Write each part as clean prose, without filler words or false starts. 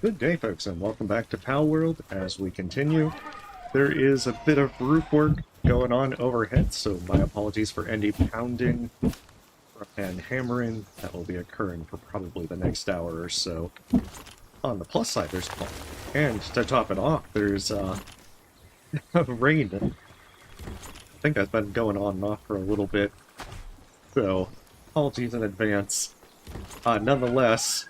Good day, folks, and welcome back to Palworld. As we continue, there is a bit of roof work going on overhead, so my apologies for any pounding and hammering that will be occurring for probably the next hour or so. On the plus side, there's and to top it off, there's rain. I think that's been going on and off for a little bit, so apologies in advance. Nonetheless,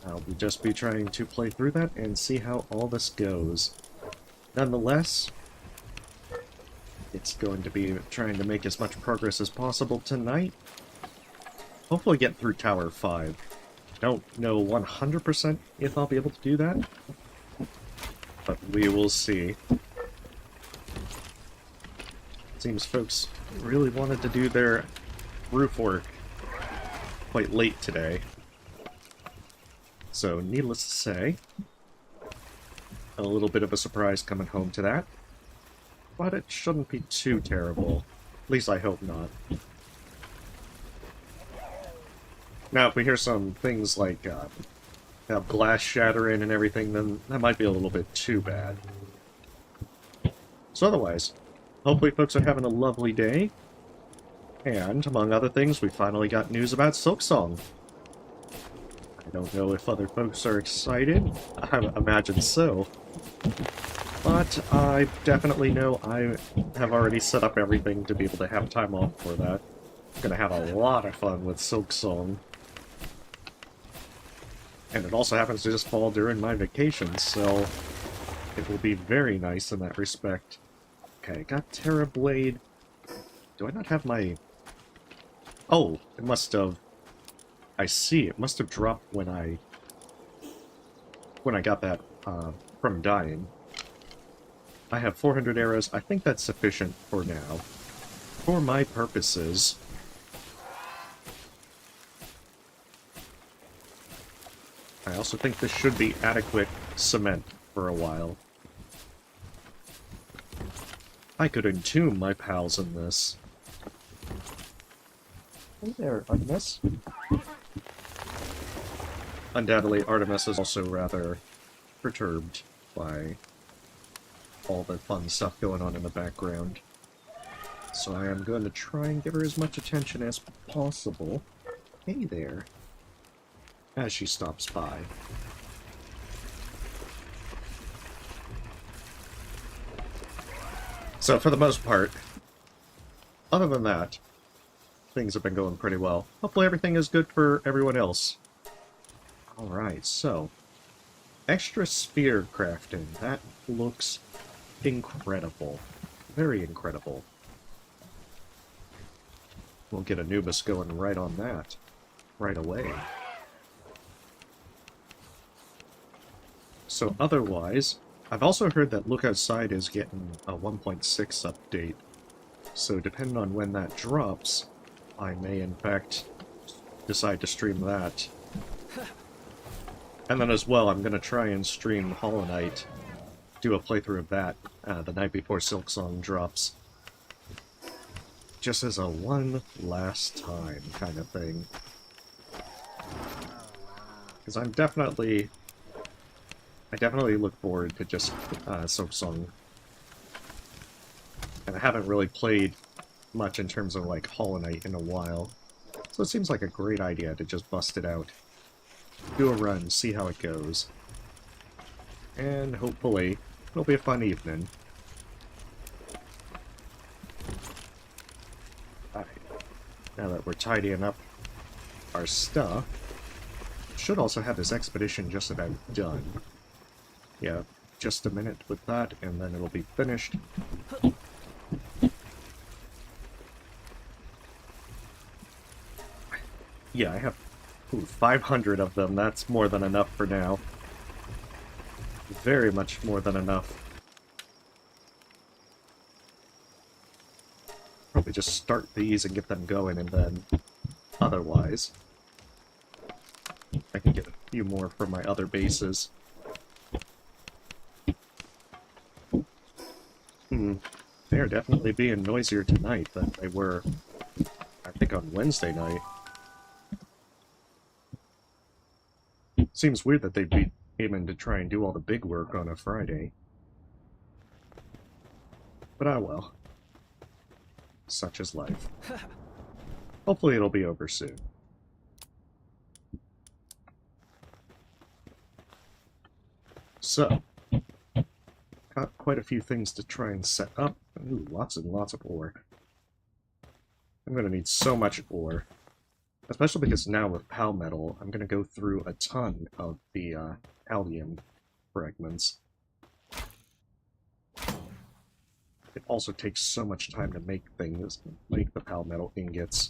I'll just be trying to play through that and see how all this goes. Nonetheless, it's going to be trying to make as much progress as possible tonight. Hopefully get through Tower 5. Don't know 100% if I'll be able to do that, but we will see. Seems folks really wanted to do their roof work quite late today. So, needless to say, a little bit of a surprise coming home to that. But it shouldn't be too terrible. At least I hope not. Now, if we hear some things like glass shattering and everything, then that might be a little bit too bad. So otherwise, hopefully folks are having a lovely day. And, among other things, we finally got news about Silksong. I don't know if other folks are excited. I imagine so. But I definitely know I have already set up everything to be able to have time off for that. I'm gonna have a lot of fun with Silksong. And it also happens to just fall during my vacation, so it will be very nice in that respect. Okay, got Terra Blade. Do I not have my... Oh, it must have... I see, it must have dropped when I got that from dying. I have 400 arrows. I think that's sufficient for now. For my purposes. I also think this should be adequate cement for a while. I could entomb my pals in this. Hey there, Artemis. Undoubtedly, Artemis is also rather perturbed by all the fun stuff going on in the background. So I am going to try and give her as much attention as possible. Hey there. As she stops by. So for the most part, other than that, things have been going pretty well. Hopefully everything is good for everyone else. Alright, so, extra spear crafting. That looks incredible. Very incredible. We'll get Anubis going right on that. Right away. So otherwise, I've also heard that Look Outside is getting a 1.6 update. So depending on when that drops, I may in fact decide to stream that. And then as well, I'm going to try and stream Hollow Knight, do a playthrough of that the night before Silksong drops. Just as a one last time kind of thing. Because I definitely look forward to just Silksong. And I haven't really played much in terms of like Hollow Knight in a while. So it seems like a great idea to just bust it out. Do a run, see how it goes. And hopefully, it'll be a fun evening. Alright. Now that we're tidying up our stuff, should also have this expedition just about done. Yeah, just a minute with that, and then it'll be finished. Yeah, I have 500 of them. That's more than enough for now. Very much more than enough. Probably just start these and get them going, and then otherwise I can get a few more from my other bases. They're definitely being noisier tonight than they were, I think, on Wednesday night. Seems weird that they'd be aiming to try and do all the big work on a Friday. But ah well. Such is life. Hopefully it'll be over soon. So, got quite a few things to try and set up. Ooh, lots and lots of ore. I'm going to need so much ore. Especially because now with Pal Metal, I'm going to go through a ton of the allium fragments. It also takes so much time to make things, like the Pal Metal ingots.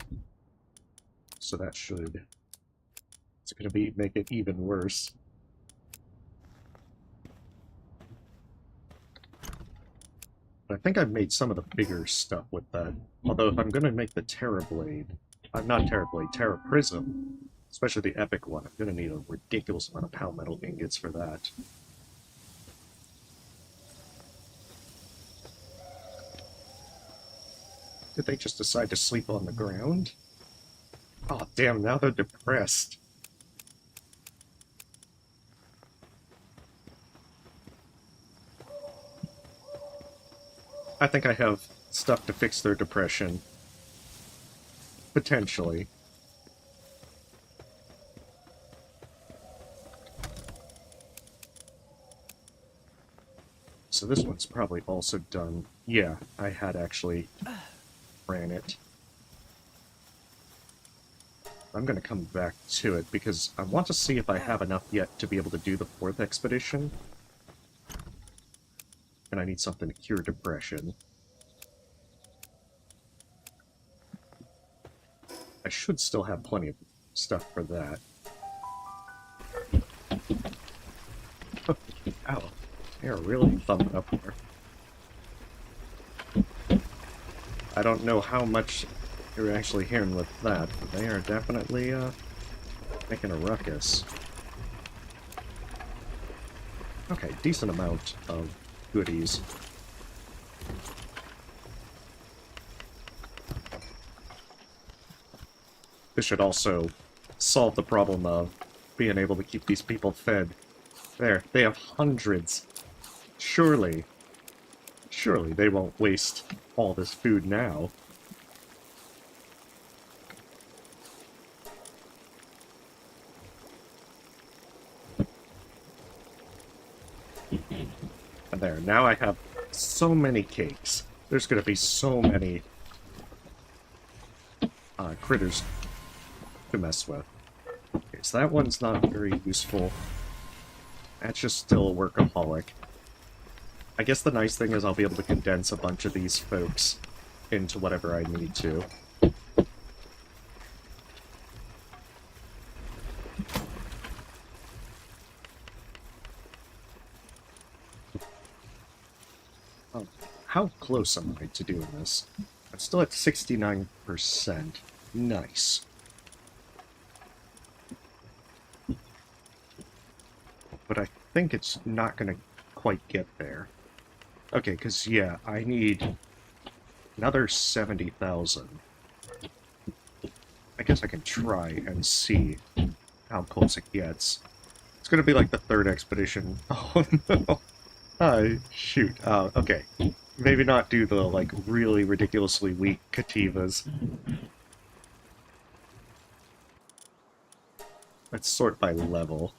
So that should... It's going to make it even worse. I think I've made some of the bigger stuff with that. Although if I'm going to make the Terra Blade... not Terra Blade, Terra Prism, especially the epic one, I'm going to need a ridiculous amount of Pal Metal ingots for that. Did they just decide to sleep on the ground? Oh damn, now they're depressed. I think I have stuff to fix their depression. Potentially. So this one's probably also done. Yeah, I had actually ran it. I'm going to come back to it because I want to see if I have enough yet to be able to do the 4th expedition. And I need something to cure depression. I should still have plenty of stuff for that. Ow. They are really thumbing up there. I don't know how much you're actually hearing with that, but they are definitely making a ruckus. Okay, decent amount of goodies. This should also solve the problem of being able to keep these people fed. There, they have hundreds. Surely they won't waste all this food now. And there, now I have so many cakes. There's going to be so many critters to mess with. Okay, so that one's not very useful. That's just still a workaholic. I guess the nice thing is I'll be able to condense a bunch of these folks into whatever I need to. Oh, how close am I to doing this? I'm still at 69%. Nice. But I think it's not going to quite get there. Okay, because, yeah, I need another 70,000. I guess I can try and see how close it gets. It's going to be like the 3rd expedition. Oh, no. Shoot. Okay. Maybe not do the, like, really ridiculously weak Kativas. Let's sort by level.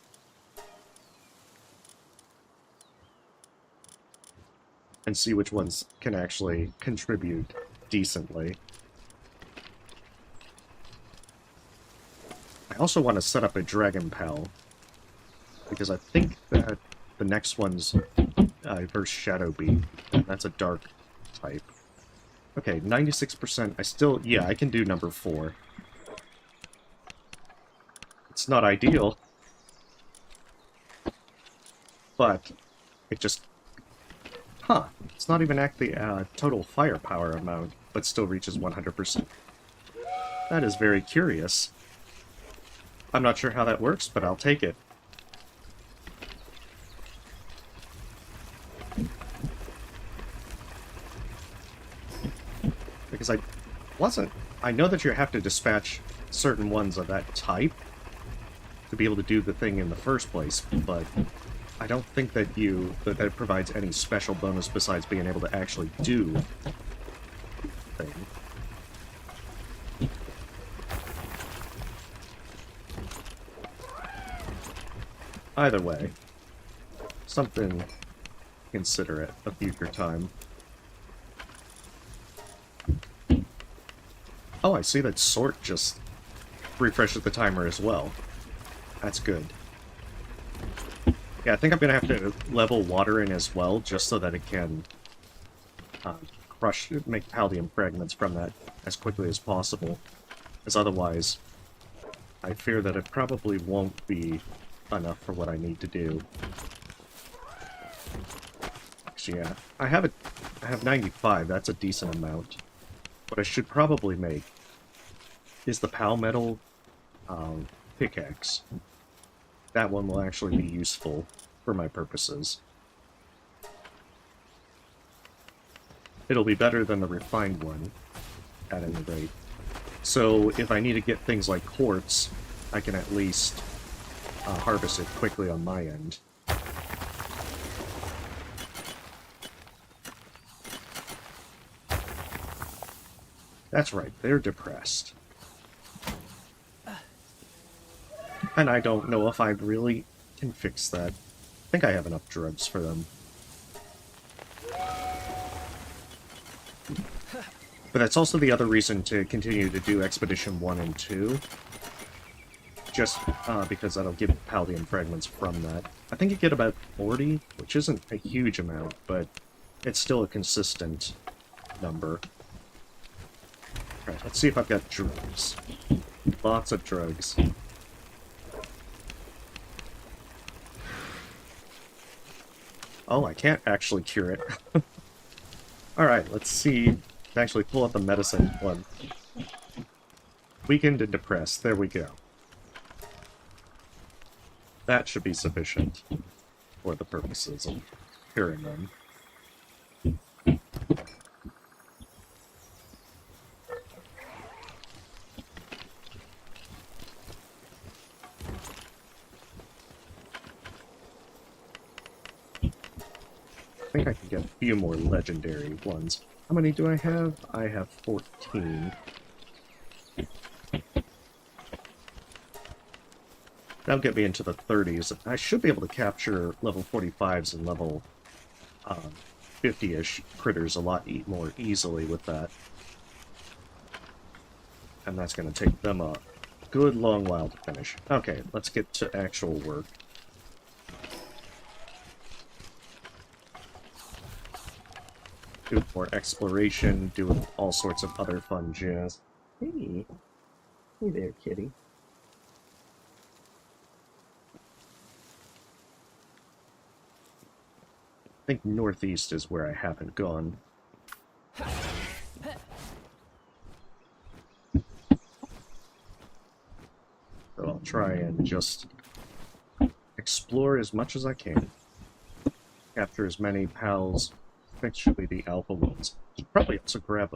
And see which ones can actually contribute decently. I also want to set up a Dragon Pal, because I think that the next one's versus Shadow Beat. That's a dark type. Okay, 96%. I still... Yeah, I can do number 4. It's not ideal, but it just... Huh, it's not even actually total firepower amount, but still reaches 100%. That is very curious. I'm not sure how that works, but I'll take it. Because I know that you have to dispatch certain ones of that type, to be able to do the thing in the first place, but I don't think that that provides any special bonus besides being able to actually do the thing. Either way, something to consider at a future time. Oh, I see that sort just refreshes the timer as well. That's good. Yeah, I think I'm going to have to level water in as well, just so that it can make paldium fragments from that as quickly as possible. As otherwise, I fear that it probably won't be enough for what I need to do. Actually, yeah, I have 95, that's a decent amount. What I should probably make is the palmetal pickaxe. That one will actually be useful for my purposes. It'll be better than the refined one, at any rate. So if I need to get things like quartz, I can at least harvest it quickly on my end. That's right, they're depressed. And I don't know if I really can fix that. I think I have enough drugs for them. But that's also the other reason to continue to do Expedition 1 and 2. Just because that'll give paldium fragments from that. I think you get about 40, which isn't a huge amount, but it's still a consistent number. Alright, let's see if I've got drugs. Lots of drugs. Oh, I can't actually cure it. Alright, let's see. Actually pull up the medicine one. Weakened and depressed. There we go. That should be sufficient for the purposes of curing them. I think I can get a few more legendary ones. How many do I have? I have 14. That'll get me into the 30s. I should be able to capture level 45s and level 50-ish critters a lot more easily with that. And that's going to take them a good long while to finish. Okay, let's get to actual work. Do more exploration, do all sorts of other fun jazz. Hey. Hey there, kitty. I think northeast is where I haven't gone. So I'll try and just explore as much as I can. Capture as many pals, especially the alpha ones. Should probably also grab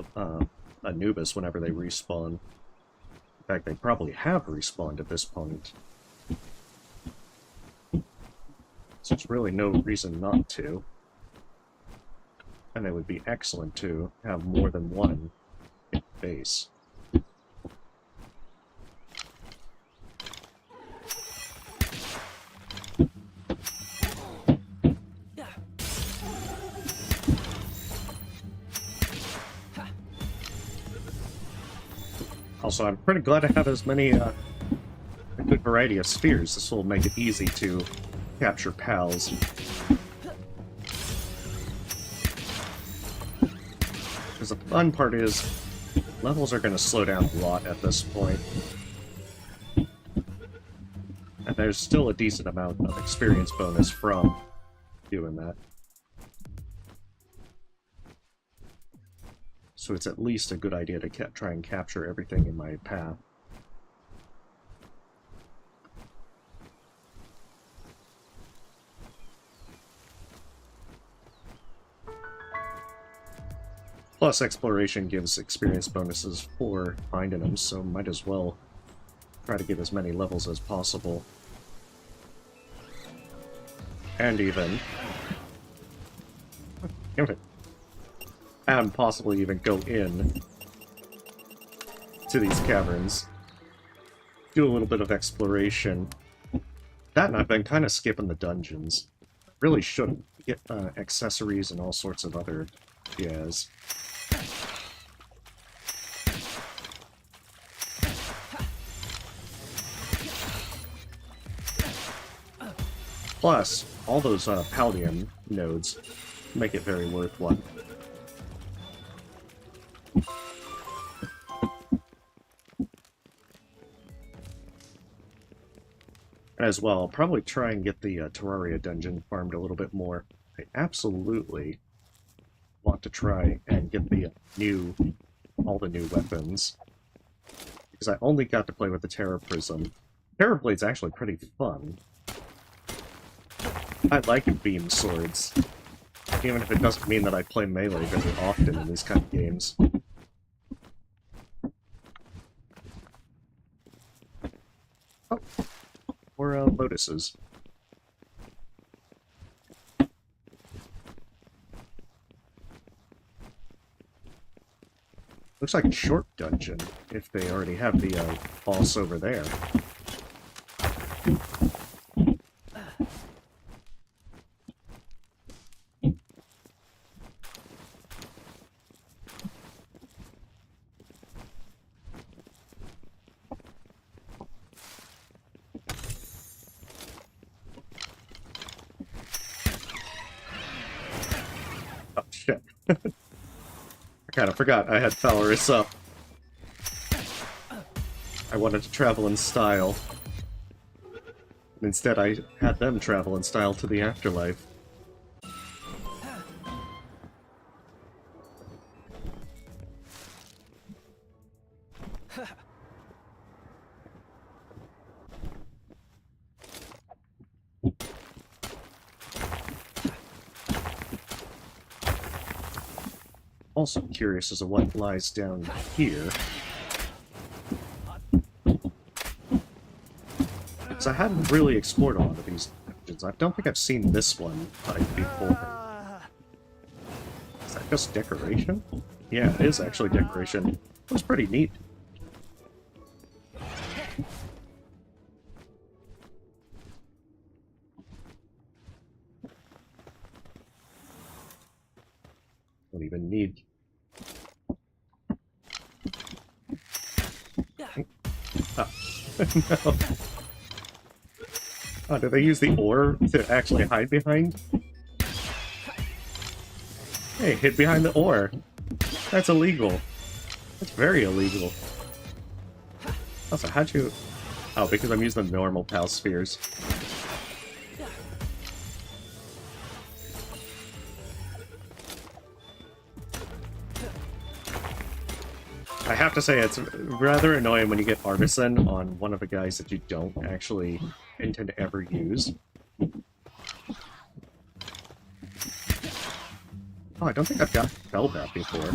Anubis whenever they respawn. In fact, they probably have respawned at this point. So there's really no reason not to. And it would be excellent to have more than one in base. Also, I'm pretty glad I have as many, a good variety of spheres. This will make it easy to capture pals. Because the fun part is, levels are going to slow down a lot at this point. And there's still a decent amount of experience bonus from doing that. So it's at least a good idea to try and capture everything in my path. Plus, exploration gives experience bonuses for finding them, so might as well try to get as many levels as possible. And even... Damn it. And possibly even go in to these caverns. Do a little bit of exploration. That, and I've been kind of skipping the dungeons. Really should get accessories and all sorts of other jazz. Plus, all those Palworld nodes make it very worthwhile. As well, I'll probably try and get the Terraria dungeon farmed a little bit more. I absolutely want to try and get the all the new weapons. Because I only got to play with the Terra Prism. Terra Blade's actually pretty fun. I like beam swords. Even if it doesn't mean that I play melee very often in these kind of games. Oh. Or lotuses. Looks like a short dungeon, if they already have the boss over there. Oh, shit. I kind of forgot I had Valorous up. I wanted to travel in style. Instead, I had them travel in style to the afterlife. Also curious as to what lies down here. Because I hadn't really explored a lot of these dungeons. I don't think I've seen this one before. Is that just decoration? Yeah, it is actually decoration. It was pretty neat. Don't even need... Oh. No. Oh, did they use the ore to actually hide behind? Hey, hid behind the ore. That's illegal. That's very illegal. Also, how'd you... Oh, because I'm using the normal PAL spheres. I have to say, it's rather annoying when you get Artisan on one of the guys that you don't actually intend to ever use. Oh, I don't think I've got Felbat before.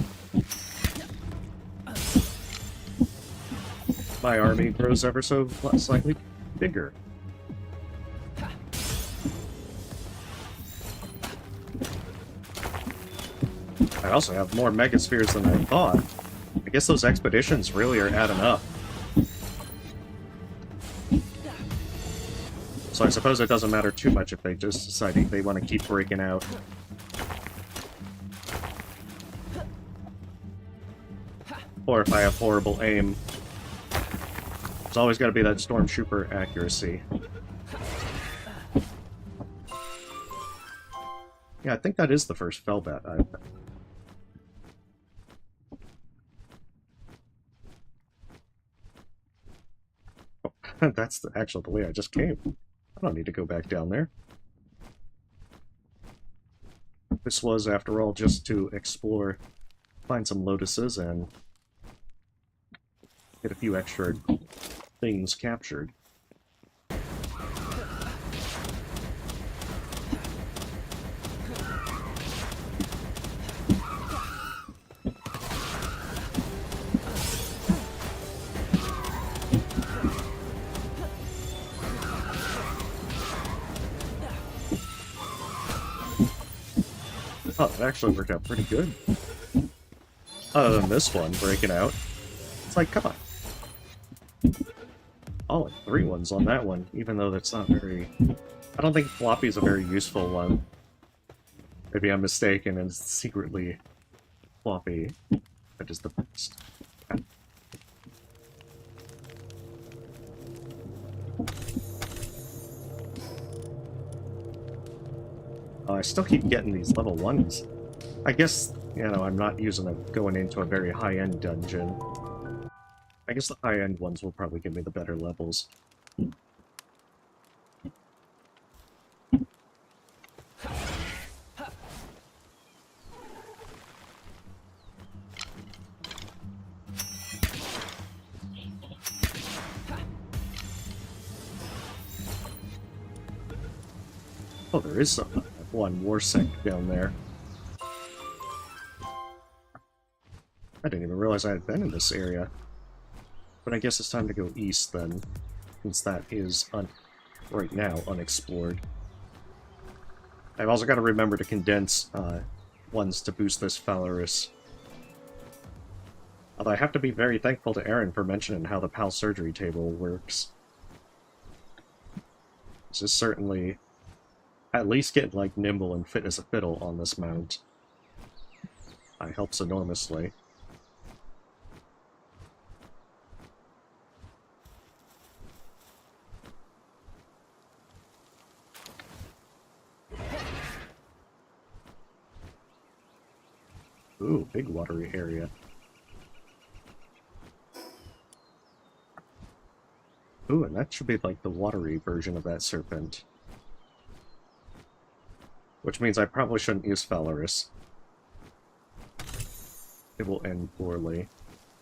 My army grows ever so slightly bigger. I also have more Megaspheres than I thought. I guess those expeditions really are adding up. So I suppose it doesn't matter too much if they just decide they want to keep breaking out. Or if I have horrible aim. There's always got to be that Stormtrooper accuracy. Yeah, I think that is the first Felbat I've... That's actually the way I just came. I don't need to go back down there. This was, after all, just to explore, find some lotuses, and get a few extra things captured. Oh, that actually worked out pretty good. Other than this one breaking out. It's like, come on. Oh, like 3 ones on that one, even though that's not very... I don't think floppy is a very useful one. Maybe I'm mistaken and it's secretly floppy. That is the best. I still keep getting these level 1s. I guess, you know, I'm not using them going into a very high-end dungeon. I guess the high-end ones will probably give me the better levels. Oh, there is one war sec down there. I didn't even realize I had been in this area. But I guess it's time to go east then, since that is, right now, unexplored. I've also got to remember to condense ones to boost this Phalaris. Although I have to be very thankful to Aaron for mentioning how the PAL surgery table works. This is certainly at least getting like nimble and fit as a fiddle on this mount. It helps enormously. Ooh, big watery area. Ooh, and that should be like the watery version of that serpent. Which means I probably shouldn't use Phalaris. It will end poorly.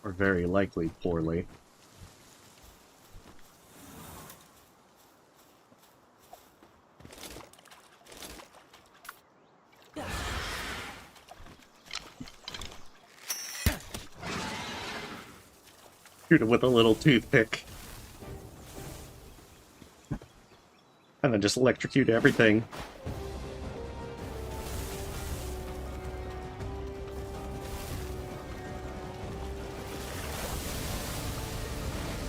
Or very likely poorly. Shoot it with a little toothpick. And then just electrocute everything.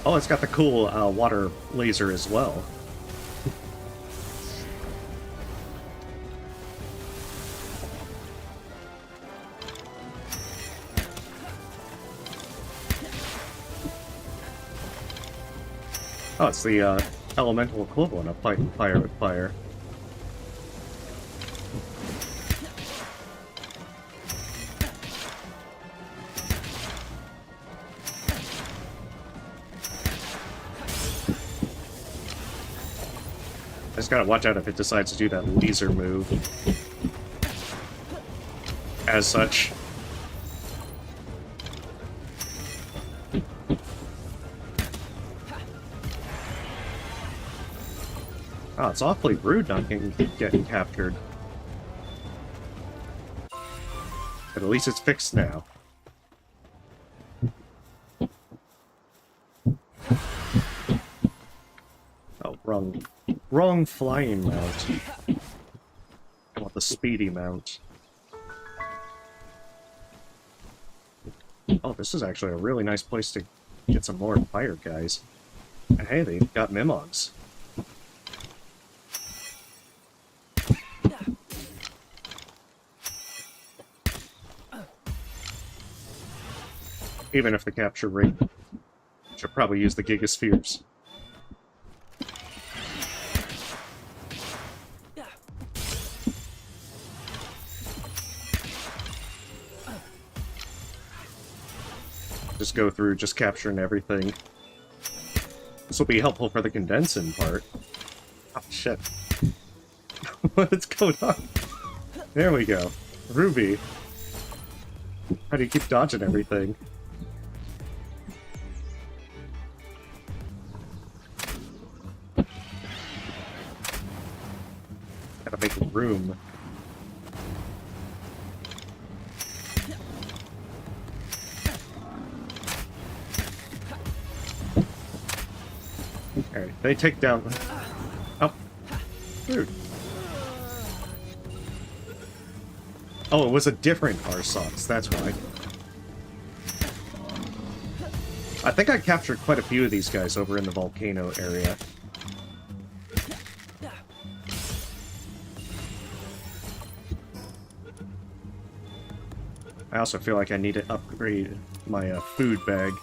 Oh, it's got the cool water laser as well. Oh, it's the elemental equivalent of fighting fire with fire. I just gotta watch out if it decides to do that laser move. As such. Oh, it's awfully rude not getting captured. But at least it's fixed now. Oh, wrong flying mount. I want the speedy mount. Oh, this is actually a really nice place to get some more fire guys. And hey, they've got Mimogs. Even if the capture rate should probably use the Gigaspheres. Just go through, just capturing everything. This will be helpful for the condensing part. Oh, shit. What's going on? There we go. Ruby. How do you keep dodging everything? Gotta make room. Alright, they take down... Oh. Rude. Oh, it was a different Arsox, that's why. I think I captured quite a few of these guys over in the volcano area. I also feel like I need to upgrade my food bag.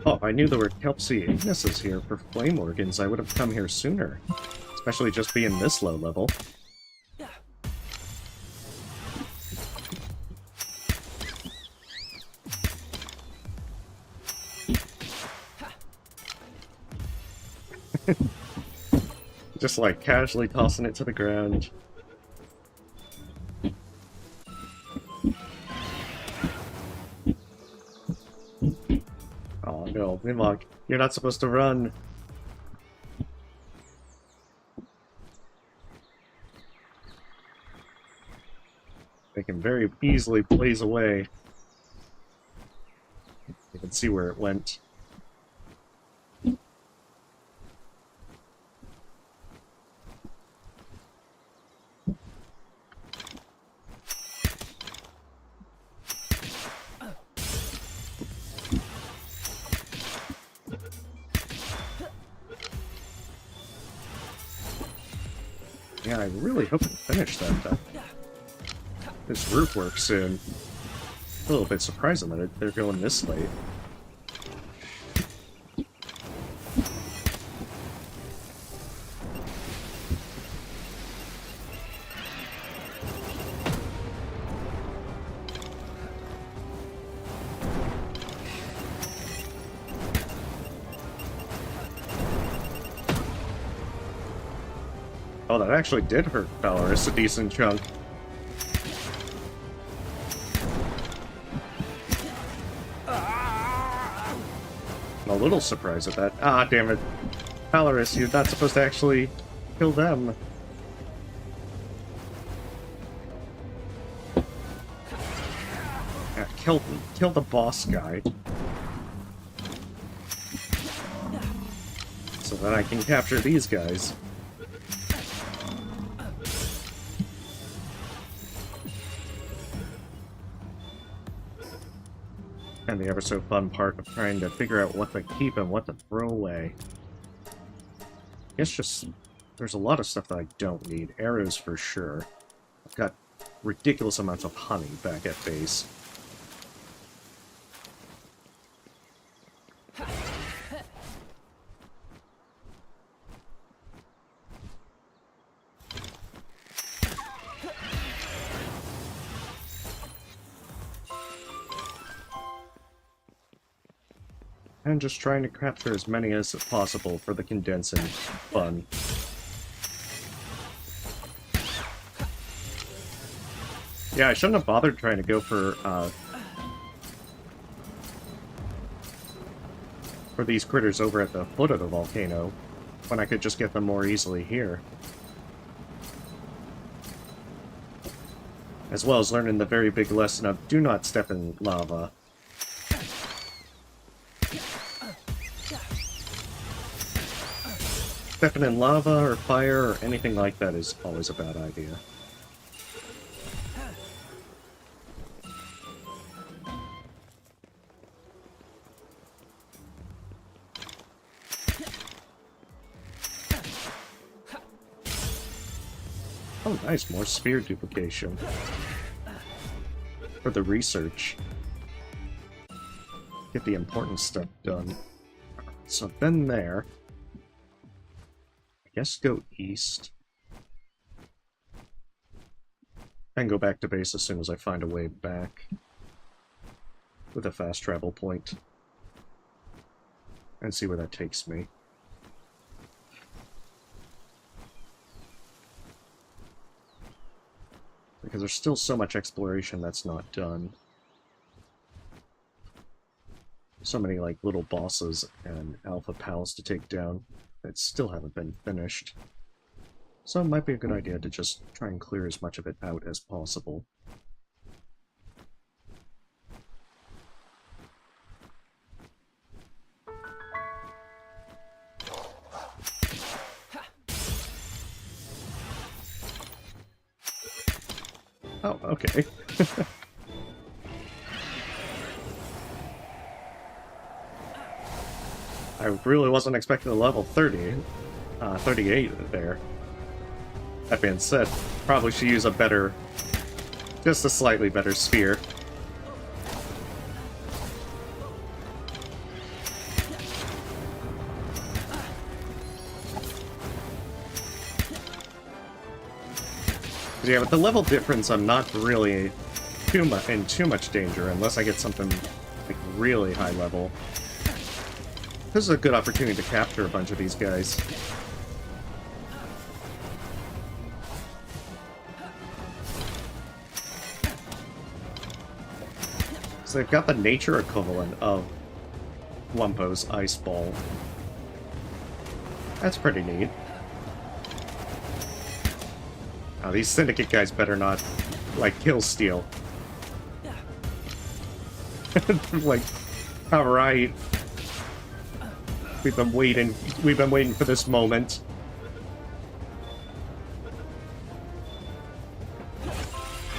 Oh, if I knew there were Kelpsy Ignises here for flame organs, I would have come here sooner. Especially just being this low level. Just like casually tossing it to the ground. Oh no, Nimog, you're not supposed to run. They can very easily blaze away. You can see where it went. Yeah, I really hope to finish that. This roof works soon. A little bit surprising that they're going this late. Oh, that actually did hurt Valorous a decent chunk. I'm a little surprised at that. Ah, damn it. Valorous, you're not supposed to actually kill them. Yeah, kill the boss guy. So that I can capture these guys. And the ever so fun part of trying to figure out what to keep and what to throw away. I guess just, there's a lot of stuff that I don't need. Arrows for sure. I've got ridiculous amounts of honey back at base. And just trying to capture as many as possible for the condensing fun. Yeah, I shouldn't have bothered trying to go for these critters over at the foot of the volcano, when I could just get them more easily here. As well as learning the very big lesson of do not step in lava. Stepping in lava or fire or anything like that is always a bad idea. Oh nice, more sphere duplication. For the research. Get the important stuff done. So I've been there. I guess go east. And go back to base as soon as I find a way back. With a fast travel point. And see where that takes me. Because there's still so much exploration that's not done. So many, like, little bosses and alpha pals to take down that still haven't been finished. So it might be a good idea to just try and clear as much of it out as possible. Oh, okay. I really wasn't expecting a level 30, 38 there. That being said, probably should use a better, just a slightly better sphere. Yeah, with the level difference, I'm not really in too much danger unless I get something like really high level. This is a good opportunity to capture a bunch of these guys. So they've got the nature equivalent of Lumpo's Ice Ball. That's pretty neat. Now, these Syndicate guys better not, like, kill Steel. Like, alright. We've been waiting for this moment.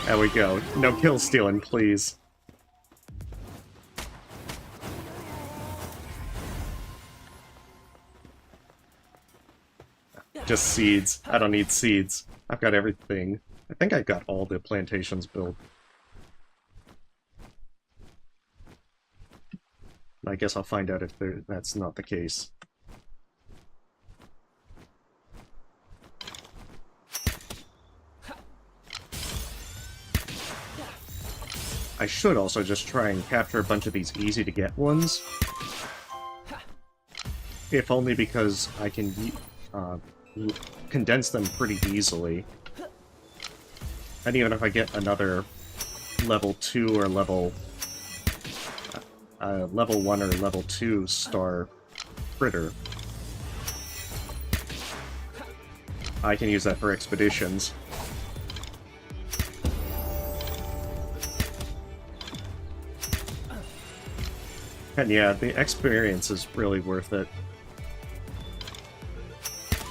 There we go. No kill stealing, please. Just seeds. I don't need seeds. I've got everything. I think I got all the plantations built. I guess I'll find out if that's not the case. I should also just try and capture a bunch of these easy-to-get ones. If only because I can condense them pretty easily. And even if I get another level 2 or level 1 or level 2 star critter, I can use that for expeditions. And yeah, the experience is really worth it.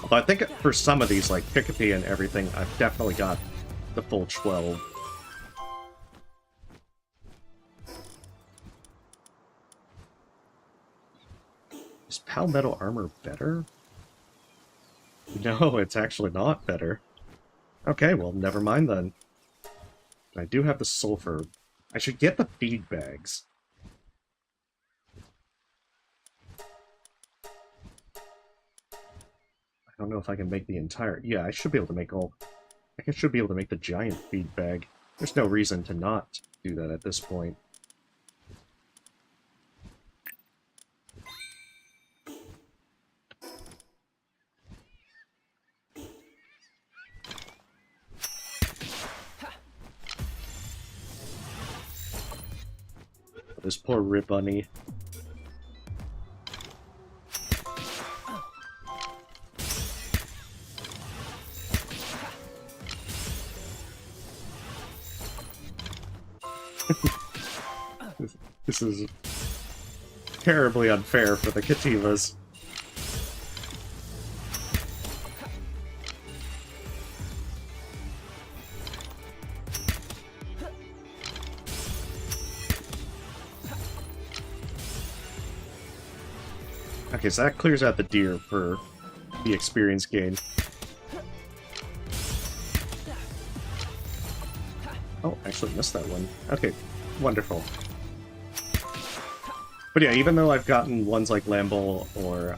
Although I think for some of these, like Picopee and everything, I've definitely got the full 12. Is Palmetal armor better? No, it's actually not better. Okay, well, never mind then. I do have the sulfur. I should get the feed bags. I don't know if I can make the entire... Yeah, I should be able to make all... I should be able to make the giant feed bag. There's no reason to not do that at this point. This poor Rip Bunny. This is terribly unfair for the Cativas. Okay, so that clears out the deer for the experience gain. Oh, actually missed that one. Okay, wonderful. But yeah, even though I've gotten ones like Lambo or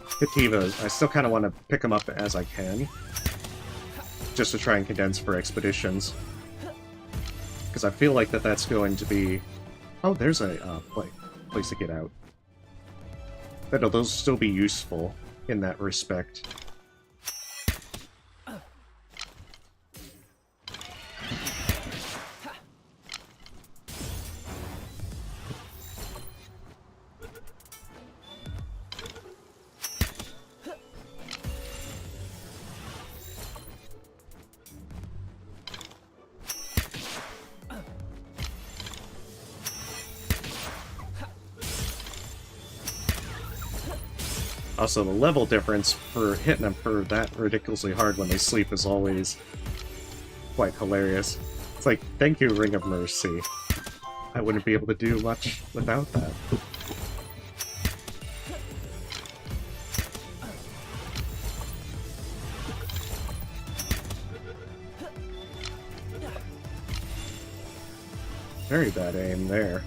Cativa, I still kind of want to pick them up as I can. Just to try and condense for expeditions. Because I feel like that's going to be... Oh, there's a place to get out. That'll those still be useful in that respect. Also, the level difference for hitting them for that ridiculously hard when they sleep is always quite hilarious. It's like, thank you, Ring of Mercy. I wouldn't be able to do much without that. Very bad aim there.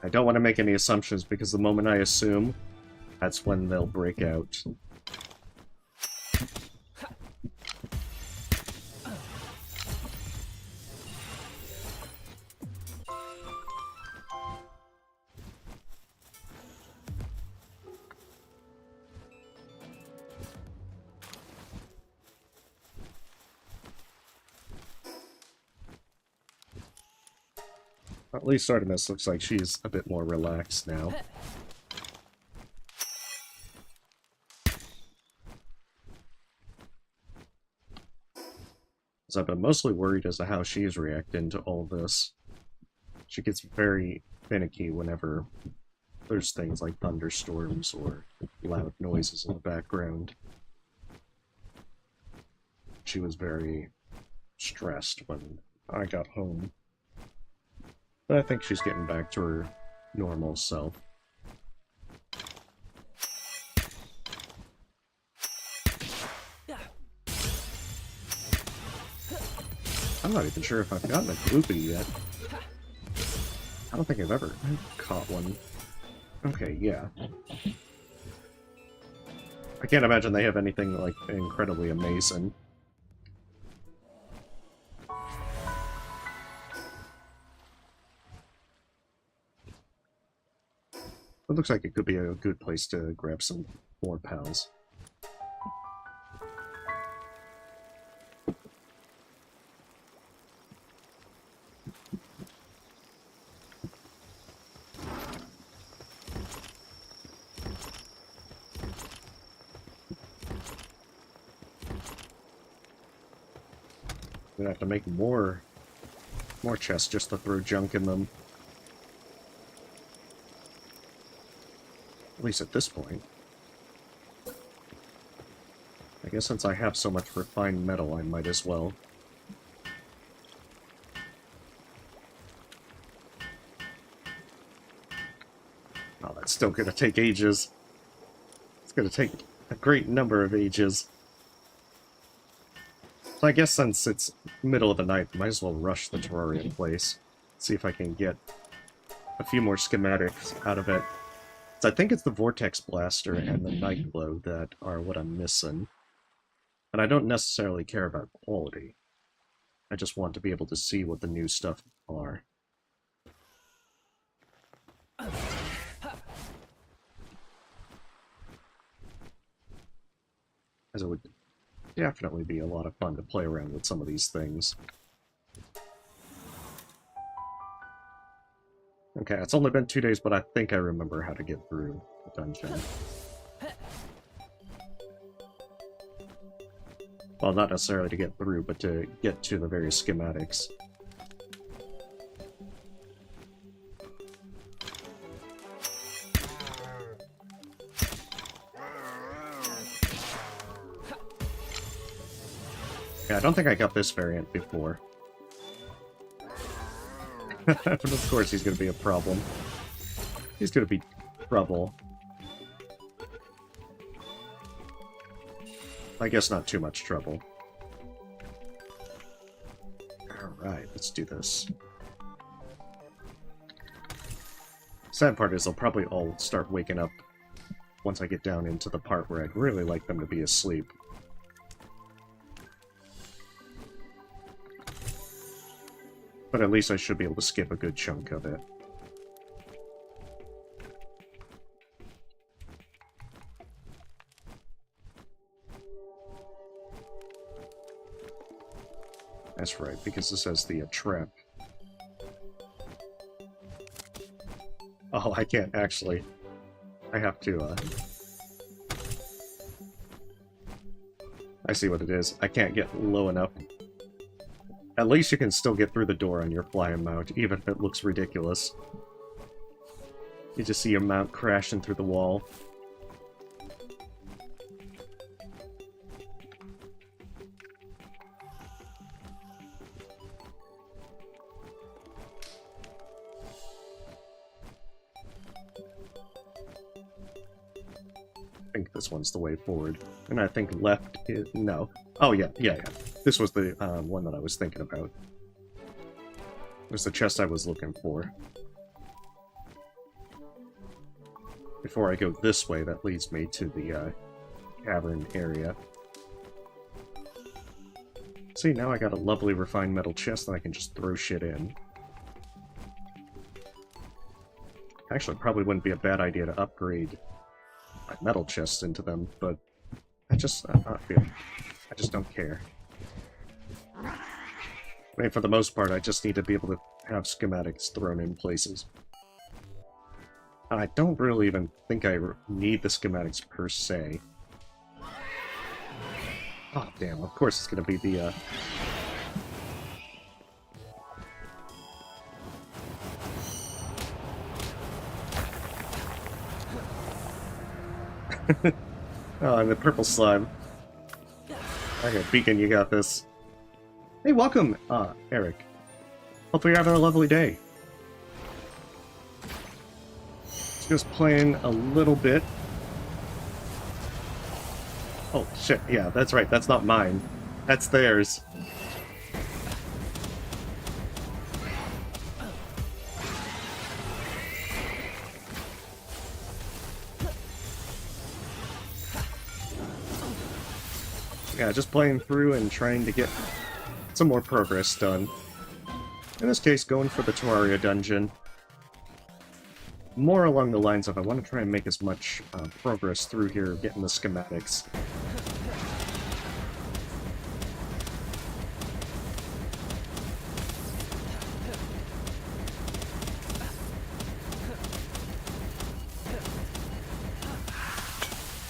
I don't want to make any assumptions because the moment I assume, that's when they'll break out. At least Artemis looks like she's a bit more relaxed now. So I've been mostly worried as to how she's reacting to all this. She gets very finicky whenever there's things like thunderstorms or loud noises in the background. She was very stressed when I got home. But I think she's getting back to her normal self. I'm not even sure if I've gotten a gloopy yet. I don't think I've ever caught one. Okay, yeah. I can't imagine they have anything, like, incredibly amazing. It looks like it could be a good place to grab some more pals. I'm gonna have to make more chests just to throw junk in them. At least at this point. I guess since I have so much refined metal, I might as well. Oh, that's still gonna take ages. It's gonna take a great number of ages. So I guess since it's middle of the night, I might as well rush the Terraria place. See if I can get a few more schematics out of it. So I think it's the Vortex Blaster and the Night Glow that are what I'm missing. And I don't necessarily care about quality. I just want to be able to see what the new stuff are. As it would definitely be a lot of fun to play around with some of these things. Okay, it's only been 2 days, but I think I remember how to get through the dungeon. Well, not necessarily to get through, but to get to the various schematics. Yeah, I don't think I got this variant before. But of course he's gonna be a problem. He's gonna be trouble. I guess not too much trouble. Alright, let's do this. Sad part is they'll probably all start waking up once I get down into the part where I'd really like them to be asleep. But at least I should be able to skip a good chunk of it. That's right, because this has the trap. Oh, I can't actually. I have to, I see what it is. I can't get low enough. At least you can still get through the door on your flying mount, even if it looks ridiculous. You just see your mount crashing through the wall. I think this one's the way forward. And I think left is... no. Oh, yeah. This was the one that I was thinking about. It was the chest I was looking for. Before I go this way, that leads me to the cavern area. See, now I got a lovely refined metal chest that I can just throw shit in. Actually, it probably wouldn't be a bad idea to upgrade my metal chests into them, but I'm not feeling. I just don't care. I mean, for the most part, I just need to be able to have schematics thrown in places. And I don't really even think I need the schematics per se. Oh, damn, of course it's gonna be the, oh, and the purple slime. Okay, Beacon, you got this. Hey, welcome, Eric. Hopefully you're having a lovely day. Just playing a little bit. Oh, shit, yeah, that's right, that's not mine. That's theirs. Yeah, just playing through and trying to get some more progress done. In this case, going for the Terraria dungeon. More along the lines of I want to try and make as much progress through here, getting the schematics.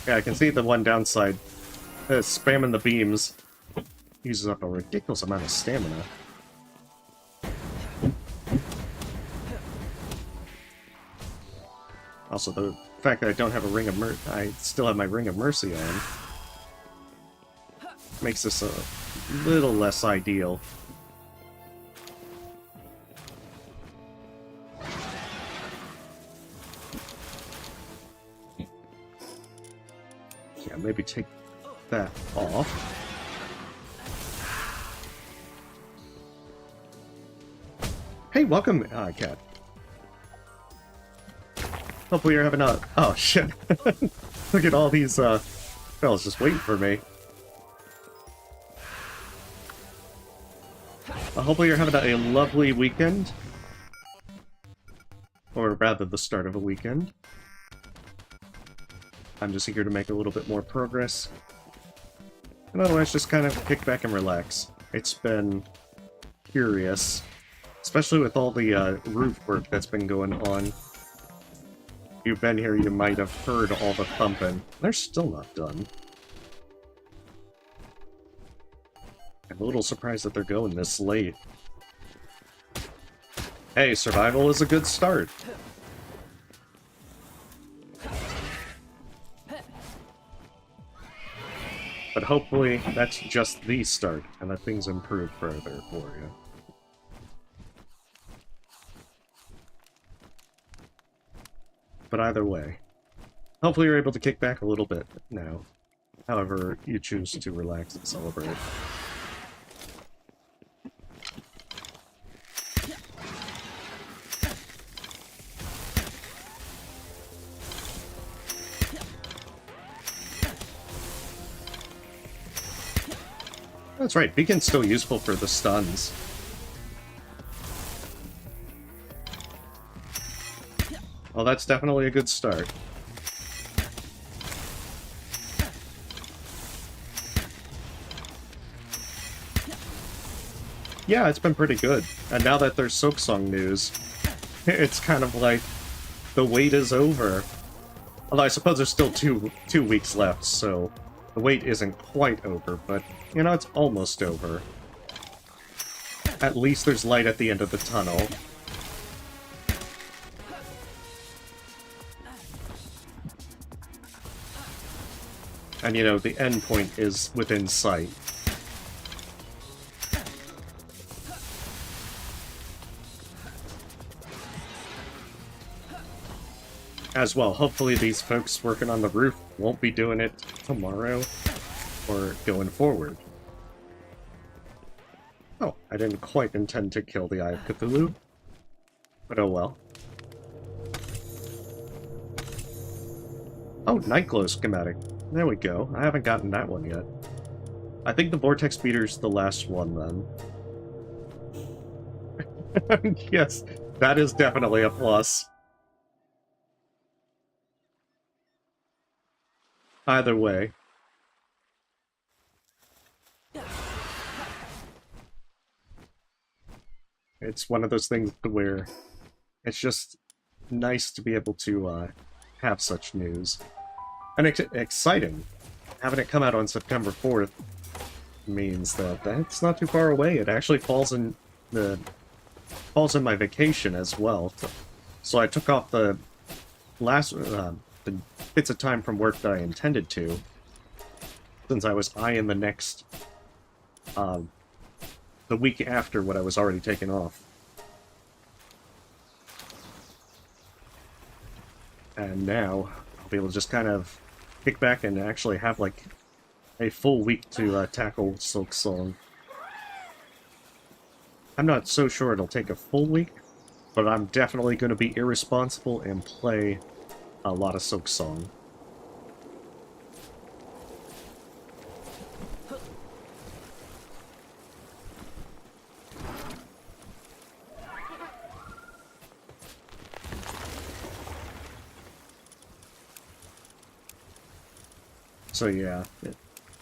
Yeah, I can see the one downside. Spamming the beams uses up a ridiculous amount of stamina. Also, the fact that I don't have a Ring of Mercy, I still have my Ring of Mercy on, makes this a little less ideal. Yeah, maybe take that off. Hey, welcome, Cat. Hopefully you're having a... oh, shit. Look at all these, fellas just waiting for me. Hopefully you're having a lovely weekend. Or rather, the start of a weekend. I'm just eager to make a little bit more progress. And otherwise, just kind of kick back and relax. It's been curious. Especially with all the roof work that's been going on. If you've been here, you might have heard all the thumping. They're still not done. I'm a little surprised that they're going this late. Hey, survival is a good start. But hopefully that's just the start, and that things improve further for you. But either way, hopefully you're able to kick back a little bit now, however you choose to relax and celebrate. That's right, Beacon's still useful for the stuns. Well, that's definitely a good start. Yeah, it's been pretty good. And now that there's Silksong news, it's kind of like The wait is over. Although I suppose there's still two weeks left, so the wait isn't quite over, but, you know, it's almost over. At least there's light at the end of the tunnel. And, you know, the end point is within sight. As well, hopefully these folks working on the roof won't be doing it tomorrow or going forward. Oh, I didn't quite intend to kill the Eye of Cthulhu, but oh well. Oh, Nightglow schematic. There we go. I haven't gotten that one yet. I think the Vortex Beater's the last one, then. Yes, that is definitely a plus. Either way. It's one of those things where it's just nice to be able to have such news. And exciting. Having it come out on September 4th means that that's not too far away. It actually falls in my vacation as well. So I took off the last the bits of time from work that I intended to, since I was eyeing the next the week after what I was already taking off. And now I'll be able to just kind of kick back and actually have like a full week to tackle Silksong. I'm not so sure it'll take a full week, but I'm definitely going to be irresponsible and play a lot of Silksong. So yeah,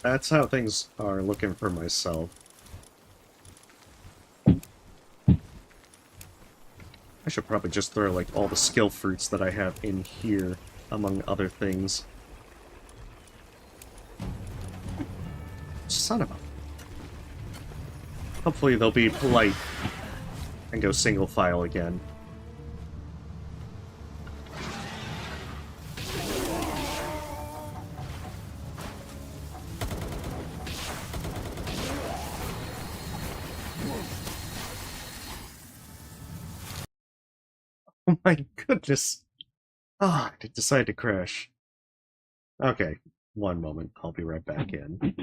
that's how things are looking for myself. I should probably just throw, like, all the skill fruits that I have in here, among other things. Son of a... Hopefully they'll be polite and go single file again. Oh my goodness. Ah, it decided to crash. Okay, one moment. I'll be right back in.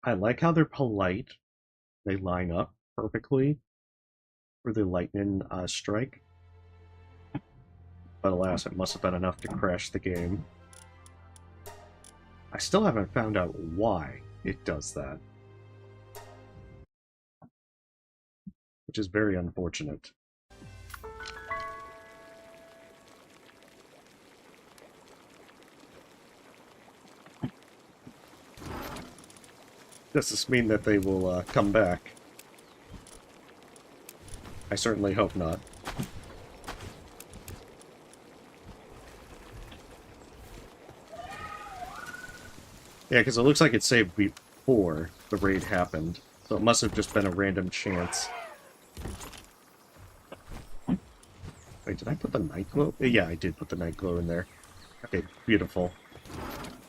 I like how they're polite. They line up perfectly for the lightning strike. But alas, it must have been enough to crash the game. I still haven't found out why it does that, which is very unfortunate. Does this mean that they will come back? I certainly hope not. Yeah, because it looks like it saved before the raid happened, so it must have just been a random chance. Wait, did I put the night glow? Yeah, I did put the night glow in there. Okay, beautiful.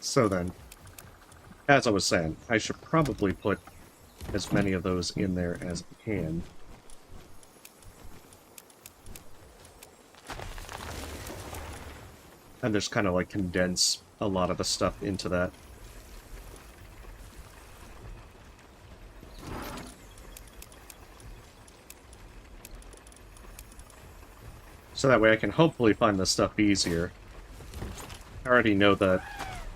So then, as I was saying, I should probably put as many of those in there as I can. And just kind of like condense a lot of the stuff into that. So that way I can hopefully find this stuff easier. I already know that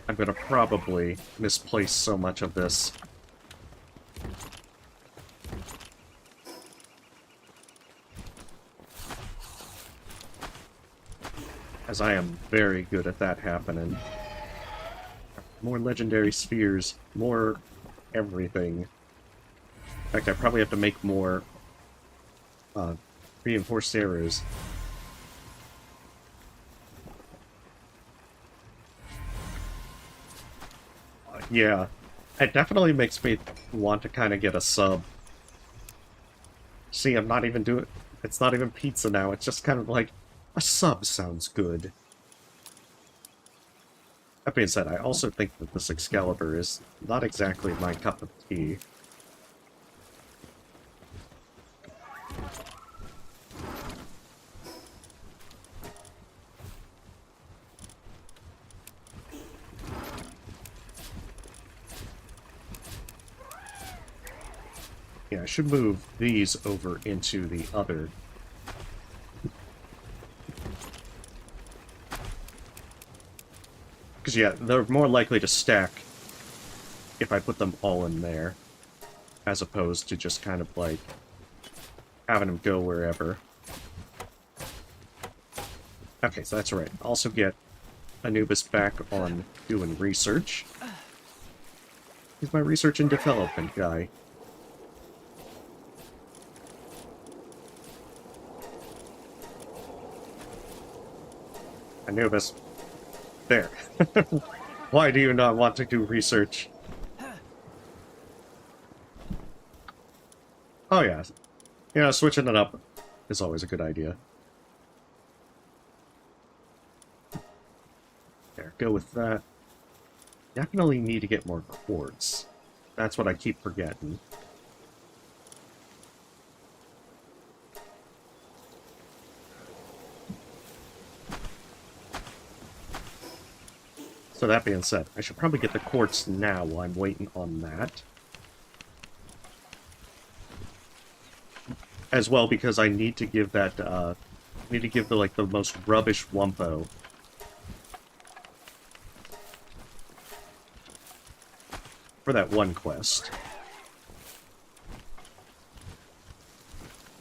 I'm going to probably misplace so much of this. As I am very good at that happening. More legendary spheres, more everything. In fact, I probably have to make more uh, reinforced arrows. Yeah, it definitely makes me want to kind of get a sub. See, I'm not even doing... It's not even pizza now, it's just kind of like, a sub sounds good. That being said, I also think that this Excalibur is not exactly my cup of tea. Yeah, I should move these over into the other. Because, yeah, they're more likely to stack if I put them all in there, as opposed to just kind of, like, having them go wherever. Okay, so that's right. Also get Anubis back on doing research. He's my research and development guy. Anubis. There. Why do you not want to do research? Oh yeah. Yeah, switching it up is always a good idea. There, go with that. Definitely need to get more quartz. That's what I keep forgetting. So that being said, I should probably get the quartz now while I'm waiting on that. As well, because I need to give that, need to give the, like, the most rubbish Wumpo for that one quest.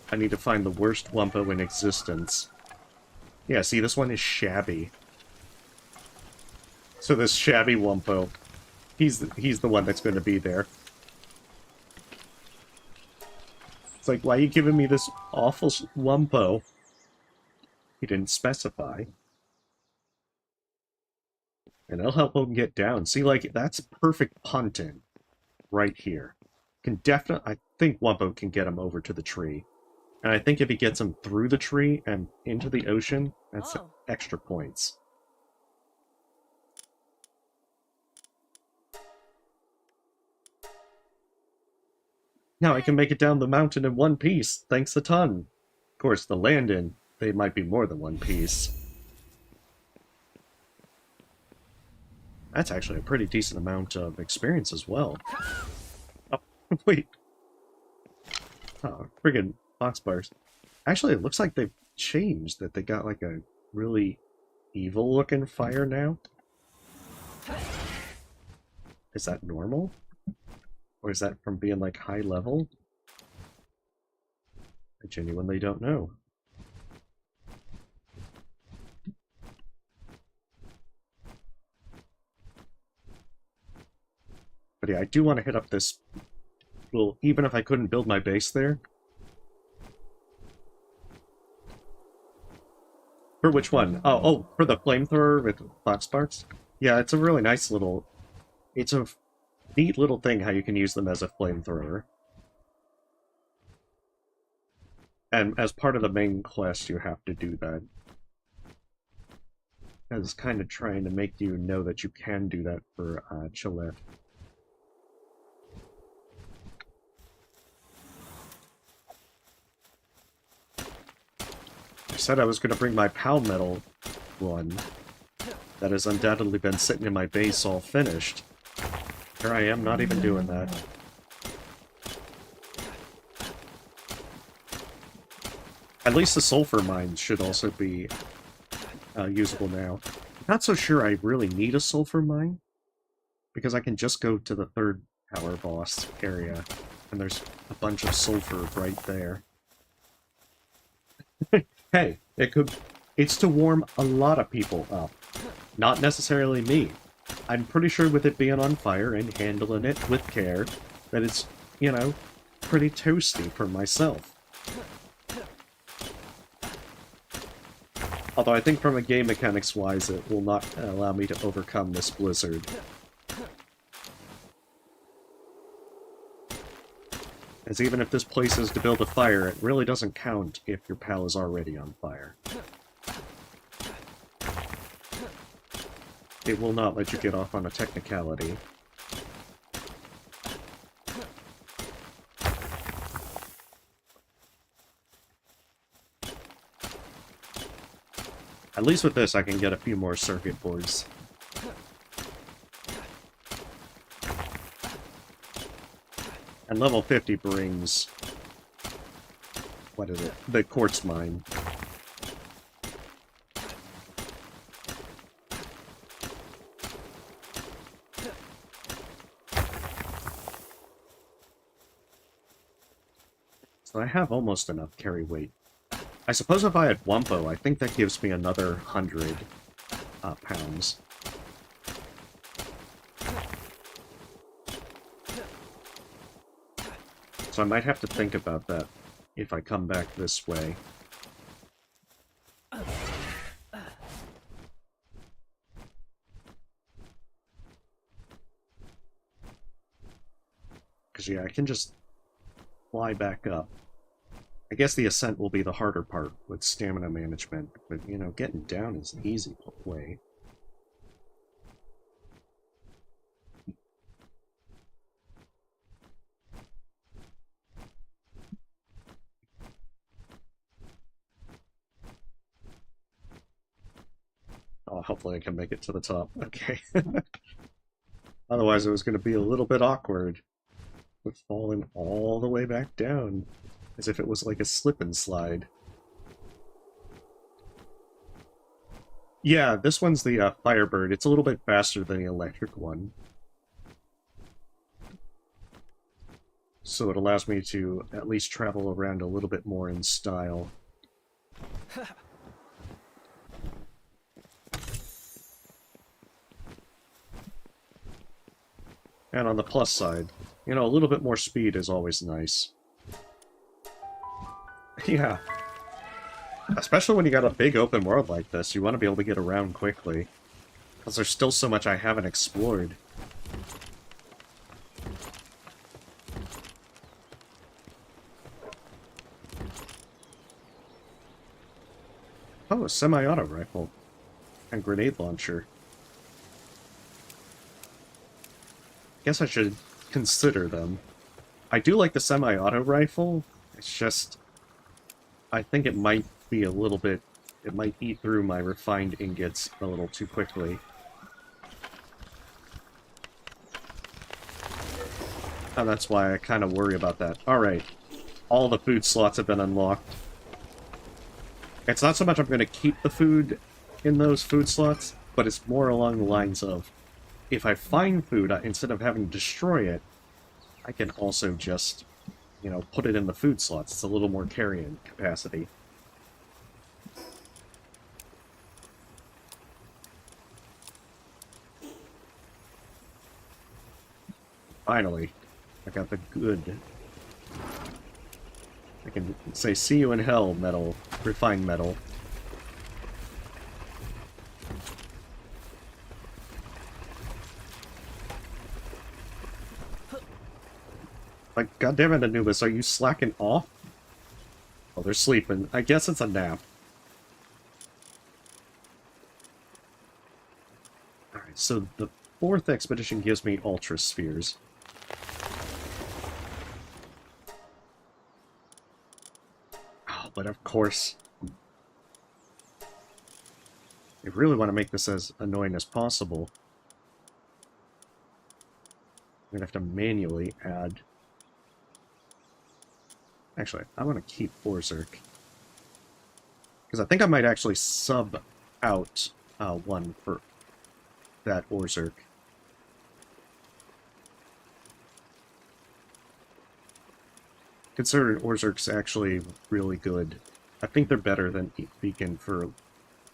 I need to find the worst Wumpo in existence. Yeah, see, this one is shabby. So this shabby Wumpo, he's the one that's going to be there. It's like, why are you giving me this awful Wumpo? He didn't specify. And it'll help him get down. See, like, that's perfect punting right here. Can definitely, I think Wumpo can get him over to the tree. And I think if he gets him through the tree and into the ocean, that's extra points. Now I can make it down the mountain in one piece, thanks a ton. Of course, the land-in, they might be more than one piece. That's actually a pretty decent amount of experience as well. Oh, wait. Oh, friggin' box bars. Actually, it looks like they've changed, that they got like a really evil-looking fire now. Is that normal? Or is that from being, like, high level? I genuinely don't know. But yeah, I do want to hit up this little... Even if I couldn't build my base there. For which one? Oh, for the flamethrower with flat sparks? Yeah, it's a really nice little... It's a neat little thing how you can use them as a flamethrower. And as part of the main quest, you have to do that. It's kind of trying to make you know that you can do that for Chilef. I said I was going to bring my Pal Metal one. That has undoubtedly been sitting in my base all finished. Here I am, not even doing that. At least the sulfur mines should also be usable now. Not so sure I really need a sulfur mine, because I can just go to the third power boss area, and there's a bunch of sulfur right there. Hey, it's to warm a lot of people up. Not necessarily me. I'm pretty sure with it being on fire and handling it with care, that it's, you know, pretty toasty for myself. Although I think from a game mechanics-wise, it will not allow me to overcome this blizzard. As even if this place is to build a fire, it really doesn't count if your pal is already on fire. It will not let you get off on a technicality. At least with this, I can get a few more circuit boards. And level 50 brings... what is it? The quartz mine. So I have almost enough carry weight. I suppose if I had Wumpo, I think that gives me another 100 pounds. So I might have to think about that if I come back this way. Because, yeah, I can just fly back up. I guess the ascent will be the harder part with stamina management, but, you know, getting down is an easy way. Oh, hopefully I can make it to the top. Okay. Otherwise it was going to be a little bit awkward with falling all the way back down, as if it was like a slip and slide. Yeah, this one's the Firebird. It's a little bit faster than the electric one. So it allows me to at least travel around a little bit more in style. And on the plus side, you know, a little bit more speed is always nice. Yeah. Especially when you got a big open world like this, you want to be able to get around quickly. Because there's still so much I haven't explored. Oh, a semi-auto rifle. And grenade launcher. Guess I should consider them. I do like the semi-auto rifle. It's just... I think it might be a little bit... It might eat through my refined ingots a little too quickly. And that's why I kind of worry about that. Alright. All the food slots have been unlocked. It's not so much I'm going to keep the food in those food slots, but it's more along the lines of, if I find food, instead of having to destroy it, I can also just, you know, put it in the food slots. It's a little more carrying capacity. Finally, I got the good. I can say, see you in hell, metal. Refined metal. Like, goddammit, Anubis, are you slacking off? Oh, they're sleeping. I guess it's a nap. Alright, so the 4th expedition gives me Ultra Spheres. Oh, but of course... I really want to make this as annoying as possible. I'm gonna have to manually add... Actually, I want to keep Berserk. Because I think I might actually sub out one for that Berserk. Considering Berserk's actually really good. I think they're better than Beacon for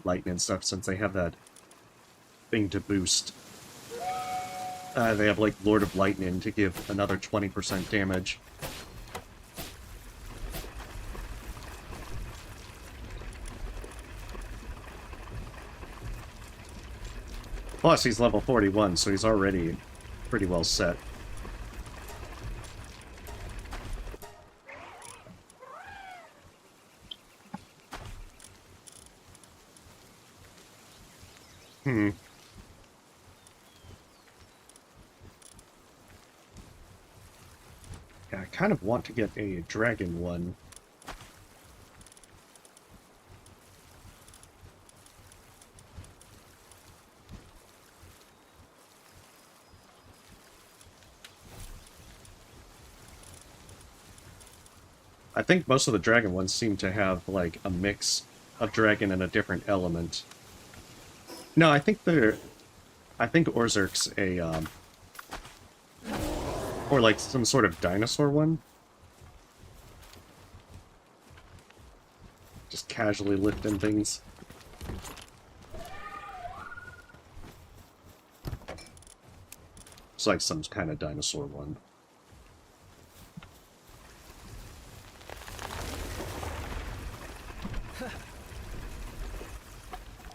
Lightning and stuff, since they have that thing to boost. They have, like, Lord of Lightning to give another 20% damage. Plus, he's level 41, so he's already pretty well set. Hmm. Yeah, I kind of want to get a dragon one. I think most of the dragon ones seem to have, like, a mix of dragon and a different element. No, I think they're... I think Orzerk's a, or, like, some sort of dinosaur one. Just casually lifting things. It's like some kind of dinosaur one.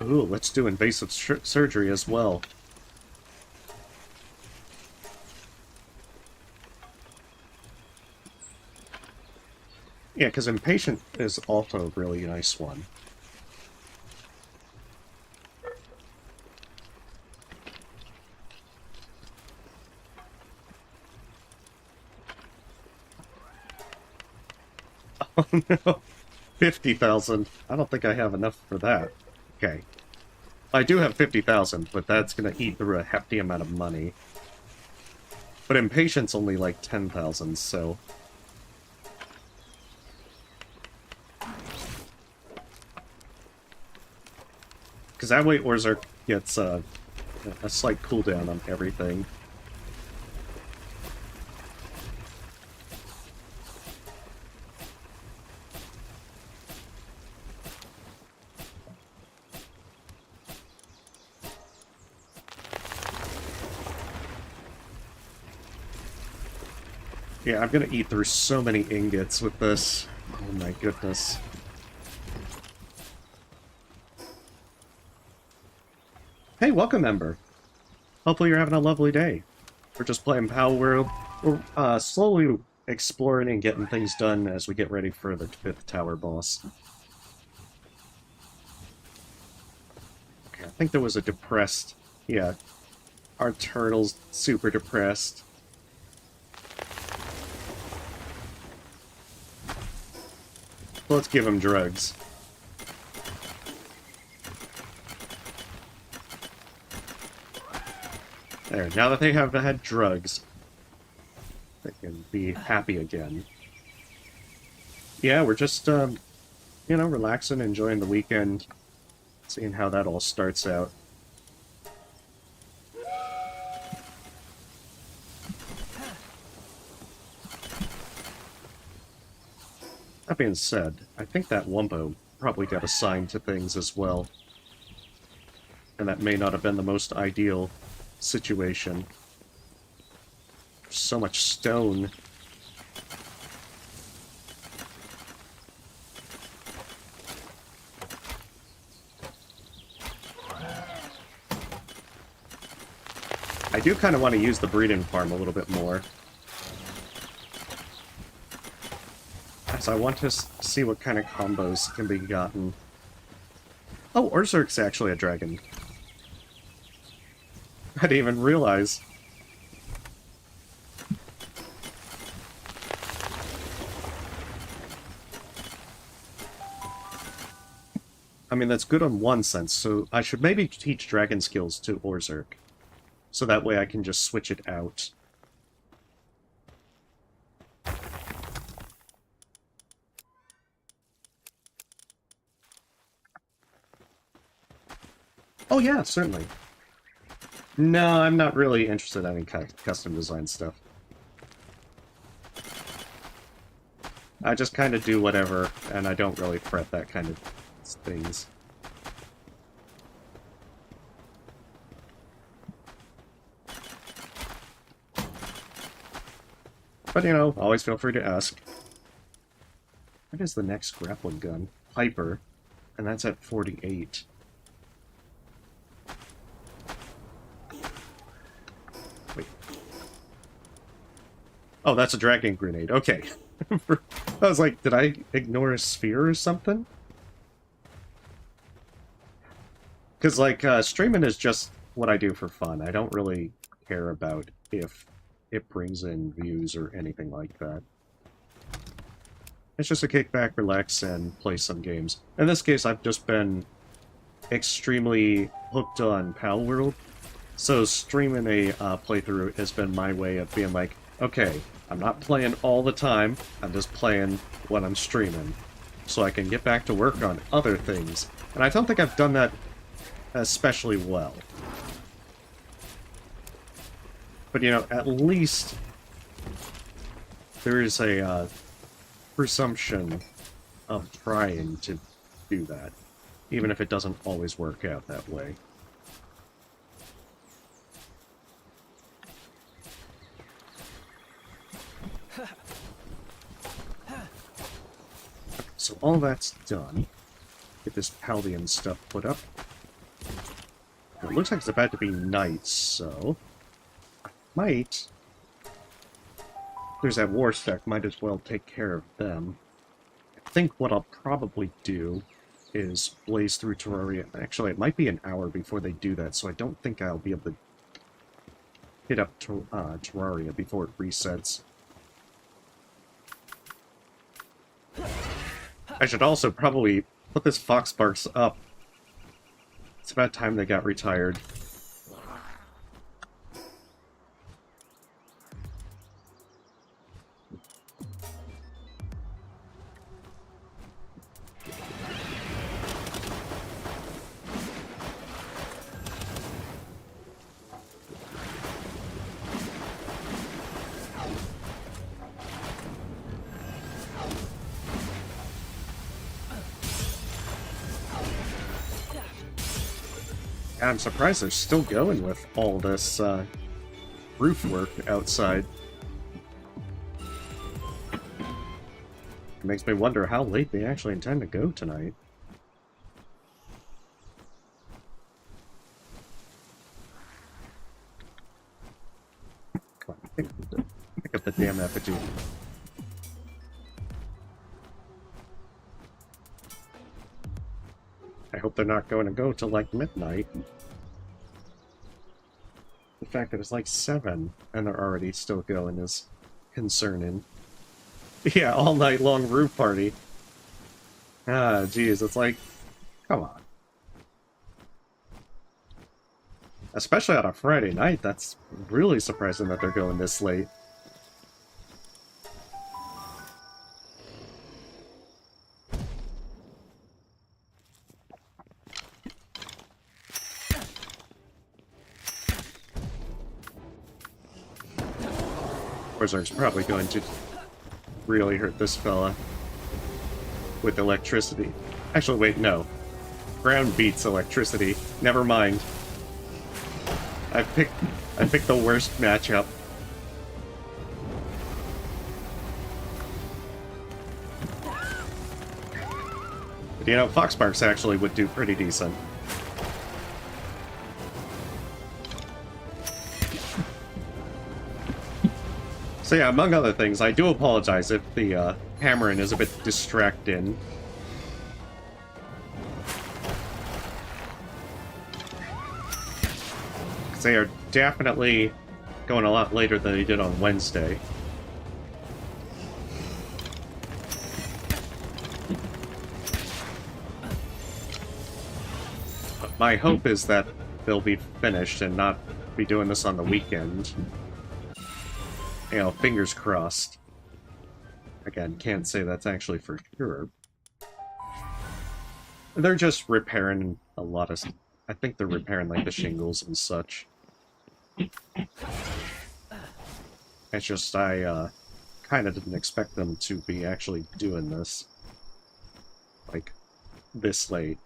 Ooh, let's do invasive surgery as well. Yeah, because impatient is also a really nice one. Oh no! 50,000. I don't think I have enough for that. Okay. I do have 50,000, but that's gonna eat through a hefty amount of money. But impatient's only like 10,000, so... Because that way Orzerk gets a slight cooldown on everything. Yeah, I'm gonna eat through so many ingots with this. Oh my goodness. Hey, welcome, Ember. Hopefully you're having a lovely day. We're just playing Palworld. We're slowly exploring and getting things done as we get ready for the 5th tower boss. Okay, I think there was a depressed... Yeah, our turtle's super depressed. Let's give him drugs. There, now that they have had drugs, they can be happy again. Yeah, we're just, you know, relaxing, enjoying the weekend, seeing how that all starts out. That being said, I think that Wumbo probably got assigned to things as well. And that may not have been the most ideal situation. There's so much stone. I do kind of want to use the breeding farm a little bit more. As I want to see what kind of combos can be gotten. Oh, Orzerk's actually a dragon. I didn't even realize. I mean, that's good in one sense, so I should maybe teach dragon skills to Orzerk. So that way I can just switch it out. Oh yeah, certainly. No, I'm not really interested in any custom design stuff. I just kind of do whatever, and I don't really fret that kind of things. But, you know, always feel free to ask. What is the next grappling gun? Piper. And that's at 48. Wait. Oh, that's a dragon grenade. Okay. I was like, did I ignore a sphere or something? Because, like, streaming is just what I do for fun. I don't really care about if it brings in views or anything like that. It's just a kick back, relax, and play some games. In this case, I've just been extremely hooked on Palworld, so streaming a playthrough has been my way of being like, okay, I'm not playing all the time, I'm just playing when I'm streaming, so I can get back to work on other things. And I don't think I've done that especially well. But, you know, at least there is a presumption of trying to do that, even if it doesn't always work out that way. So all that's done. Get this Paldean stuff put up. It looks like it's about to be night, so I might... There's that war spec, might as well take care of them. I think what I'll probably do is blaze through Terraria. Actually, it might be an hour before they do that, so I don't think I'll be able to hit up Terraria before it resets. I should also probably put this Foxparks up. It's about time they got retired. I'm surprised they're still going with all this roof work outside. It makes me wonder how late they actually intend to go tonight. Come on, pick up the damn effigy. I hope they're not going to go till like midnight. The fact that it's like 7 and they're already still going is concerning. Yeah, all night long roof party. Ah, geez, it's like, come on. Especially on a Friday night, that's really surprising that they're going this late. Berserk's probably going to really hurt this fella with electricity. Actually, wait, no. Ground beats electricity. Never mind. I picked the worst matchup. But, you know, Foxparks actually would do pretty decent. So yeah, among other things, I do apologize if the hammering is a bit distracting. Because they are definitely going a lot later than they did on Wednesday. But my hope is that they'll be finished and not be doing this on the weekend. You know, fingers crossed. Again, can't say that's actually for sure. They're just repairing a lot of... I think they're repairing, like, the shingles and such. It's just, I, kind of didn't expect them to be actually doing this. Like, this late.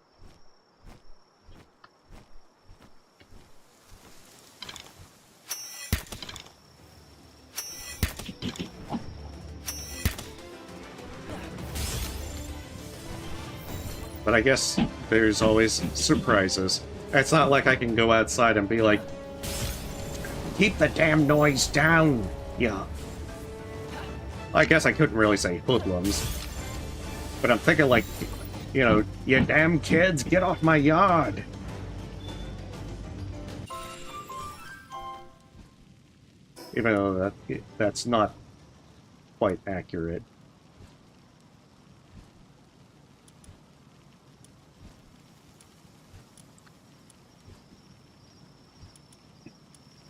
But I guess there's always surprises. It's not like I can go outside and be like, Keep the damn noise down! Yeah. I guess I couldn't really say hoodlums. But I'm thinking like, you know, you damn kids, get off my yard! Even though that's not quite accurate.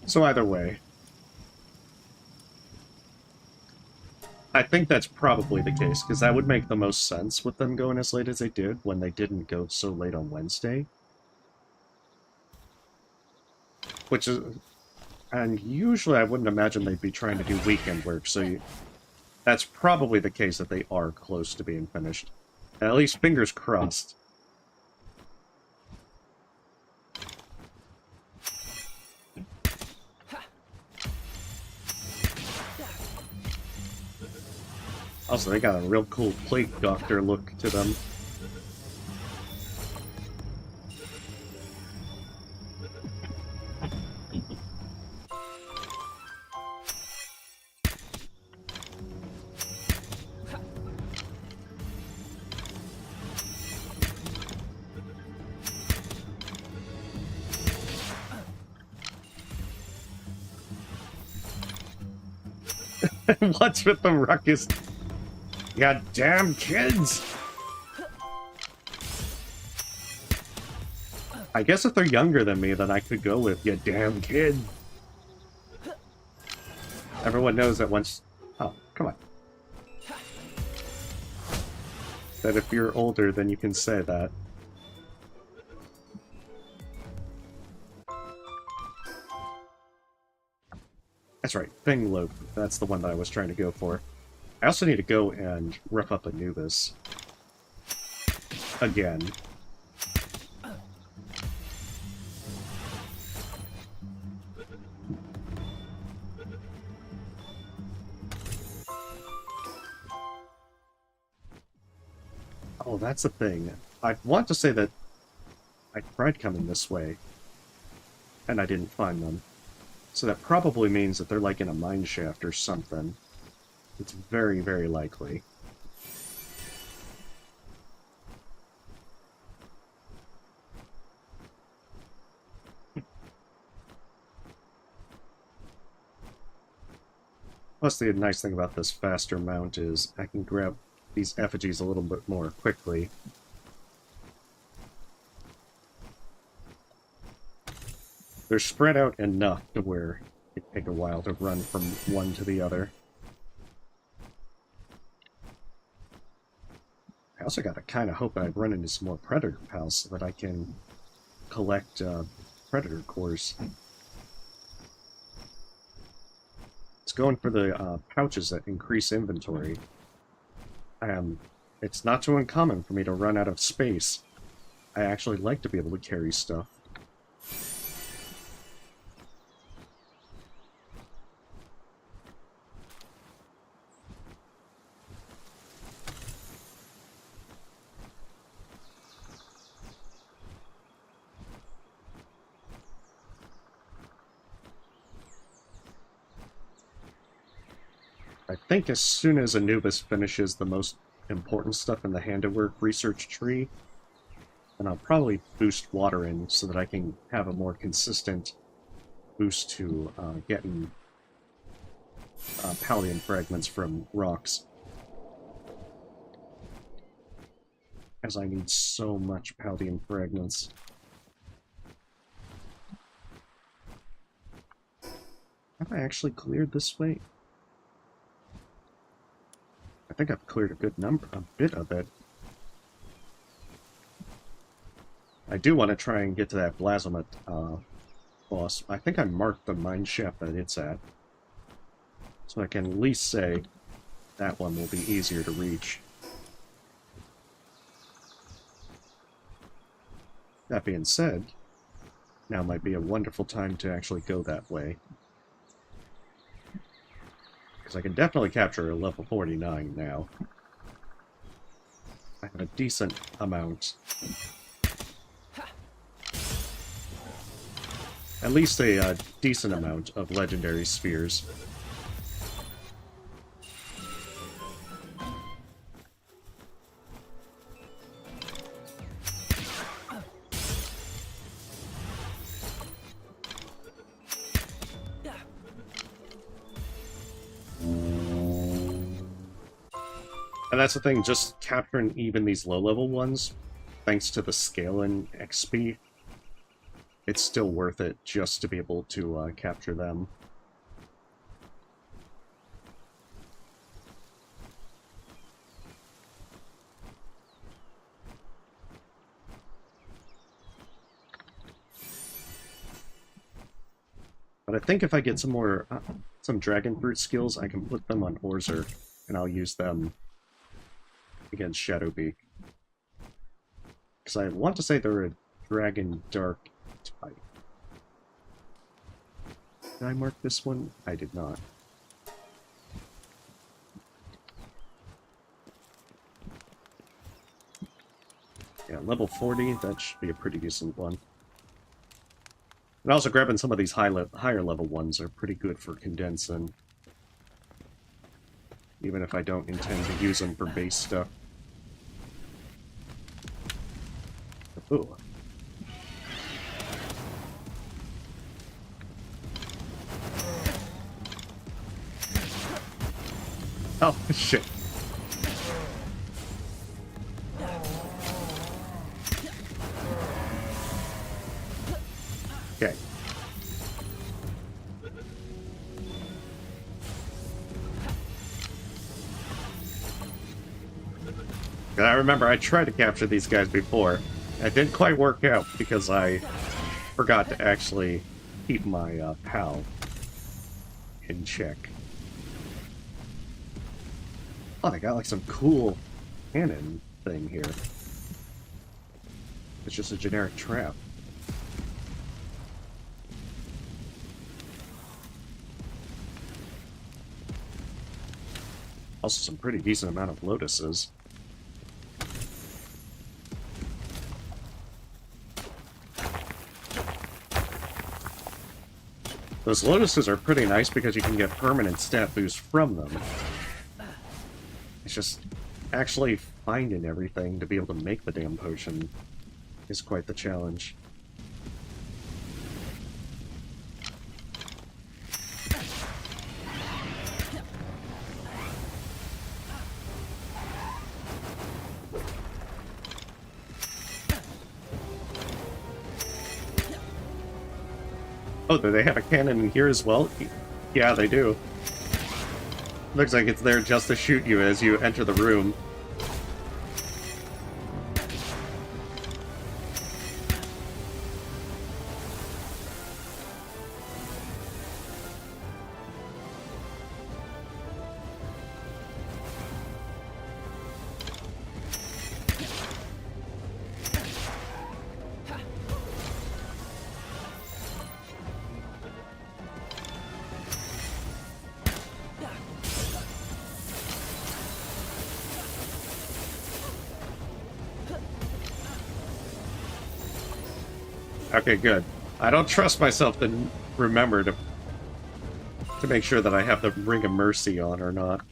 So either way, I think that's probably the case, because that would make the most sense with them going as late as they did when they didn't go so late on Wednesday. Which is... And usually I wouldn't imagine they'd be trying to do weekend work, so that's probably the case that they are close to being finished. At least fingers crossed. Also, they got a real cool plate doctor look to them. What's with the ruckus? God damn kids! I guess if they're younger than me, then I could go with you damn kid. Everyone knows that once... Oh, come on. That if you're older, then you can say that. That's right, Thing Lope. That's the one that I was trying to go for. I also need to go and rough up Anubis. Again. Oh, that's the thing. I want to say that I tried coming this way, and I didn't find them. So that probably means that they're like in a mine shaft or something. It's very, very likely. Plus, the nice thing about this faster mount is I can grab these effigies a little bit more quickly. They're spread out enough to where it take a while to run from one to the other. I also gotta kind of hope I'd run into some more Predator pals so that I can collect Predator cores. It's going for the pouches that increase inventory. It's not too uncommon for me to run out of space. I actually like to be able to carry stuff. I think as soon as Anubis finishes the most important stuff in the handiwork research tree, then I'll probably boost water in so that I can have a more consistent boost to getting Pallium fragments from rocks. As I need so much Pallium fragments. Have I actually cleared this way? I think I've cleared a bit of it. I do want to try and get to that Blazomet boss. I think I marked the mine shaft that it's at. So I can at least say that one will be easier to reach. That being said, now might be a wonderful time to actually go that way. Because I can definitely capture a level 49 now. I have a decent amount. at least a decent amount of legendary spheres. And that's the thing, just capturing even these low-level ones, thanks to the scale in XP, it's still worth it just to be able to capture them. But I think if I get some more, some dragon fruit skills, I can put them on Orzer, and I'll use them against Shadowbeak. Because I want to say they're a Dragon Dark type. Did I mark this one? I did not. Yeah, level 40, that should be a pretty decent one. And also grabbing some of these higher level ones are pretty good for condensing. Even if I don't intend to use them for base stuff. Ooh. Oh, shit. Okay. I remember I tried to capture these guys before. It didn't quite work out because I forgot to actually keep my PAL in check. Oh, they got like some cool cannon thing here. It's just a generic trap. Also some pretty decent amount of lotuses. Those lotuses are pretty nice because you can get permanent stat boost from them. It's just actually finding everything to be able to make the damn potion is quite the challenge. Oh, do they have a cannon in here as well? Yeah, they do. Looks like it's there just to shoot you as you enter the room. Okay, good. I don't trust myself to remember to make sure that I have the Ring of Mercy on or not.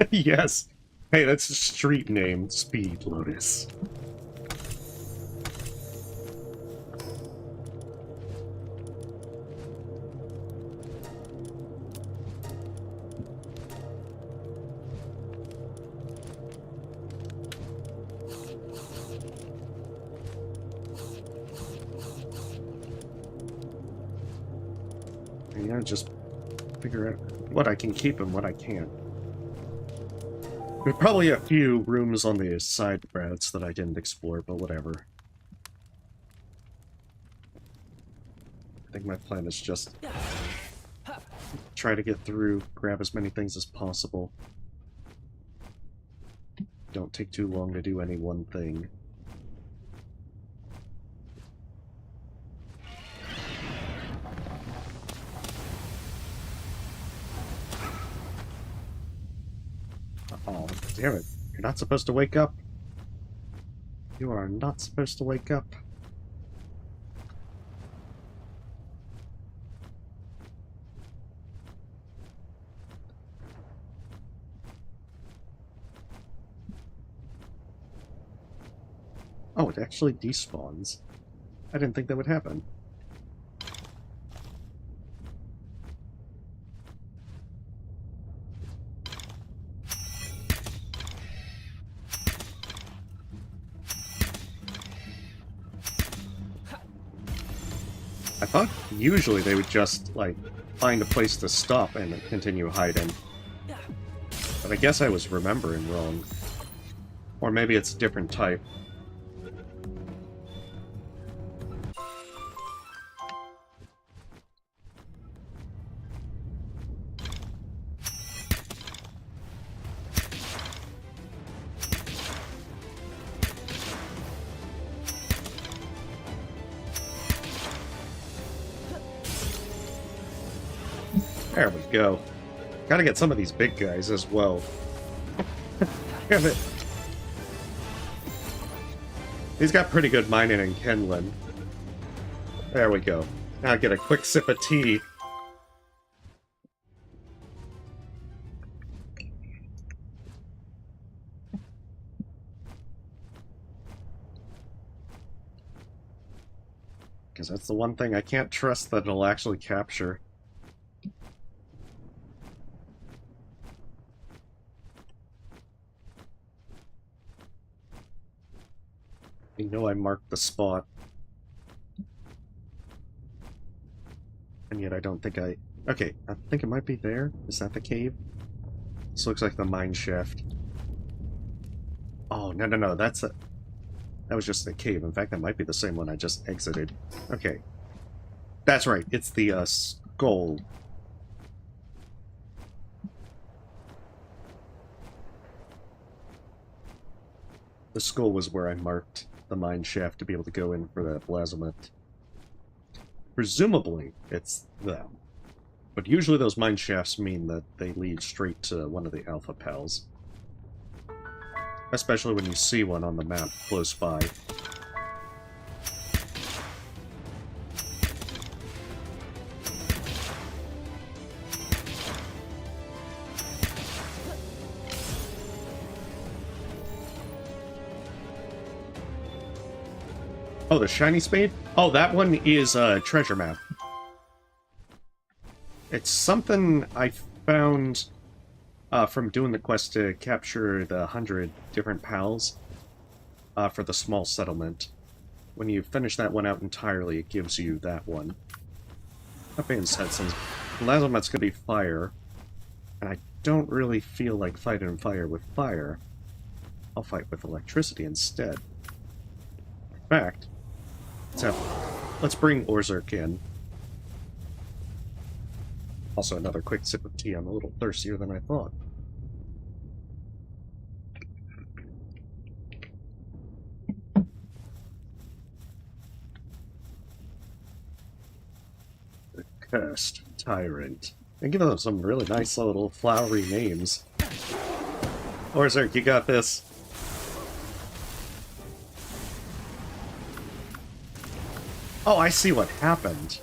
Yes. Hey, that's a street name. Speed Lotus. Yeah, just figure out what I can keep and what I can't. There's probably a few rooms on the side routes that I didn't explore, but whatever. I think my plan is just try to get through, grab as many things as possible. Don't take too long to do any one thing. Oh, damn it. You're not supposed to wake up. You are not supposed to wake up. Oh, it actually despawns. I didn't think that would happen. I thought usually they would just, like, find a place to stop and continue hiding. But I guess I was remembering wrong. Or maybe it's a different type. There we go. Gotta get some of these big guys as well. Damn it. He's got pretty good mining and kindling. There we go. Now get a quick sip of tea. Because that's the one thing I can't trust that it'll actually capture. You know I marked the spot. And yet I don't think I... Okay, I think it might be there. Is that the cave? This looks like the mine shaft. Oh, no, that's a... That was just the cave. In fact, that might be the same one I just exited. Okay. That's right, it's the, skull. The skull was where I marked the mine shaft to be able to go in for that plasmate. Presumably, it's them. But usually those mine shafts mean that they lead straight to one of the Alpha Pals. Especially when you see one on the map close by. Oh, the shiny spade? Oh, that one is a treasure map. It's something I found from doing the quest to capture the 100 different pals for the small settlement. When you finish that one out entirely, it gives you that one. That being said, since Lazomet's gonna be fire, and I don't really feel like fighting fire with fire, I'll fight with electricity instead. In fact, let's bring Orzerk in. Also, another quick sip of tea. I'm a little thirstier than I thought. The Cursed Tyrant. And give them some really nice little flowery names. Orzerk, you got this. Oh, I see what happened.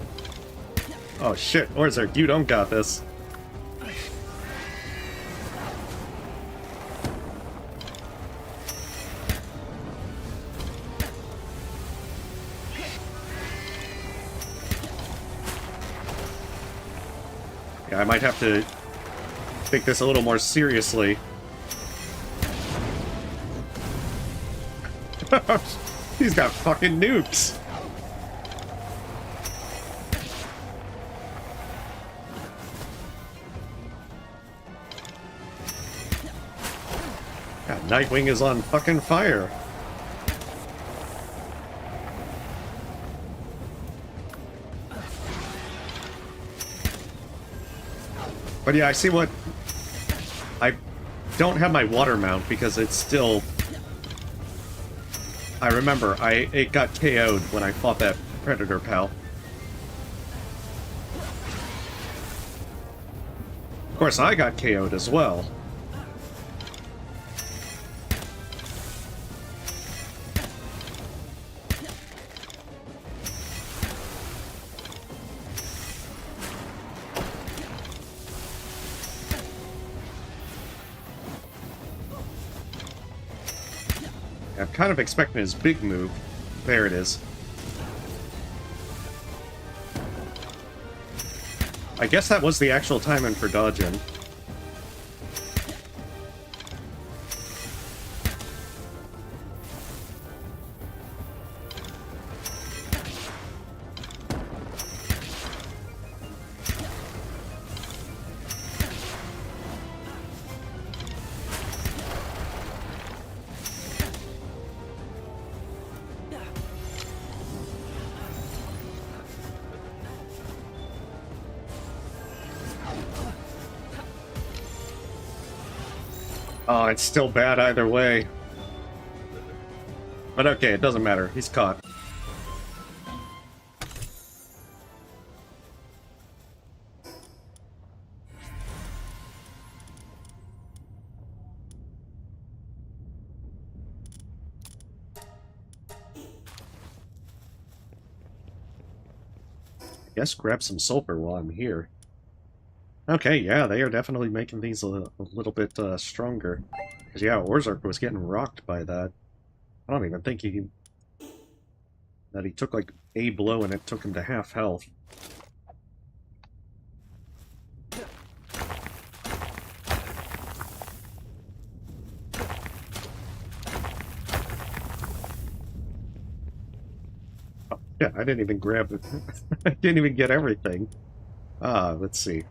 Oh shit, Orzerk, you don't got this. Yeah, I might have to take this a little more seriously. He's got fucking nukes. God, Nightwing is on fucking fire. But yeah, I see what... I don't have my water mount because it's still... I remember, it got KO'd when I fought that Predator pal. Of course, I got KO'd as well. I'm kind of expecting his big move. There it is. I guess that was the actual timing for dodging. Oh, it's still bad either way. But okay, it doesn't matter. He's caught. I guess grab some sulfur while I'm here. Okay, yeah, they are definitely making these a little bit stronger. Because, yeah, Orzark was getting rocked by that. I don't even think that he took, like, a blow and it took him to half health. Oh, yeah, I didn't even grab it. I didn't even get everything. Let's see.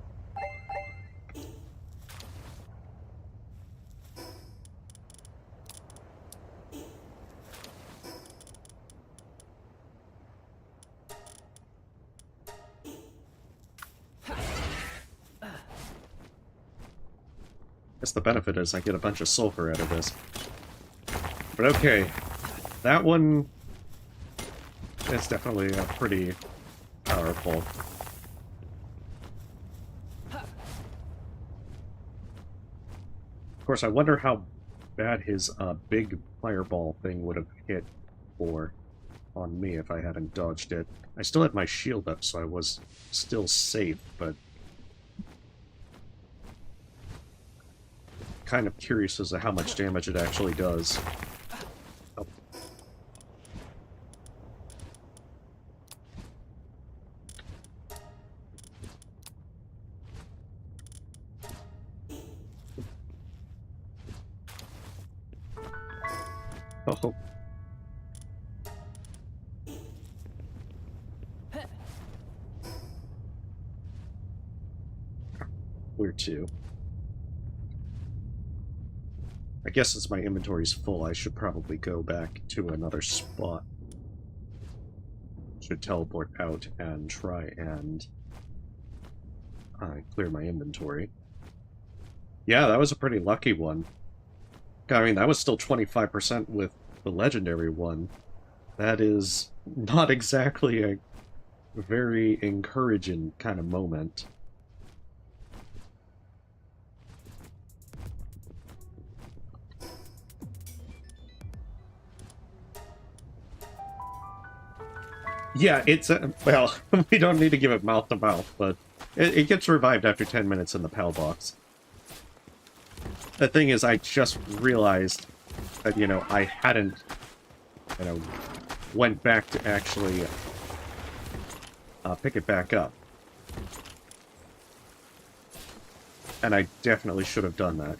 Guess the benefit is I get a bunch of sulfur out of this. But okay, that one is definitely pretty powerful. Of course, I wonder how bad his big fireball thing would have hit on me if I hadn't dodged it. I still had my shield up, so I was still safe, but kind of curious as to how much damage it actually does. Oh. Oh. Where to? I guess since my inventory's full, I should probably go back to another spot. Should teleport out and try and clear my inventory. Yeah, that was a pretty lucky one. I mean, that was still 25% with the legendary one. That is not exactly a very encouraging kind of moment. Yeah, it's well, we don't need to give it mouth to mouth, but it gets revived after 10 minutes in the PAL box. The thing is, I just realized that, you know, I hadn't, you know, went back to actually pick it back up. And I definitely should have done that.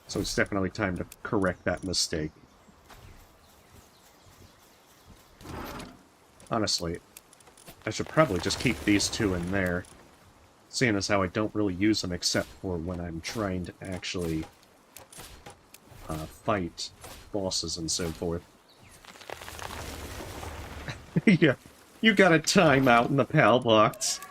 So it's definitely time to correct that mistake. Honestly, I should probably just keep these two in there, seeing as how I don't really use them except for when I'm trying to actually fight bosses and so forth. Yeah, you got a timeout in the PAL box.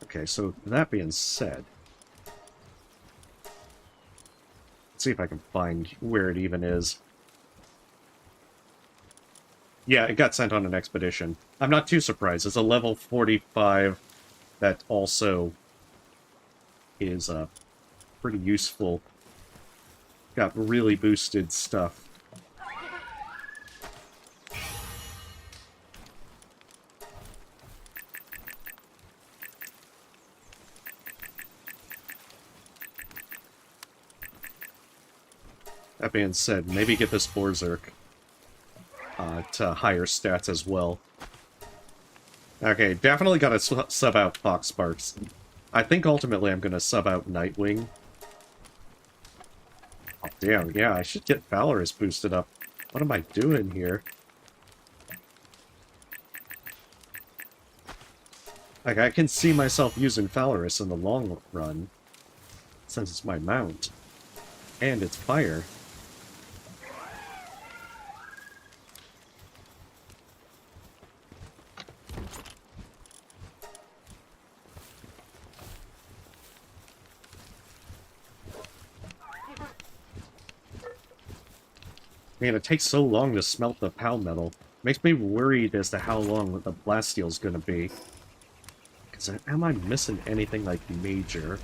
Okay, so that being said, let's see if I can find where it even is. Yeah, it got sent on an expedition. I'm not too surprised. It's a level 45 that also is pretty useful. Got really boosted stuff. That being said, maybe get this Berserk to higher stats as well. Okay, definitely gotta sub out Fox Sparks. I think ultimately I'm gonna sub out Nightwing. Oh, damn, yeah, I should get Valorous boosted up. What am I doing here? Like, I can see myself using Valorous in the long run, since it's my mount. And it's fire. Man, it takes so long to smelt the Pal metal. Makes me worried as to how long the Blasteel's gonna be. Because am I missing anything, like, major?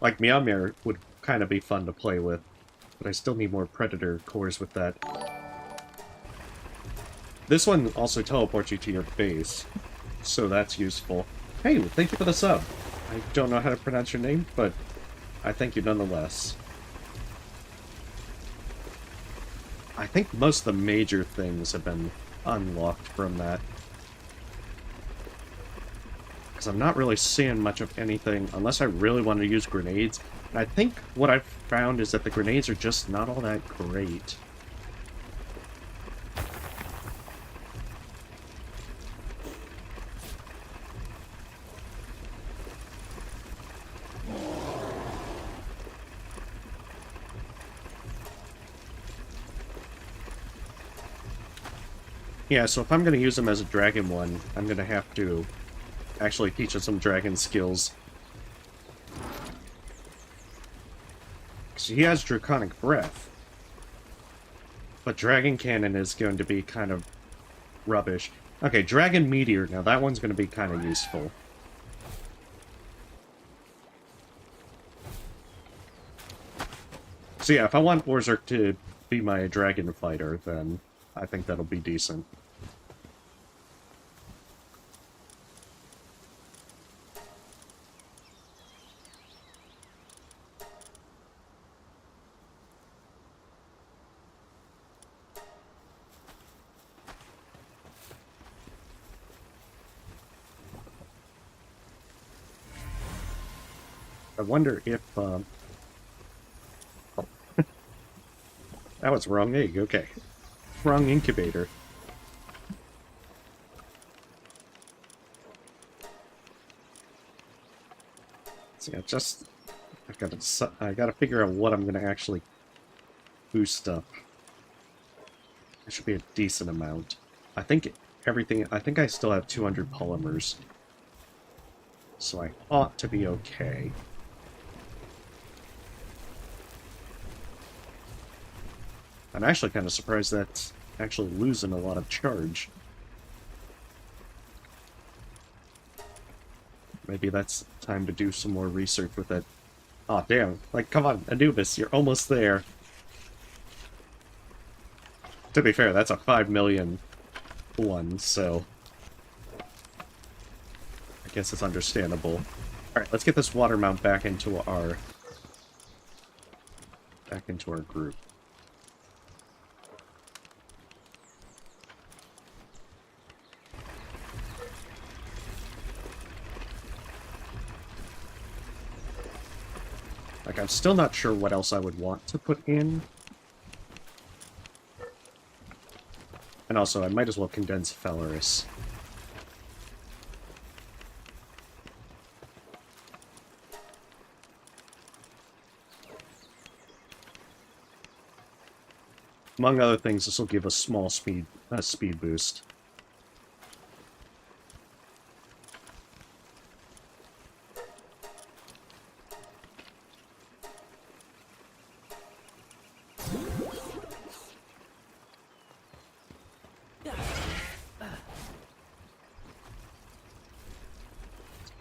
Like, Meowmere would kind of be fun to play with, but I still need more Predator cores with that. This one also teleports you to your base, so that's useful. Hey, thank you for the sub. I don't know how to pronounce your name, but I thank you nonetheless. I think most of the major things have been unlocked from that. Because I'm not really seeing much of anything, unless I really want to use grenades. And I think what I've found is that the grenades are just not all that great. Yeah, so if I'm going to use him as a dragon one, I'm going to have to actually teach him some dragon skills. So he has Draconic Breath. But Dragon Cannon is going to be kind of rubbish. Okay, Dragon Meteor, now that one's going to be kind of useful. So yeah, if I want Berserk to be my dragon fighter, then I think that'll be decent. I wonder if, Oh. That was wrong egg, okay. Wrong incubator. See, I gotta figure out what I'm gonna actually boost up. It should be a decent amount. I think I still have 200 polymers. So I ought to be okay. I'm actually kind of surprised that's actually losing a lot of charge. Maybe that's time to do some more research with it. Aw, oh, damn. Like, come on, Anubis, you're almost there. To be fair, that's a 5 million one, so I guess it's understandable. Alright, let's get this water mount back into our group. Like, I'm still not sure what else I would want to put in. And also, I might as well condense Valorous. Among other things, this will give a small speed boost.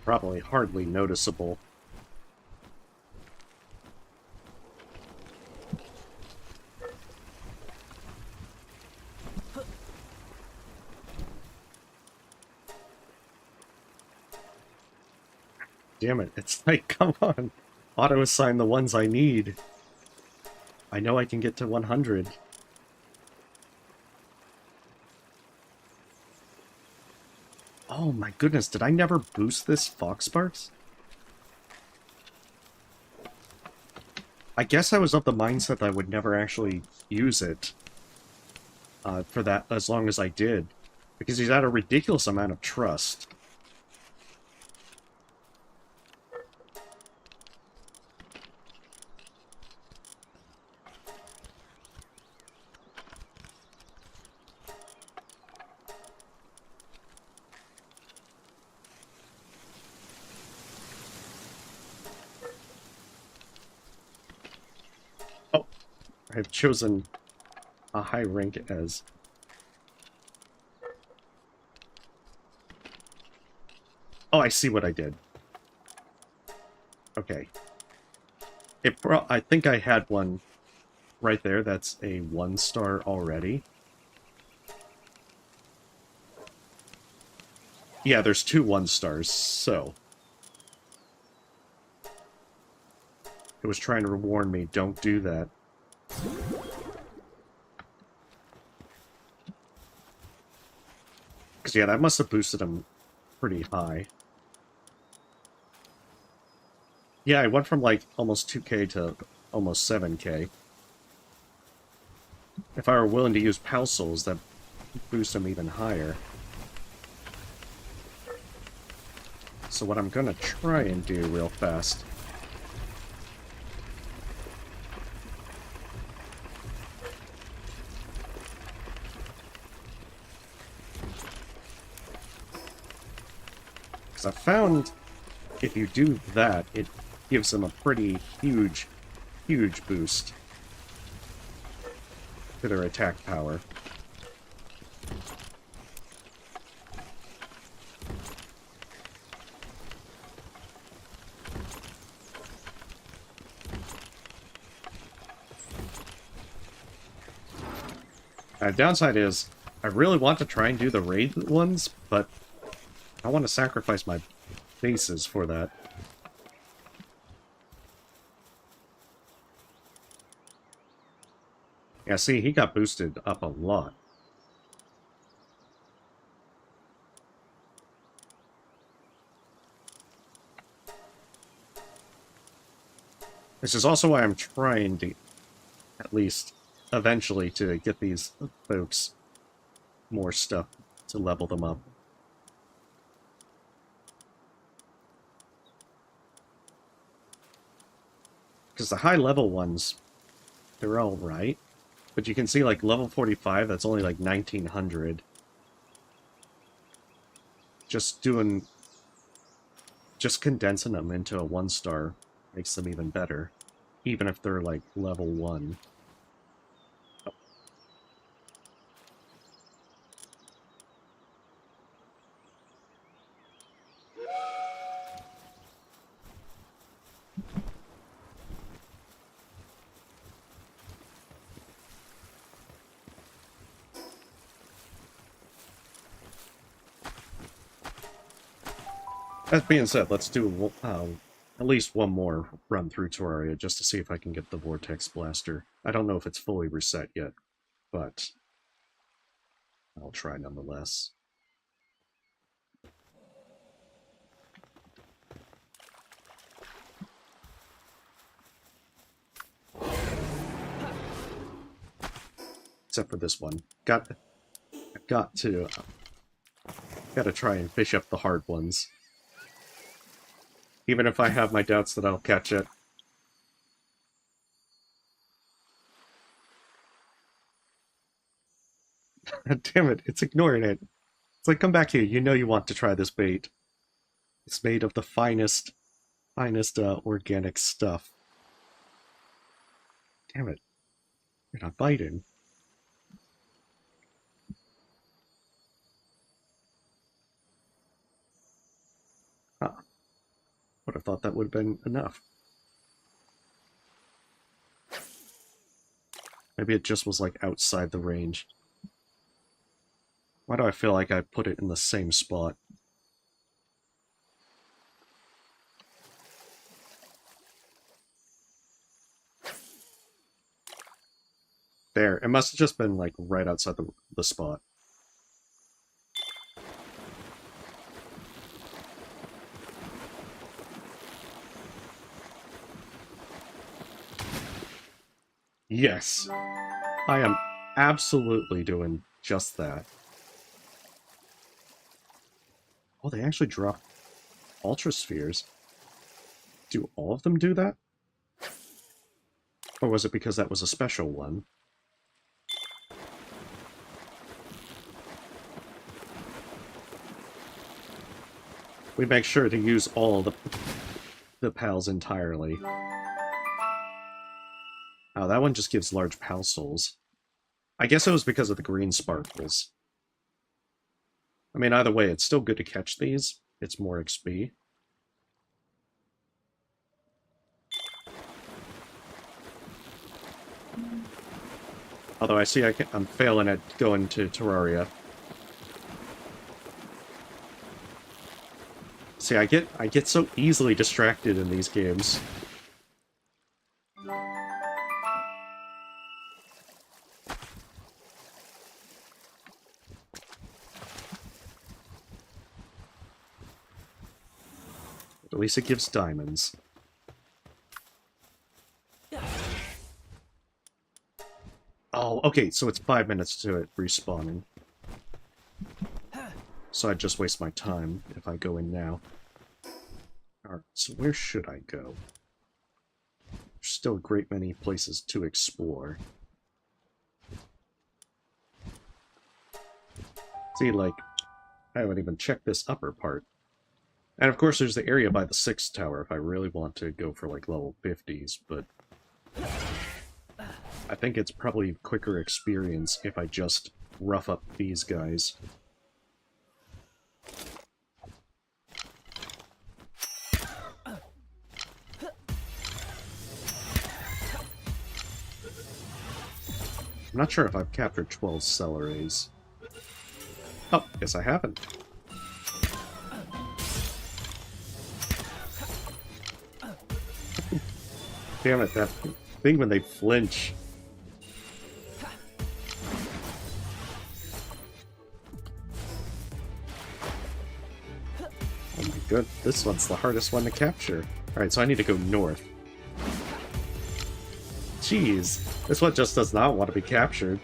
Probably hardly noticeable. Damn it, it's like, come on. Auto-assign the ones I need. I know I can get to 100. Oh my goodness, did I never boost this Fox Sparks? I guess I was of the mindset that I would never actually use it for that as long as I did. Because he's at a ridiculous amount of trust. Oh, I've chosen a high rank as... Oh, I see what I did. Okay. I think I had one right there that's a 1-star already. Yeah, there's 2 1-stars, so... It was trying to warn me, don't do that. Because, yeah, that must have boosted him pretty high. Yeah, I went from, like, almost 2k to almost 7k. If I were willing to use Pal Souls, that boosts him even higher. So what I'm gonna try and do real fast... Because I found if you do that, it gives them a pretty huge boost to their attack power. Downside is, I really want to try and do the raid ones, but I want to sacrifice my bases for that. Yeah, see, he got boosted up a lot. This is also why I'm trying to, at least eventually, to get these folks more stuff to level them up. Because the high level ones, they're all right. But you can see, like, level 45, that's only like 1900. Just condensing them into a 1-star makes them even better. Even if they're, like, level 1. That being said, let's do at least one more run through Terraria just to see if I can get the Vortex Blaster. I don't know if it's fully reset yet, but I'll try nonetheless. Except for this one. Gotta try and fish up the hard ones. Even if I have my doubts that I'll catch it. Damn it, it's ignoring it. It's like, come back here, you know you want to try this bait. It's made of the finest organic stuff. Damn it. You're not biting. Huh. Would have thought that would have been enough. Maybe it just was, like, outside the range. Why do I feel like I put it in the same spot? There. It must have just been, like, right outside the spot. Yes. I am absolutely doing just that. Oh, they actually drop Ultra Spheres. Do all of them do that? Or was it because that was a special one? We make sure to use all the pals entirely. Oh, that one just gives large pal souls. I guess it was because of the green sparkles. I mean, either way, it's still good to catch these. It's more XP. Although I see I'm failing at going to Terraria. See, I get so easily distracted in these games. At least it gives diamonds. Oh, okay, so it's 5 minutes to it respawning. So I'd just waste my time if I go in now. Alright, so where should I go? There's still a great many places to explore. See, like, I haven't even checked this upper part. And of course there's the area by the 6th tower if I really want to go for like level 50s, but I think it's probably quicker experience if I just rough up these guys. I'm not sure if I've captured 12 cellarays. Oh, guess I haven't. Damn it, that thing when they flinch. Oh my god, this one's the hardest one to capture. Alright, so I need to go north. Jeez, this one just does not want to be captured.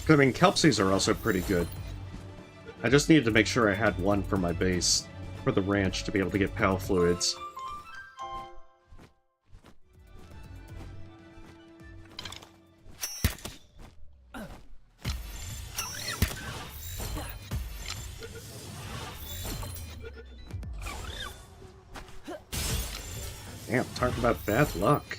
I mean, Kelpsies are also pretty good. I just needed to make sure I had one for my base, for the ranch, to be able to get PAL fluids. Damn, talk about bad luck.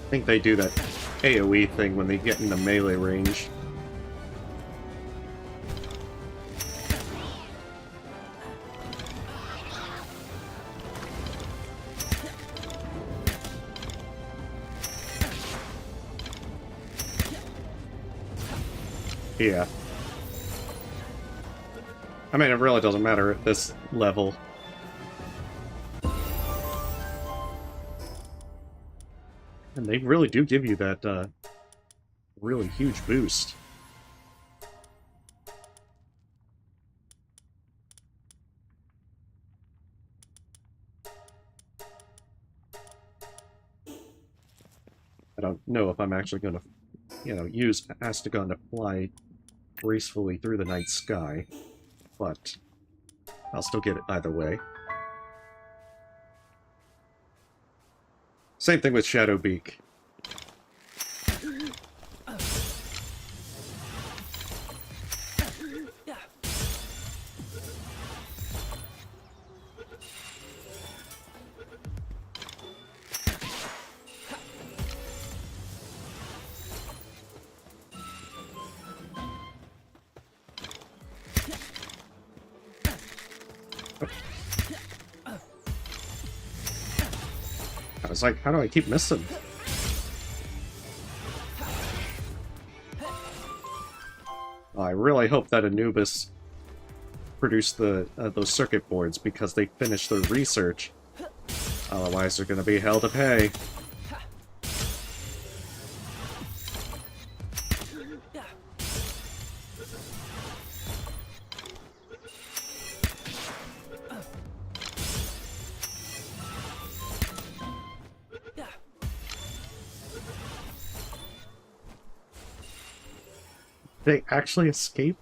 I think they do that AoE thing when they get in the melee range. Yeah. I mean, it really doesn't matter at this level. And they really do give you that, really huge boost. don't know if I'm actually going to, use Astagon to fly gracefully through the night sky, but I'll still get it either way. Same thing with Shadowbeak. I was like, how do I keep missing? I really hope that Anubis produced those circuit boards because they finished their research. Otherwise, they're going to be hell to pay. They actually escape?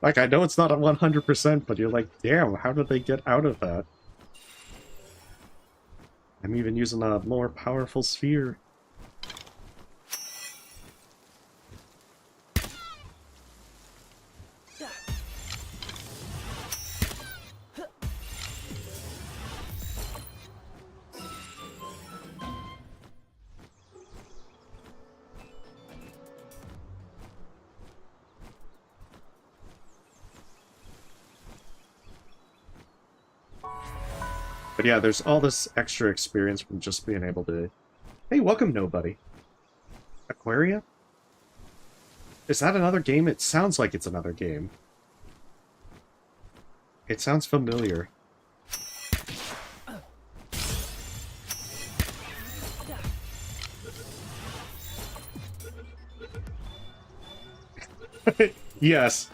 Like, I know it's not a 100%, but you're like, damn, how did they get out of that? I'm even using a more powerful sphere. But yeah, there's all this extra experience from just being able to... Hey, welcome, nobody. Aquaria? Is that another game? It sounds like it's another game. It sounds familiar. Yes.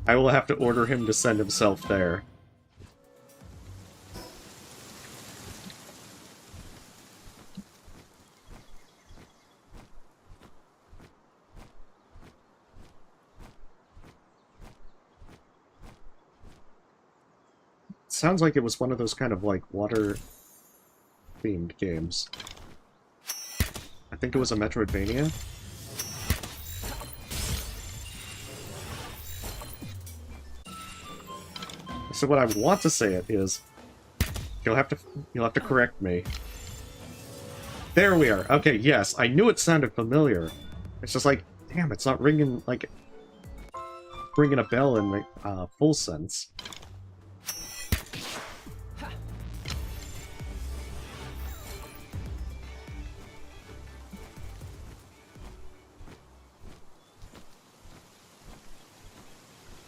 I will have to order him to send himself there. Sounds like it was one of those kind of like water-themed games. I think it was a Metroidvania. So what I want to say it is, you'll have to correct me. There we are. Okay, yes, I knew it sounded familiar. It's just like, damn, it's not ringing a bell in the full sense.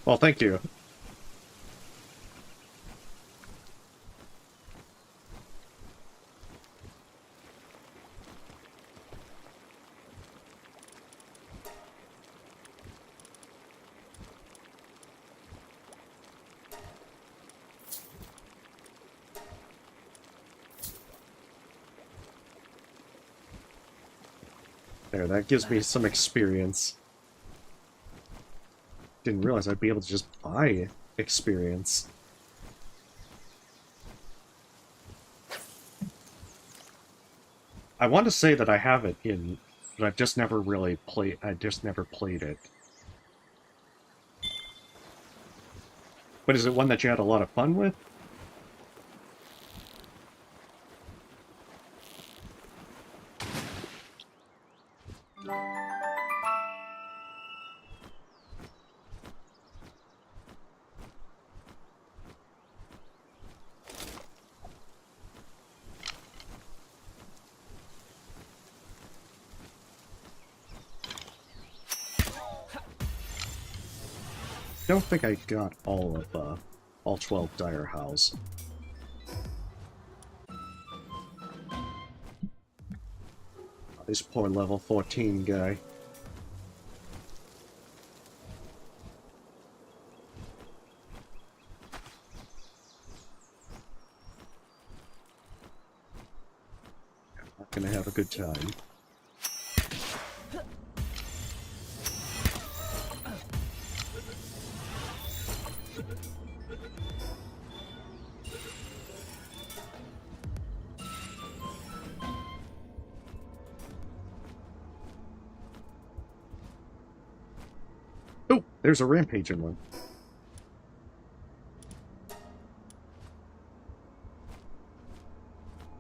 Well, thank you. There, that gives me some experience. Didn't realize I'd be able to just buy experience. I want to say that I have it in, but I've just never really played. I just never played it. But is it one that you had a lot of fun with? I don't think I got all 12 Dire Howls. This poor level 14 guy. gonna have a good time. Oh, there's a rampaging one.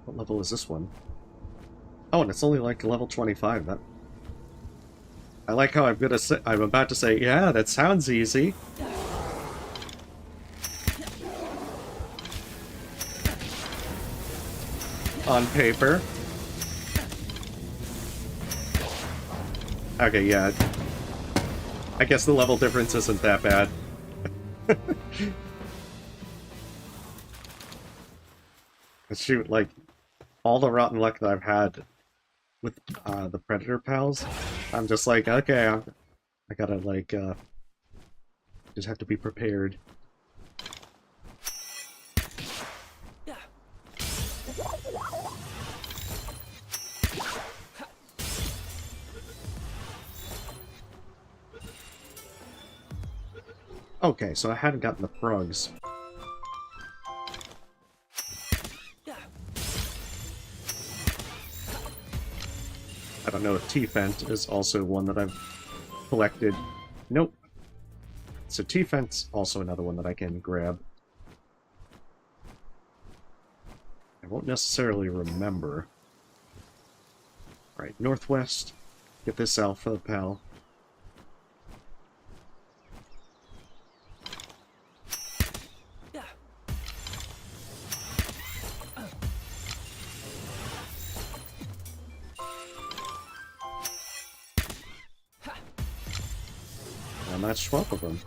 What level is this one? Oh, and it's only like level 25. That I like how I'm about to say, yeah, that sounds easy. On paper. Okay, yeah. I guess the level difference isn't that bad. Shoot, like, all the rotten luck that I've had with the Predator pals, I'm just like, okay, I gotta, like, just have to be prepared. Okay, so I hadn't gotten the frogs. I don't know if T-Fent is also one that I've collected. Nope. So T-Fent's also another one that I can grab. I won't necessarily remember. Alright, northwest. Get this alpha, pal. That's 12 of them.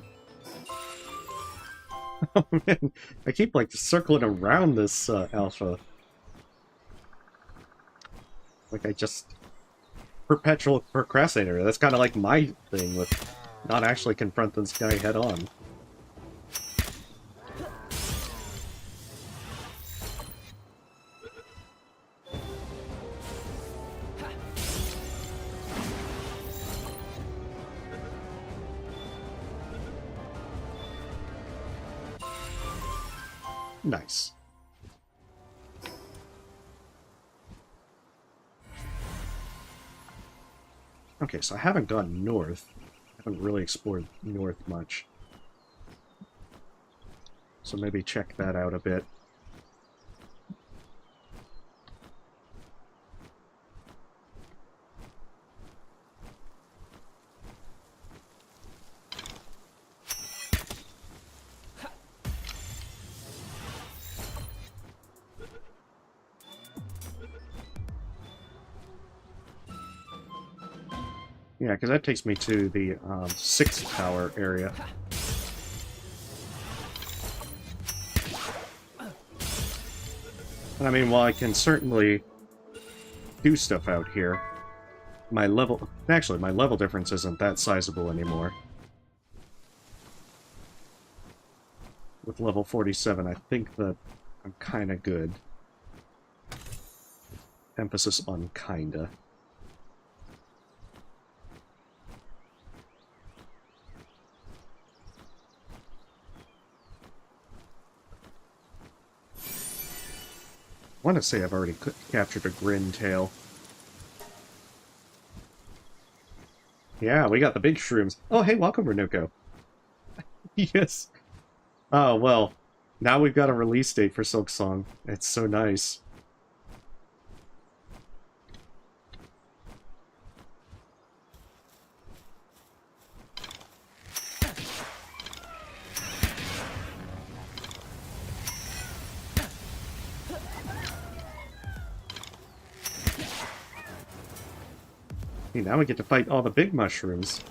Oh man, I keep like circling around this alpha. Like I just... Perpetual procrastinator. That's kind of like my thing with not actually confronting this guy head on. Nice. Okay, so I haven't gone north. I haven't really explored north much. So maybe check that out a bit. Yeah, because that takes me to the 6th tower area. And I mean, while I can certainly do stuff out here, my level... Actually, my level difference isn't that sizable anymore. With level 47, I think that I'm kinda good. Emphasis on kinda. I want to say I've already captured a grin tail. Yeah, we got the big shrooms. Oh, hey, welcome, Renuko. Yes. Oh, well, now we've got a release date for Silksong. It's so nice. Hey, now we get to fight all the big mushrooms.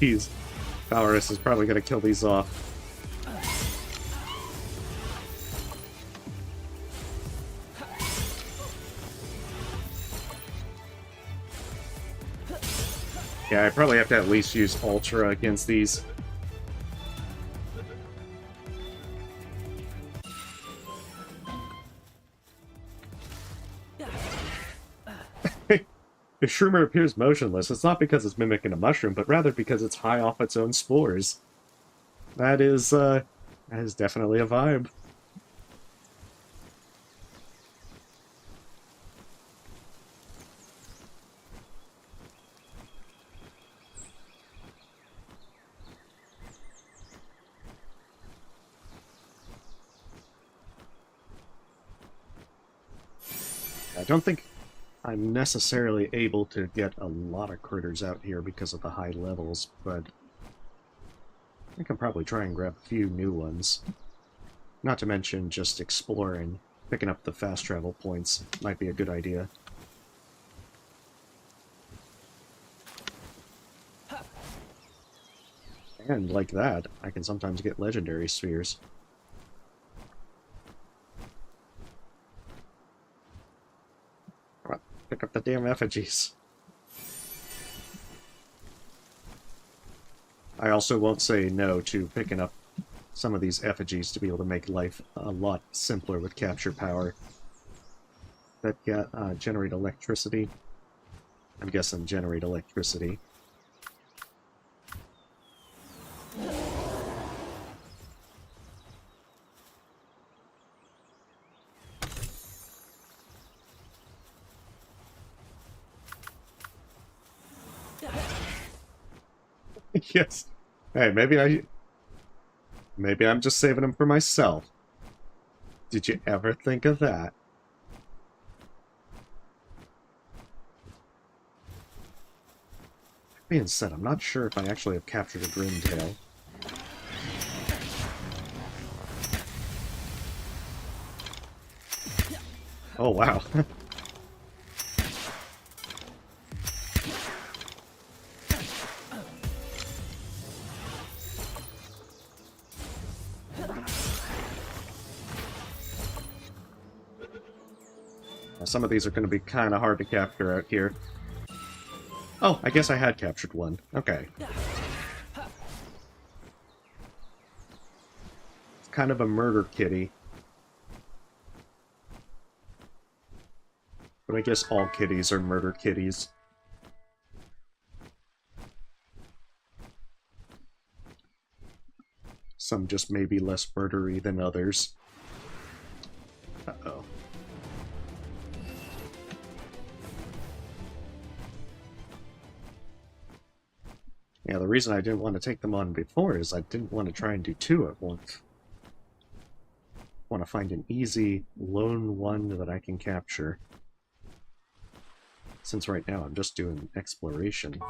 Jeez. Valorous is probably going to kill these off. Yeah, I probably have to at least use Ultra against these. If Shroomer appears motionless, it's not because it's mimicking a mushroom, but rather because it's high off its own spores. That is definitely a vibe. I don't think I'm necessarily able to get a lot of critters out here because of the high levels, but I can probably try and grab a few new ones. Not to mention just exploring, picking up the fast travel points might be a good idea. And like that, I can sometimes get legendary spheres. Pick up the damn effigies. I also won't say no to picking up some of these effigies to be able to make life a lot simpler with capture power. That generate electricity. I'm guessing generate electricity. Yes. Hey, maybe I'm just saving them for myself. Did you ever think of that? That being said, I'm not sure if I actually have captured a Grimtail. Oh, wow. Some of these are going to be kind of hard to capture out here. Oh, I guess I had captured one. Okay. It's kind of a murder kitty. But I guess all kitties are murder kitties. Some just may be less murdery than others. Uh-oh. Yeah, the reason I didn't want to take them on before is I didn't want to try and do two at once. I want to find an easy, lone one that I can capture. Since right now I'm just doing exploration.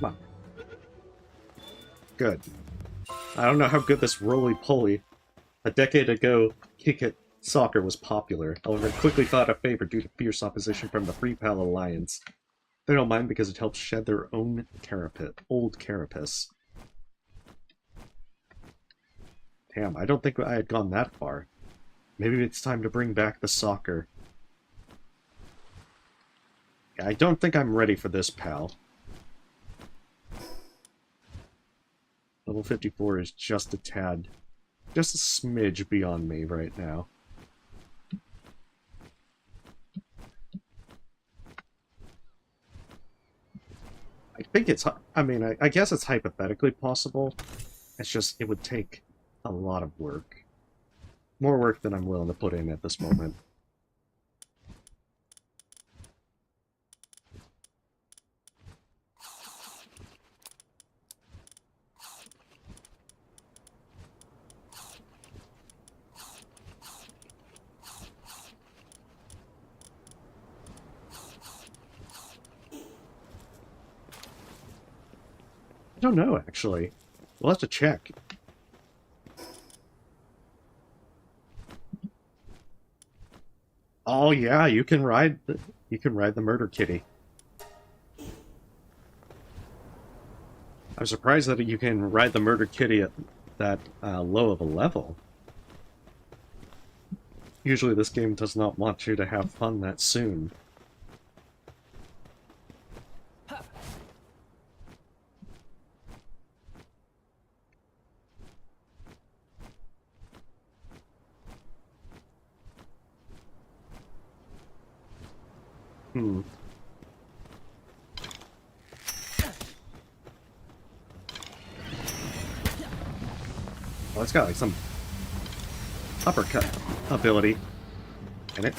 Come on. Good. I don't know how good this roly-poly. A decade ago, kick-it soccer was popular, however it quickly fought a favor due to fierce opposition from the Free Pal Alliance. They don't mind because it helps shed their own old carapace. Damn, I don't think I had gone that far. Maybe it's time to bring back the soccer. Yeah, I don't think I'm ready for this, pal. Level 54 is just a tad, just a smidge beyond me right now. I think it's, I mean, I guess it's hypothetically possible. It's just, it would take a lot of work. More work than I'm willing to put in at this moment. I don't know, actually. We'll have to check. Oh yeah, you can ride the murder kitty. I'm surprised that you can ride the murder kitty at that low of a level. Usually this game does not want you to have fun that soon. Hmm. Well, it's got like some uppercut ability in it.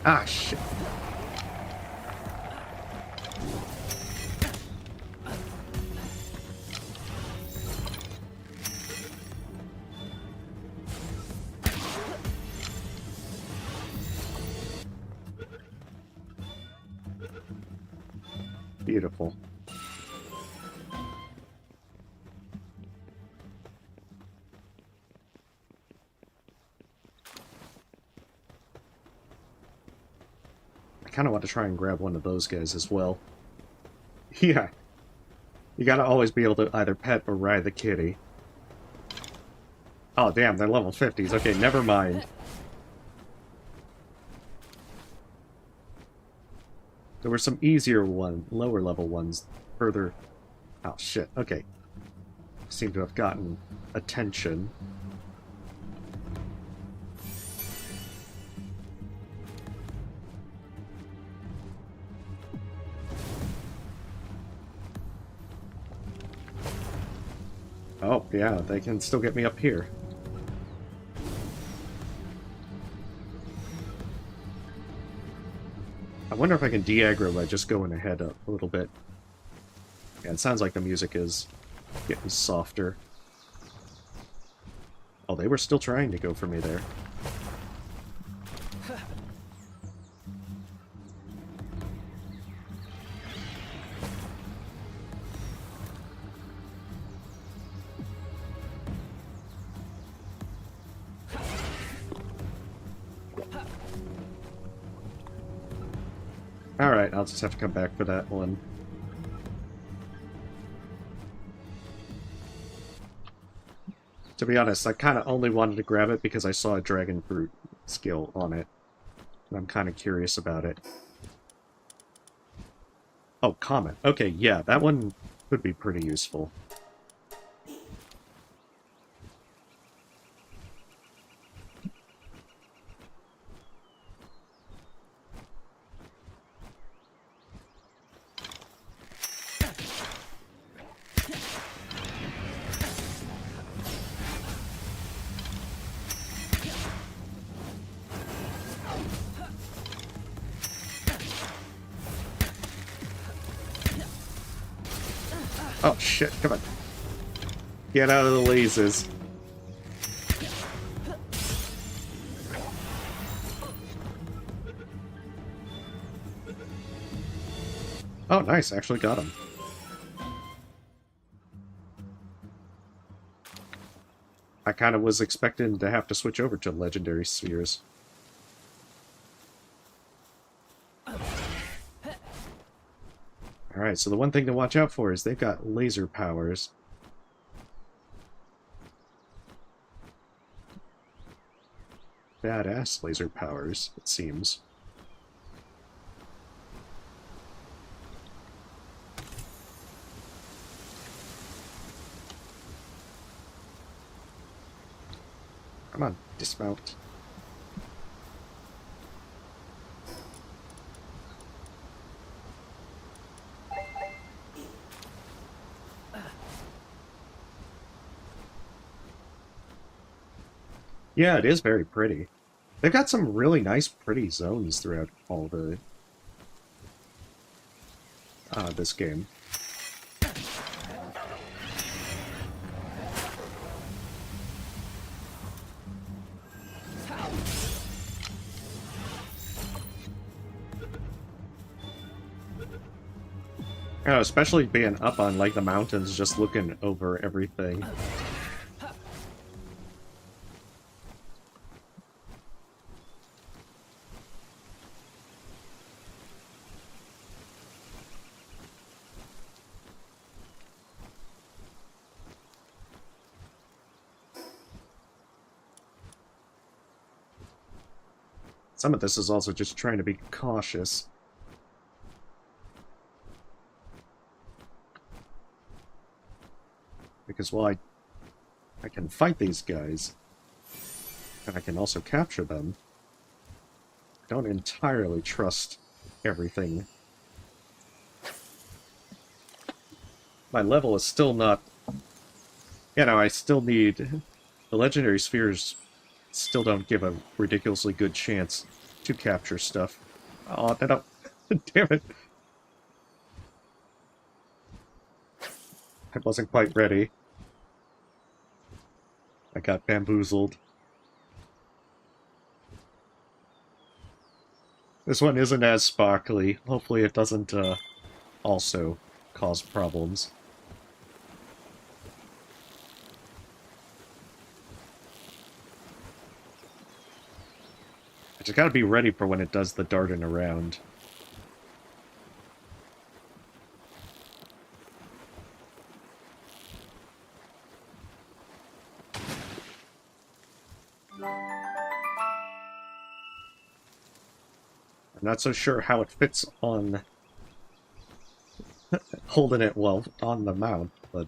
Ah, shit. Beautiful. I kind of want to try and grab one of those guys as well. Yeah. You gotta always be able to either pet or ride the kitty. Oh, damn, they're level 50s. Okay, never mind. There were some easier lower level ones further... Oh, shit. Okay. Seem to have gotten attention. Oh, yeah, they can still get me up here. I wonder if I can de-aggro by just going ahead a little bit. Yeah, it sounds like the music is getting softer. Oh, they were still trying to go for me there. Alright, I'll just have to come back for that one. To be honest, I kind of only wanted to grab it because I saw a dragon fruit skill on it. And I'm kind of curious about it. Oh, comet. Okay, yeah, that one could be pretty useful. Oh, shit, come on. Get out of the lasers. Oh, nice, actually got him. I kind of was expecting to have to switch over to legendary spheres. Alright, so the one thing to watch out for is they've got laser powers. Badass laser powers, it seems. Come on, dismount. Yeah, it is very pretty. They've got some really nice, pretty zones throughout all the this game. Especially being up on, like, the mountains, just looking over everything. Some of this is also just trying to be cautious. Because while I can fight these guys, and I can also capture them, I don't entirely trust everything. My level is still not... You know, I still need... The legendary spheres still don't give a ridiculously good chance to capture stuff. Oh, no, no. Damn it. I wasn't quite ready. I got bamboozled. This one isn't as sparkly. Hopefully it doesn't also cause problems. I just gotta be ready for when it does the darting around. I'm not so sure how it fits on holding it well on the mount, but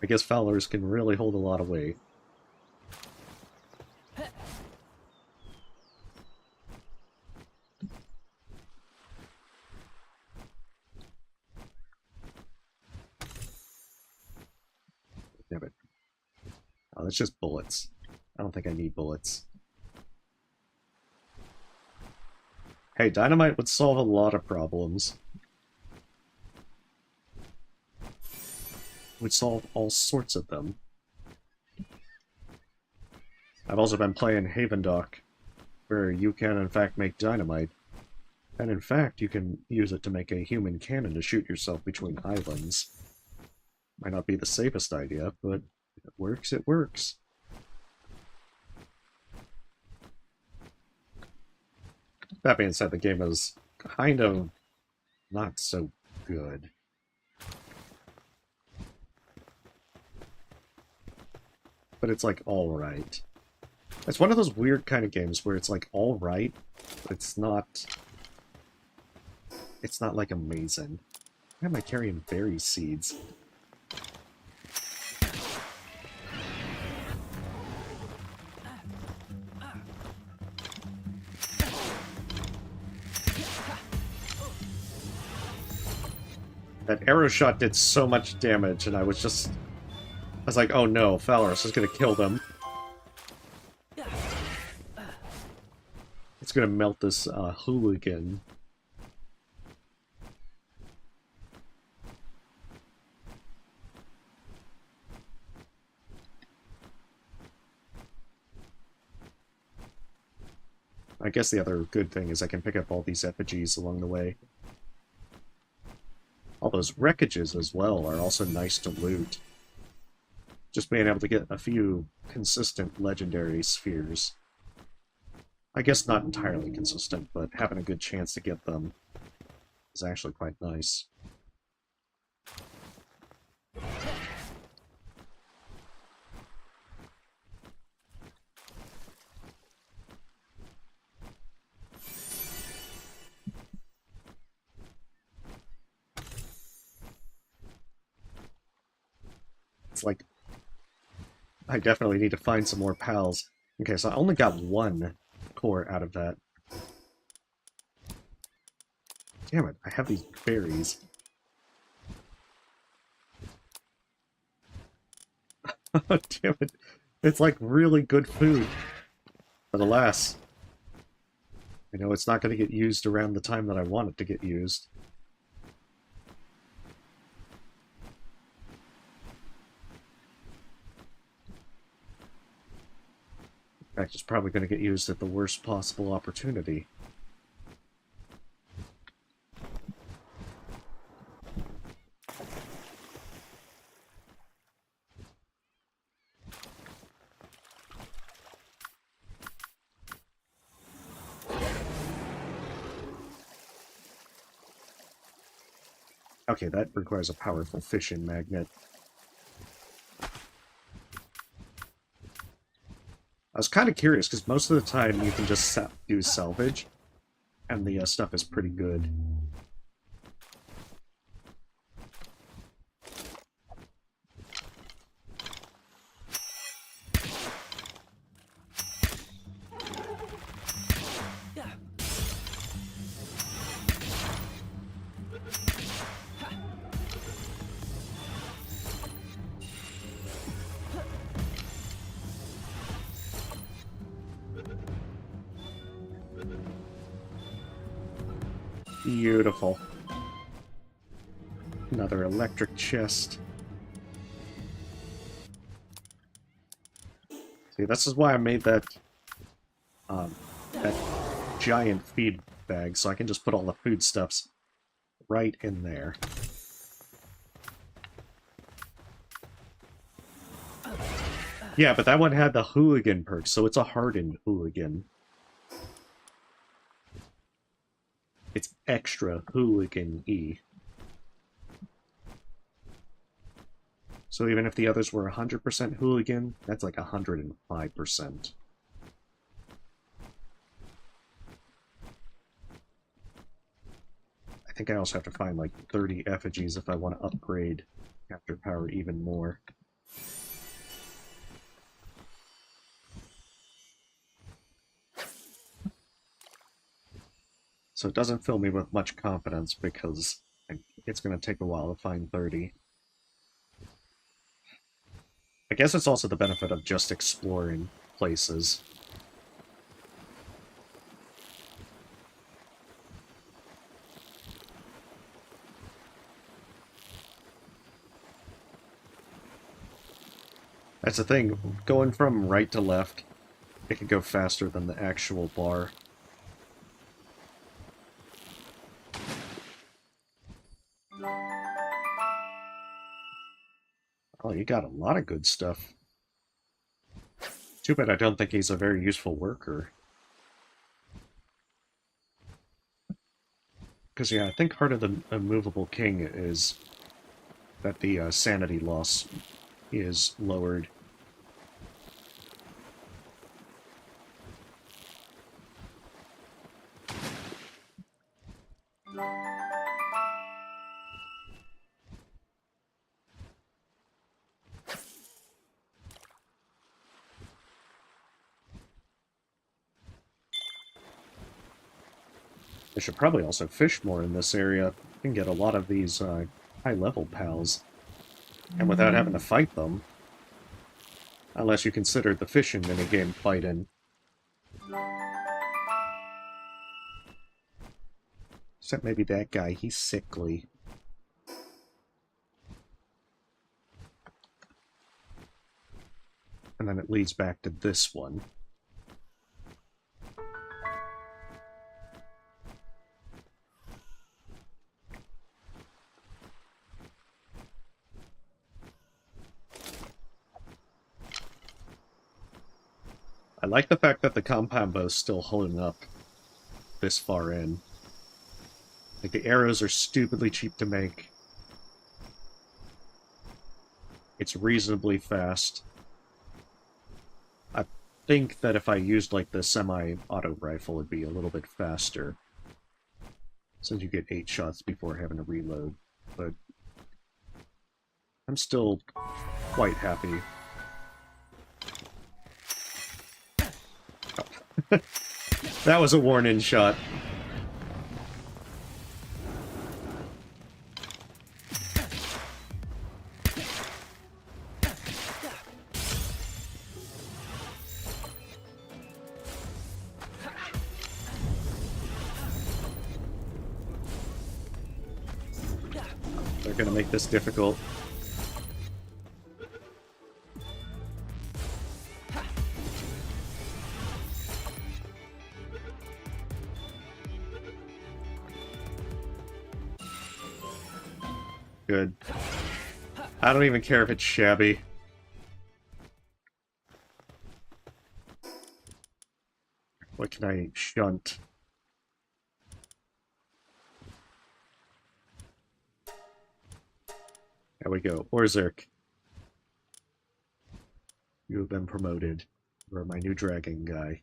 I guess Fowlers can really hold a lot of weight. Damn it. Oh, that's just bullets. I don't think I need bullets. Hey, dynamite would solve a lot of problems. Would solve all sorts of them. I've also been playing Haven Dock, where you can in fact make dynamite. And in fact, you can use it to make a human cannon to shoot yourself between islands. Might not be the safest idea, but if it works, it works. That being said, the game is kind of not so good. But it's like alright. It's one of those weird kind of games where it's like alright, but it's not like amazing. Why am I carrying berry seeds? That arrow shot did so much damage, and I was like, oh no, Falorus is gonna kill them. It's gonna melt this hooligan. I guess the other good thing is I can pick up all these effigies along the way. All those wreckages as well are also nice to loot. Just being able to get a few consistent legendary spheres. I guess not entirely consistent, but having a good chance to get them is actually quite nice. It's like, I definitely need to find some more pals. Okay, so I only got one core out of that. Damn it, I have these berries. Damn it. It's like really good food. But alas, you know, it's not going to get used around the time that I want it to get used. In fact, it's probably going to get used at the worst possible opportunity. Okay, that requires a powerful fishing magnet. I was kind of curious, because most of the time you can just do salvage, and the stuff is pretty good. Beautiful. Another electric chest. See, this is why I made that that giant feed bag, so I can just put all the foodstuffs right in there. Yeah, but that one had the hooligan perk, so it's a hardened hooligan. It's extra hooligan-y. So even if the others were 100% hooligan, that's like 105%. I think I also have to find like 30 effigies if I want to upgrade capture power even more. So it doesn't fill me with much confidence because it's going to take a while to find 30. I guess it's also the benefit of just exploring places. That's the thing, going from right to left, it can go faster than the actual bar. Oh, you got a lot of good stuff. Too bad I don't think he's a very useful worker. Because, yeah, I think part of the immovable king is that the sanity loss is lowered. I should probably also fish more in this area. You can get a lot of these high-level pals, and without having to fight them. Unless you consider the fishing minigame fighting. Except maybe that guy, he's sickly. And then it leads back to this one. I like the fact that the compound bow's still holding up this far in. Like, the arrows are stupidly cheap to make. It's reasonably fast. I think that if I used, like, the semi-auto rifle, it'd be a little bit faster. Since you get 8 shots before having to reload. But I'm still quite happy. That was a warning shot. They're gonna make this difficult. Good. I don't even care if it's shabby. What can I shunt? There we go. Orzerk. You have been promoted. You are my new dragon guy.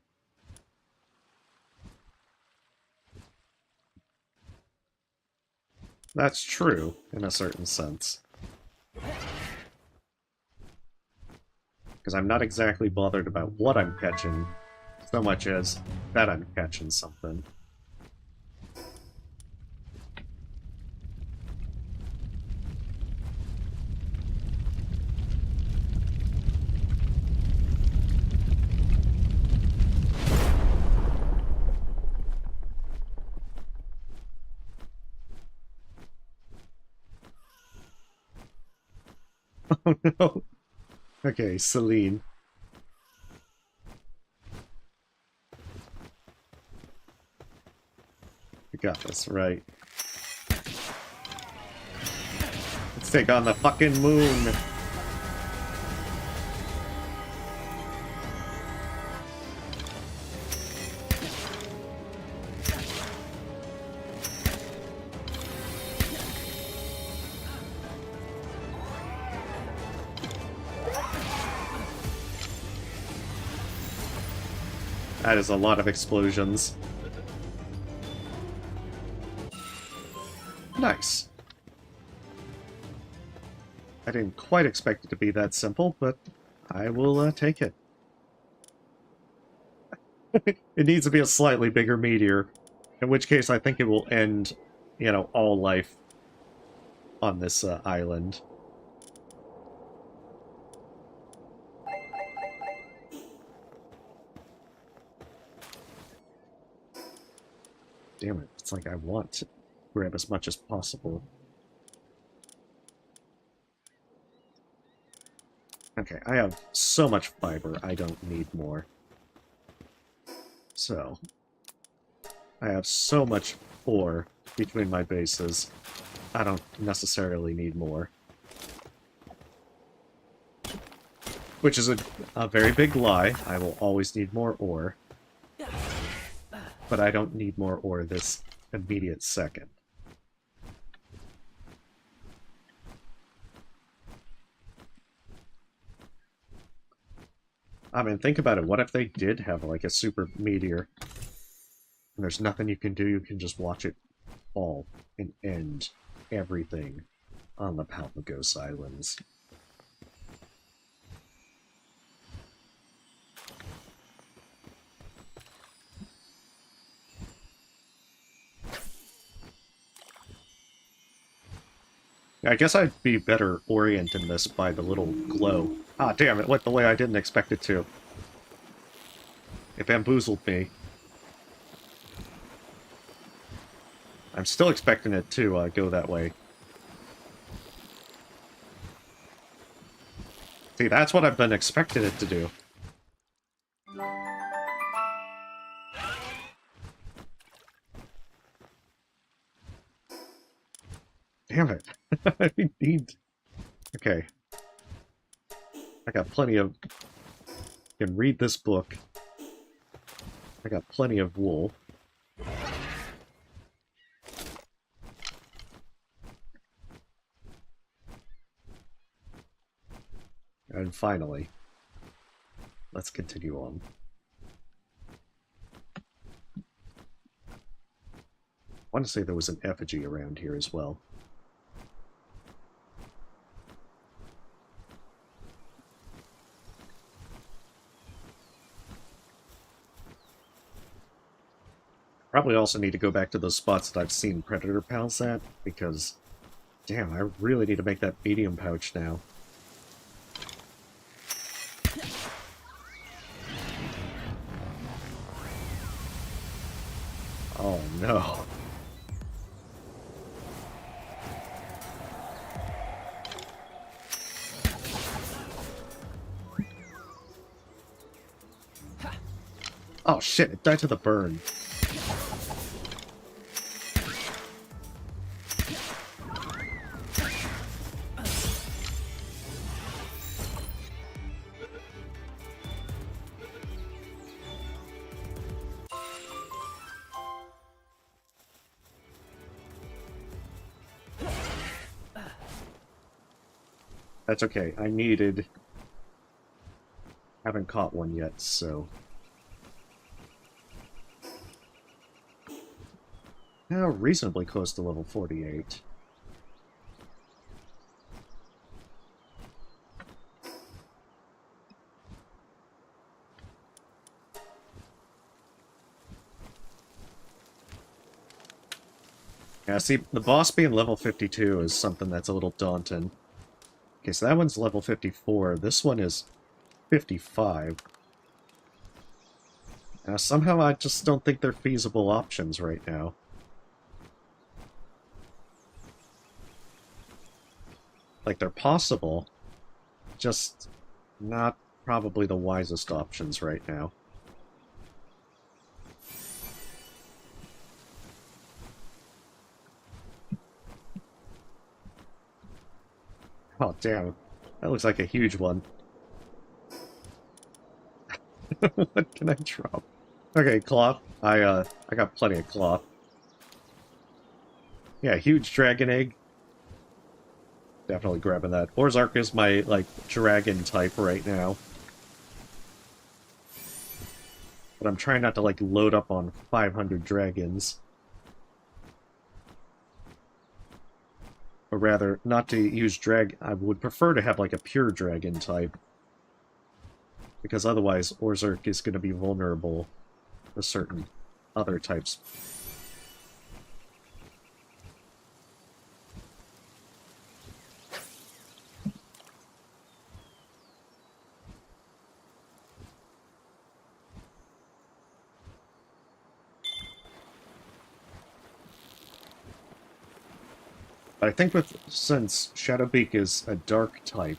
That's true, in a certain sense. Because I'm not exactly bothered about what I'm catching, so much as that I'm catching something. Oh no. Okay, Celine. You got this, right. Let's take on the fucking moon. That is a lot of explosions. Nice. I didn't quite expect it to be that simple, but I will take it. It needs to be a slightly bigger meteor, in which case I think it will end, you know, all life on this island. Damn it, it's like I want to grab as much as possible. Okay, I have so much fiber, I don't need more. So, I have so much ore between my bases, I don't necessarily need more. Which is a very big lie, I will always need more ore. But I don't need more ore this immediate second. I mean, think about it. What if they did have, like, a super meteor? And there's nothing you can do, you can just watch it fall and end everything on the Palmagos Islands. I guess I'd be better orienting this by the little glow. Ah, damn, it went the way I didn't expect it to. It bamboozled me. I'm still expecting it to go that way. See, that's what I've been expecting it to do. Damn it. I need... Okay. I got plenty of... I can read this book. I got plenty of wool. And finally, let's continue on. I want to say there was an effigy around here as well. Probably also need to go back to those spots that I've seen Predator Pals at, because, damn, I really need to make that medium pouch now. Oh no. Oh shit, it died to the burn. That's okay. I needed... Haven't caught one yet, so... Now reasonably close to level 48. Yeah, see, the boss being level 52 is something that's a little daunting. Okay, so that one's level 54. This one is 55. Now, somehow I just don't think they're feasible options right now. Like, they're possible, just not probably the wisest options right now. Oh, damn. That looks like a huge one. What can I drop? Okay, cloth. I got plenty of cloth. Yeah, huge dragon egg. Definitely grabbing that. Orzark is my, like, dragon type right now. But I'm trying not to, like, load up on 500 dragons. Or rather, not to use I would prefer to have, like, a pure dragon type. Because otherwise, Orzark is going to be vulnerable to certain other types. But I think since Shadowbeak is a dark type,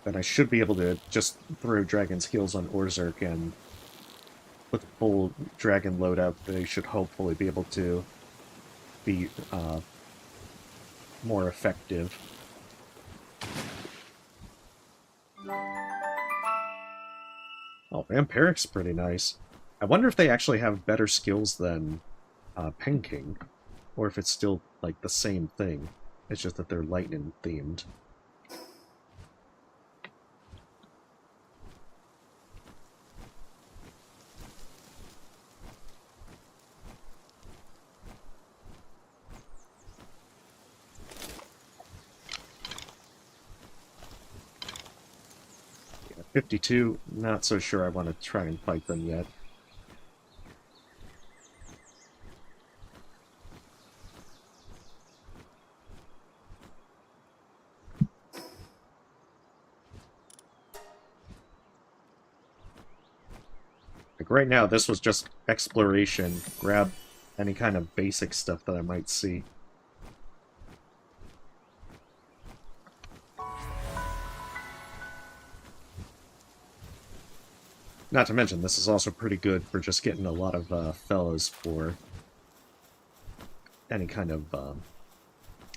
then I should be able to just throw dragon skills on Orzark, and with a full dragon loadout, they should hopefully be able to be more effective. Oh, Vampiric's pretty nice. I wonder if they actually have better skills than Penking, or if it's still, like, the same thing. It's just that they're lightning-themed. Yeah, 52, not so sure I want to try and fight them yet. Like, right now, this was just exploration. Grab any kind of basic stuff that I might see. Not to mention, this is also pretty good for just getting a lot of fellas for any kind of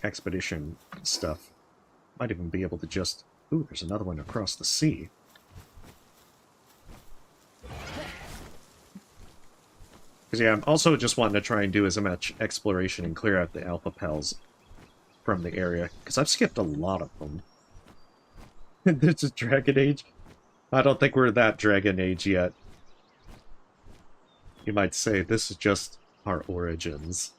expedition stuff. Might even be able to just... Ooh, there's another one across the sea. Because, yeah, I'm also just wanting to try and do as much exploration and clear out the alpha pals from the area, because I've skipped a lot of them. There's a Dragon Age. I don't think we're that Dragon Age yet. You might say this is just our origins.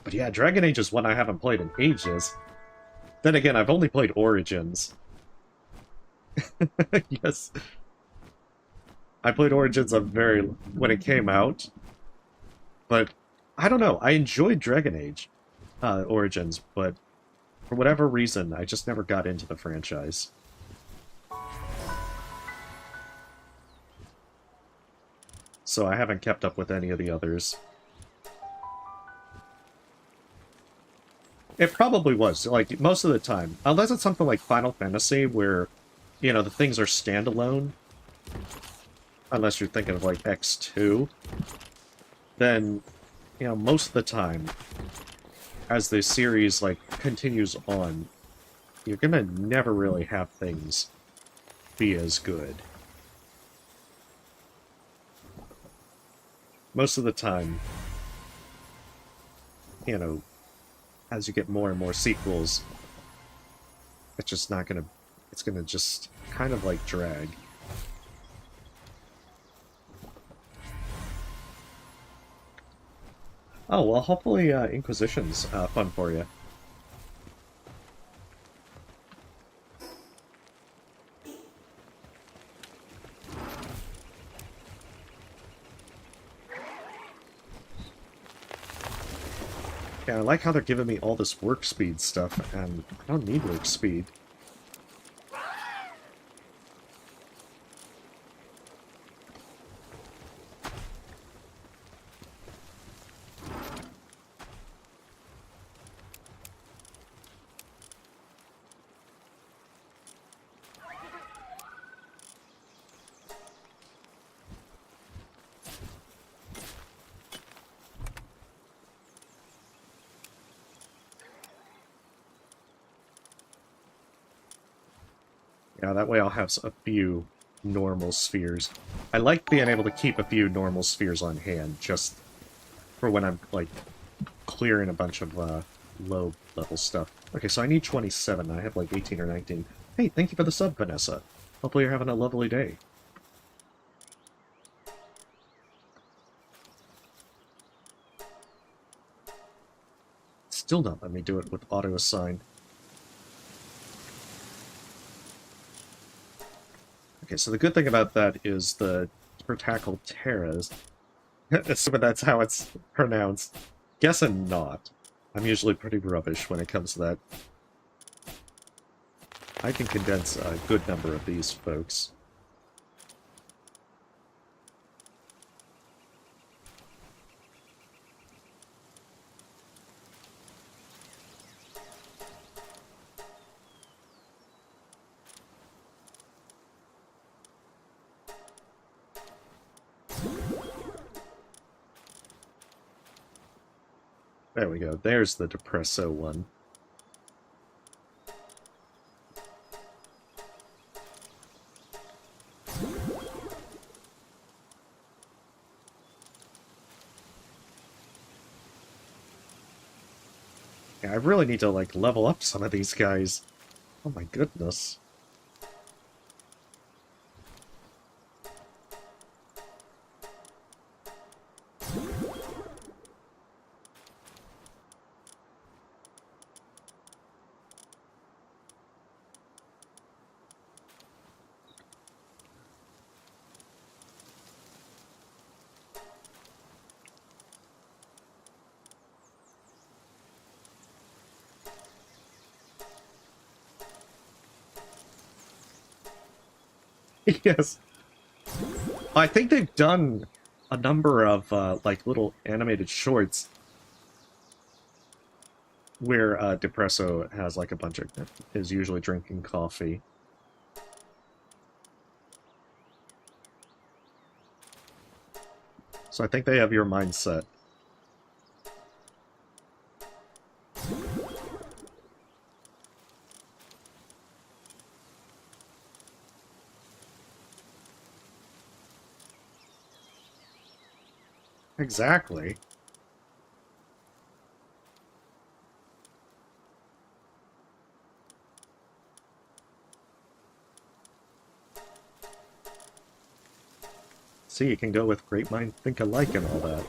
But yeah, Dragon Age is one I haven't played in ages. Then again, I've only played Origins. Yes. I played Origins when it came out. But, I don't know, I enjoyed Dragon Age Origins, but for whatever reason, I just never got into the franchise. So I haven't kept up with any of the others. It probably was, like, most of the time. Unless it's something like Final Fantasy, where, you know, the things are standalone. Unless you're thinking of, like, X2. Then, you know, most of the time, as the series, like, continues on, you're gonna never really have things be as good. most of the time, you know, as you get more and more sequels, it's just not gonna, it's gonna just kind of like drag. Oh, well, hopefully Inquisition's fun for you. Yeah, I like how they're giving me all this work speed stuff, and I don't need work speed. Yeah, that way I'll have a few normal spheres. I like being able to keep a few normal spheres on hand, just for when I'm, like, clearing a bunch of low-level stuff. Okay, so I need 27. I have, like, 18 or 19. Hey, thank you for the sub, Vanessa. Hopefully you're having a lovely day. Still not let me do it with auto-assign. Okay, so the good thing about that is the Spartacle Terras. Assuming that's how it's pronounced. Guessing not. I'm usually pretty rubbish when it comes to that. I can condense a good number of these folks. There we go. There's the Depresso one. Yeah, I really need to, like, level up some of these guys. Oh my goodness. Yes. I think they've done a number of, like, little animated shorts where Depresso has, like, a bunch of... is usually drinking coffee. So I think they have your mindset. Exactly. See, you can go with great mind think alike and all that.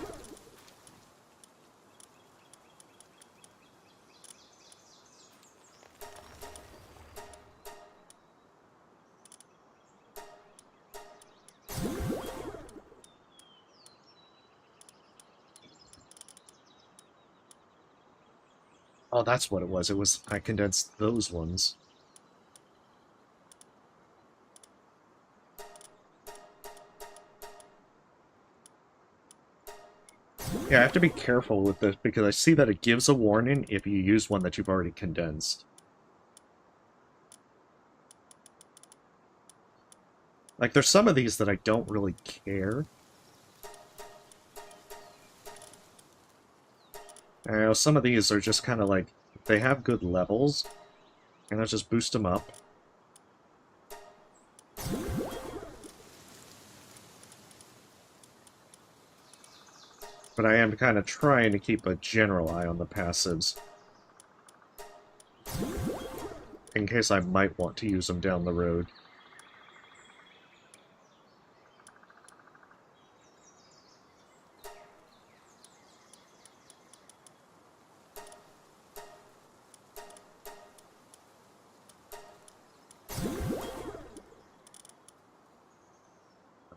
Oh, that's what it was. It was I condensed those ones. Yeah, I have to be careful with this because I see that it gives a warning if you use one that you've already condensed. Like, there's some of these that I don't really care. You know, some of these are just kind of like, they have good levels, and I just boost them up. But I am kind of trying to keep a general eye on the passives, in case I might want to use them down the road.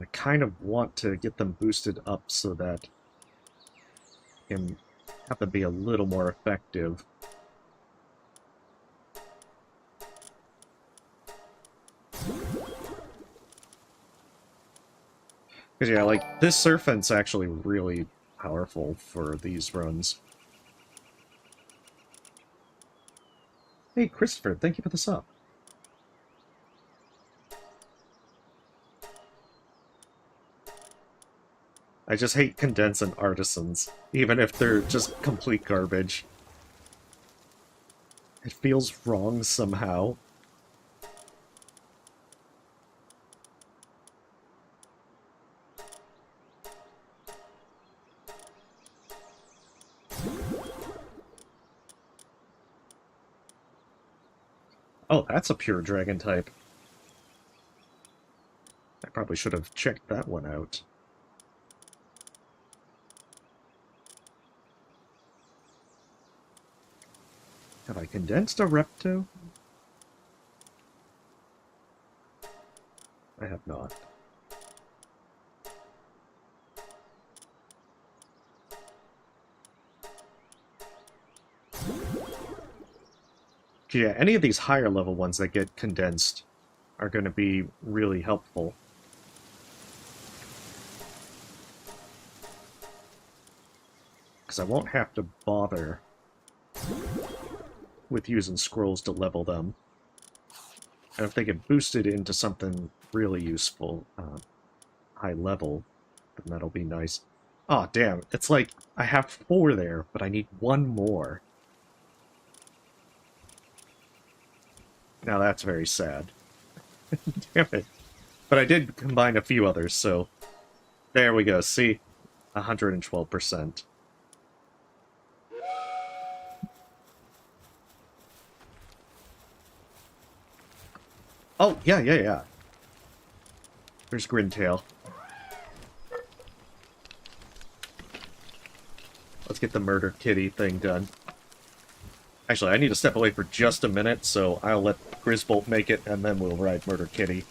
I kind of want to get them boosted up so that I can have them be a little more effective. Because yeah, like, this serpent's actually really powerful for these runs. Hey, Christopher, thank you for the sub. I just hate condensing artisans, even if they're just complete garbage. It feels wrong somehow. Oh, that's a pure dragon type. I probably should have checked that one out. Have I condensed a Repto? I have not. Yeah, any of these higher level ones that get condensed are going to be really helpful. Because I won't have to bother with using scrolls to level them. And if they get boosted into something really useful, high level, then that'll be nice. Aw, oh, damn, it's like I have 4 there, but I need 1 more. Now that's very sad. Damn it. But I did combine a few others, so there we go. See? 112%. Oh, yeah. There's Grintail. Let's get the murder kitty thing done. Actually, I need to step away for just a minute, so I'll let Grisbolt make it, and then we'll ride Murder Kitty.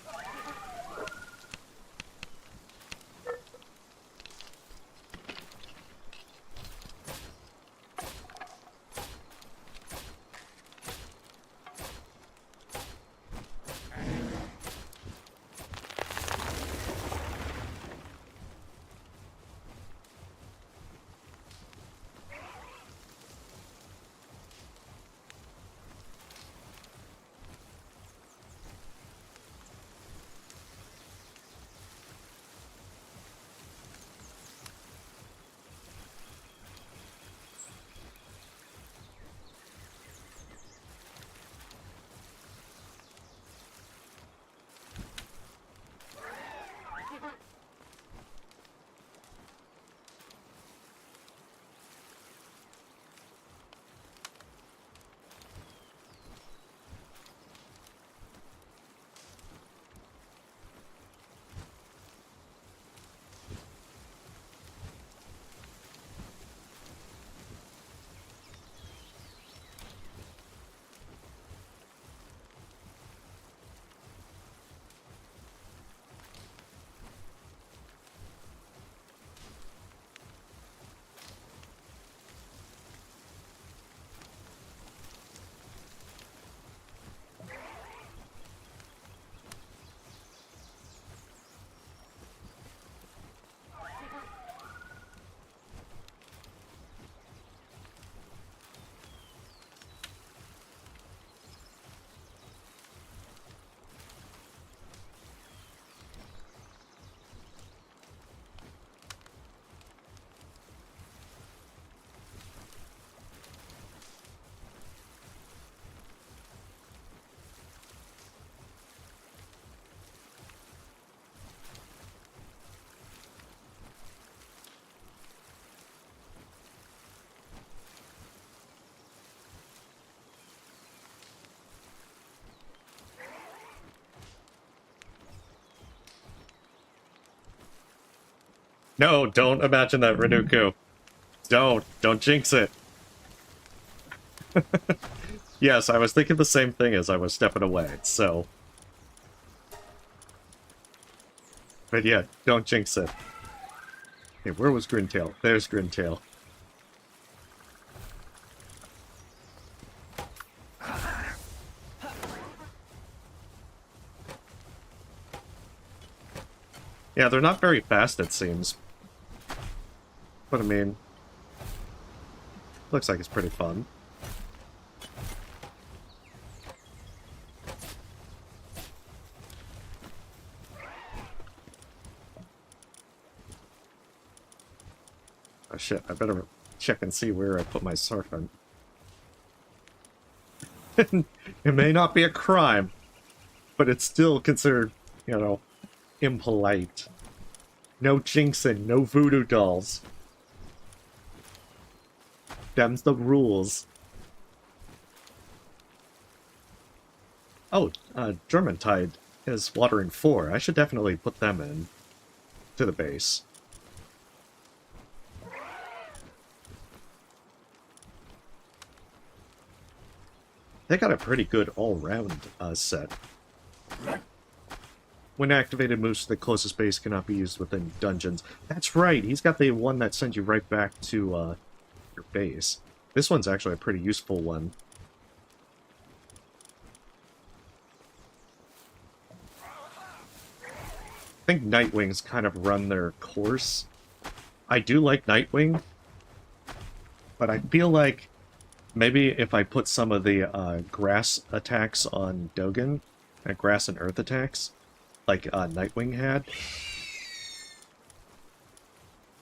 No, don't imagine that, Renuku. Don't jinx it. Yes, I was thinking the same thing as I was stepping away, so... But yeah, don't jinx it. Okay, where was Grintail? There's Grintail. Yeah, they're not very fast, it seems. But I mean... Looks like it's pretty fun. Oh shit, I better check and see where I put my serpent. It may not be a crime, but it's still considered, you know, impolite. No jinxing, no voodoo dolls. Them's the rules. Oh, Germantide is watering 4. I should definitely put them in to the base. They got a pretty good all-round set. When activated, moves to the closest base cannot be used within dungeons. That's right, he's got the one that sends you right back to your base. This one's actually a pretty useful one. I think Nightwings kind of run their course. I do like Nightwing, but I feel like maybe if I put some of the grass attacks on Dogen, grass and earth attacks, like Nightwing had,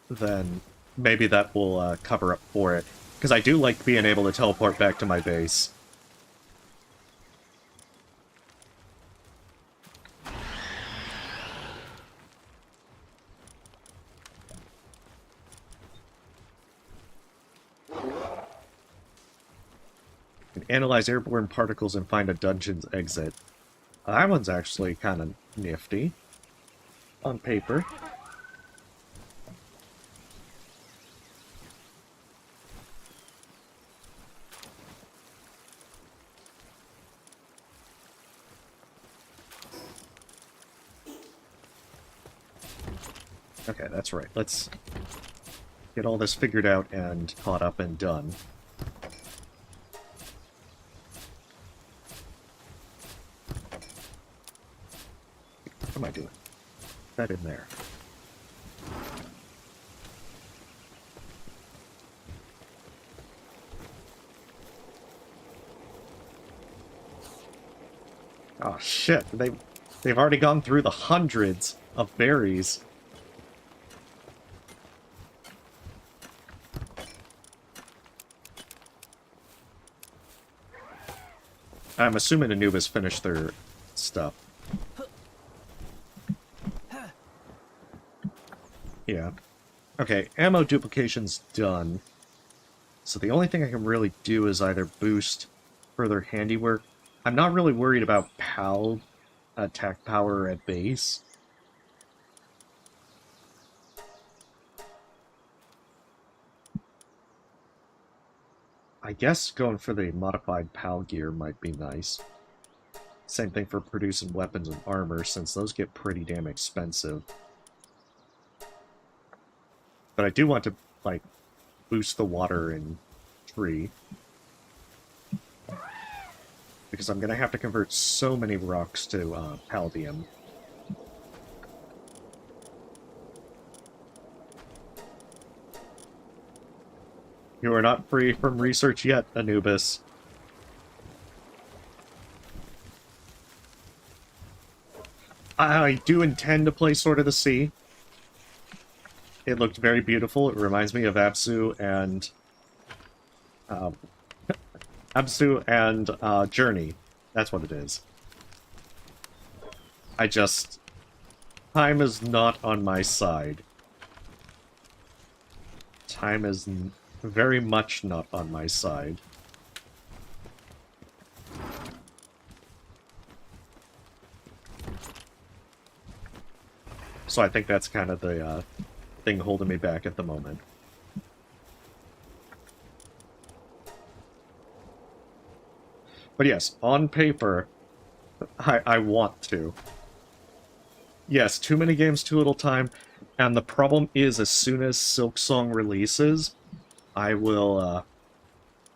then maybe that will cover up for it. Because I do like being able to teleport back to my base. Analyze airborne particles and find a dungeon's exit. That one's actually kind of nifty. On paper. Okay, that's right. Let's get all this figured out and caught up and done. What am I doing? That in there. Oh shit, they've already gone through the hundreds of berries. I'm assuming Anubis finished their stuff. Yeah. Okay, ammo duplication's done. So the only thing I can really do is either boost further handiwork. I'm not really worried about PAL attack power at base. I guess going for the modified PAL gear might be nice. Same thing for producing weapons and armor, since those get pretty damn expensive. But I do want to, like, boost the water in tree. Because I'm going to have to convert so many rocks to Paldium. You are not free from research yet, Anubis. I do intend to play Sword of the Sea. It looked very beautiful. It reminds me of Absu and Journey. That's what it is. I just... Time is not on my side. Time is very much not on my side. So I think that's kind of the thing holding me back at the moment. But yes, on paper, I want to. Yes, too many games, too little time, and the problem is as soon as Silksong releases, I will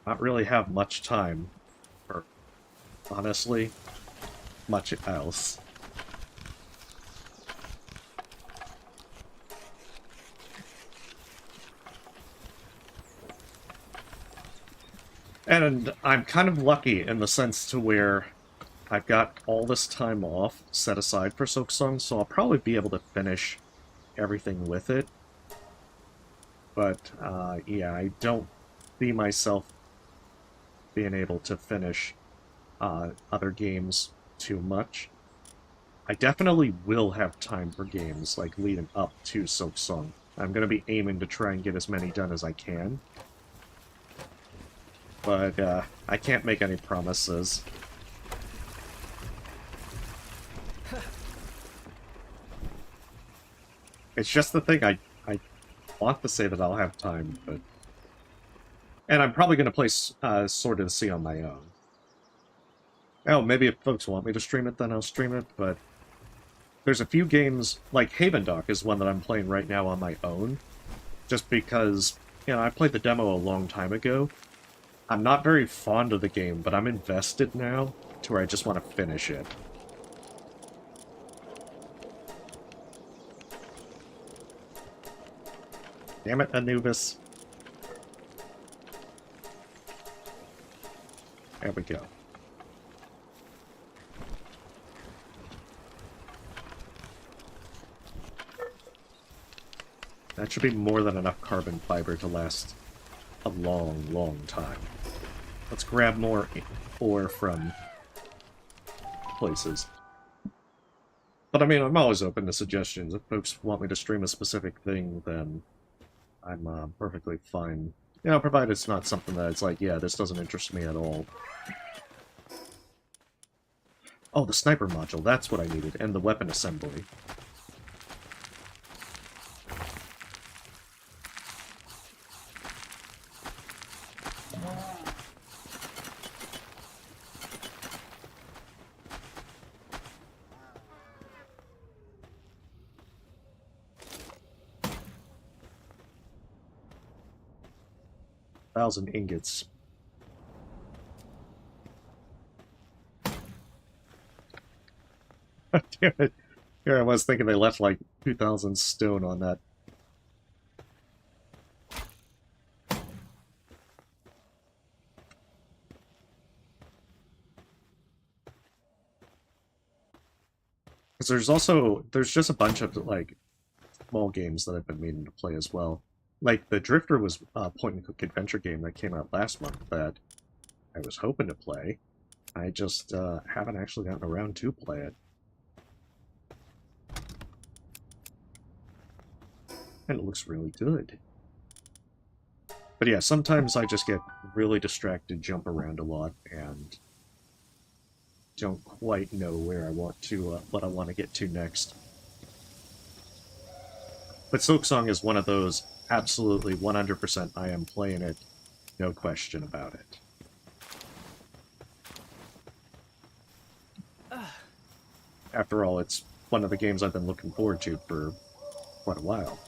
not really have much time, or honestly, much else. And I'm kind of lucky in the sense to where I've got all this time off set aside for Silksong, so I'll probably be able to finish everything with it. But, yeah, I don't see myself being able to finish other games too much. I definitely will have time for games, like, leading up to Silksong. I'm going to be aiming to try and get as many done as I can. But, I can't make any promises. It's just the thing, I want to say that I'll have time, but... And I'm probably going to play Sword of the Sea on my own. Oh, maybe if folks want me to stream it, then I'll stream it, but... There's a few games, like Haven Dock is one that I'm playing right now on my own, just because, you know, I played the demo a long time ago. I'm not very fond of the game, but I'm invested now to where I just want to finish it. Damn it, Anubis. There we go. That should be more than enough carbon fiber to last a long, long time. Let's grab more ore from places. But I mean, I'm always open to suggestions. If folks want me to stream a specific thing, then I'm perfectly fine. You know, provided it's not something that it's like, yeah, this doesn't interest me at all. Oh, the sniper module, that's what I needed, and the weapon assembly. Thousand ingots. Damn it. Here I was thinking they left like 2,000 stone on that. Because there's just a bunch of, like, small games that I've been meaning to play as well. Like, the Drifter was a point-and-click adventure game that came out last month that I was hoping to play. I just haven't actually gotten around to play it. And it looks really good. But yeah, sometimes I just get really distracted, jump around a lot, and don't quite know where I want to, what I want to get to next. But Silksong is one of those, absolutely 100% I am playing it, no question about it. After all, it's one of the games I've been looking forward to for quite a while.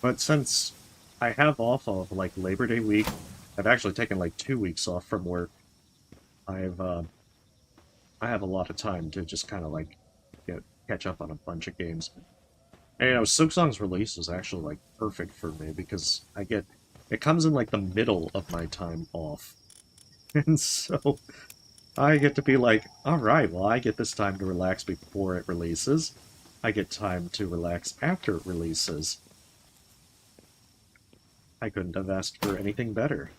But since I have off of, like, Labor Day week, I've actually taken, like, 2 weeks off from work. I have a lot of time to just kind of, like, catch up on a bunch of games. And, you know, Silksong's release is actually, like, perfect for me, because it comes in, like, the middle of my time off. And so, I get to be like, alright, well, I get this time to relax before it releases. I get time to relax after it releases. I couldn't have asked for anything better.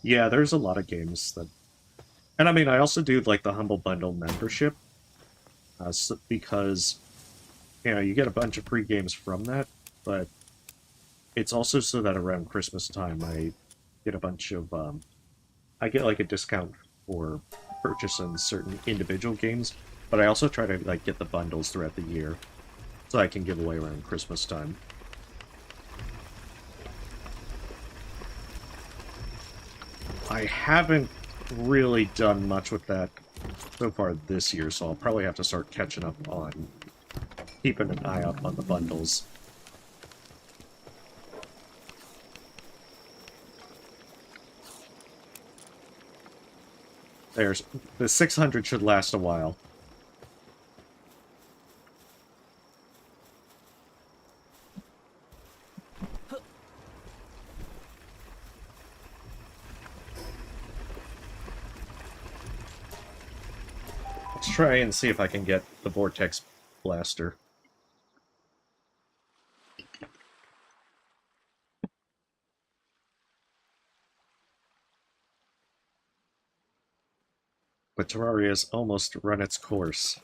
Yeah, there's a lot of games that And I mean, I also do like the Humble Bundle membership, because you get a bunch of free games from that, but it's also so that around Christmas time I get a bunch of I get like a discount for purchasing certain individual games, but I also try to like get the bundles throughout the year so I can give away around Christmas time. I haven't really done much with that so far this year, so I'll probably have to start catching up on keeping an eye out on the bundles. There's the 600 should last a while. Let's try and see if I can get the Vortex Blaster. But Terraria's almost run its course.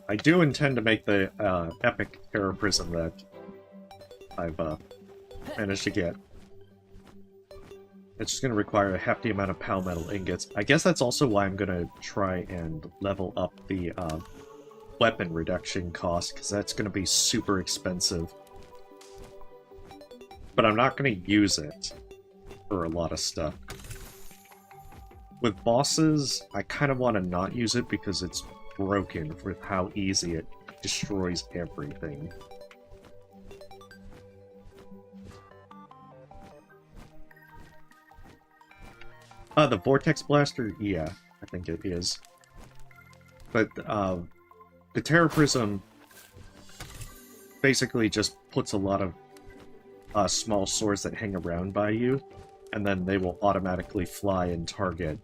I do intend to make the epic Terror Prism that I've managed to get. It's just going to require a hefty amount of Palmetal ingots. I guess that's also why I'm going to try and level up the weapon reduction cost, because that's going to be super expensive. But I'm not going to use it for a lot of stuff. With bosses, I kind of want to not use it because it's broken with how easy it destroys everything. The Vortex Blaster? Yeah, I think it is. But, the Terror Prism basically just puts a lot of small swords that hang around by you, and then they will automatically fly and target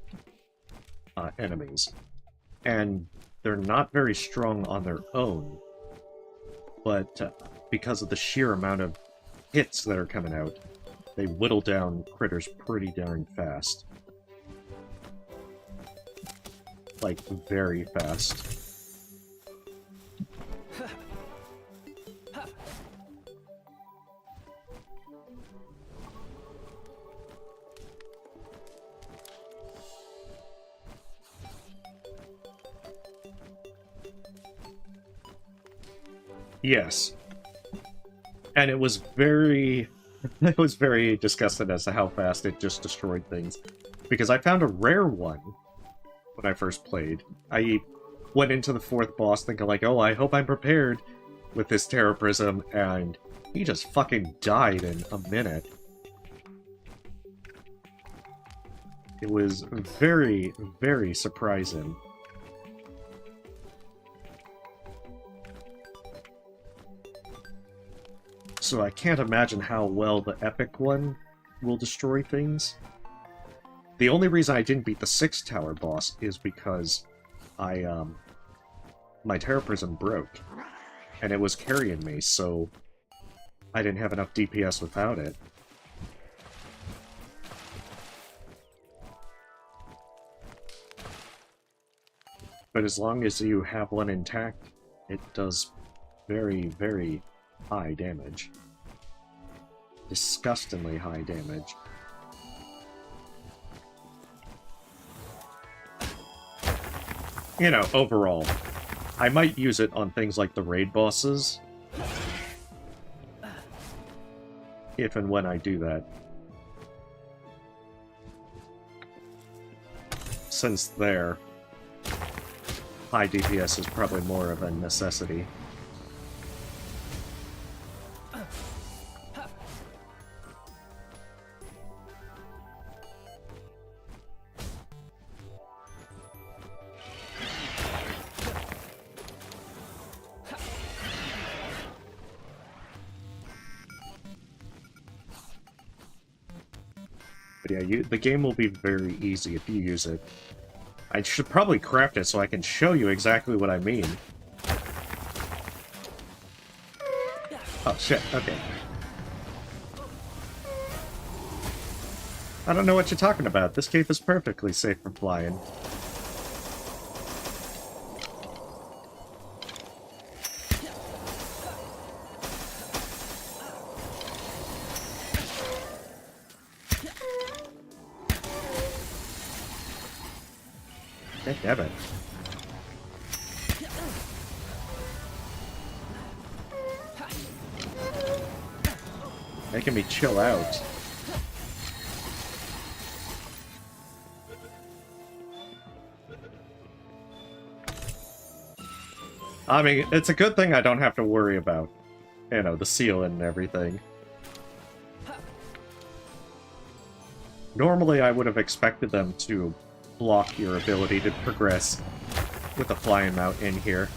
enemies. And they're not very strong on their own, but because of the sheer amount of hits that are coming out, they whittle down critters pretty darn fast. Like, very fast. Yes. And it was very... I was very disgusted as to how fast it just destroyed things. Because I found a rare one when I first played. I went into the 4th boss thinking like, oh, I hope I'm prepared with this Terror Prism, and he just fucking died in a minute. It was very, very surprising. So I can't imagine how well the epic one will destroy things. The only reason I didn't beat the 6th tower boss is because my Terror Prism broke, and it was carrying me, so I didn't have enough DPS without it. But as long as you have one intact, it does very, very high damage. Disgustingly high damage. You know, overall, I might use it on things like the raid bosses. If and when I do that. Since there, high DPS is probably more of a necessity. But yeah, the game will be very easy if you use it. I should probably craft it so I can show you exactly what I mean. Oh, shit, okay. I don't know what you're talking about. This cave is perfectly safe from flying. God damn it. Making me chill out. I mean, it's a good thing I don't have to worry about, you know, the ceiling and everything. Normally, I would have expected them to block your ability to progress with a flying mount in here.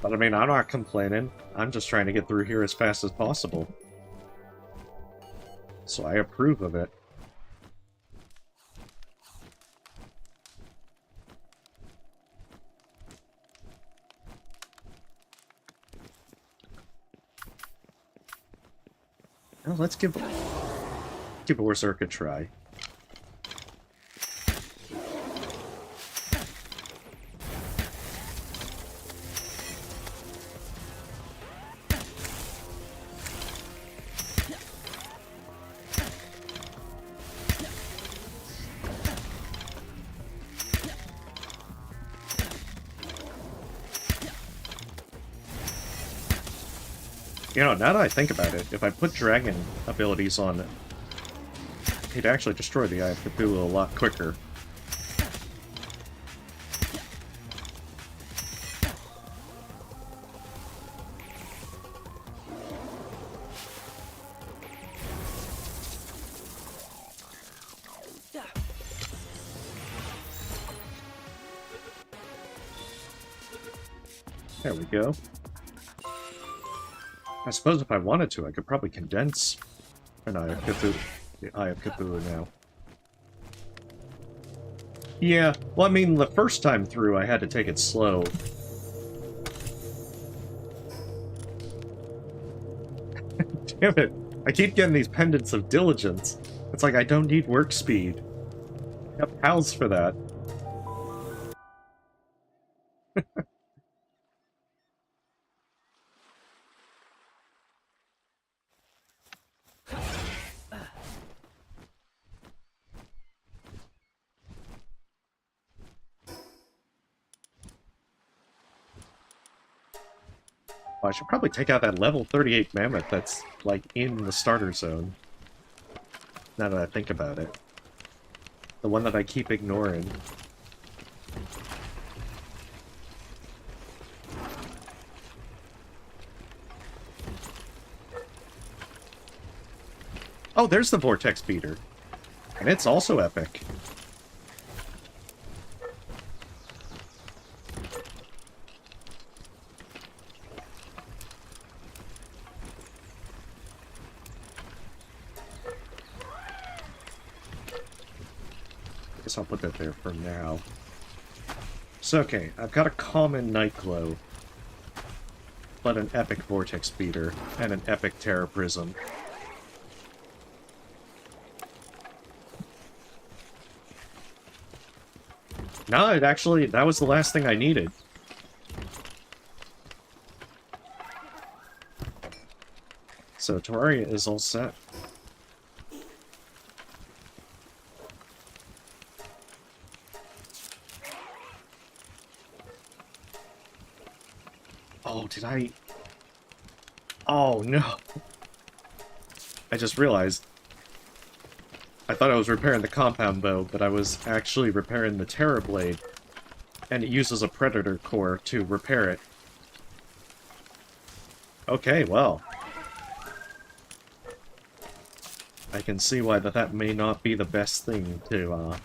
But I mean, I'm not complaining. I'm just trying to get through here as fast as possible. So I approve of it. Well, let's give Berserk a try. You know, now that I think about it, if I put dragon abilities on, he'd actually destroy the Eye of Cthulhu a lot quicker. There we go. I suppose if I wanted to, I could probably condense an Eye of Cthulhu, the Eye of Cthulhu now. Yeah, well, I mean, the first time through, I had to take it slow. Damn it, I keep getting these pendants of diligence. It's like I don't need work speed. I have pals for that. I should probably take out that level 38 mammoth that's, like, in the starter zone. Now that I think about it. The one that I keep ignoring. Oh, there's the Vortex Beater. And it's also epic. I'll put that there for now. So, okay, I've got a common Nightglow, but an epic Vortex Beater, and an epic Terror Prism. No, it actually, that was the last thing I needed. So, Terraria is all set. Oh, did I... Oh, no. I just realized. I thought I was repairing the compound bow, but I was actually repairing the Terror Blade. And it uses a Predator core to repair it. Okay, well. I can see why that may not be the best thing to,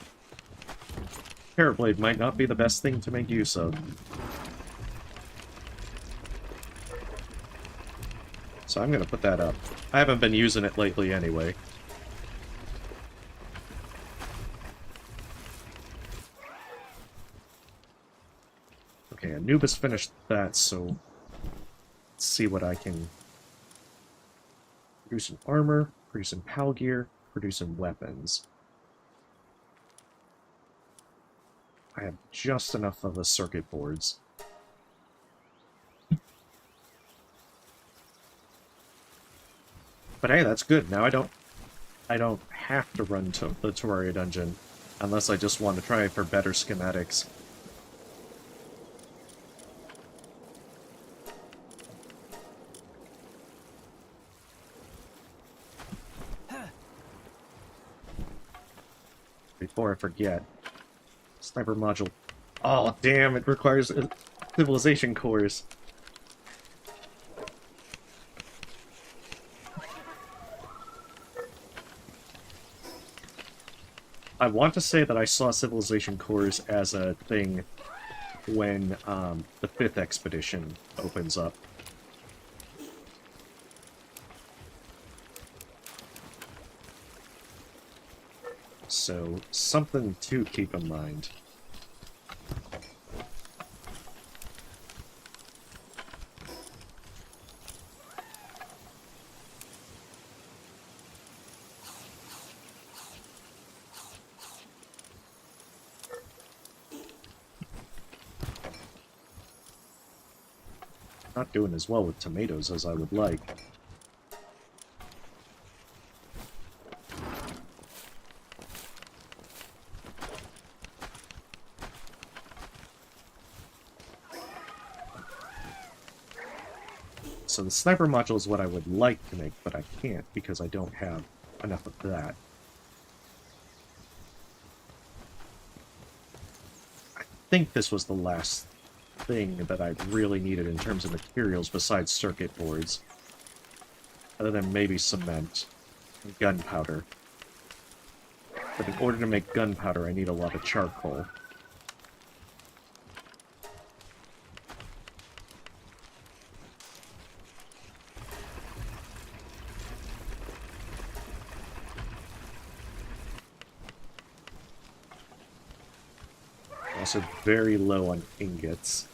Terror Blade might not be the best thing to make use of. So I'm gonna put that up. I haven't been using it lately anyway. Okay, Anubis finished that, so let's see what I can produce in armor, produce in PAL gear, produce in weapons. I have just enough of the circuit boards. But hey, that's good. Now I don't have to run to the Terraria dungeon unless I just want to try for better schematics. Before I forget, sniper module. Oh damn! It requires civilization cores. I want to say that I saw civilization cores as a thing when the 5th expedition opens up. So, something to keep in mind. Not doing as well with tomatoes as I would like. So the sniper module is what I would like to make, but I can't because I don't have enough of that. I think this was the last thing that I really needed in terms of materials besides circuit boards. Other than maybe cement and gunpowder. But in order to make gunpowder, I need a lot of charcoal. Also very low on ingots.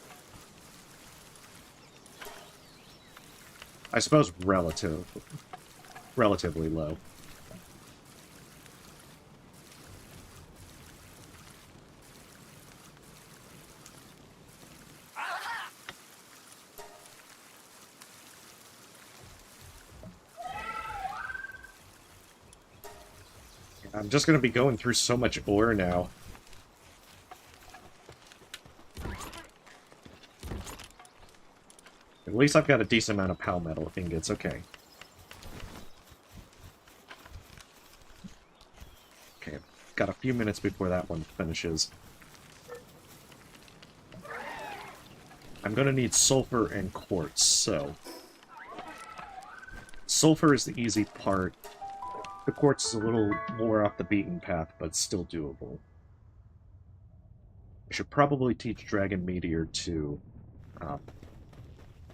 I suppose relatively low. I'm just going to be going through so much ore now. At least I've got a decent amount of PAL metal ingots, okay. Okay, I've got a few minutes before that one finishes. I'm gonna need sulfur and quartz, so... Sulfur is the easy part. The quartz is a little more off the beaten path, but still doable. I should probably teach Dragon Meteor to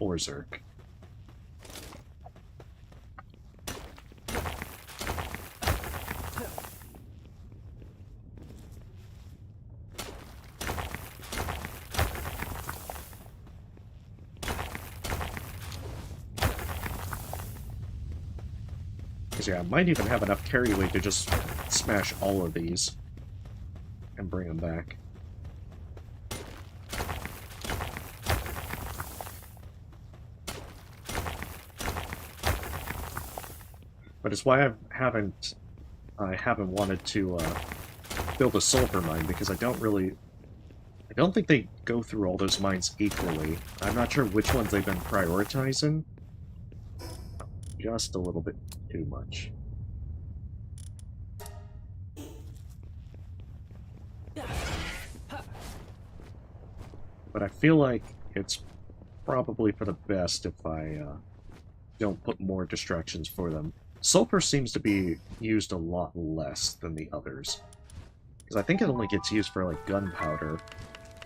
Orzerk. Because yeah, I might even have enough carry weight to just smash all of these and bring them back. But it's why I haven't wanted to build a sulfur mine, because I don't think they go through all those mines equally. I'm not sure which ones they've been prioritizing. Just a little bit too much. But I feel like it's probably for the best if I don't put more distractions for them. Sulfur seems to be used a lot less than the others. Because I think it only gets used for, like, gunpowder,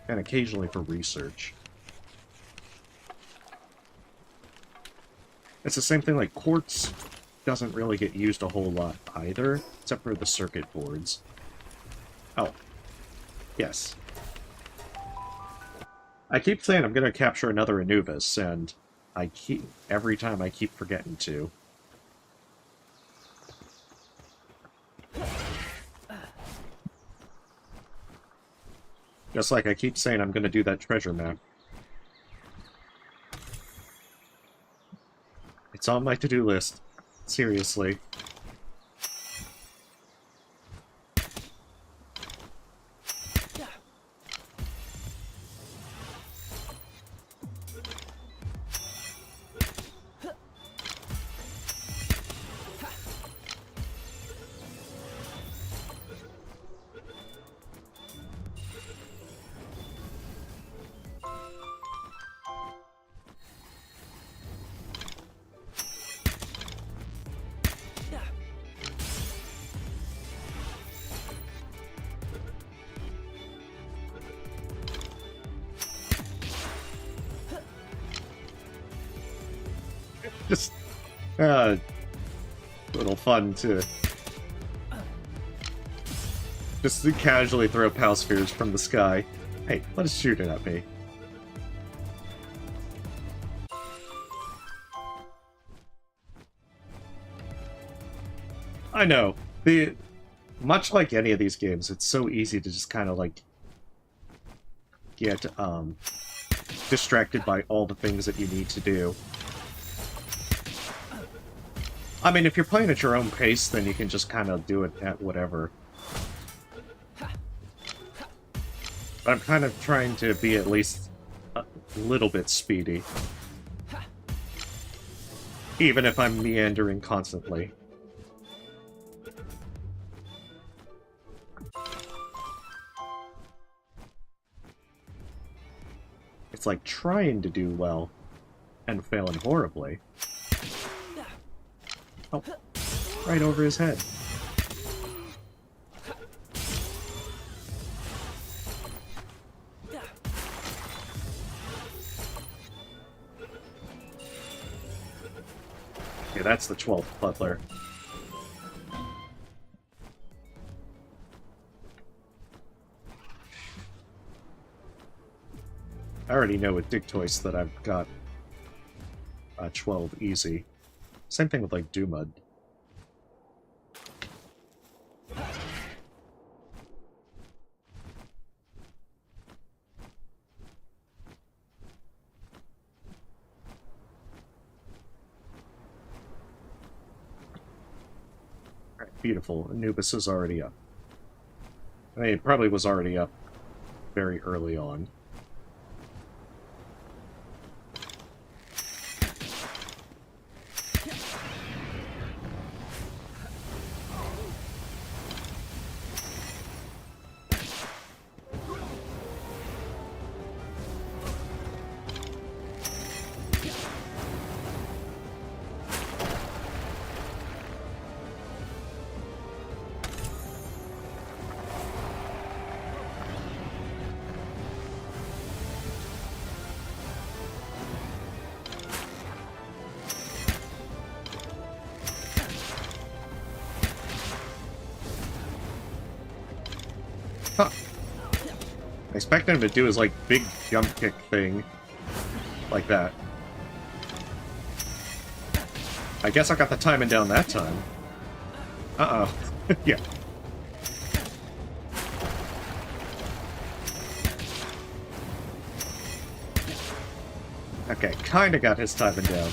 and occasionally for research. It's the same thing, like, quartz doesn't really get used a whole lot either, except for the circuit boards. Oh. Yes. I keep saying I'm gonna capture another Anubis, and every time I keep forgetting to. Just like I keep saying I'm gonna do that treasure map. It's on my to-do list. Seriously. Just, little fun to just casually throw PAL spheres from the sky. Hey, let us shoot it at me. I know. Much like any of these games, it's so easy to just kind of, like, get, distracted by all the things that you need to do. I mean, if you're playing at your own pace, then you can just kind of do it at whatever. But I'm kind of trying to be at least a little bit speedy. Even if I'm meandering constantly. It's like trying to do well and failing horribly. Oh, right over his head. Okay, that's the 12th butler. I already know with Dictois that I've got 12 easy. Same thing with, like, Dumud. Alright, beautiful. Anubis is already up. I mean, it probably was already up very early on. Huh. I expected him to do his, like, big jump kick thing. Like that. I guess I got the timing down that time. Uh-oh. Yeah. Okay, kinda got his timing down.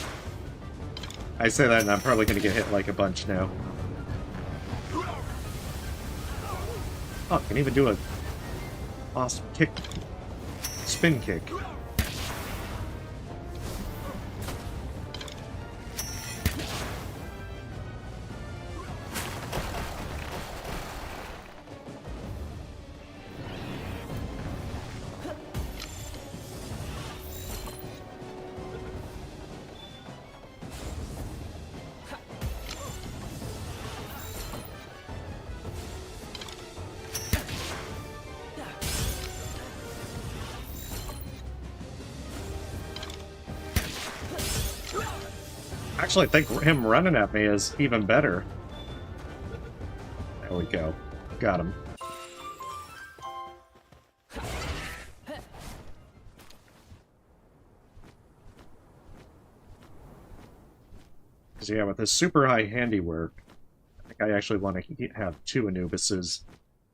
I say that and I'm probably gonna get hit like a bunch now. Oh, can even do a awesome kick. Spin kick. Actually, I think him running at me is even better. There we go. Got him. Because, yeah, with his super high handiwork, I think I actually want to have 2 Anubises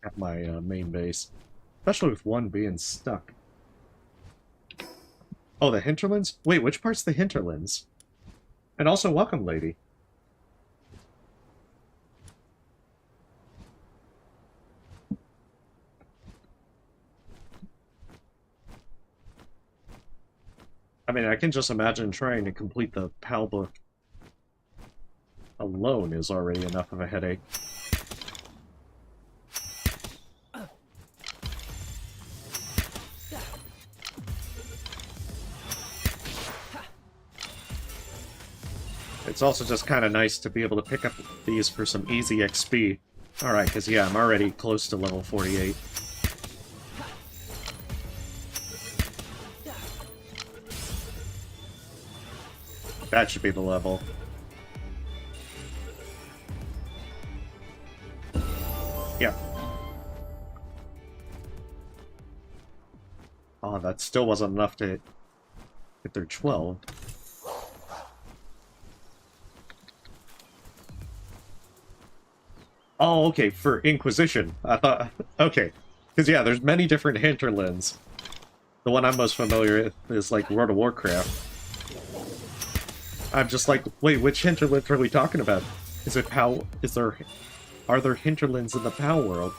at my main base. Especially with one being stuck. Oh, the hinterlands? Wait, which part's the hinterlands? And also, welcome, lady. I mean, I can just imagine trying to complete the PAL book alone is already enough of a headache. It's also just kind of nice to be able to pick up these for some easy XP. Alright, because yeah, I'm already close to level 48. That should be the level. Yeah. Oh, that still wasn't enough to hit their 12. Oh, okay, for Inquisition. I thought... Okay. Because, yeah, there's many different hinterlands. The one I'm most familiar with is, like, World of Warcraft. I'm just like, wait, which hinterland are we talking about? Is it PAL... Are there hinterlands in the Palworld?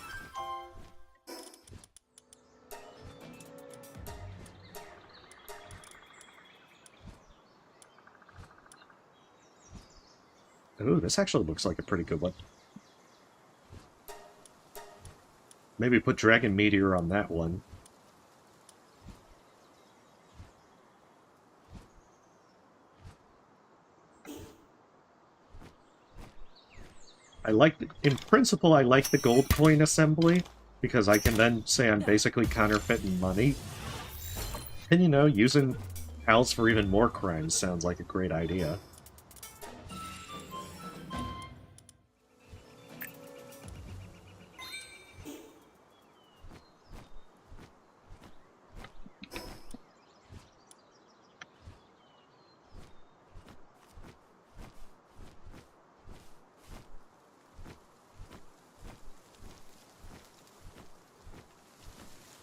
Ooh, this actually looks like a pretty good one. Maybe put Dragon Meteor on that one. In principle, I like the gold coin assembly, because I can then say I'm basically counterfeiting money. And, you know, using pals for even more crimes sounds like a great idea.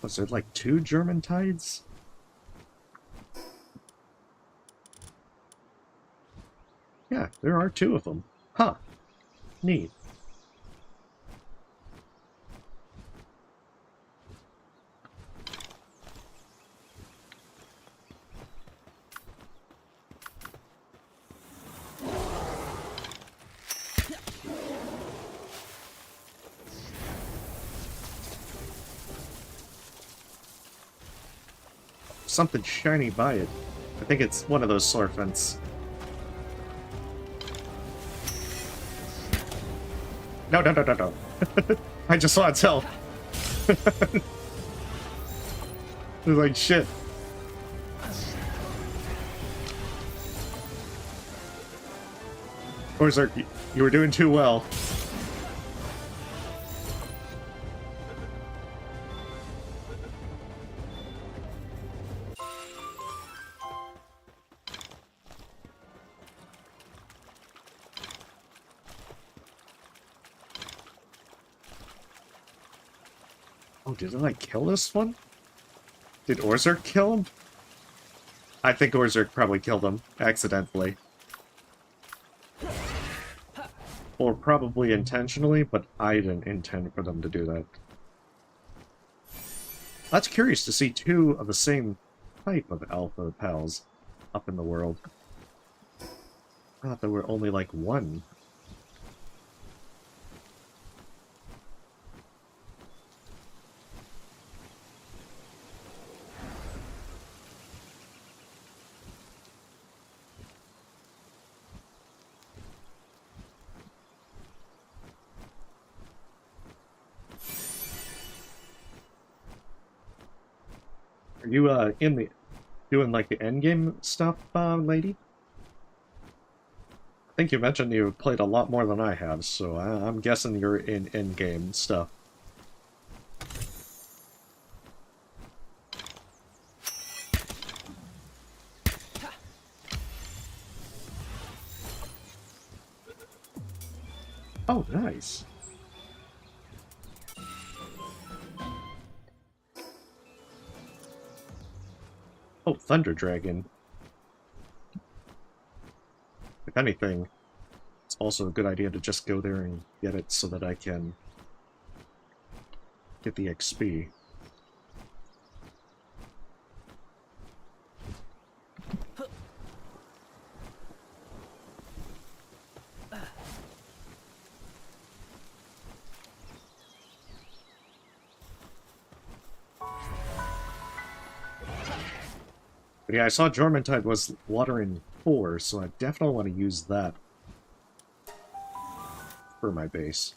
Was it like 2 German tides? Yeah, there are 2 of them. Huh. Neat. Something shiny by it. I think it's one of those slurpants. No, no, no, no, no. I just saw its health. It was like, shit. Berserk, you were doing too well. Oh, didn't I kill this one? Did Orzurk kill him? I think Orzurk probably killed him, accidentally. Or probably intentionally, but I didn't intend for them to do that. That's curious to see 2 of the same type of alpha pals up in the world. I thought there were only like 1. Are you doing like the endgame stuff, lady? think you mentioned you played a lot more than I have, so I'm guessing you're in in-game stuff. Oh, nice. Oh, Thunder Dragon. If anything, it's also a good idea to just go there and get it so that I can get the XP. But yeah, I saw Jormuntide was water in 4, so I definitely want to use that for my base.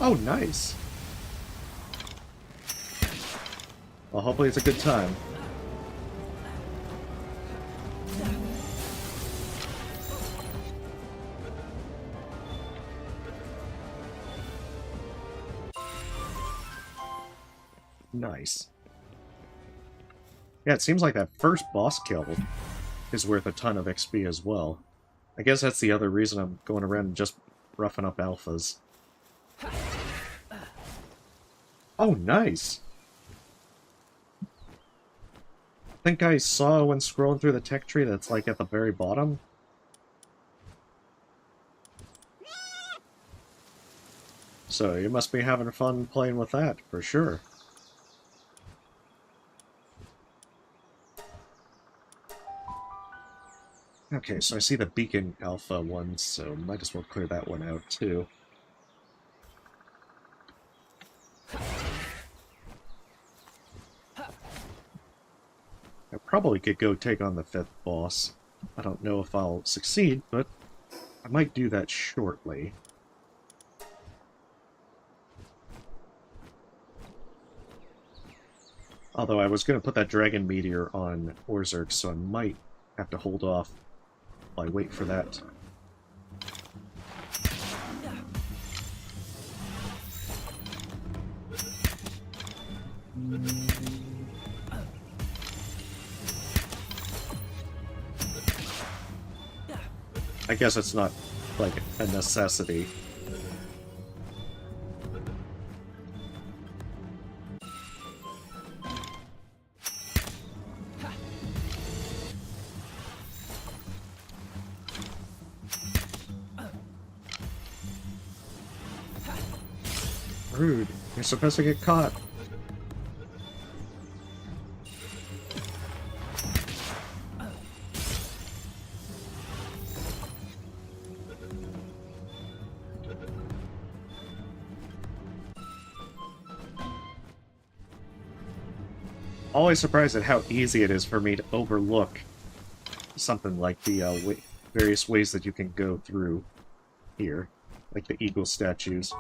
Oh, nice! Well, hopefully it's a good time. Nice. Yeah, it seems like that first boss kill is worth a ton of XP as well. I guess that's the other reason I'm going around and just roughing up alphas. Oh, nice! I think I saw when scrolling through the tech tree that's like at the very bottom. So you must be having fun playing with that, for sure. Okay, so I see the Beacon Alpha one, so might as well clear that one out, too. I probably could go take on the 5th boss. I don't know if I'll succeed, but I might do that shortly. Although I was going to put that Dragon Meteor on Orzerk, so I might have to hold off while I wait for that. I guess it's not, like, a necessity. Rude. You're supposed to get caught. Always surprised at how easy it is for me to overlook something like the various ways that you can go through here, like the eagle statues.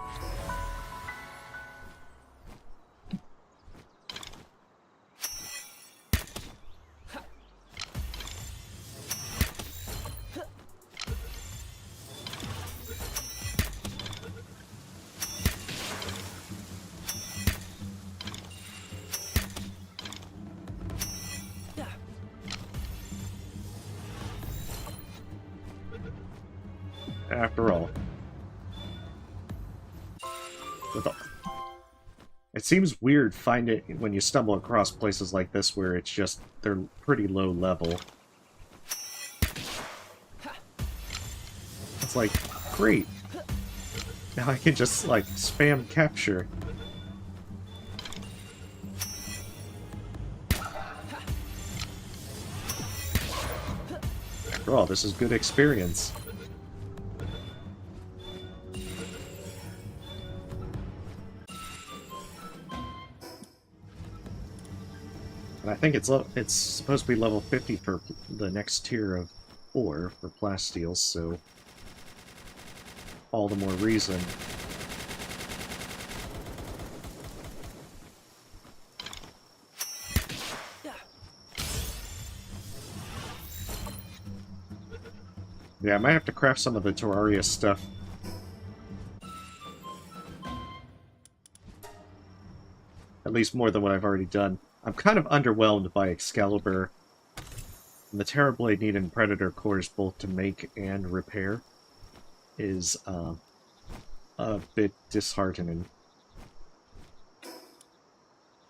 After all. It seems weird finding when you stumble across places like this where it's just, they're pretty low level. It's like, great! Now I can just, like, spam capture. After all, this is good experience. And I think it's supposed to be level 50 for the next tier of 4 for Plastiles, so all the more reason Yeah, I might have to craft some of the Terraria stuff. At least more than what I've already done. I'm kind of underwhelmed by Excalibur and the Terrorblade needed Predator cores both to make and repair is a bit disheartening.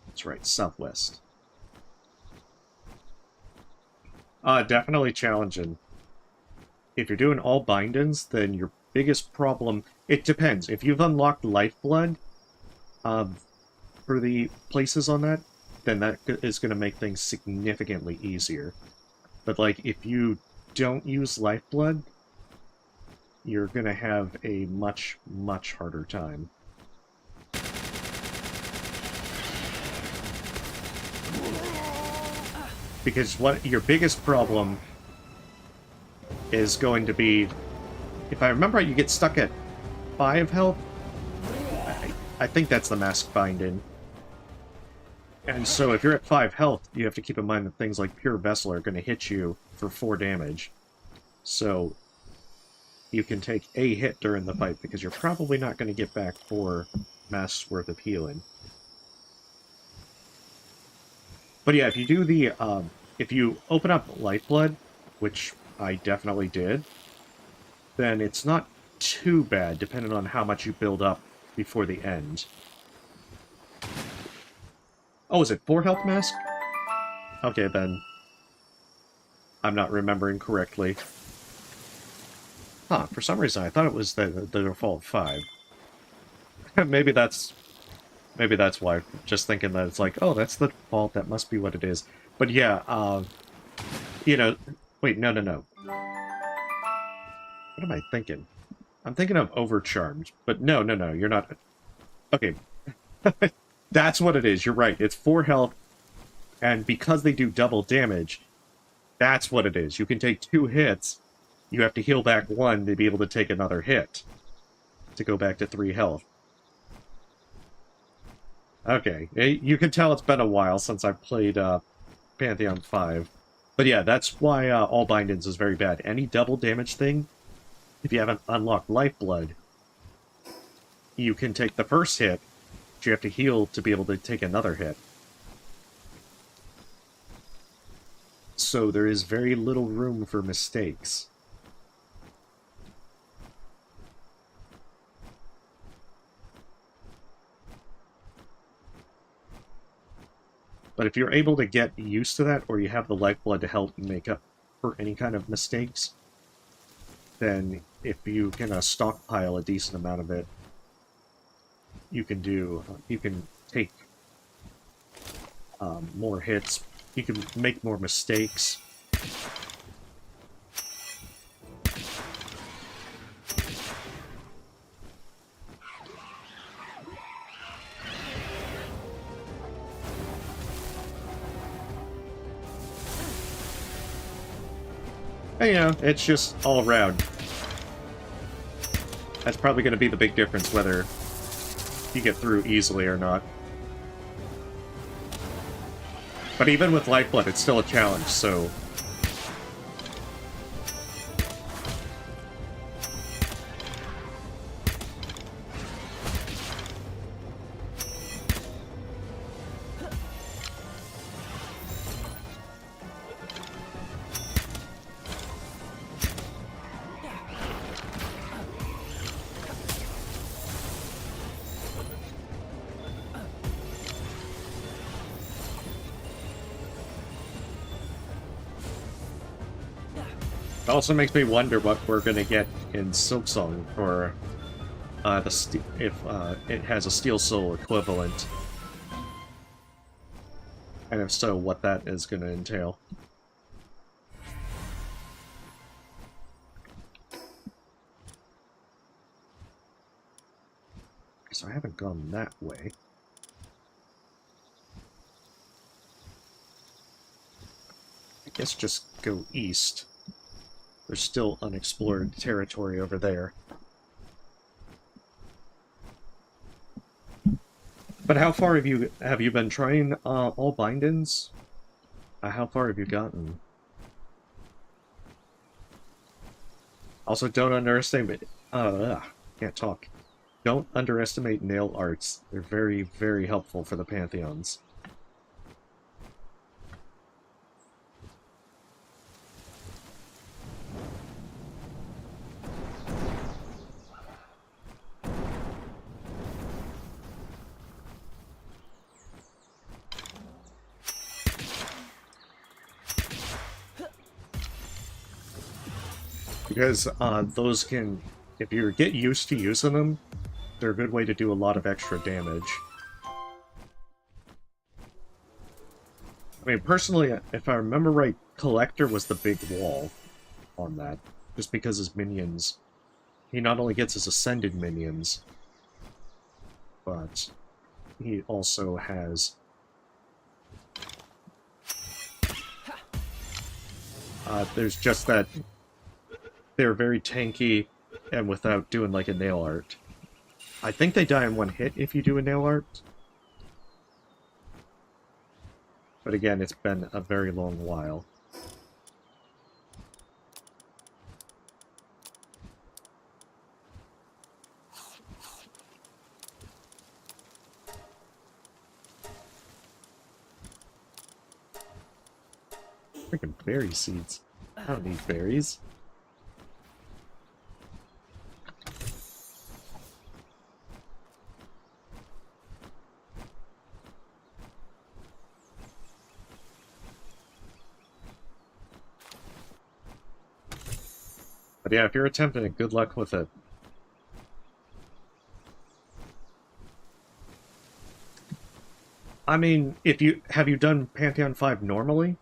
That's right, southwest. Definitely challenging. If you're doing all bindings, then your biggest problem... It depends. If you've unlocked Lifeblood for the places on that, then that is going to make things significantly easier. But, like, if you don't use Lifeblood, you're going to have a much, much harder time. Because what your biggest problem is going to be, if I remember right, you get stuck at 5 health. I think that's the mask binding. And so if you're at 5 health, you have to keep in mind that things like Pure Vessel are going to hit you for 4 damage. So you can take a hit during the fight, because you're probably not going to get back 4 masks worth of healing. But yeah, if you do the, if you open up Lifeblood, which I definitely did, then it's not too bad, depending on how much you build up before the end. Oh, is it 4 health mask? Okay, then. I'm not remembering correctly. Huh, for some reason I thought it was the default 5. Maybe that's why. Just thinking that it's like, oh, that's the default, that must be what it is. But yeah, you know... Wait, no. What am I thinking? I'm thinking of Overcharmed, but no, you're not... Okay. That's what it is, you're right. It's 4 health, and because they do double damage, that's what it is. You can take 2 hits, you have to heal back 1 to be able to take another hit, to go back to 3 health. Okay, you can tell it's been a while since I've played Pantheon 5. But yeah, that's why all bindings is very bad. Any double damage thing, if you haven't unlocked Lifeblood, you can take the first hit, but you have to heal to be able to take another hit. So there is very little room for mistakes. But if you're able to get used to that, or you have the Lifeblood to help make up for any kind of mistakes, then if you can stockpile a decent amount of it, you can take more hits, you can make more mistakes. And, you know, it's just all around. That's probably going to be the big difference, whether you get through easily or not. But even with Lifeblood, it's still a challenge, so... It also makes me wonder what we're going to get in Silksong for if it has a Steel Soul equivalent. And if so, what that is going to entail. So I haven't gone that way. I guess just go east. There's still unexplored territory over there. But how far have you been trying all bindings? How far have you gotten? Also, don't underestimate... can't talk. Don't underestimate nail arts. They're very, very helpful for the Pantheons. Because those can, if you get used to using them, they're a good way to do a lot of extra damage. I mean, personally, if I remember right, Collector was the big wall on that. Just because his minions... He not only gets his Ascended minions, but he also has... there's just that... They're very tanky, and without doing like a nail art. I think they die in one hit if you do a nail art. But again, it's been a very long while. Freaking berry seeds. I don't need berries. But yeah, if you're attempting it, good luck with it. I mean, have you done Pantheon 5 normally?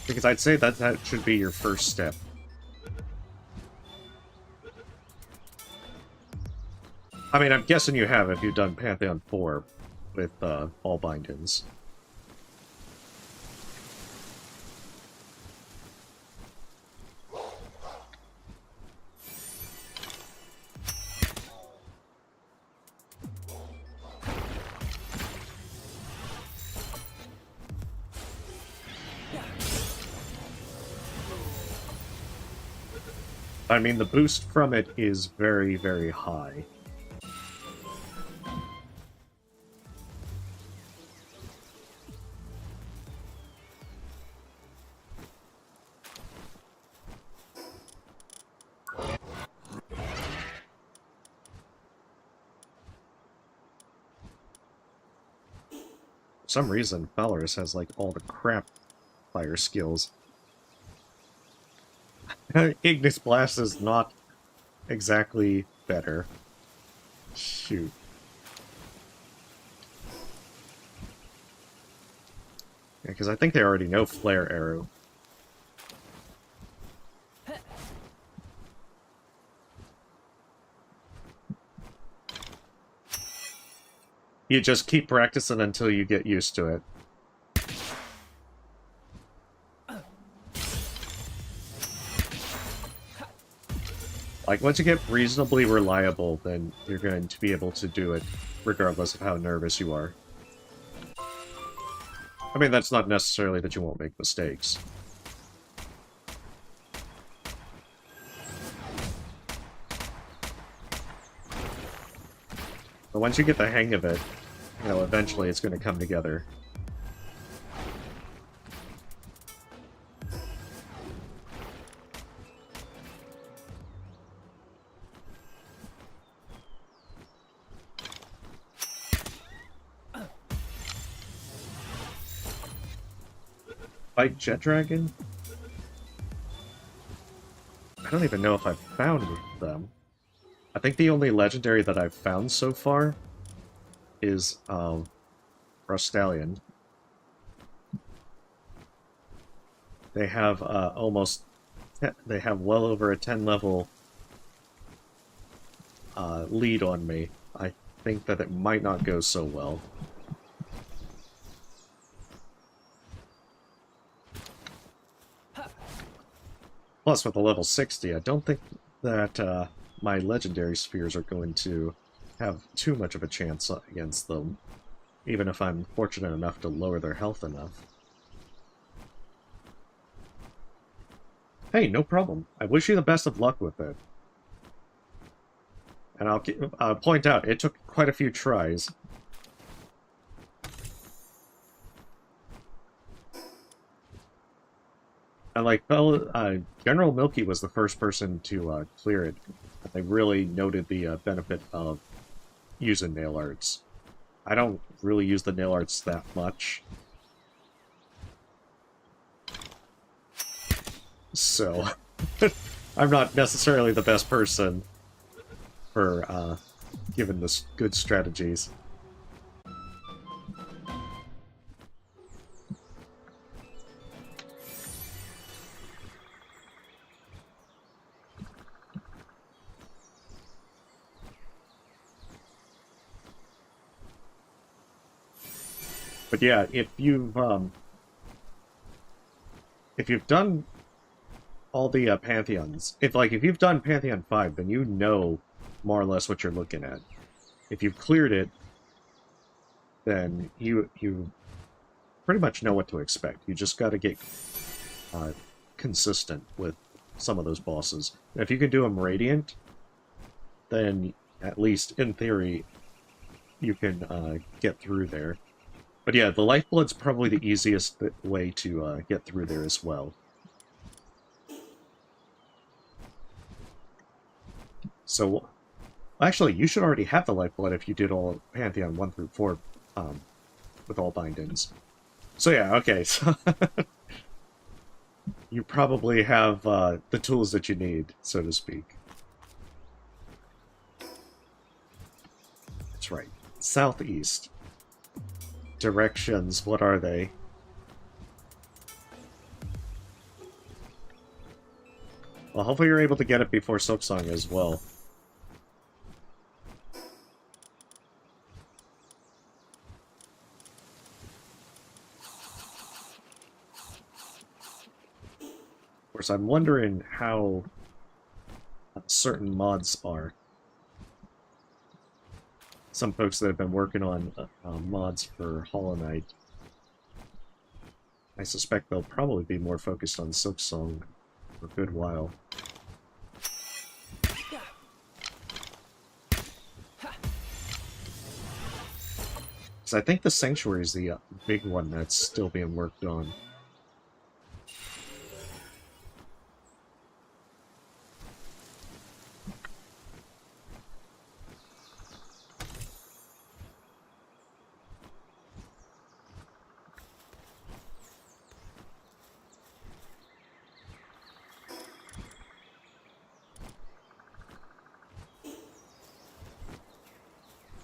Because I'd say that should be your first step. I mean, I'm guessing you have if you've done Pantheon 4 with all bindings. I mean, the boost from it is very, very high. For some reason, Valorous has, like, all the crap fire skills. Ignis Blast is not exactly better. Shoot. Yeah, because I think they already know Flare Arrow. You just keep practicing until you get used to it. Like, once you get reasonably reliable, then you're going to be able to do it, regardless of how nervous you are. I mean, that's not necessarily that you won't make mistakes. But once you get the hang of it, you know, eventually it's going to come together. Fight Jet Dragon? I don't even know if I've found them. I think the only legendary that I've found so far is Rostallion. They have they have well over a 10 level lead on me. I think that it might not go so well. Plus, with a level 60, I don't think that my legendary spheres are going to have too much of a chance against them, even if I'm fortunate enough to lower their health enough. Hey, no problem. I wish you the best of luck with it. And I'll point out, it took quite a few tries. And like, General Milky was the first person to clear it. They really noted the benefit of using nail arts. I don't really use the nail arts that much. So, I'm not necessarily the best person for giving this good strategies. But yeah, if you've done all the Pantheons, if you've done Pantheon 5, then you know more or less what you're looking at. If you've cleared it, then you pretty much know what to expect. You just got to get consistent with some of those bosses. And if you can do them Radiant, then at least in theory, you can get through there. But yeah, the Lifeblood's probably the easiest way to get through there as well. So, actually, you should already have the Lifeblood if you did all Pantheon 1 through 4 with all bindings. So yeah, okay, so you probably have the tools that you need, so to speak. That's right. Southeast. Directions, what are they? Well, hopefully you're able to get it before Silksong as well. Of course, I'm wondering how certain mods are. Some folks that have been working on mods for Hollow Knight, I suspect they'll probably be more focused on Silksong for a good while. Because I think the Sanctuary is the big one that's still being worked on.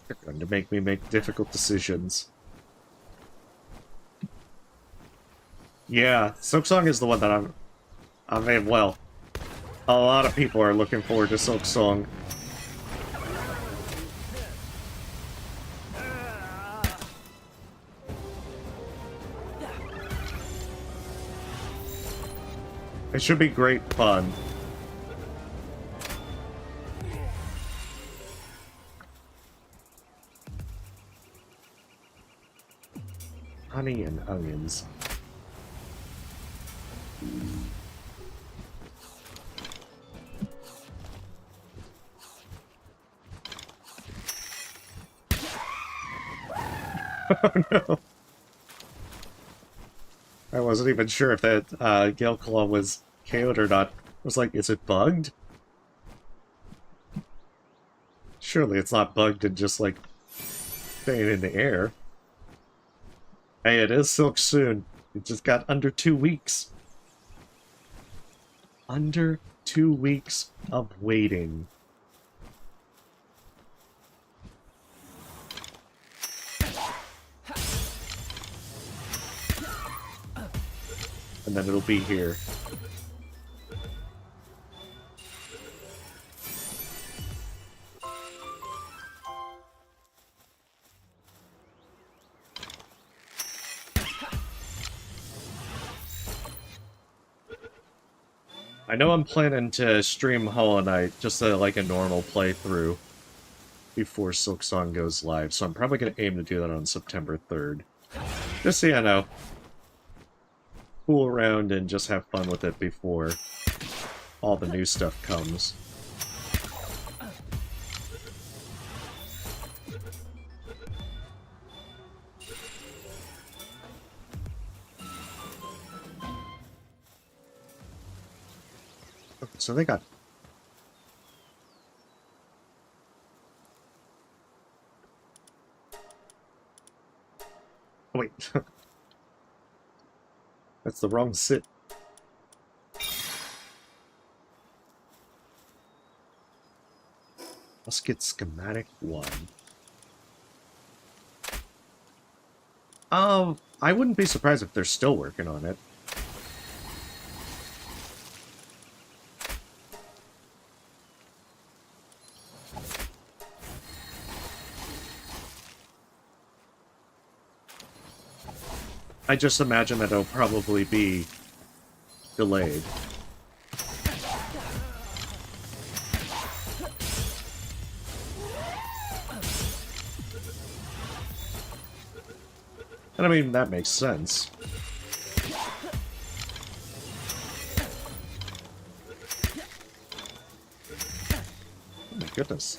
They're going to make me make difficult decisions. Yeah, Silksong is the one that I mean, well, a lot of people are looking forward to Silksong. It should be great fun. Honey and onions. Oh no. I wasn't even sure if that Gale Claw was KO'd or not. I was like, is it bugged? Surely it's not bugged and just like staying in the air. Hey, it is Silk soon. It just got under 2 weeks. Under 2 weeks of waiting. And then it'll be here. I know I'm planning to stream Hollow Knight just like a normal playthrough before Silksong goes live, so I'm probably going to aim to do that on September 3rd. Just so you know, fool around and just have fun with it before all the new stuff comes. So they got... Oh, wait. That's the wrong sit. Let's get schematic 1. I wouldn't be surprised if they're still working on it. I just imagine that it'll probably be delayed. And I mean, that makes sense. Oh my goodness.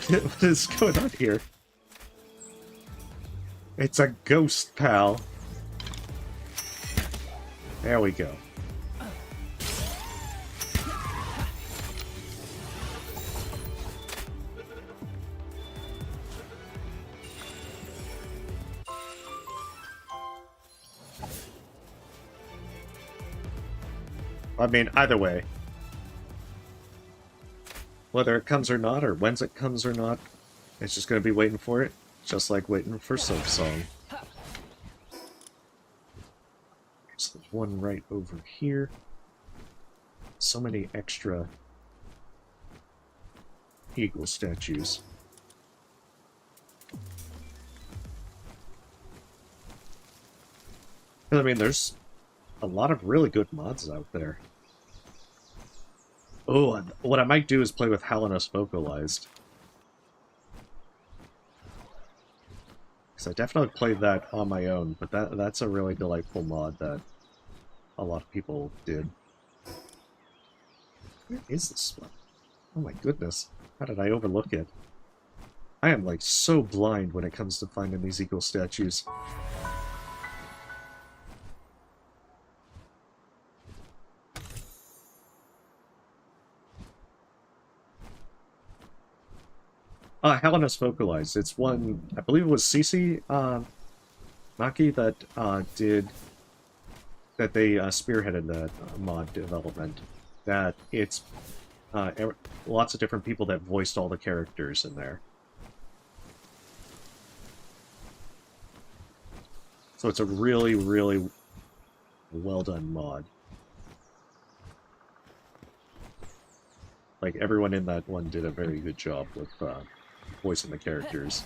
What is going on here? It's a ghost, pal. There we go. I mean, either way. Whether it comes or not, or when it comes or not, it's just going to be waiting for it. Just like waiting for Soap Song. So there's one right over here. So many extra eagle statues. I mean, there's a lot of really good mods out there. Oh, what I might do is play with Helenos Vocalized. Because I definitely played that on my own, but that's a really delightful mod that a lot of people did. Where is this one? Oh my goodness. How did I overlook it? I am like so blind when it comes to finding these eagle statues. Helenos Vocalized. It's one, I believe it was Cece Maki that they spearheaded that mod development. That it's lots of different people that voiced all the characters in there. So it's a really, really well done mod. Like, everyone in that one did a very good job with voicing the characters.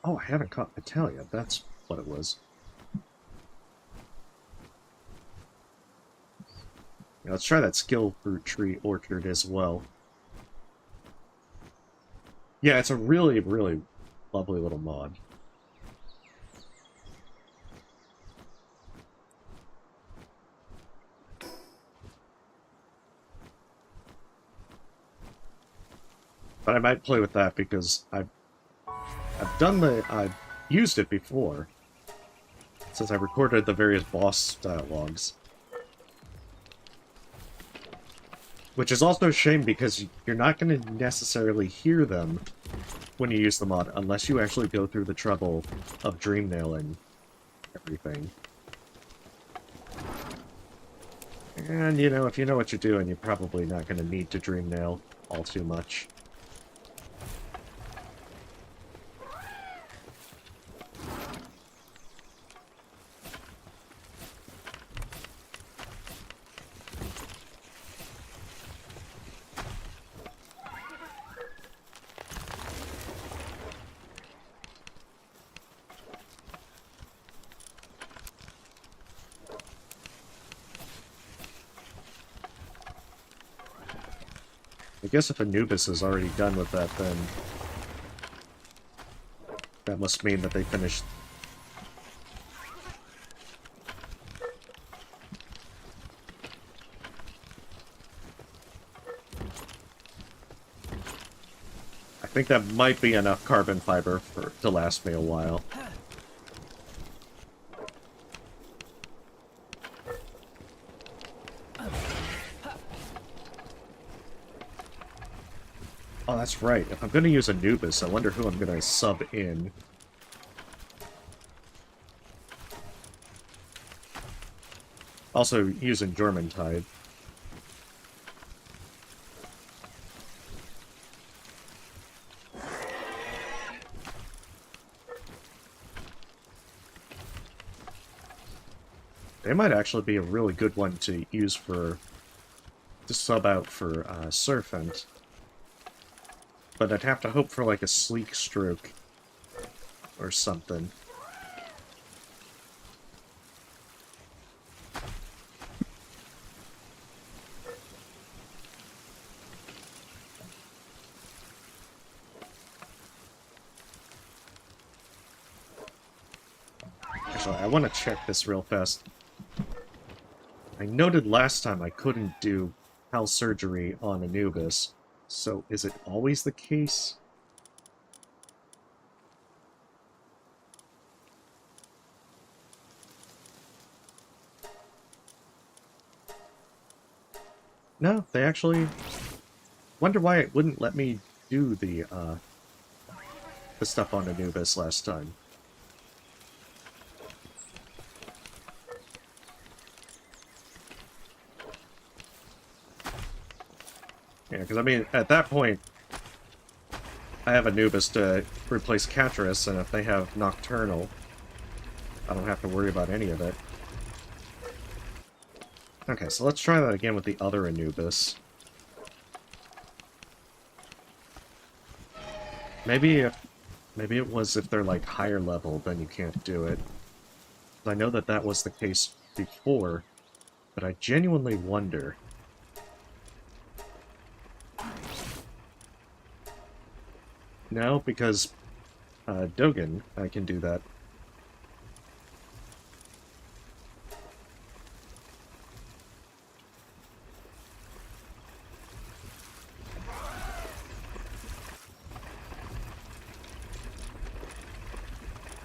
Oh, I haven't caught Natalia. That's what it was. Yeah, let's try that skill fruit tree orchard as well. Yeah, it's a really, really lovely little mod. But I might play with that because I've used it before since I recorded the various boss dialogues. Which is also a shame because you're not going to necessarily hear them when you use the mod unless you actually go through the trouble of dream nailing everything. And, you know, if you know what you're doing, you're probably not going to need to dream nail all too much. I guess if Anubis is already done with that, then that must mean that they finished. think that might be enough carbon fiber to last me a while. Oh, that's right. If I'm going to use Anubis, I wonder who I'm going to sub in. Also, using Jormuntide. They might actually be a really good one to use to sub out for Serpent. But I'd have to hope for like a Sleek Stroke or something. Actually, I want to check this real fast. I noted last time I couldn't do Hal Surgery on Anubis, so is it always the case? No, they actually... Wonder why it wouldn't let me do the stuff on Anubis last time. Yeah, because I mean, at that point, I have Anubis to replace Catris, and if they have Nocturnal, I don't have to worry about any of it. Okay, so let's try that again with the other Anubis. Maybe it was if they're like higher level, then you can't do it. I know that that was the case before, but I genuinely wonder. No, because Dogen, I can do that.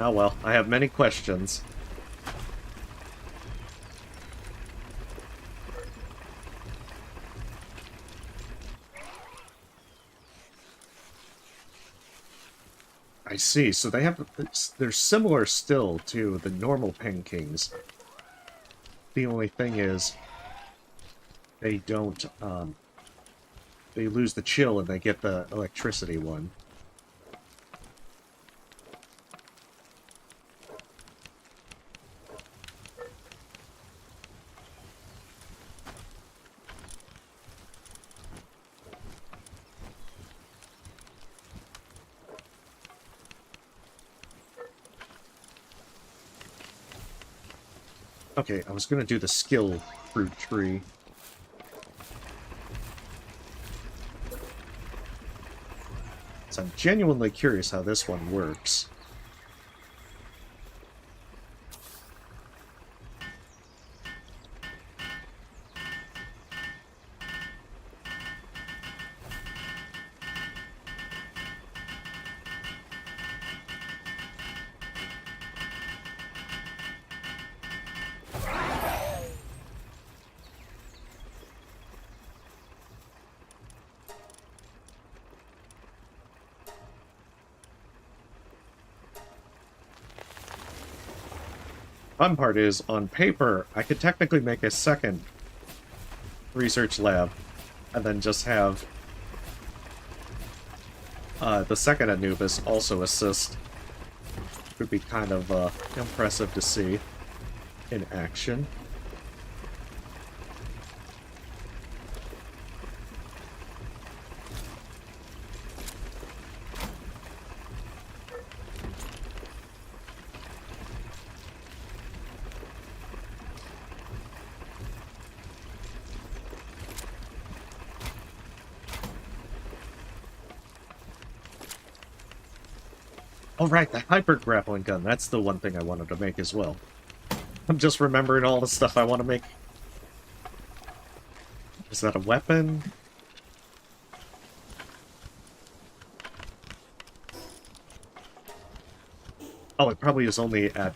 Oh well, I have many questions. I see, so they have... They're similar still to the normal Pen Kings. The only thing is, they don't, they lose the chill and they get the electricity one. Okay, I was gonna do the skill fruit tree. So I'm genuinely curious how this one works. Fun part is, on paper, I could technically make a second research lab, and then just have the second Anubis also assist. It would be kind of impressive to see in action. Oh right, the hyper grappling gun. That's the one thing I wanted to make as well. I'm just remembering all the stuff I want to make. Is that a weapon? Oh, it probably is only at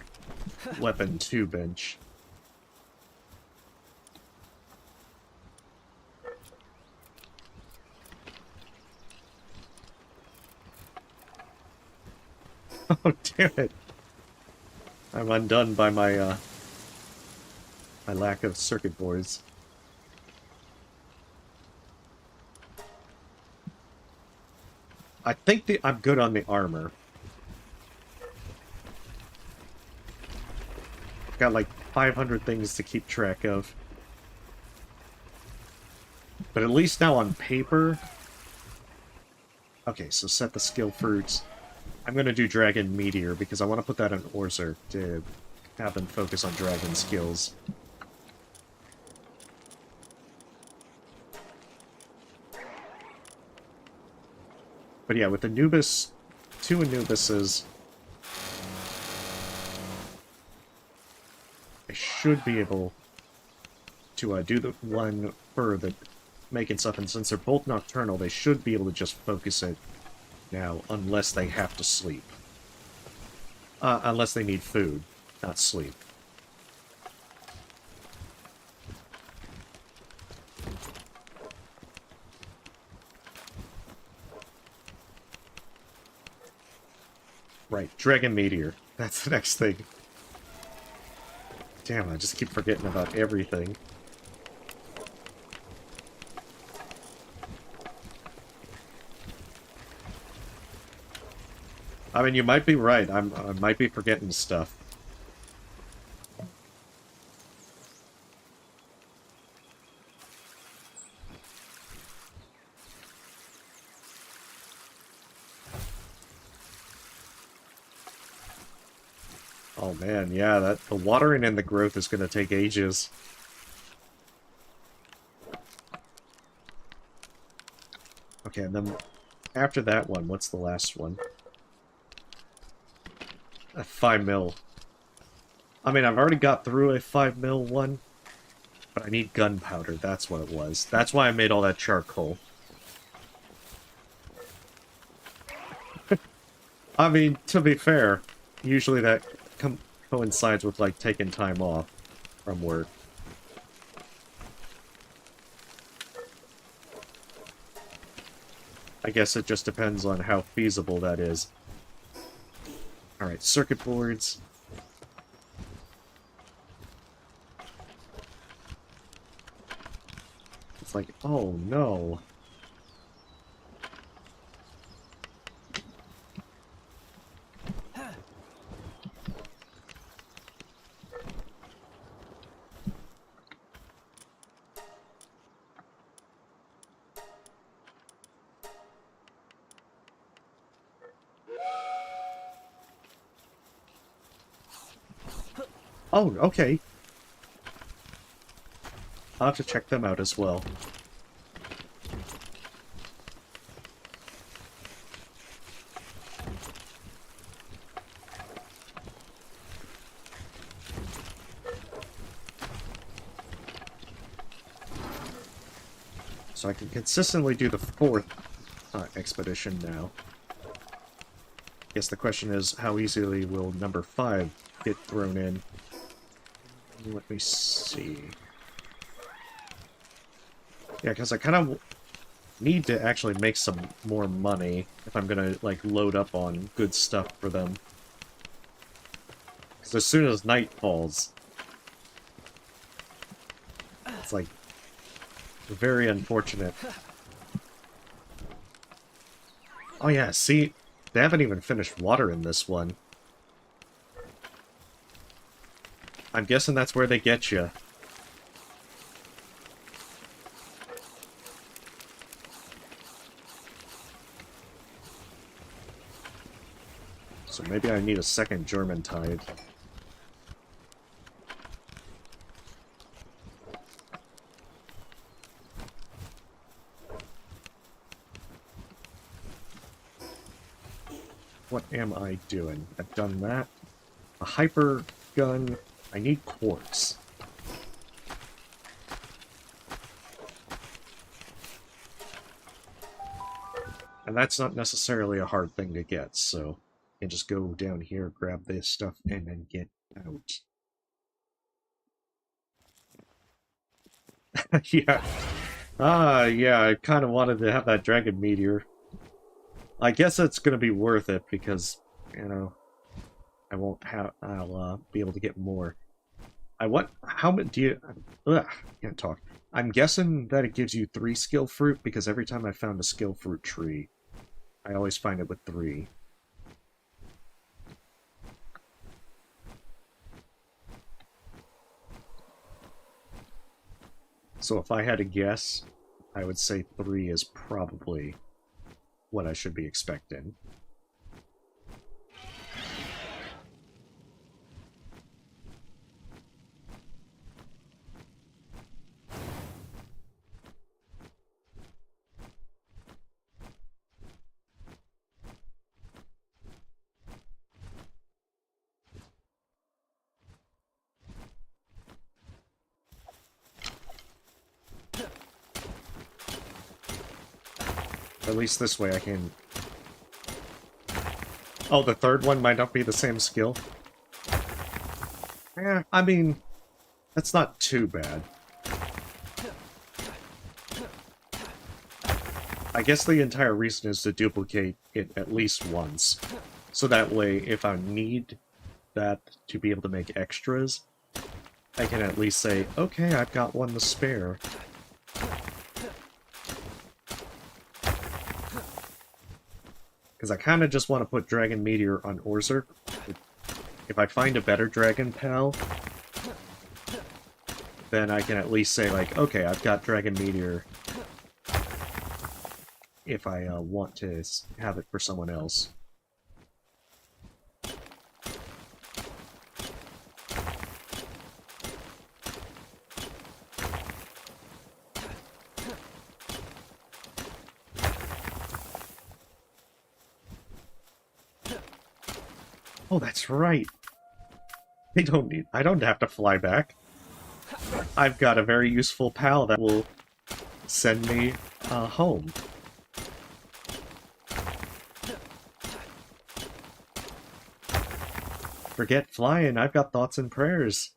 weapon 2 bench. Oh, damn it. I'm undone by my, my lack of circuit boards. I think I'm good on the armor. I've got like 500 things to keep track of. But at least now on paper... Okay, so set the skill fruits. I'm going to do Dragon Meteor because I want to put that on Orzer to have them focus on dragon skills. But yeah, with Anubis, 2 Anubises, I should be able to do the one for the making stuff, and since they're both nocturnal, they should be able to just focus it now, unless they have to sleep. Unless they need food, not sleep. Right, Dragon Meteor. That's the next thing. Damn, I just keep forgetting about everything. I mean, you might be right. I might be forgetting stuff. Oh man, yeah, the watering and the growth is going to take ages. Okay, and then after that one, what's the last one? 5 mil. I mean, I've already got through a 5 mil one, but I need gunpowder, that's what it was. That's why I made all that charcoal. I mean, to be fair, usually that coincides with, like, taking time off from work. I guess it just depends on how feasible that is. Alright, circuit boards. It's like, oh no. Oh, okay. I'll have to check them out as well. So I can consistently do the 4th expedition now. Guess the question is, how easily will number 5 get thrown in? Let me see. Yeah, because I kind of need to actually make some more money if I'm gonna, like, load up on good stuff for them. Because as soon as night falls, it's, like, very unfortunate. Oh yeah, see? They haven't even finished water in this one. I'm guessing that's where they get you. So maybe I need a second German tide. What am I doing? I've done that. A hyper gun. I need quartz. And that's not necessarily a hard thing to get, so, can just go down here, grab this stuff, and then get out. Yeah. Yeah, I kind of wanted to have that dragon meteor. I guess it's gonna be worth it because, you know, I'll be able to get more. How many do you, can't talk. I'm guessing that it gives you 3 skill fruit because every time I found a skill fruit tree, I always find it with 3. So if I had to guess, I would say 3 is probably what I should be expecting. At least this way I can... Oh, the third one might not be the same skill? Yeah, I mean, that's not too bad. I guess the entire reason is to duplicate it at least once. So that way, if I need that to be able to make extras, I can at least say, okay, I've got one to spare. Because I kind of just want to put Dragon Meteor on Orzer. If I find a better Dragon Pal, then I can at least say, like, okay, I've got Dragon Meteor if I want to have it for someone else. Oh, that's right. I don't have to fly back. I've got a very useful pal that will send me home. Forget flying, I've got thoughts and prayers.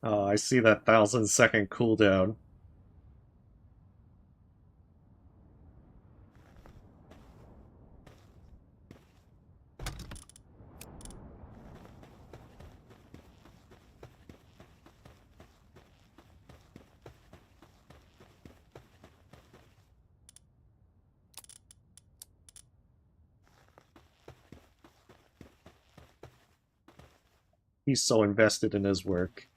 Oh, I see that 1,000-second cooldown. He's so invested in his work.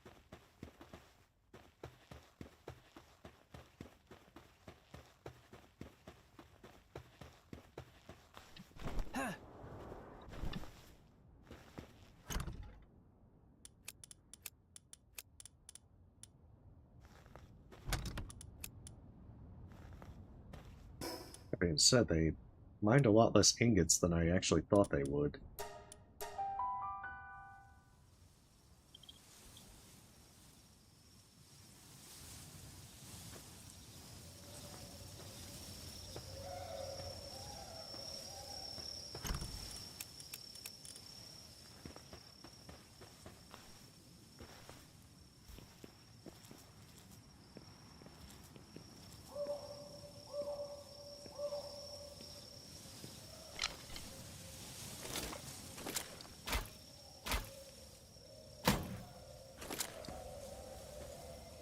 That being said, they mined a lot less ingots than I actually thought they would.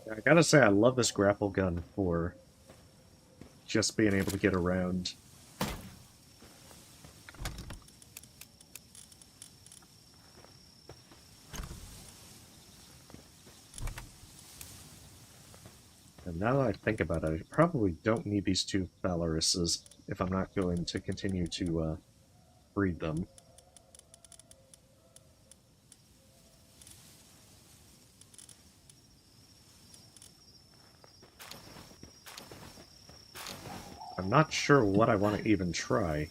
I gotta say, I love this grapple gun for just being able to get around. And now that I think about it, I probably don't need these 2 Valorises if I'm not going to continue to breed them. I'm not sure what I want to even try.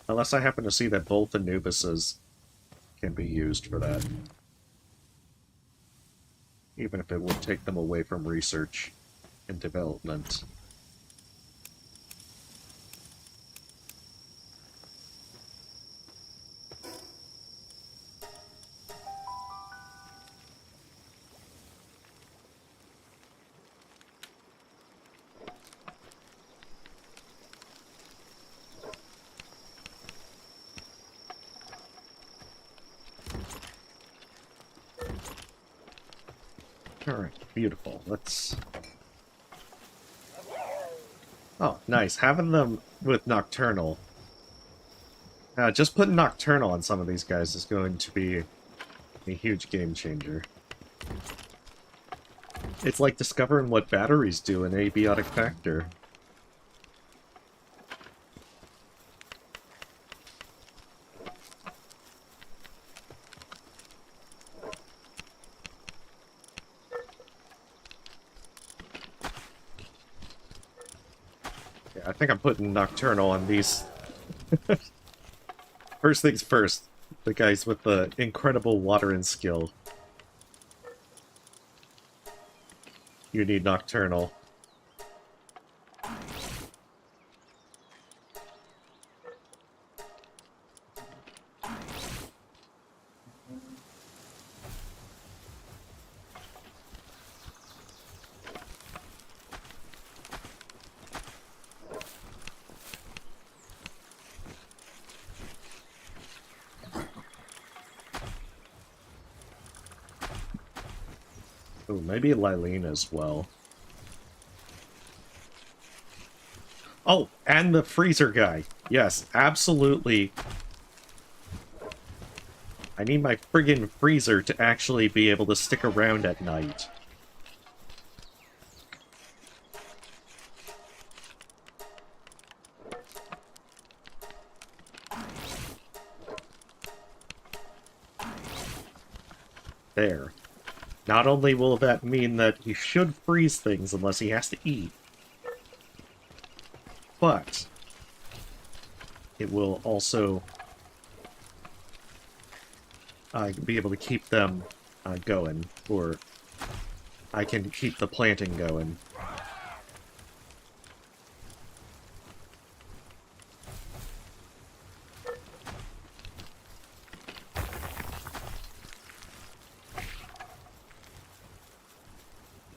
Unless I happen to see that both Anubises can be used for that. Even if it would take them away from research and development. Alright, beautiful. Let's... Oh, nice. Having them with Nocturnal. Just putting Nocturnal on some of these guys is going to be a huge game changer. It's like discovering what batteries do in abiotic factor. I think I'm putting Nocturnal on these. First things first, the guys with the incredible watering skill. You need Nocturnal. Ooh, maybe Lylene as well. Oh, and the freezer guy. Yes, absolutely. I need my friggin' freezer to actually be able to stick around at night. There. Not only will that mean that he should freeze things unless he has to eat, but it will also be able to keep them going, or I can keep the planting going.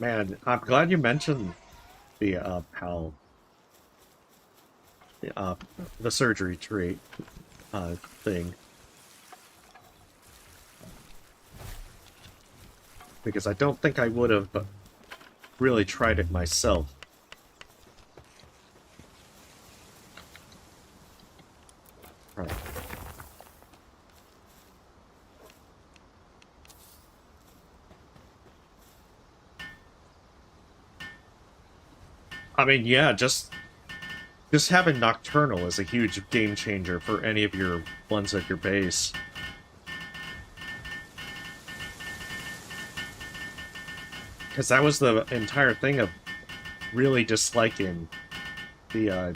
Man, I'm glad you mentioned the the surgery tree thing. Because I don't think I would have really tried it myself. Right. I mean, yeah, just having Nocturnal is a huge game changer for any of your ones at your base. Because that was the entire thing of really disliking the,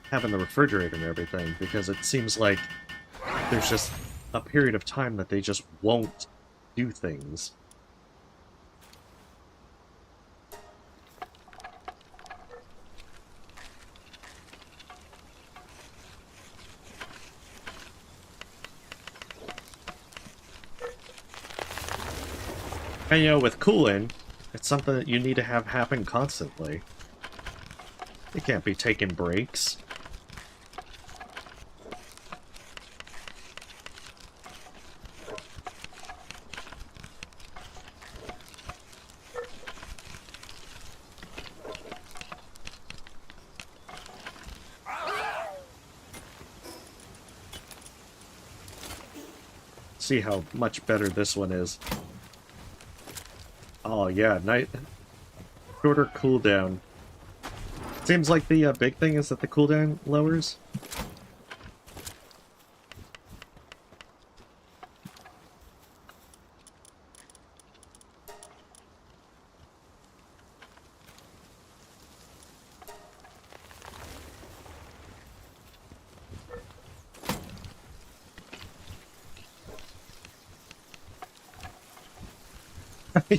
having the refrigerator and everything, because it seems like there's just a period of time that they just won't do things. And, you know, with cooling, it's something that you need to have happen constantly. It can't be taking breaks. See how much better this one is. Oh yeah, shorter cooldown. Seems like the big thing is that the cooldown lowers.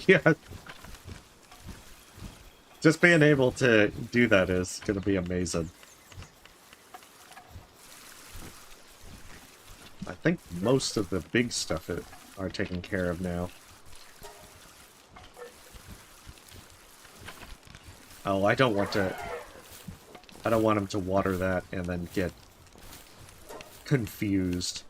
Yeah. Just being able to do that is going to be amazing. I think most of the big stuff are taken care of now. Oh, I don't want him to water that and then get confused.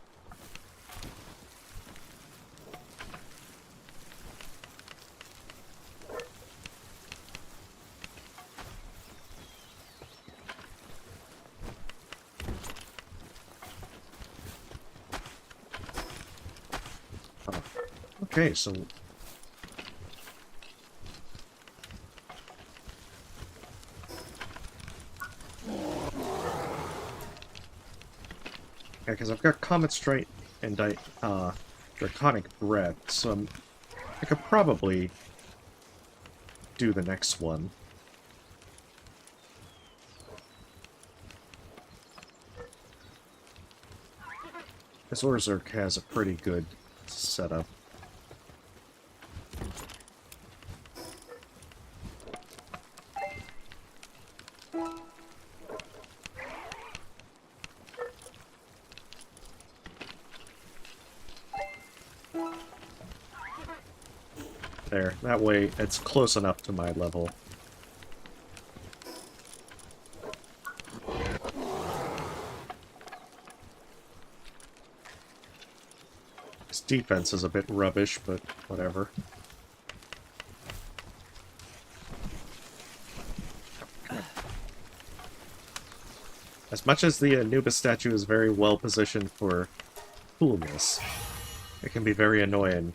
Oh. Okay, so yeah, because I've got Comet Strike and Draconic Breath, so I could probably do the next one. This Orzhok has a pretty good setup. There, that way it's close enough to my level. His defense is a bit rubbish, but whatever. As much as the Anubis statue is very well positioned for coolness, it can be very annoying.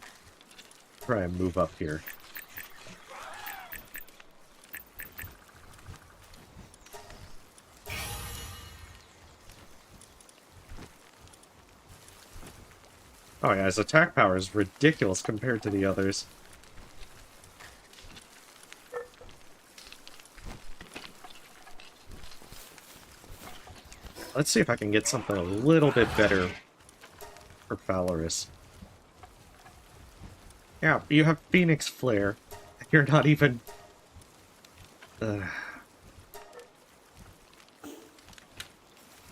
Try and move up here. Oh yeah, his attack power is ridiculous compared to the others. Let's see if I can get something a little bit better for Phalaris. Yeah, you have Phoenix Flare. You're not even... I'm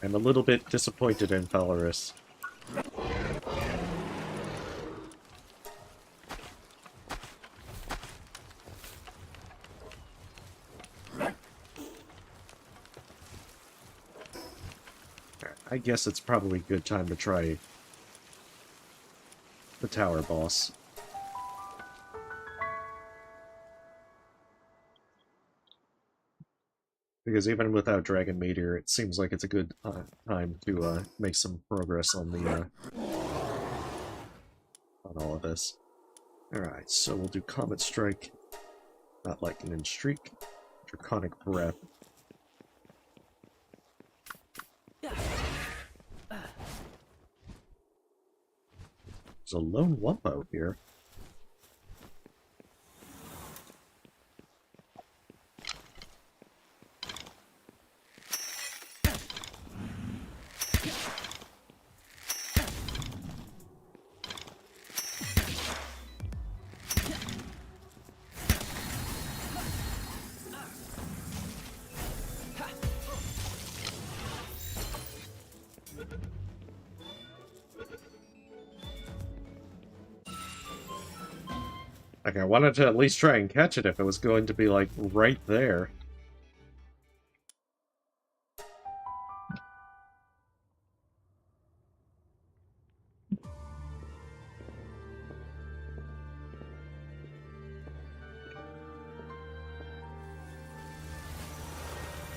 a little bit disappointed in Phalaris. I guess it's probably a good time to try the tower boss. Because even without Dragon Meteor, it seems like it's a good time to make some progress on the on all of this. Alright, so we'll do Comet Strike, not Lightning Streak, Draconic Breath. There's a lone Wumpo here. Like, I wanted to at least try and catch it if it was going to be, like, right there.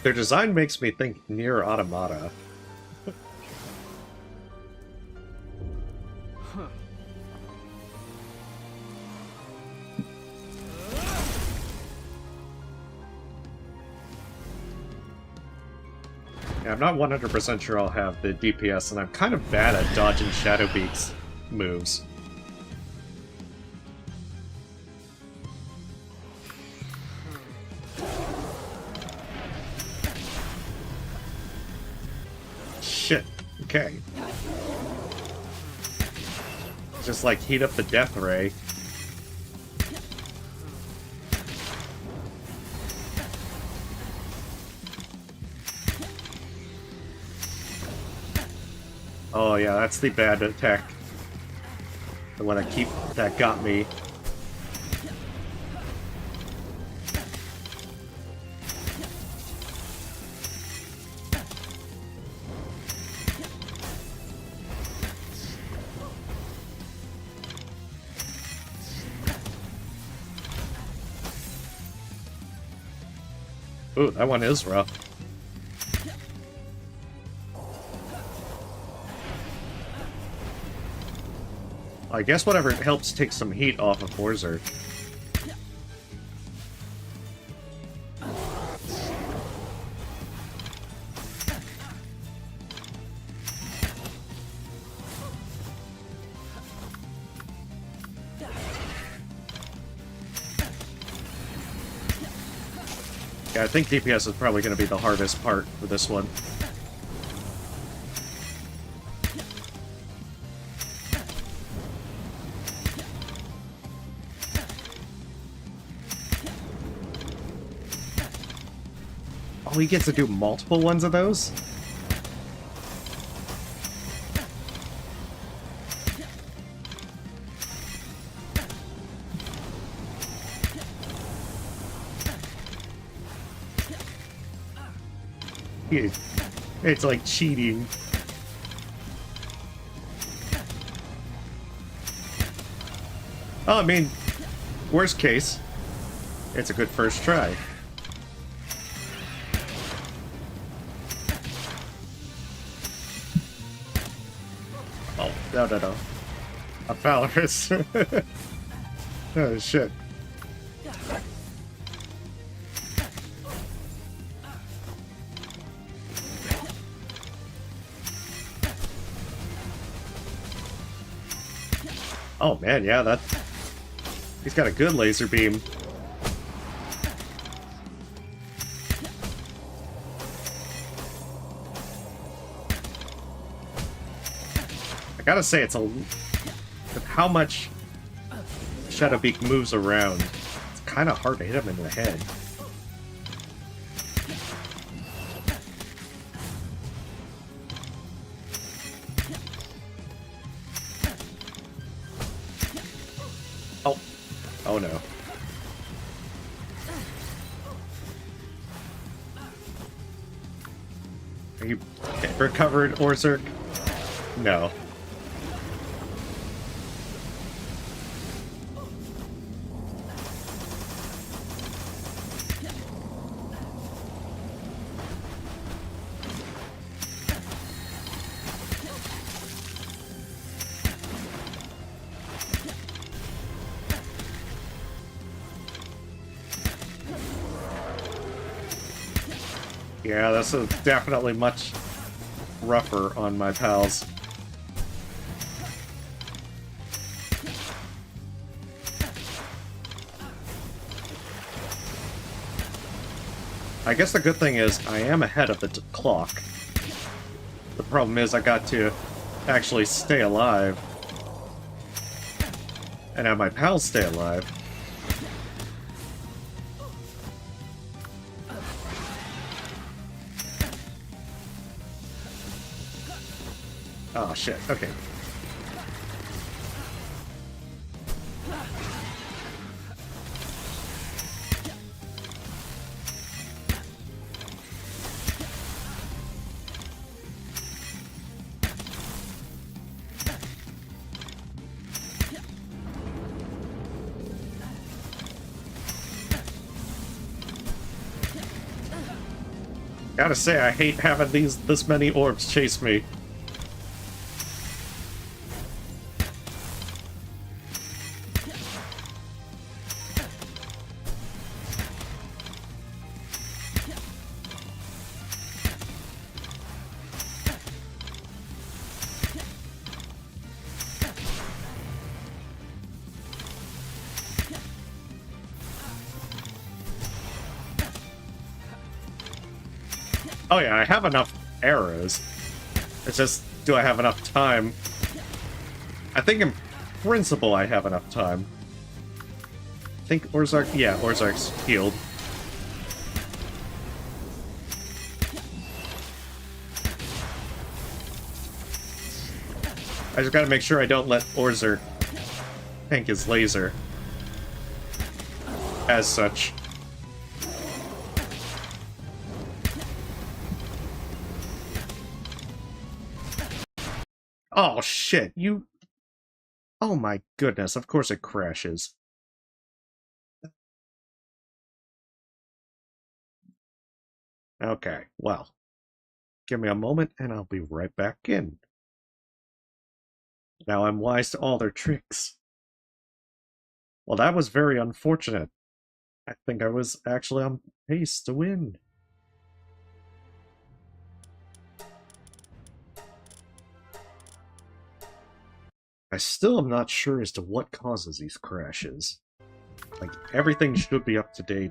Their design makes me think Nier Automata. Yeah, I'm not 100% sure I'll have the DPS, and I'm kind of bad at dodging Shadowbeak's moves. Shit. Okay. Just like heat up the death ray. Oh yeah, that's the bad attack. The one that got me. Ooh, that one is rough. I guess whatever helps take some heat off of Berserk. Yeah, I think DPS is probably going to be the hardest part for this one. Oh, he gets to do multiple ones of those? It's like cheating. Oh, I mean, worst case, it's a good first try. Oh, no. A Valorous. Oh, shit. Oh man, yeah, he's got a good laser beam. I gotta say, with how much Shadowbeak moves around, it's kind of hard to hit him in the head. Oh no. Are you recovered, Berserk? No. Yeah, this is definitely much rougher on my pals. I guess the good thing is I am ahead of the clock. The problem is I got to actually stay alive. And have my pals stay alive. Oh shit, okay. Gotta say, I hate having this many orbs chase me. Oh yeah, I have enough arrows. It's just, do I have enough time? I think in principle I have enough time. I think Orzark, yeah, Orzark's healed. I just gotta make sure I don't let Orzark tank his laser. As such. Oh shit, you... Oh my goodness, of course it crashes. Okay, well. Give me a moment and I'll be right back in. Now I'm wise to all their tricks. Well, that was very unfortunate. I think I was actually on pace to win. I still am not sure as to what causes these crashes. Like, everything should be up to date.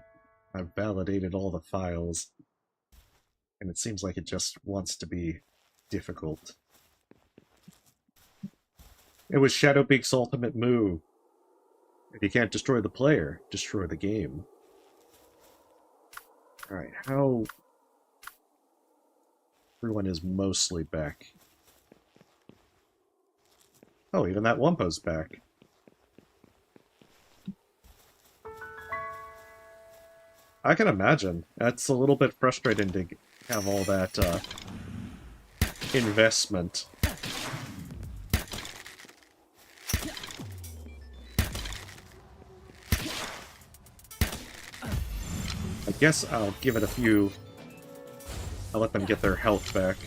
I've validated all the files. And it seems like it just wants to be difficult. It was Shadowpeak's ultimate move. If you can't destroy the player, destroy the game. Alright, how... Everyone is mostly back. Oh, even that Wumpo's back. I can imagine. That's a little bit frustrating to have all that, investment. I guess I'll give it a few... I'll let them get their health back.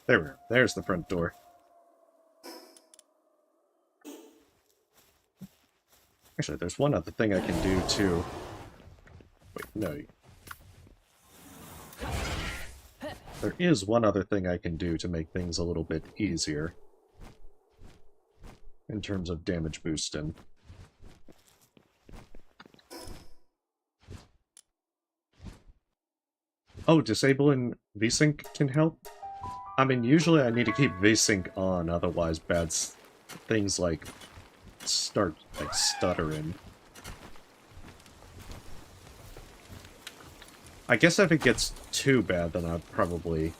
There we go. There's the front door. Actually, there's one other thing I can do, too. Wait, no. There is one other thing I can do to make things a little bit easier. In terms of damage boosting. Oh, disabling VSync can help? I mean, usually I need to keep VSync on, otherwise things like start, like, stuttering. I guess if it gets too bad, then I'd probably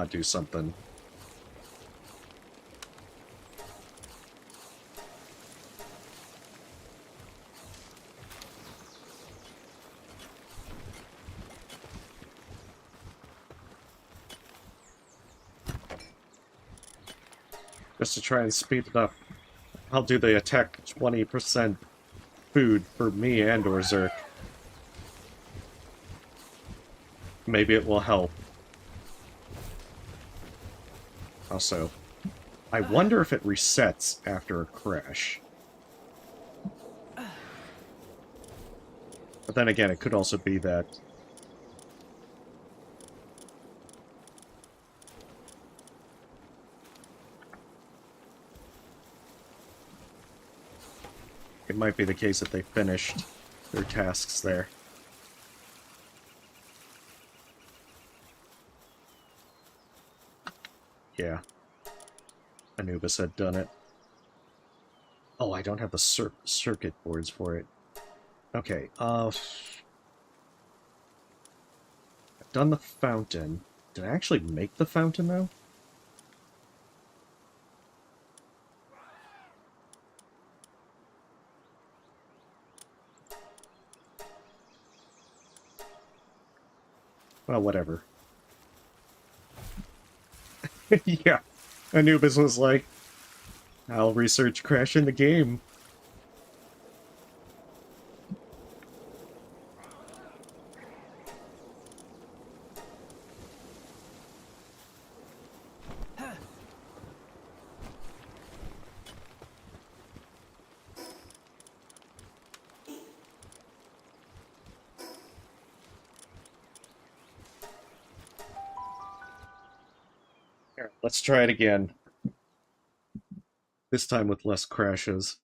do something. Just to try and speed it up. I'll do the attack 20% food for me and or Zerk. Maybe it will help. Also, I wonder if it resets after a crash. But then again, it could also be that... It might be the case that they finished their tasks there. Yeah. Anubis had done it. Oh, I don't have the circuit boards for it. Okay, I've done the fountain. Did I actually make the fountain, though? Well, whatever. Yeah. Anubis was like, I'll research crash in the game. Alright, let's try it again. This time with less crashes.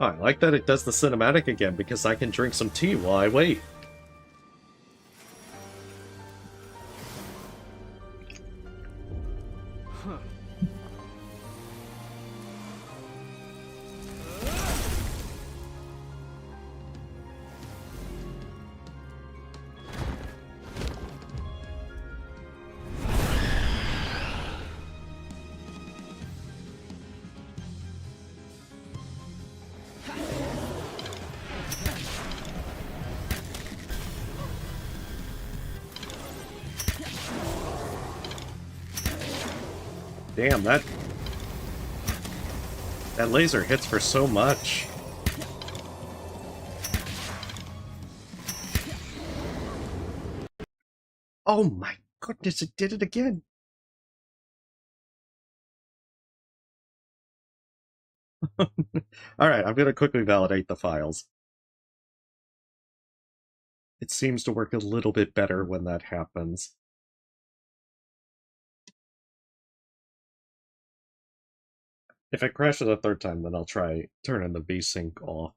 Oh, I like that it does the cinematic again because I can drink some tea while I wait. Damn, that laser hits for so much. Oh my goodness, it did it again. Alright, I'm gonna quickly validate the files. It seems to work a little bit better when that happens. If it crashes a third time, then I'll try turning the VSync off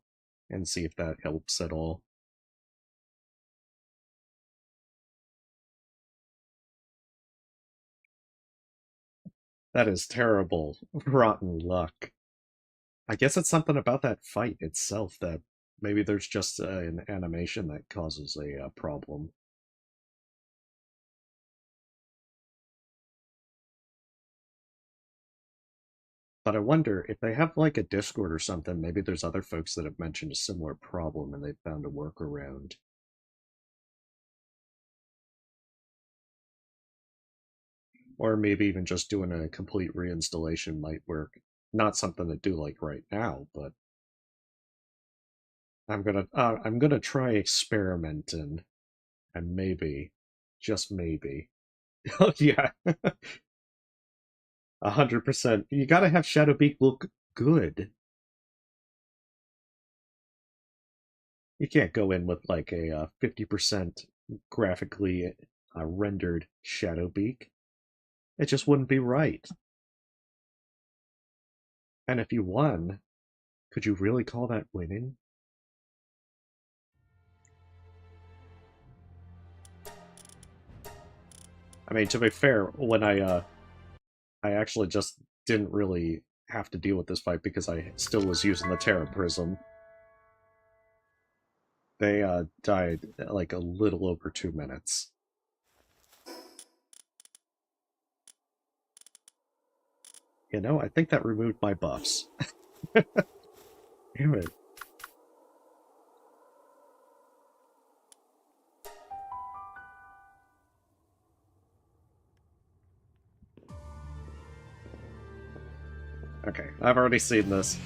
and see if that helps at all. That is terrible, rotten luck. I guess it's something about that fight itself that maybe there's just an animation that causes a problem. But I wonder if they have like a Discord or something, maybe there's other folks that have mentioned a similar problem and they've found a workaround. Or maybe even just doing a complete reinstallation might work. Not something to do like right now, but I'm gonna try experimenting, and maybe, just maybe. Oh yeah, 100%. You gotta have Shadowbeak look good. You can't go in with like a 50% graphically rendered Shadowbeak. It just wouldn't be right. And if you won, could you really call that winning? I mean, to be fair, when I actually just didn't really have to deal with this fight because I still was using the Terra Prism. They died like a little over 2 minutes. You know, I think that removed my buffs. Damn it. Okay, I've already seen this.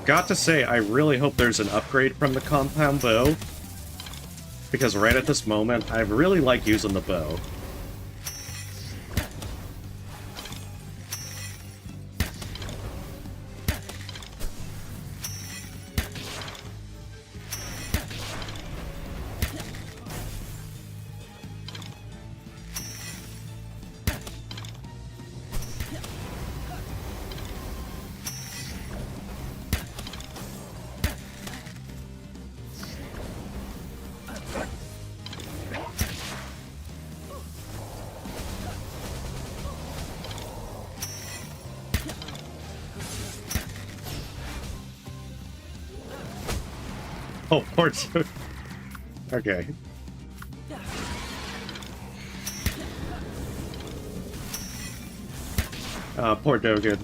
Got to say, I really hope there's an upgrade from the compound bow, because right at this moment, I really like using the bow. Oh, poor dude. Okay. Poor Dogen.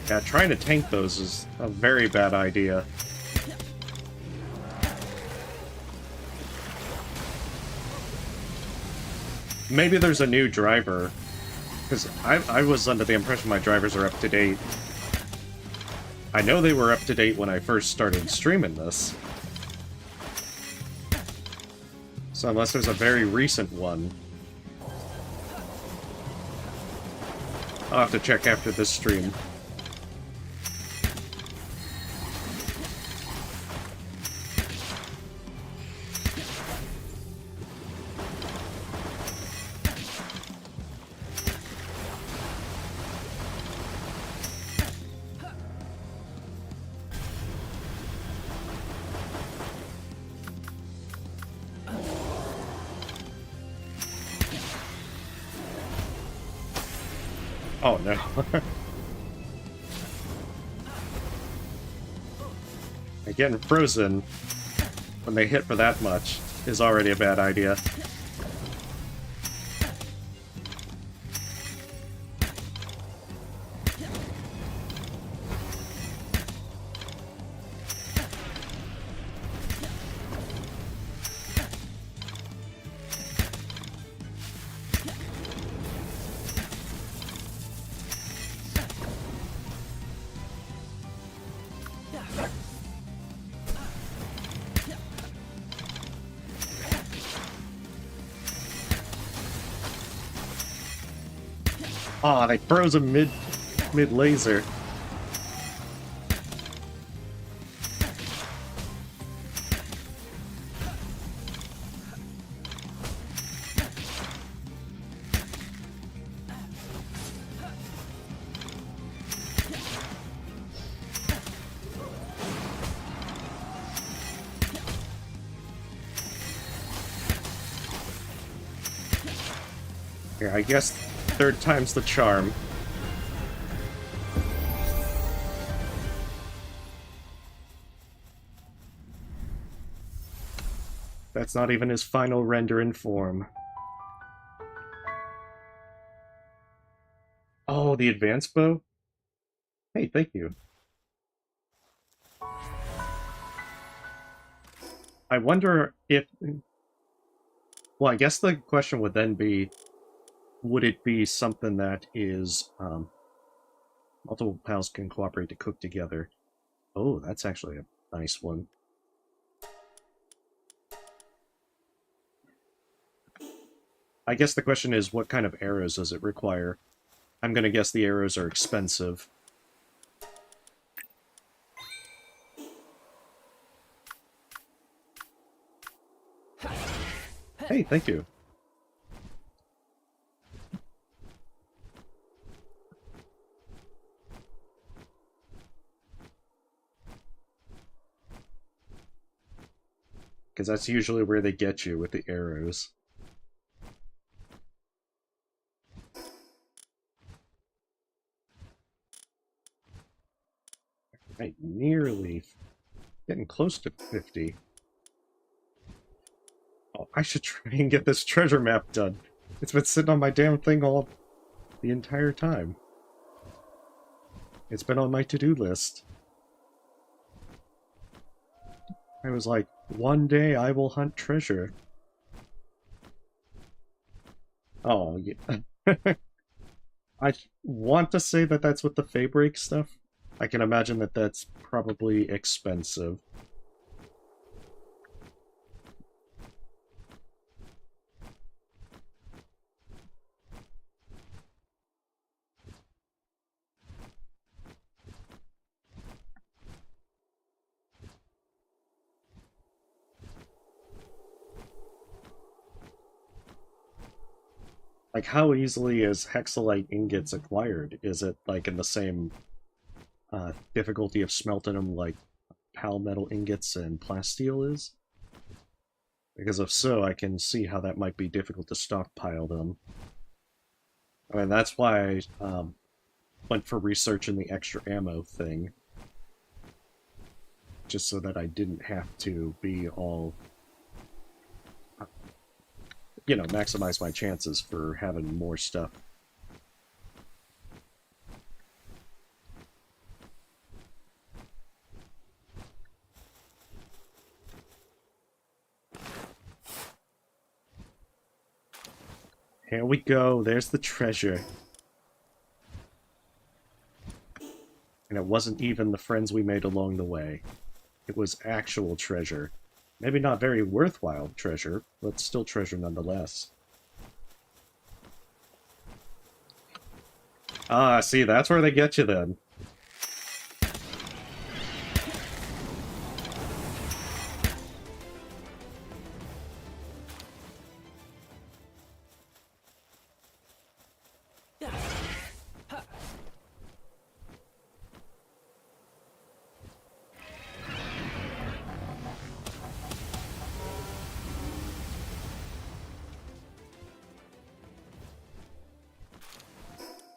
Yeah, trying to tank those is a very bad idea. Maybe there's a new driver, because I was under the impression my drivers are up to date. I know they were up to date when I first started streaming this. So unless there's a very recent one, I'll have to check after this stream. Oh no. Getting frozen when they hit for that much is already a bad idea. Aw, they froze him mid laser. Here, I guess third time's the charm. That's not even his final render in form. Oh, the advanced bow? Hey, thank you. I wonder if... Well, I guess the question would then be, would it be something that is, multiple pals can cooperate to cook together? Oh, that's actually a nice one. I guess the question is, what kind of arrows does it require? I'm gonna guess the arrows are expensive. Hey, thank you. Because that's usually where they get you with the arrows. Right, nearly getting close to 50. Oh, I should try and get this treasure map done. It's been sitting on my damn thing all the entire time. It's been on my to-do list. I was like, one day I will hunt treasure. Oh, yeah. I want to say that that's with the Fabric stuff. I can imagine that that's probably expensive. Like, how easily is hexalite ingots acquired? Is it, like, in the same difficulty of smelting them like palmetal ingots and plasteel is? Because if so, I can see how that might be difficult to stockpile them. I mean, that's why I went for research in the extra ammo thing. Just so that I didn't have to be all, you know, maximize my chances for having more stuff. Here we go, there's the treasure. And it wasn't even the friends we made along the way. It was actual treasure. Maybe not very worthwhile treasure, but still treasure nonetheless. Ah, see, that's where they get you then.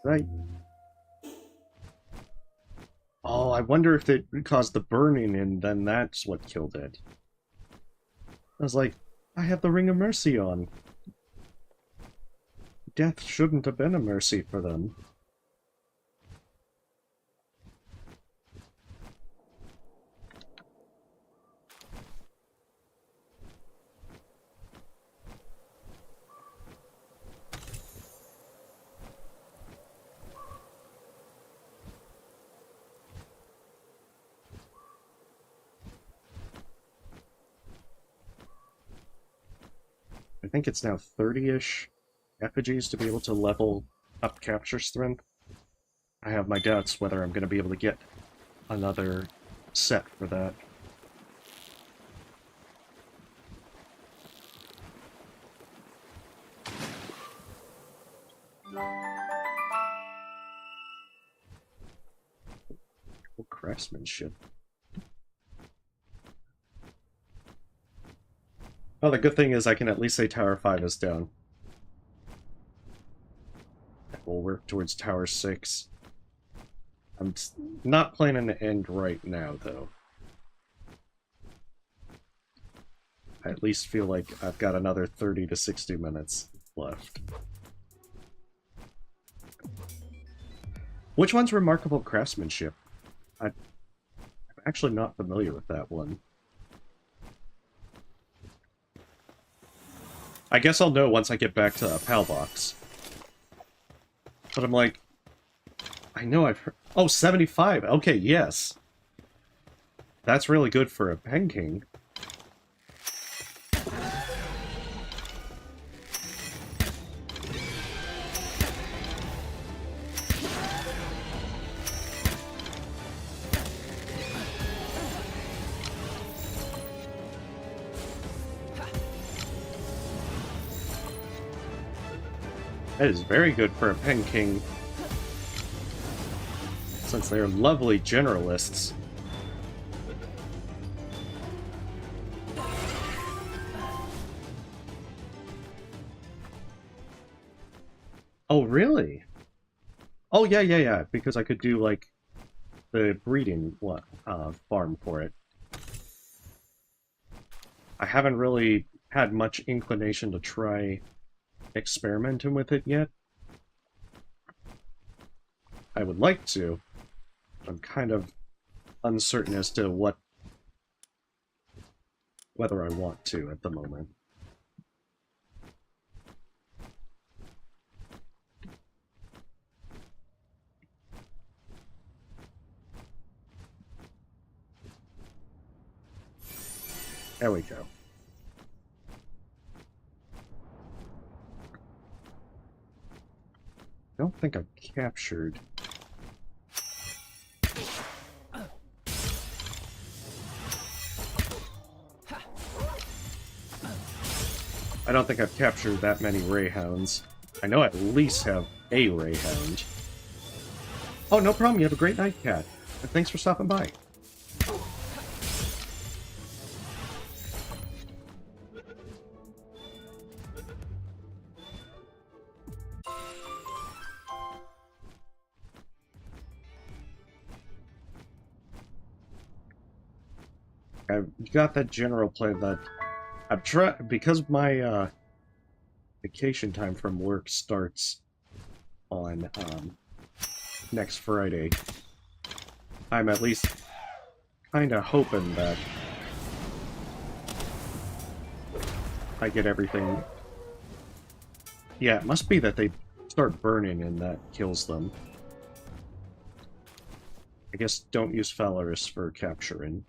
Right. Oh, I wonder if it caused the burning and then that's what killed it. I was like, I have the Ring of Mercy on. Death shouldn't have been a mercy for them. I think it's now 30-ish effigies to be able to level up capture strength. I have my doubts whether I'm going to be able to get another set for that. Oh, craftsmanship. Oh, the good thing is I can at least say Tower 5 is down. We'll work towards Tower 6. I'm not planning to end right now, though. I at least feel like I've got another 30 to 60 minutes left. Which one's Remarkable Craftsmanship? I'm actually not familiar with that one. I guess I'll know once I get back to Palbox. But I'm like, I know I've heard... Oh, 75! Okay, yes. That's really good for a Pen King. That is very good for a Pen King, since they're lovely generalists. Oh, really? Oh, yeah, because I could do, like, the breeding farm for it. I haven't really had much inclination to try experimenting with it yet. I would like to. I'm kind of uncertain as to whether I want to at the moment. There we go. I don't think I've captured... I don't think I've captured that many Rayhounds. I know I at least have a Rayhound. Oh, no problem. You have a great night, Cat. And thanks for stopping by. I've got that general plan that I've tried, because my vacation time from work starts on next Friday. I'm at least kind of hoping that I get everything. Yeah, it must be that they start burning and that kills them. I guess don't use Phalaris for capturing.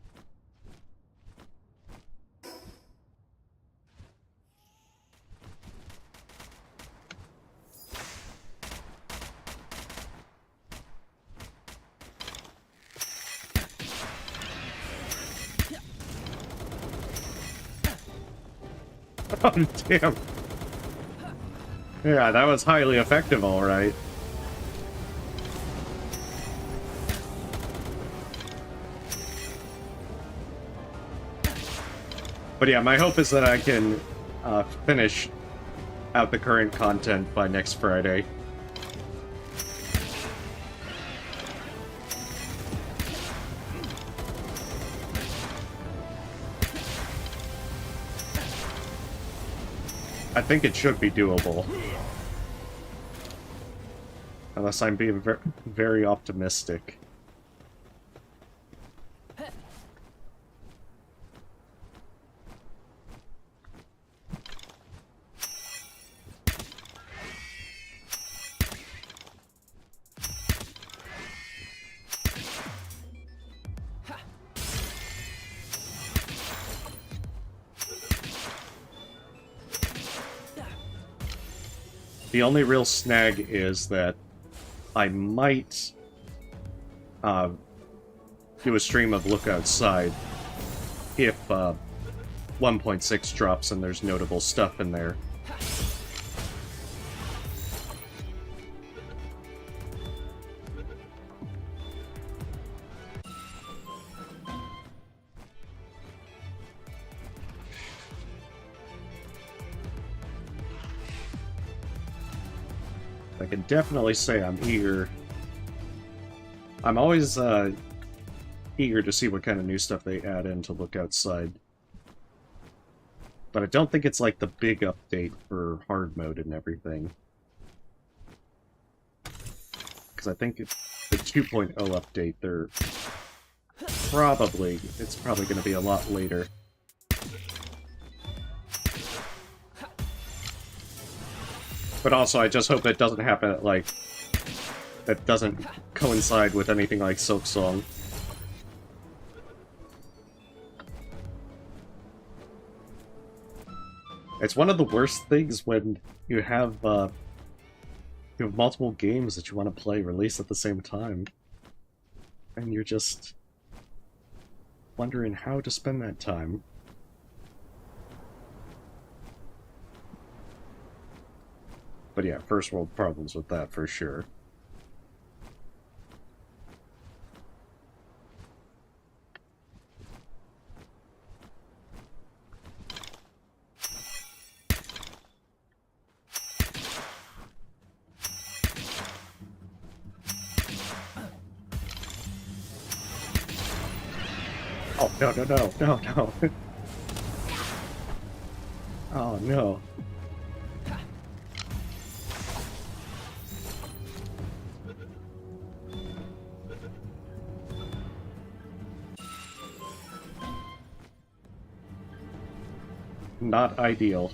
Oh, damn. Yeah, that was highly effective, alright. But yeah, my hope is that I can finish out the current content by next Friday. I think it should be doable. Unless I'm being very optimistic. The only real snag is that I might do a stream of Look Outside if 1.6 drops and there's notable stuff in there. I can definitely say I'm eager. I'm always eager to see what kind of new stuff they add in to Look Outside. But I don't think it's like the big update for hard mode and everything. Because I think it's the 2.0 update, it's probably going to be a lot later. But also, I just hope that doesn't happen at, like, that doesn't coincide with anything like Silksong. It's one of the worst things when you have multiple games that you want to play released at the same time. And you're just wondering how to spend that time. But yeah, first world problems with that for sure. Oh, no, no, no, no, no. Oh, no. Not ideal.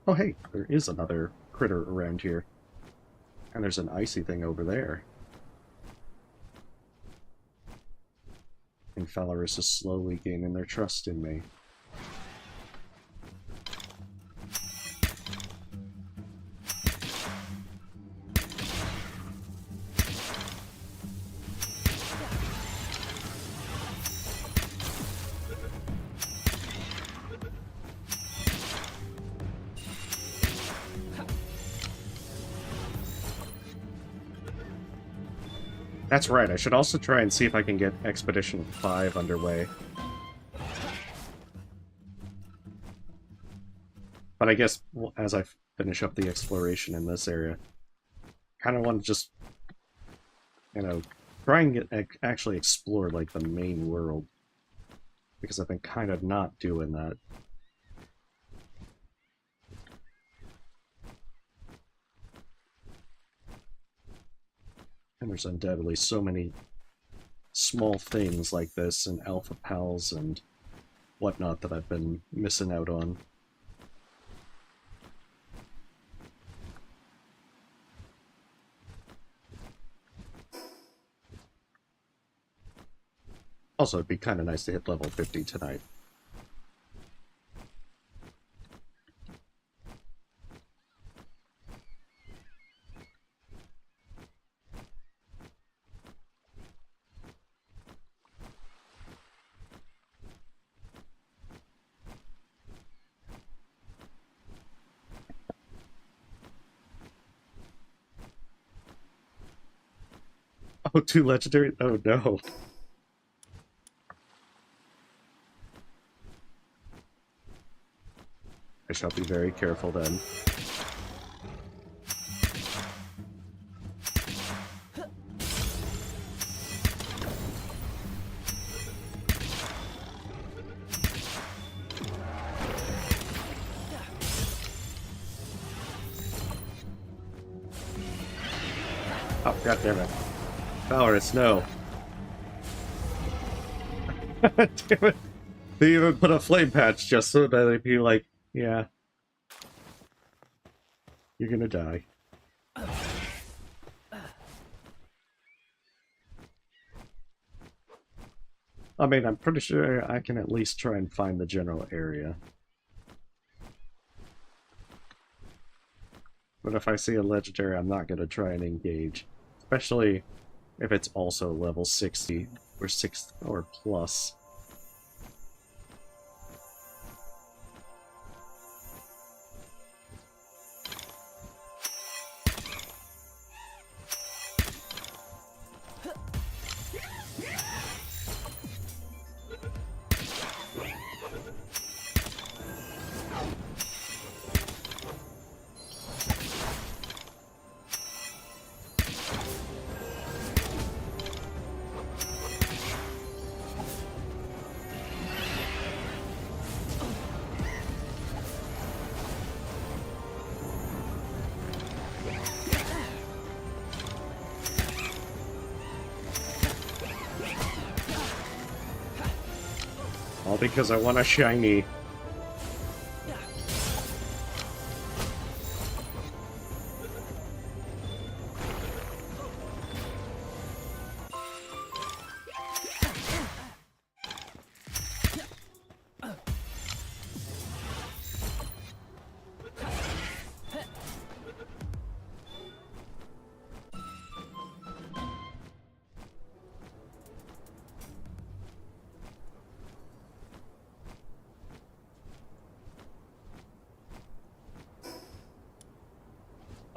Oh hey, there is another critter around here. And there's an icy thing over there. And Falorus is slowly gaining their trust in me. That's right, I should also try and see if I can get Expedition 5 underway. But I guess as I finish up the exploration in this area, I kind of want to just, you know, try and get, actually explore, like, the main world. Because I've been kind of not doing that. And there's undoubtedly so many small things like this and alpha pals and whatnot that I've been missing out on. Also, it'd be kind of nice to hit level 50 tonight. Oh, 2 legendary? Oh no. I shall be very careful then. Oh, goddammit. Valorous, no. Damn it. They even put a flame patch just so that they'd be like, yeah, you're gonna die. I mean, I'm pretty sure I can at least try and find the general area. But if I see a legendary, I'm not gonna try and engage. Especially if it's also level 60 or 6 or plus. All because I want a shiny.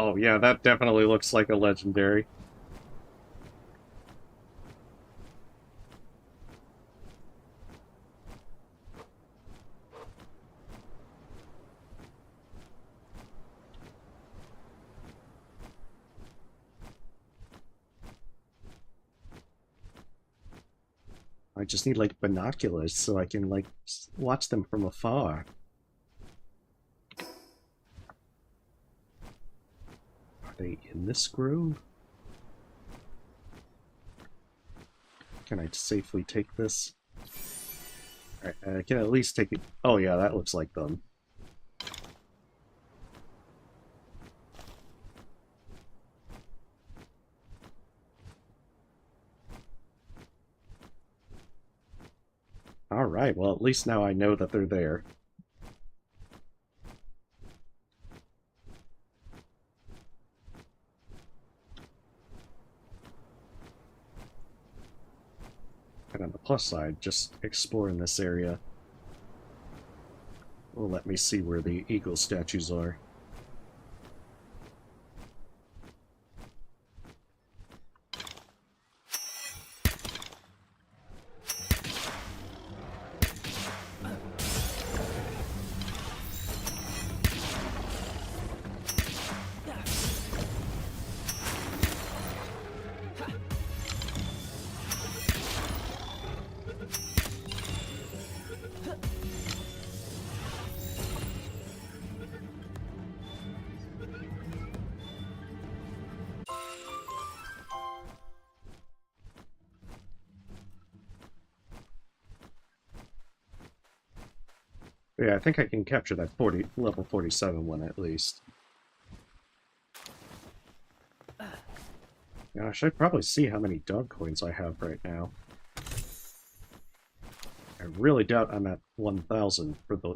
Oh yeah, that definitely looks like a legendary. I just need like binoculars so I can like watch them from afar. Are they in this grove? Can I safely take this? Alright, I can at least take it. Oh yeah, that looks like them. Alright, well at least now I know that they're there. And on the plus side, just exploring this area will let me see where the eagle statues are. Yeah, I think I can capture that level 47 one at least. Yeah, I should probably see how many dog coins I have right now. I really doubt I'm at 1,000 for the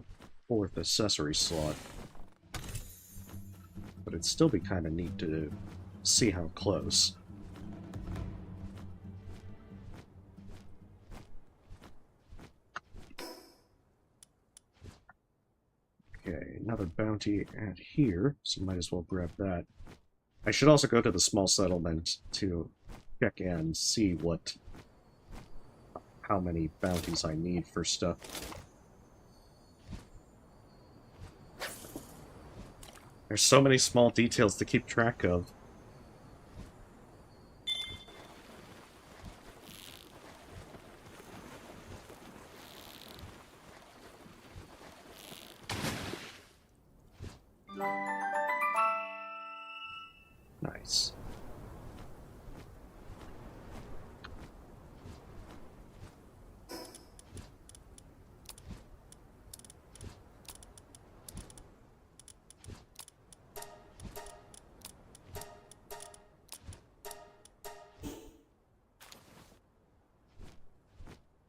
4th accessory slot. But it'd still be kind of neat to see how close. Okay, another bounty at here, so might as well grab that. I should also go to the small settlement to check and see how many bounties I need for stuff. There's so many small details to keep track of. Nice.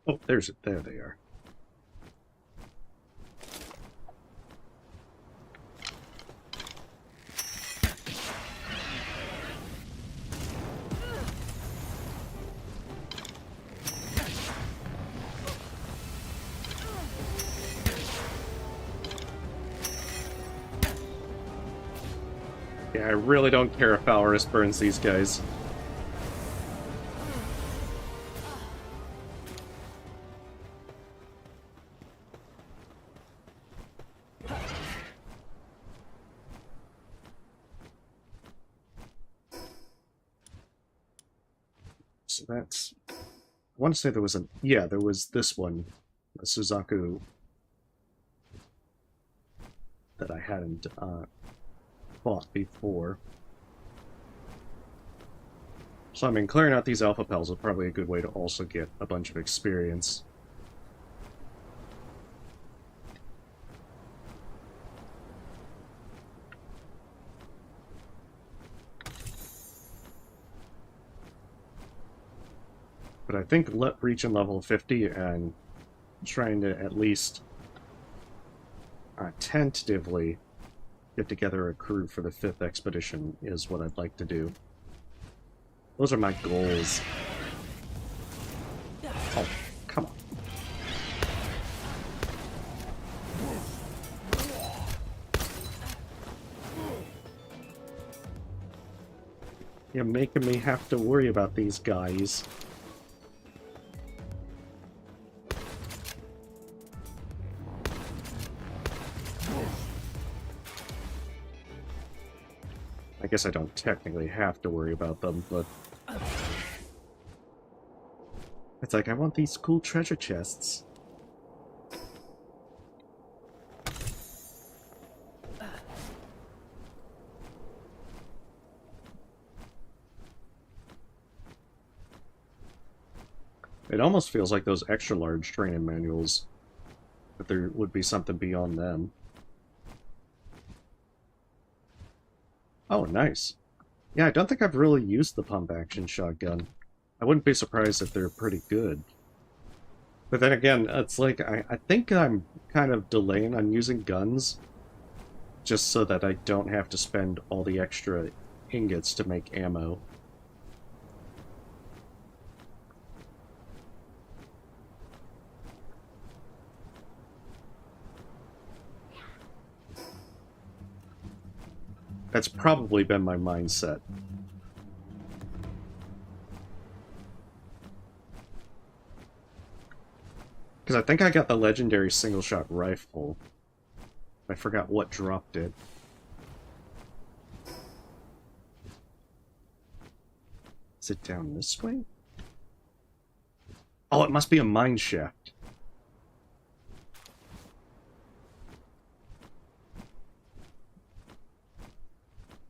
Oh, there they are. Yeah, I really don't care if Valorous burns these guys. So that's... I want to say there was a... Yeah, there was this one, a Suzaku, that I hadn't fought before. So I mean, clearing out these alpha pals is probably a good way to also get a bunch of experience. But I think reaching level 50 and trying to at least tentatively get together a crew for the 5th expedition is what I'd like to do. Those are my goals. Oh, come on. You're making me have to worry about these guys. I guess I don't technically have to worry about them, but... It's like, I want these cool treasure chests. It almost feels like those extra-large training manuals, that there would be something beyond them. Oh, nice. Yeah, I don't think I've really used the pump-action shotgun. I wouldn't be surprised if they're pretty good. But then again, it's like, I think I'm kind of delaying on using guns just so that I don't have to spend all the extra ingots to make ammo. That's probably been my mindset. Because I think I got the legendary single-shot rifle. I forgot what dropped it. Is it down this way? Oh, it must be a mine shaft.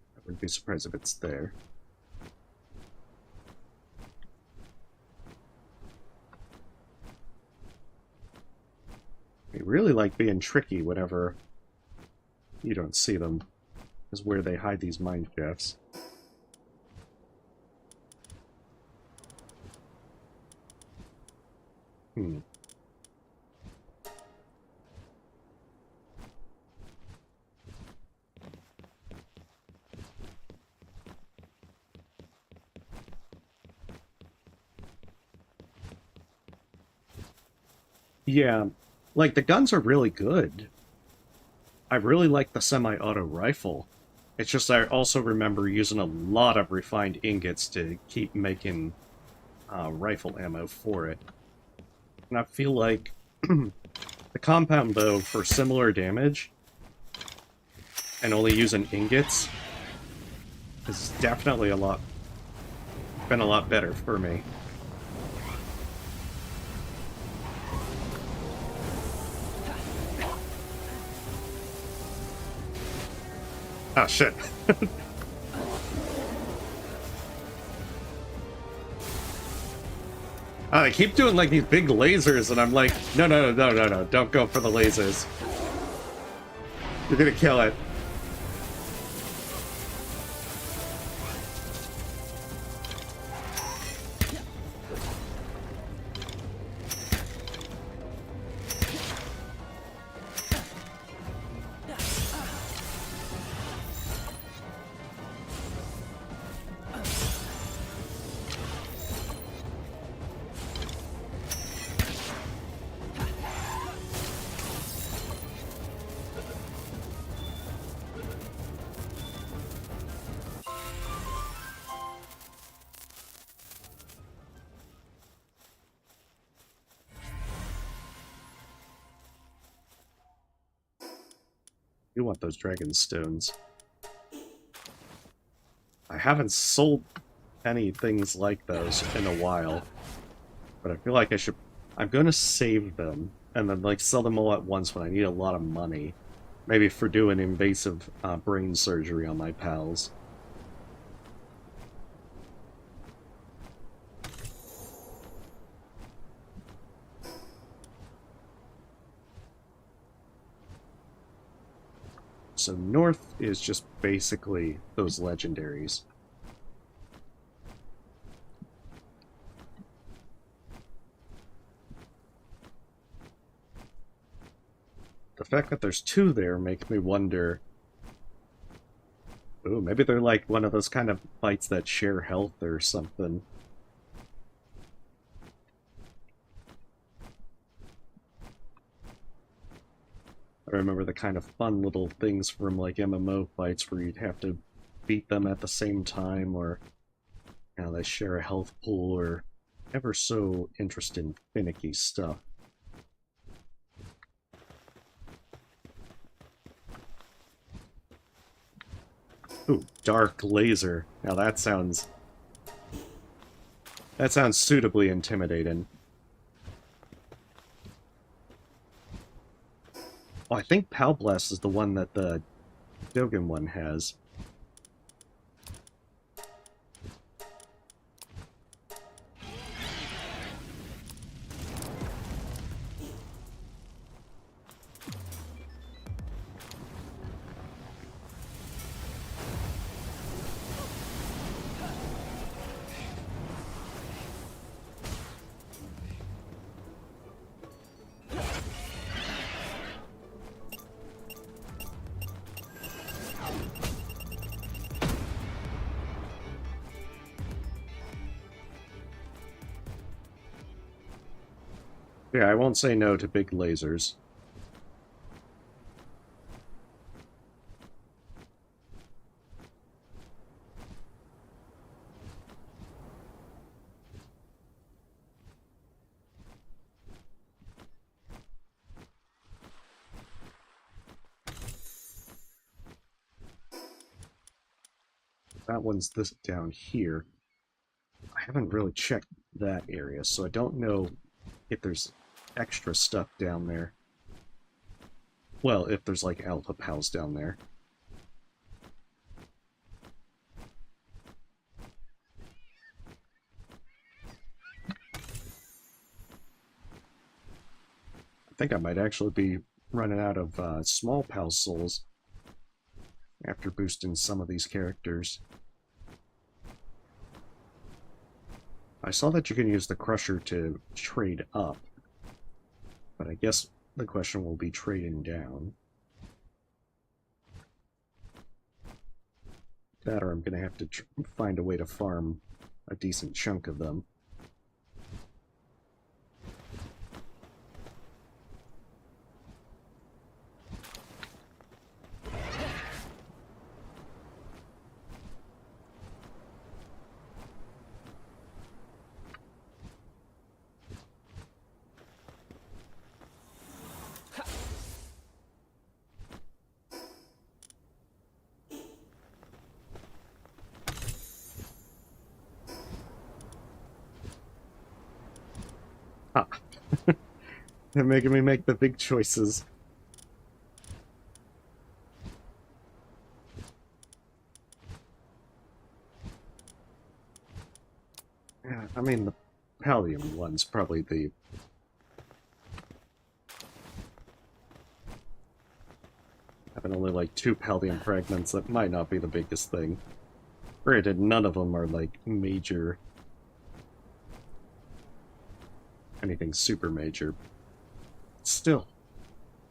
I wouldn't be surprised if it's there. They really like being tricky whenever you don't see them, is where they hide these mine shafts. Yeah, like, the guns are really good. I really like the semi-auto rifle. It's just I also remember using a lot of refined ingots to keep making rifle ammo for it. And I feel like the compound bow, for similar damage, and only using ingots, is definitely been a lot better for me. Oh, shit. They keep doing, like, these big lasers, and I'm like, no, don't go for the lasers. You're gonna kill it. You want those dragon stones. I haven't sold any things like those in a while, but I feel like I should... I'm going to save them, and then, like, sell them all at once when I need a lot of money. Maybe for doing invasive brain surgery on my pals. So north is just basically those legendaries. The fact that there's two there makes me wonder... Ooh, maybe they're like one of those kind of fights that share health or something. I remember the kind of fun little things from, like, MMO fights where you'd have to beat them at the same time, or, you know, they share a health pool, or ever so interesting, finicky stuff. Ooh, dark laser. Now that sounds suitably intimidating. Oh, I think Palblast is the one that the Dogen one has. Yeah, I won't say no to big lasers. That one's this down here. I haven't really checked that area, so I don't know if there's extra stuff down there. Well, if there's like alpha pals down there. I think I might actually be running out of small pal souls after boosting some of these characters. I saw that you can use the Crusher to trade up, but I guess the question will be trading down. That or I'm going to have to find a way to farm a decent chunk of them. Ah. They're making me make the big choices. Yeah, I mean, the Pallium one's probably the... Having only like 2 Pallium fragments, that might not be the biggest thing. Granted, none of them are like major... anything super major. Still,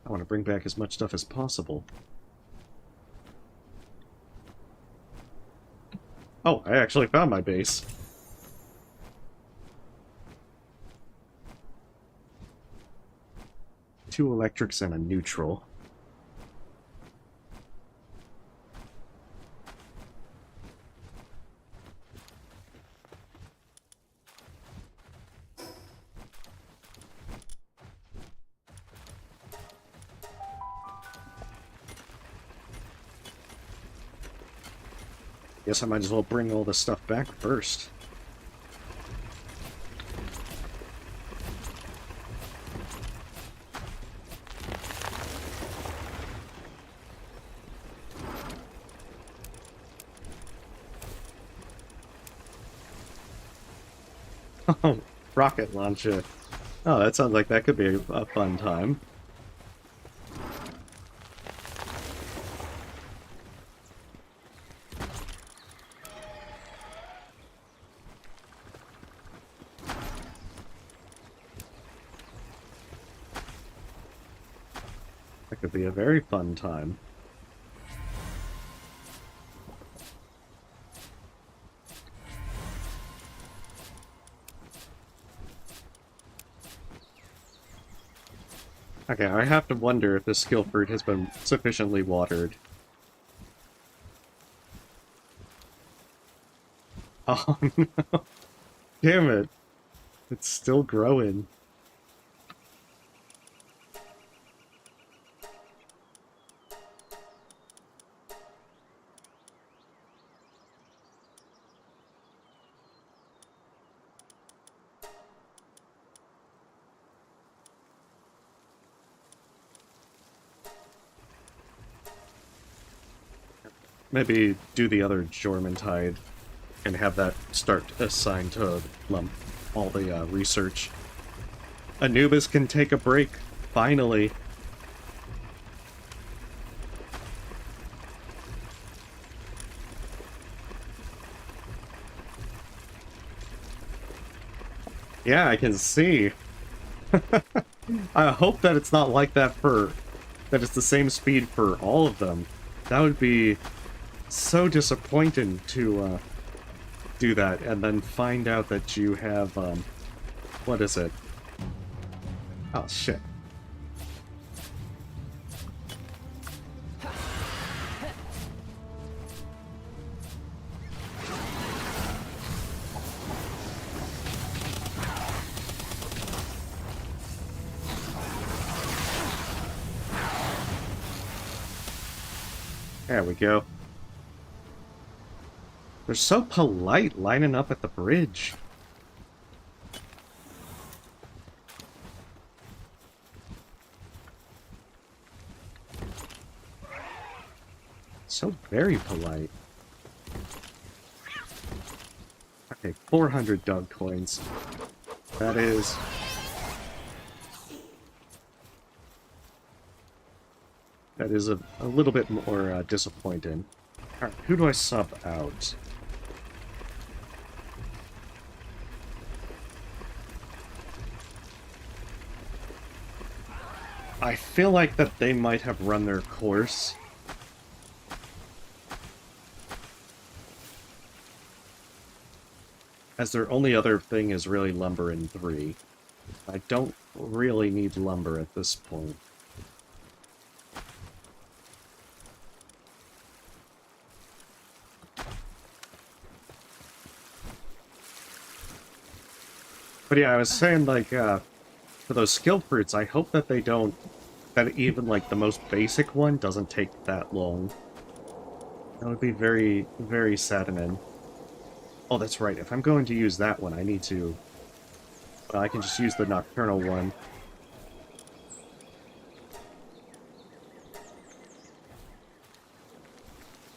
I want to bring back as much stuff as possible. Oh, I actually found my base. Two electrics and a neutral. Guess I might as well bring all this stuff back first. Oh, rocket launcher. Oh, that sounds like that could be a fun time. That could be a very fun time. Okay, I have to wonder if this skill fruit has been sufficiently watered. Oh no! Damn it! It's still growing. Maybe do the other Jormuntide and have that start assigned to all the research. Anubis can take a break, finally. Yeah, I can see. I hope that it's not like that that it's the same speed for all of them. That would be so disappointing to do that and then find out that you have what is it? Oh, shit. There we go. They're so polite lining up at the bridge. So very polite. Okay, 400 dog coins. That is... That is a little bit more disappointing. Alright, who do I sub out? I feel like that they might have run their course. As their only other thing is really lumber in 3. I don't really need lumber at this point. But yeah, I was saying, like, for those skill fruits, I hope that they don't... that even, like, the most basic one doesn't take that long. That would be very, very saddening. Oh, that's right. If I'm going to use that one, I need to... I can just use the nocturnal one.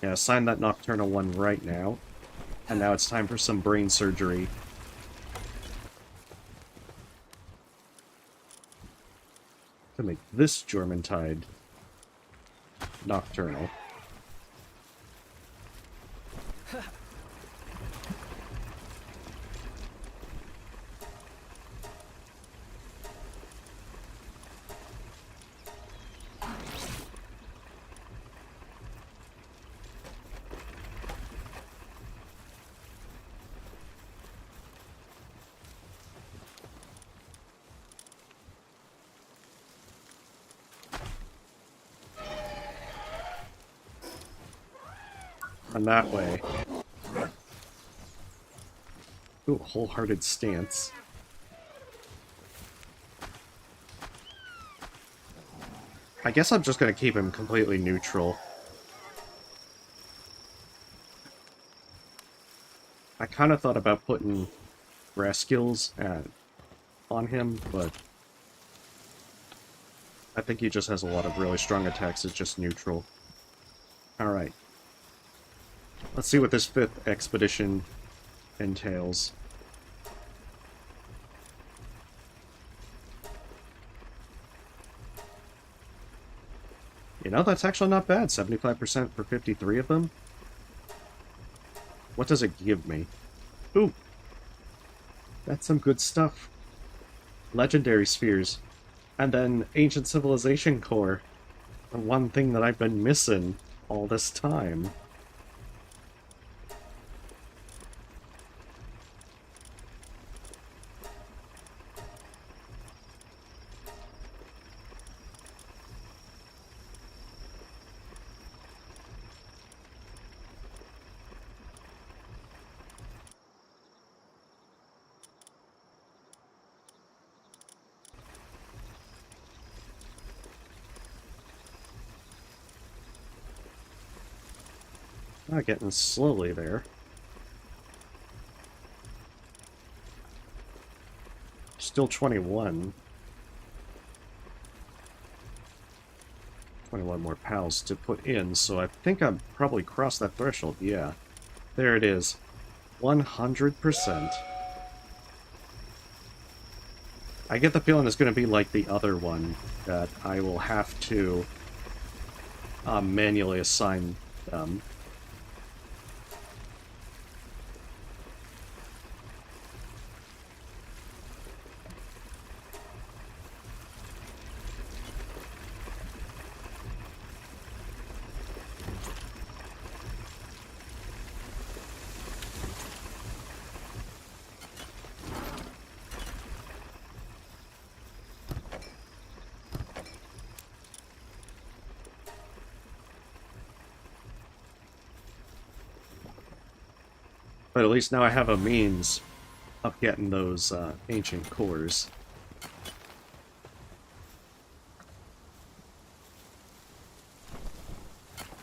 Yeah, assign that nocturnal one right now. And now it's time for some brain surgery. To make this Jormuntide nocturnal. And that way. Ooh, wholehearted stance. I guess I'm just gonna keep him completely neutral. I kind of thought about putting grass skills on him, but I think he just has a lot of really strong attacks. It's just neutral. Alright. Let's see what this 5th expedition entails. You know, that's actually not bad. 75% for 53 of them. What does it give me? Ooh! That's some good stuff. Legendary spheres. And then Ancient Civilization Core. The one thing that I've been missing all this time. Getting slowly there. Still 21. 21 more pals to put in, so I think I've probably crossed that threshold. Yeah. There it is. 100%. I get the feeling it's going to be like the other one, that I will have to manually assign them. But at least now I have a means of getting those ancient cores.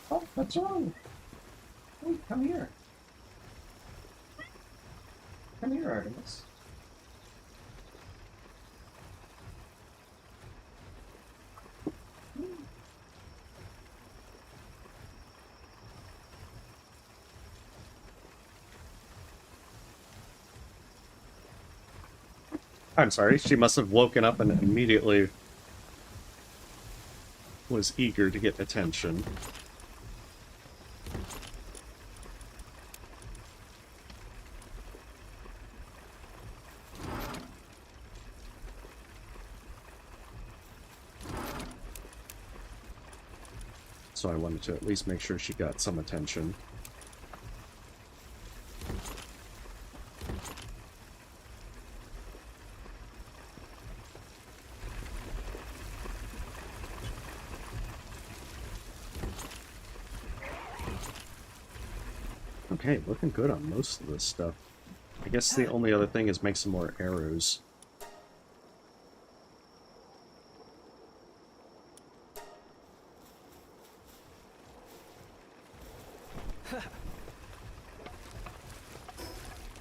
Oh, what's wrong? Hey, come here. Come here, Artemis. I'm sorry, she must have woken up and immediately was eager to get attention. So I wanted to at least make sure she got some attention. Okay, looking good on most of this stuff. I guess the only other thing is make some more arrows.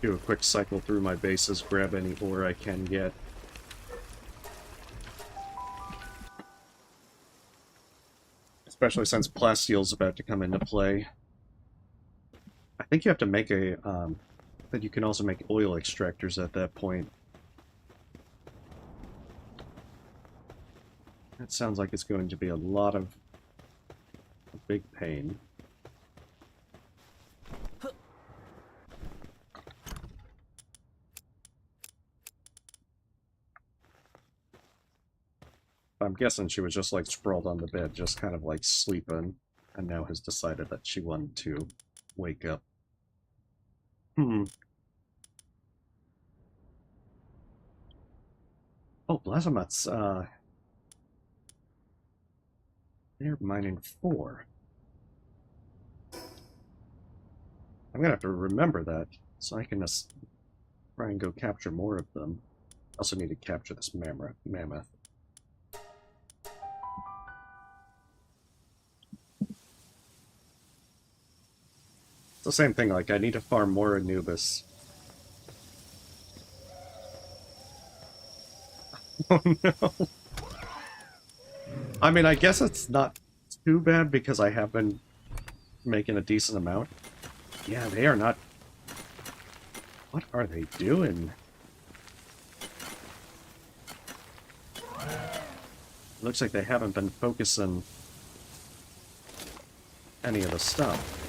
Do a quick cycle through my bases, grab any ore I can get. Especially since plastile's about to come into play. I think you have to make a, that you can also make oil extractors at that point. That sounds like it's going to be a lot of a big pain. I'm guessing she was just like sprawled on the bed, just kind of like sleeping, and now has decided that she wanted to wake up. Oh, Blazomuts, they're mining 4. I'm gonna have to remember that, so I can just try and go capture more of them. Also need to capture this mammoth. It's the same thing, like, I need to farm more Anubis. Oh no! I mean, I guess it's not too bad because I have been making a decent amount. Yeah, they are not... What are they doing? Looks like they haven't been focusing any of the stuff.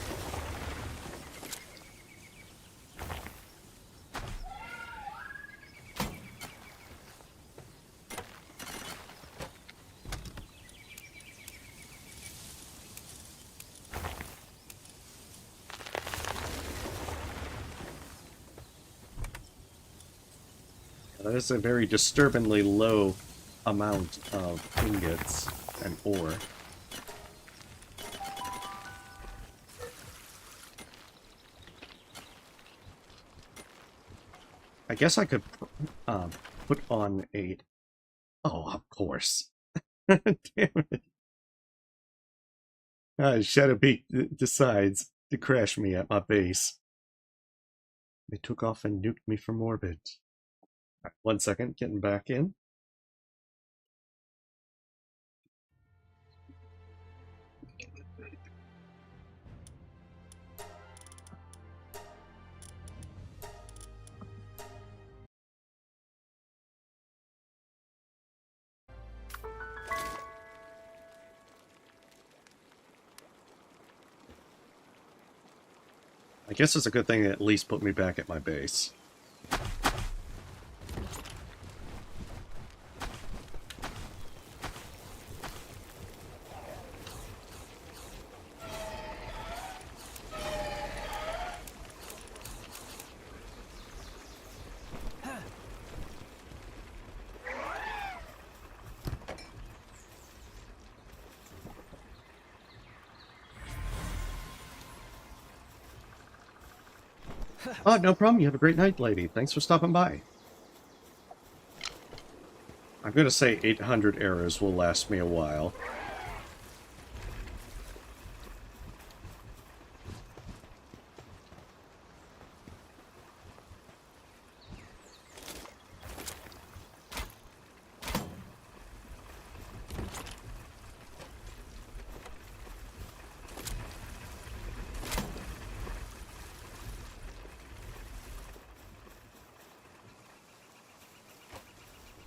That is a very disturbingly low amount of ingots and ore. I guess I could put on a... Oh, of course. Damn it. Shadowpeak decides to crash me at my base. They took off and nuked me from orbit. Right, 1 second, getting back in. I guess it's a good thing it at least put me back at my base. Oh, no problem. You have a great night, lady. Thanks for stopping by. I'm going to say 800 arrows will last me a while.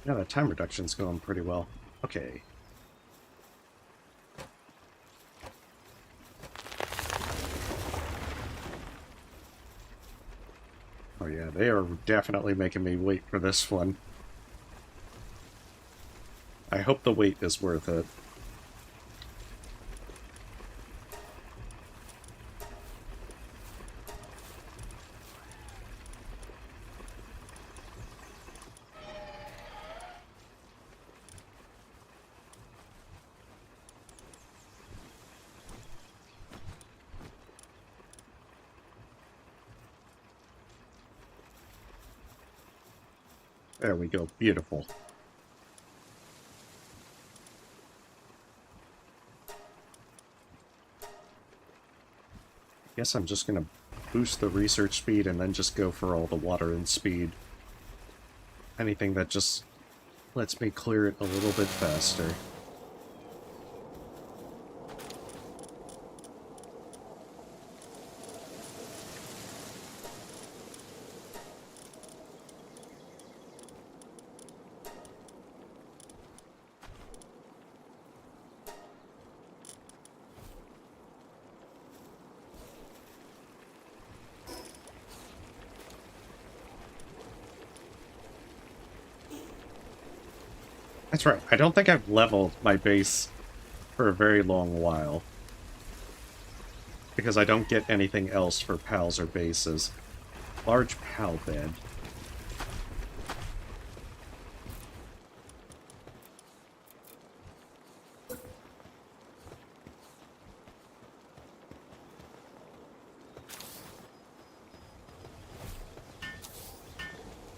Yeah, the time reduction's going pretty well. Okay. Oh yeah, they are definitely making me wait for this one. I hope the wait is worth it. There we go. Beautiful. Guess I'm just gonna boost the research speed and then just go for all the water and speed. Anything that just lets me clear it a little bit faster. That's right. I don't think I've leveled my base for a very long while. Because I don't get anything else for pals or bases. Large pal bed.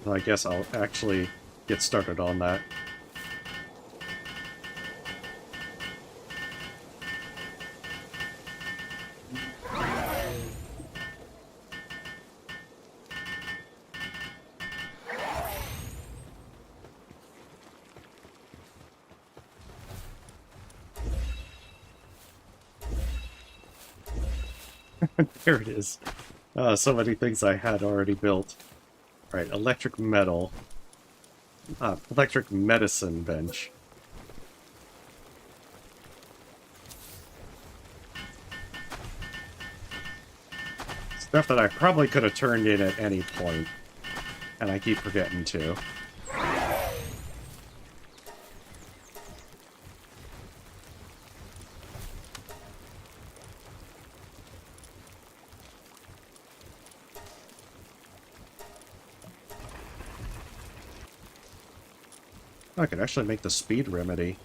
Well, I guess I'll actually get started on that. There it is. So many things I had already built. Right, electric metal. Electric medicine bench. Stuff that I probably could have turned in at any point, and I keep forgetting to. I could actually make the speed remedy.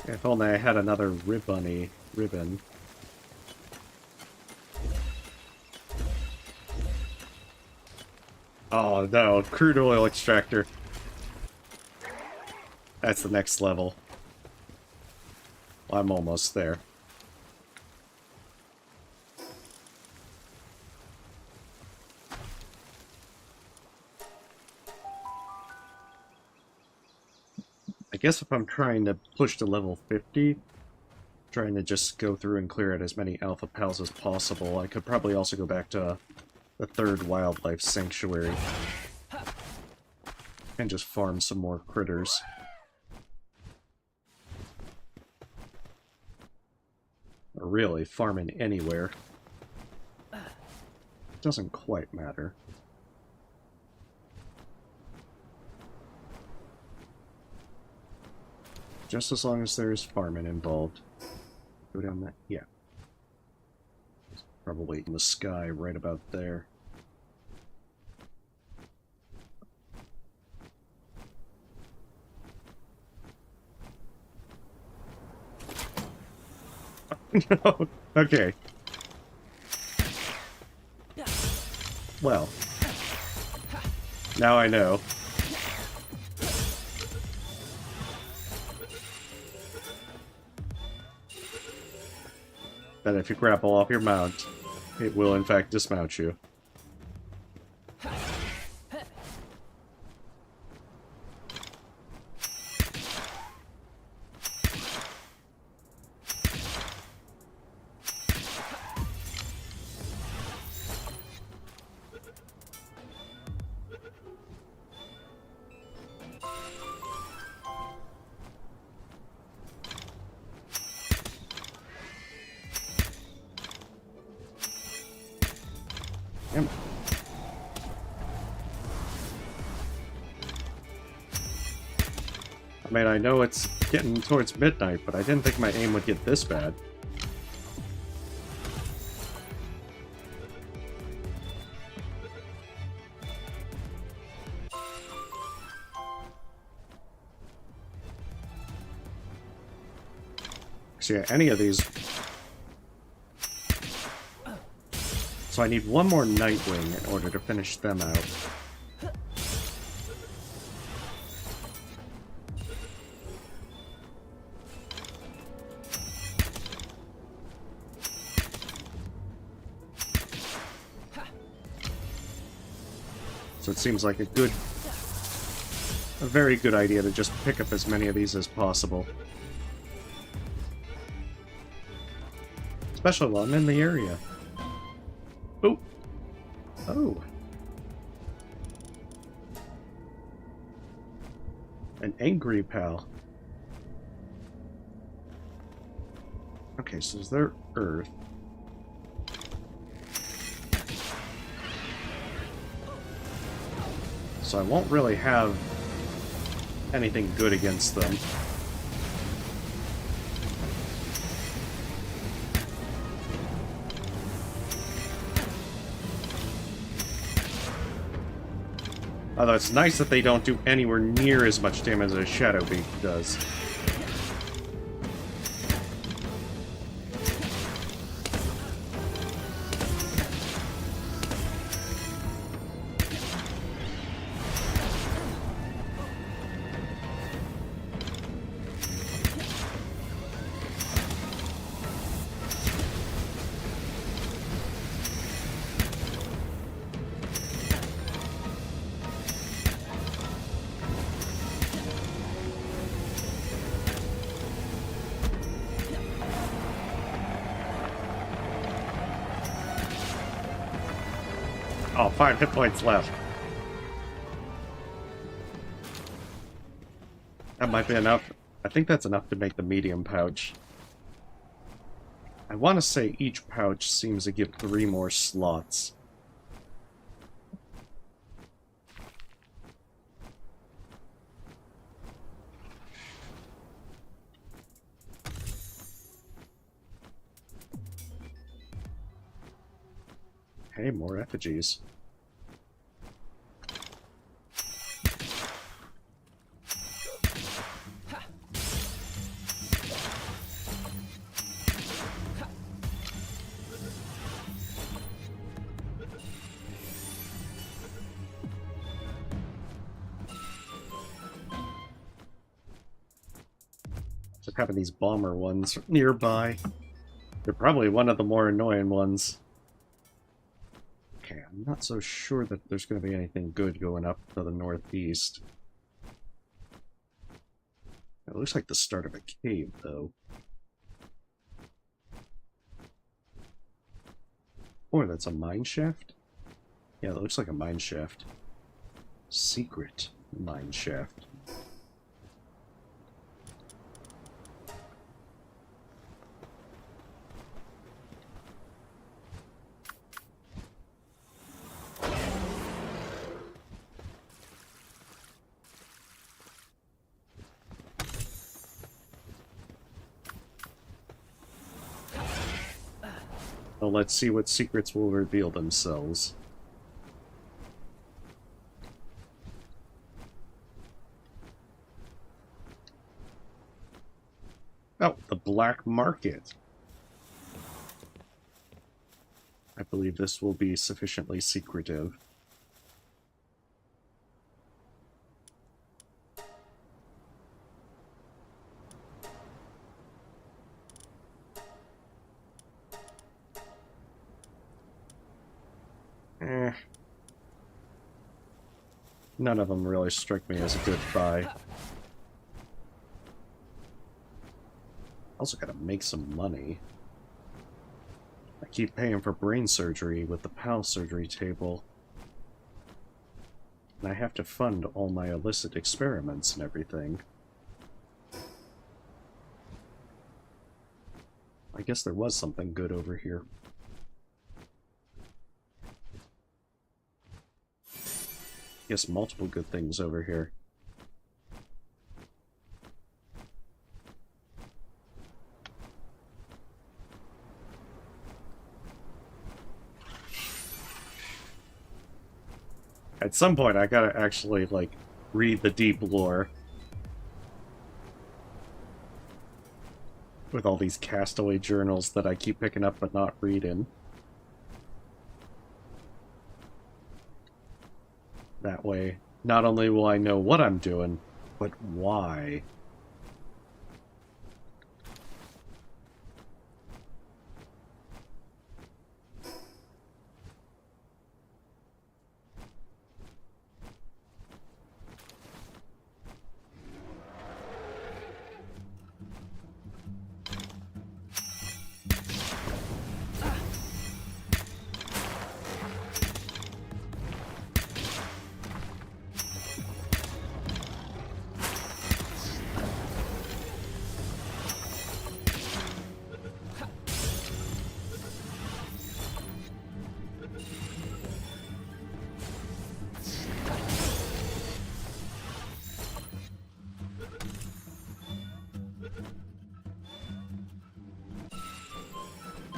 If only I had another ribbon. Oh no, crude oil extractor. That's the next level. I'm almost there. I guess if I'm trying to push to level 50, trying to just go through and clear out as many alpha pals as possible, I could probably also go back to the third wildlife sanctuary and just farm some more critters. Or really, farming anywhere. Doesn't quite matter. Just as long as there's farming involved. Go down that, yeah. Probably in the sky right about there. No. Okay. Well. Now I know. That if you grapple off your mount, it will in fact dismount you. Damn it. I mean, I know it's getting towards midnight, but I didn't think my aim would get this bad. So yeah, any of these. So I need one more Nightwing in order to finish them out. So it seems like a very good idea to just pick up as many of these as possible. Especially while I'm in the area. Oh. Oh. An angry pal. Okay, so is there Earth? So I won't really have anything good against them. Although it's nice that they don't do anywhere near as much damage as a Shadow Beak does. Oh, 5 hit points left. That might be enough. I think that's enough to make the medium pouch. I want to say each pouch seems to give 3 more slots. Hey, more effigies. Just having these bomber ones nearby. They're probably one of the more annoying ones. Okay, I'm not so sure that there's going to be anything good going up to the northeast. It looks like the start of a cave, though. Or that's a mine shaft? Yeah, it looks like a mine shaft. Secret mine shaft. Well, let's see what secrets will reveal themselves. Oh, the black market. I believe this will be sufficiently secretive. None of them really struck me as a good buy. Also gotta make some money. I keep paying for brain surgery with the PAL surgery table. And I have to fund all my illicit experiments and everything. I guess there was something good over here. Yes, multiple good things over here. At some point, I gotta actually, like, read the deep lore. With all these castaway journals that I keep picking up but not reading. That way, not only will I know what I'm doing, but why.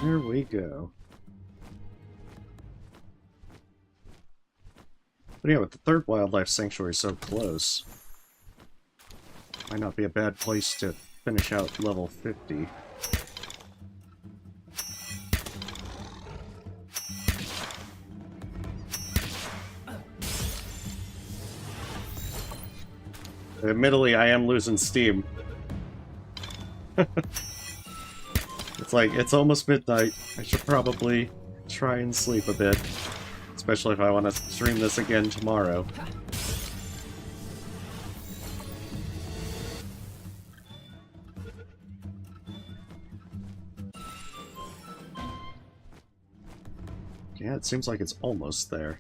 There we go. But yeah, with the third wildlife sanctuary so close, might not be a bad place to finish out level 50. Admittedly, I am losing steam. It's like, it's almost midnight. I should probably try and sleep a bit. Especially if I want to stream this again tomorrow. Yeah, it seems like it's almost there.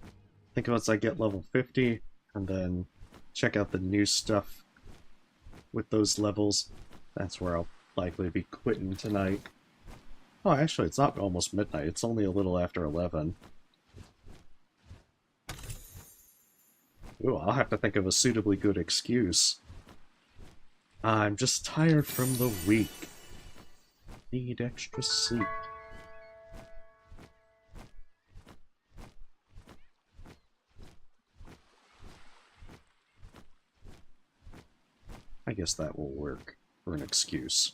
I think once I get level 50, and then check out the new stuff with those levels, that's where I'll likely be quitting tonight. Oh, actually, it's not almost midnight. It's only a little after 11. Ooh, I'll have to think of a suitably good excuse. I'm just tired from the week. Need extra sleep. I guess that will work for an excuse.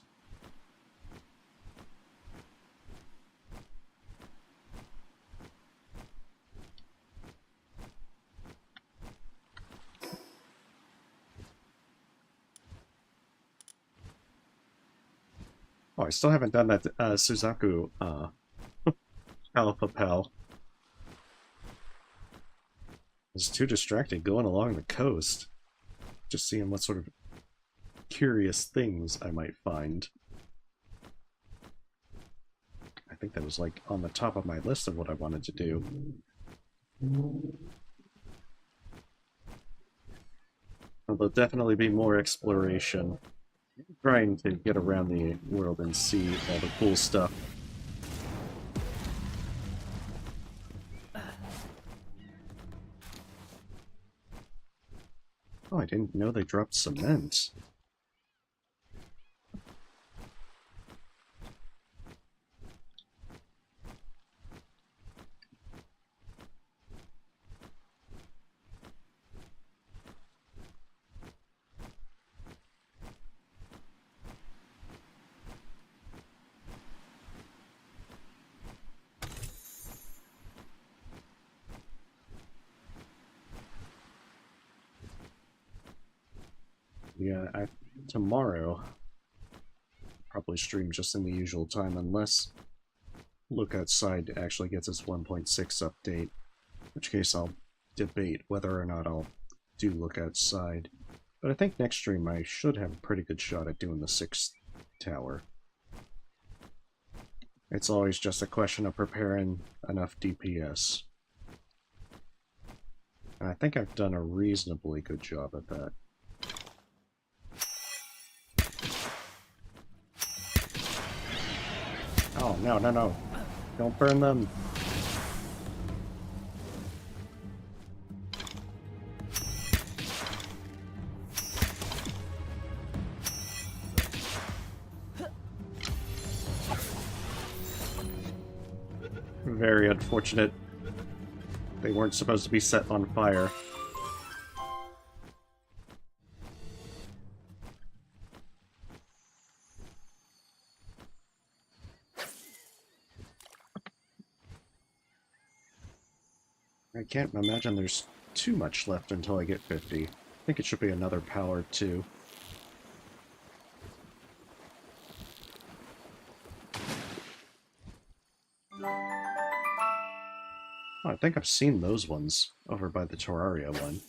Oh, I still haven't done that Suzaku Alpha Pal. It's too distracted going along the coast. Just seeing what sort of curious things I might find. I think that was like on the top of my list of what I wanted to do. There'll definitely be more exploration. Trying to get around the world and see all the cool stuff. Oh, I didn't know they dropped cement. Yeah, tomorrow probably stream just in the usual time, unless Look Outside actually gets its 1.6 update, in which case I'll debate whether or not I'll do Look Outside. But I think next stream I should have a pretty good shot at doing the 6th tower. It's always just a question of preparing enough DPS. And I think I've done a reasonably good job at that. Oh, no, no, no. Don't burn them. Very unfortunate. They weren't supposed to be set on fire. I can't imagine there's too much left until I get 50. I think it should be another power, too. Oh, I think I've seen those ones over by the Terraria one.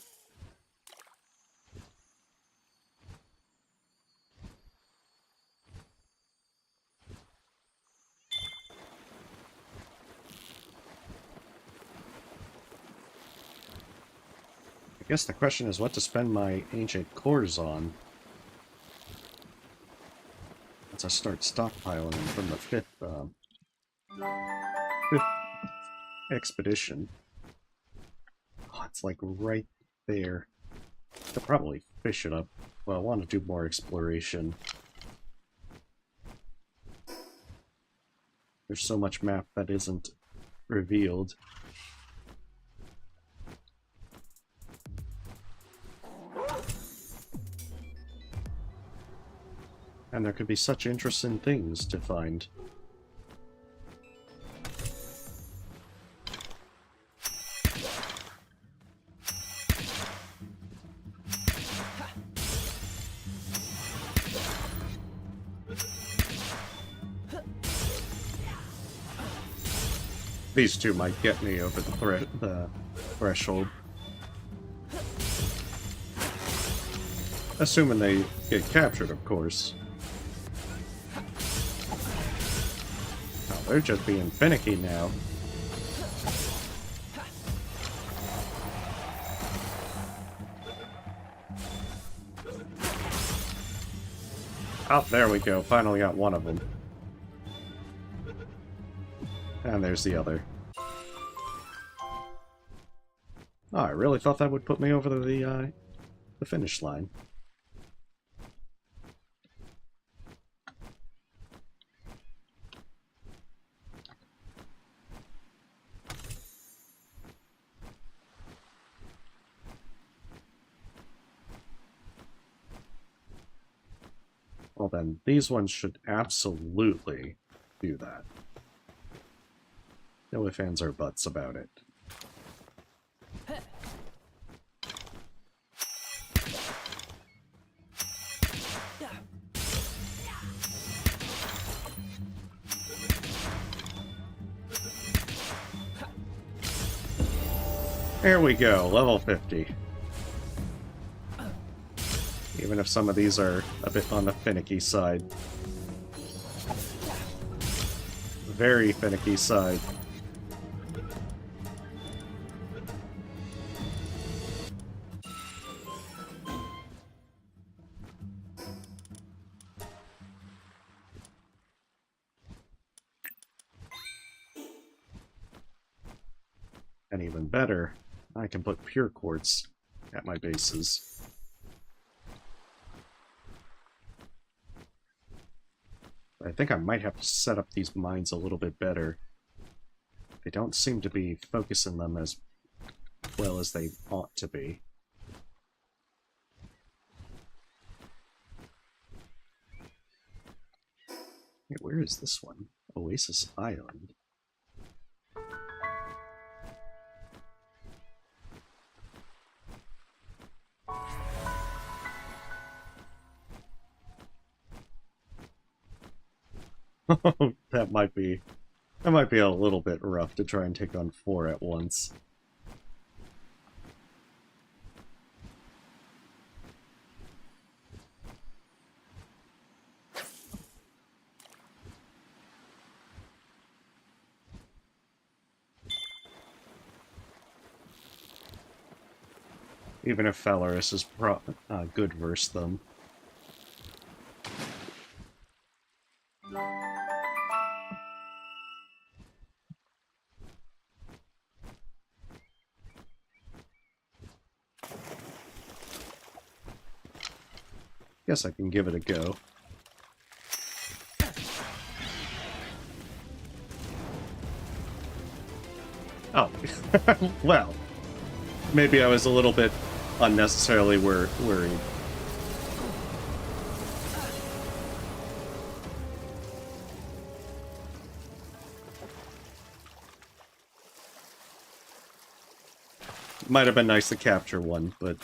I guess the question is what to spend my ancient cores on. Once I start stockpiling them from the fifth expedition. Oh, it's like right there. I could probably fish it up. Well, I want to do more exploration. There's so much map that isn't revealed. And there could be such interesting things to find. These two might get me over the threshold. Assuming they get captured, of course. Oh, they're just being finicky now. Oh, there we go. Finally got one of them. And there's the other. Oh, I really thought that would put me over the finish line. Well then, these ones should absolutely do that. No ifs, ands, or buts about it. There we go, level 50. Even if some of these are a bit on the finicky side. Very finicky side. And even better, I can put pure quartz at my bases. I think I might have to set up these mines a little bit better. They don't seem to be focusing them as well as they ought to be. Hey, where is this one? Oasis Island. That might be a little bit rough to try and take on 4 at once. Even if Phalaris is good versus them. Guess I can give it a go. Oh, well, maybe I was a little bit unnecessarily worried. Might have been nice to capture one, but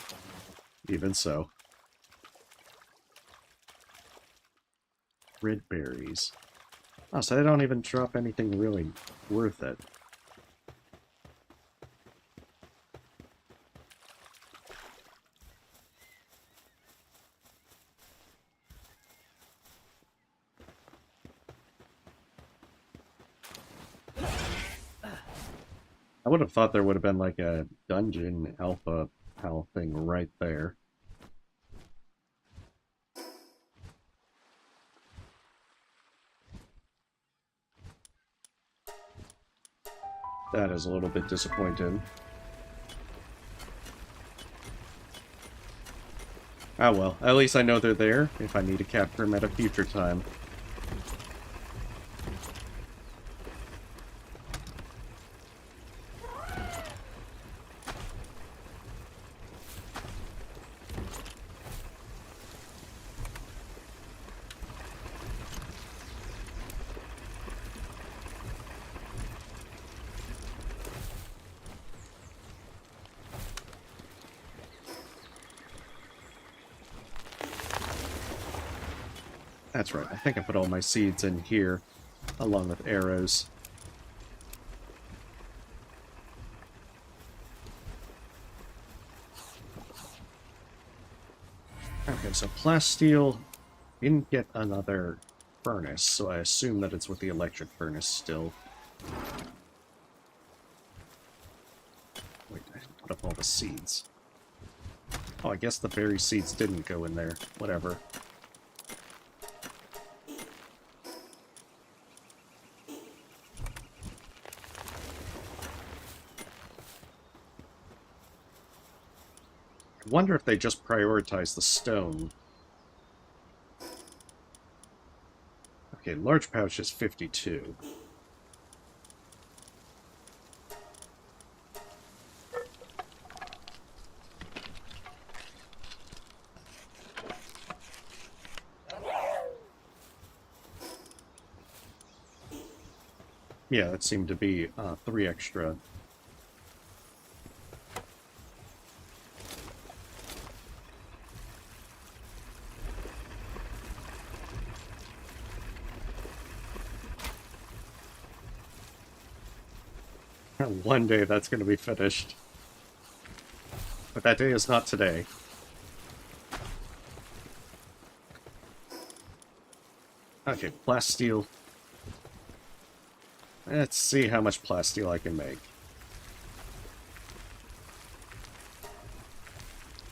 even so. Red berries. Oh, so they don't even drop anything really worth it. I would have thought there would have been like a dungeon alpha PAL thing right there. That is a little bit disappointing. Ah well, at least I know they're there if I need to capture them at a future time. That's right, I think I put all my seeds in here, along with arrows. Okay, so plasteel didn't get another furnace, so I assume that it's with the electric furnace still. Wait, I didn't put up all the seeds. Oh, I guess the berry seeds didn't go in there. Whatever. I wonder if they just prioritize the stone. Okay, large pouch is 52. Yeah, that seemed to be 3 extra. One day that's going to be finished. But that day is not today. Okay, plasteel. Let's see how much plasteel I can make.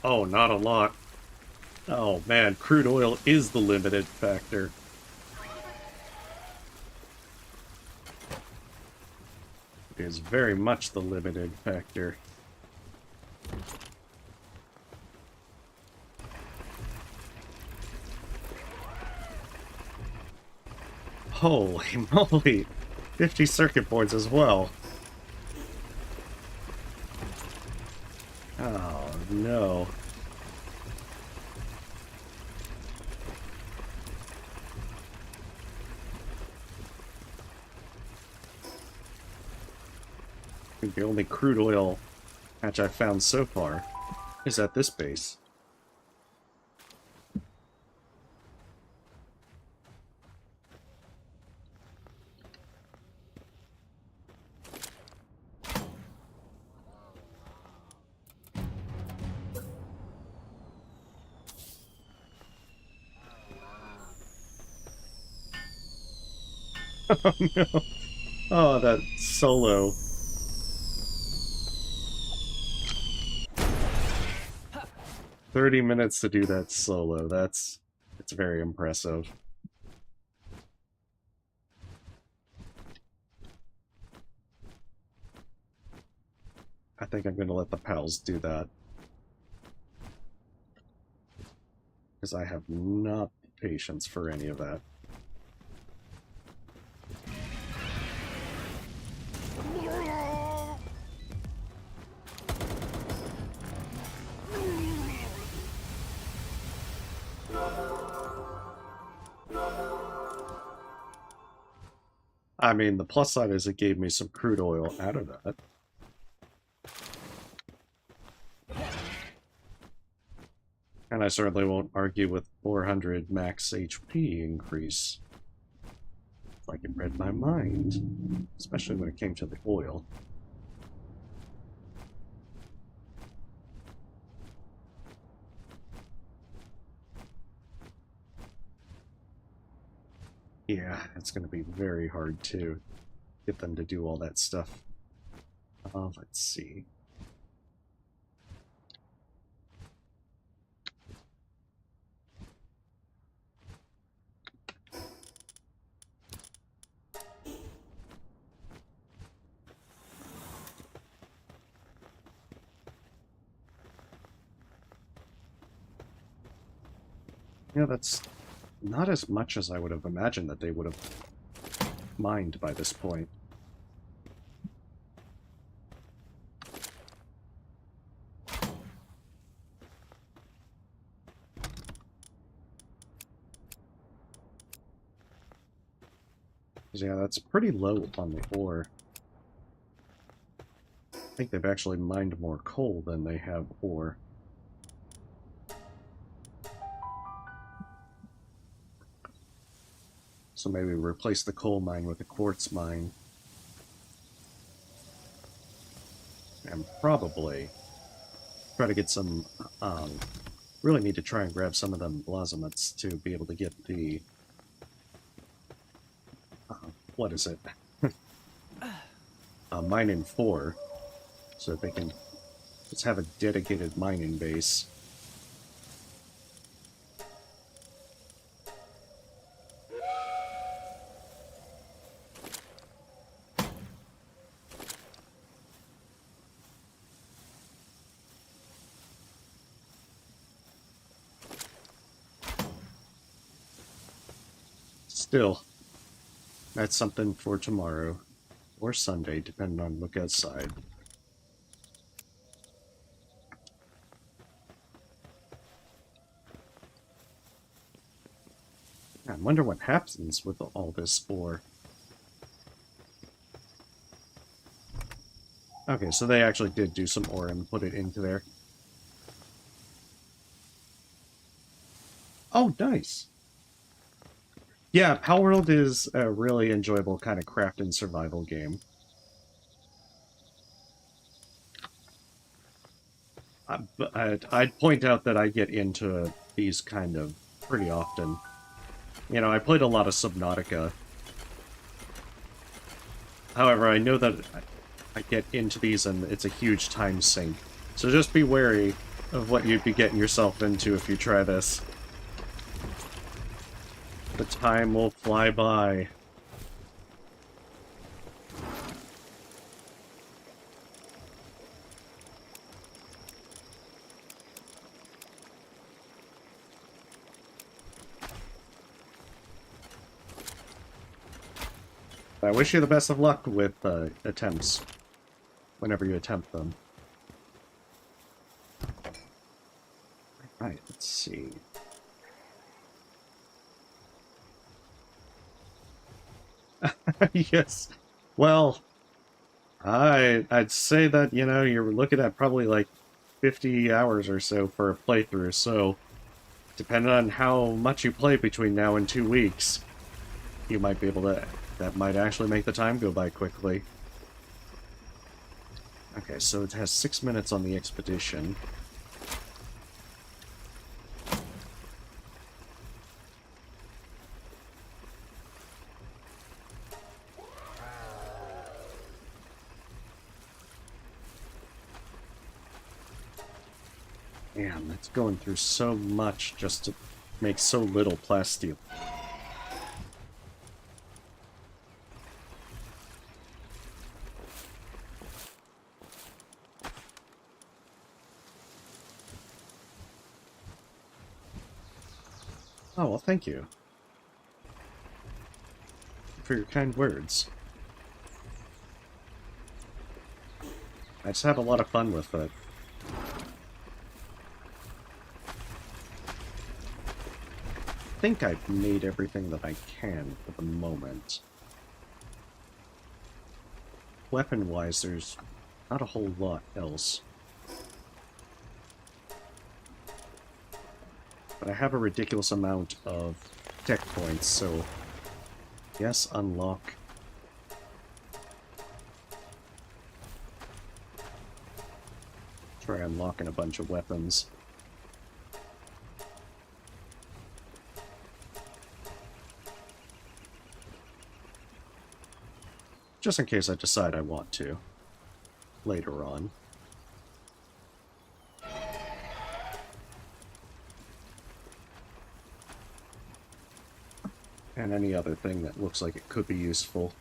Oh, not a lot. Oh man, crude oil is the limited factor. It is very much the limited factor. Holy moly! 50 circuit boards as well. Oh no. I think the only crude oil patch I've found so far is at this base. Oh no. Oh, that solo. "30 minutes to do that solo. It's very impressive." I think I'm gonna let the pals do that. Because I have not the patience for any of that. I mean, the plus side is it gave me some crude oil out of that. And I certainly won't argue with 400 max HP increase. Like it read my mind. Especially when it came to the oil. Yeah, it's going to be very hard to get them to do all that stuff. Let's see. Yeah, that's not as much as I would have imagined that they would have mined by this point. Yeah, that's pretty low on the ore. I think they've actually mined more coal than they have ore. So maybe replace the coal mine with a quartz mine. And probably try to get some, really need to try and grab some of them blossomates to be able to get the, what is it? Mining 4, so that they can just have a dedicated mining base. Still, that's something for tomorrow, or Sunday, depending on look outside. I wonder what happens with all this ore. Okay, so they actually did do some ore and put it into there. Oh, nice. Yeah, Palworld is a really enjoyable kind of craft and survival game. I'd point out that I get into these kind of pretty often. You know, I played a lot of Subnautica. However, I know that I get into these and it's a huge time sink. So just be wary of what you'd be getting yourself into if you try this. The time will fly by. I wish you the best of luck with attempts, whenever you attempt them. Alright, let's see. Yes. Well, I'd say that, you know, you're looking at probably like 50 hours or so for a playthrough, so depending on how much you play between now and 2 weeks, you might be able to... That might actually make the time go by quickly. Okay, so it has 6 minutes on the expedition. Damn, it's going through so much just to make so little plasteel. Oh, well, thank you for your kind words. I just have a lot of fun with it. I think I've made everything that I can for the moment. Weapon-wise, there's not a whole lot else. But I have a ridiculous amount of tech points, so yes, unlock. Try unlocking a bunch of weapons. Just in case I decide I want to later on. And any other thing that looks like it could be useful.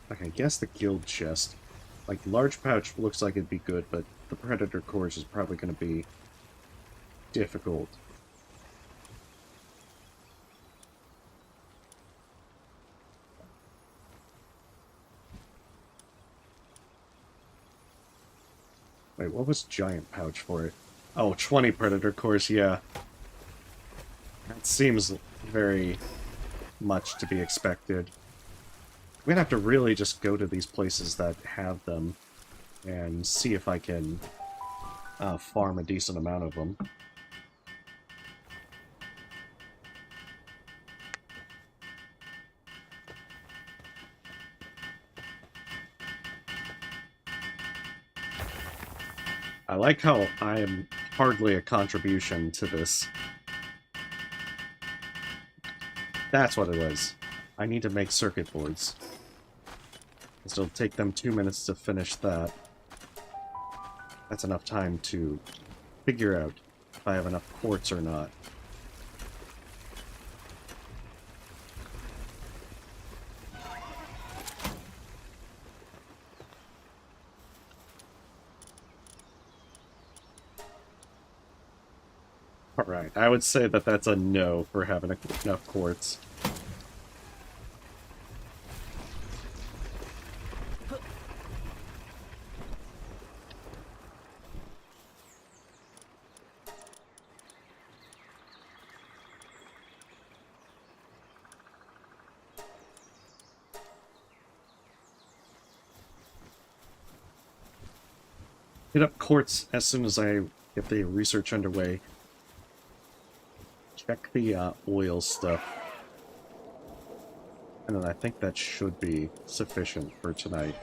I guess the guild chest. Like, large pouch looks like it'd be good, but the predator cores is probably going to be difficult. Wait, what was giant pouch for it? Oh, 20 predator cores, yeah. That seems very much to be expected. I'm gonna have to really just go to these places that have them and see if I can farm a decent amount of them. I like how I am hardly a contribution to this. That's what it was. I need to make circuit boards. It'll take them 2 minutes to finish that. That's enough time to figure out if I have enough quartz or not. Alright, I would say that that's a no for having enough quartz. Hit up quartz as soon as I get the research underway. Check the oil stuff. And then I think that should be sufficient for tonight.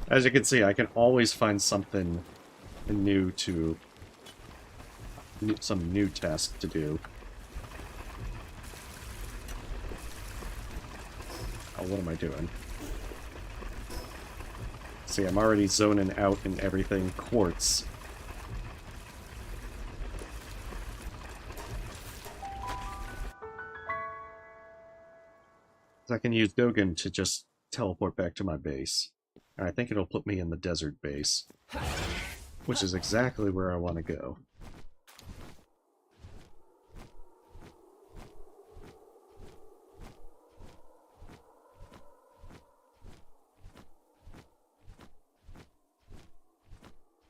As you can see, I can always find something new to... some new task to do. Oh, what am I doing? See, I'm already zoning out in everything quartz. I can use Dogen to just teleport back to my base. And I think it'll put me in the desert base, which is exactly where I want to go.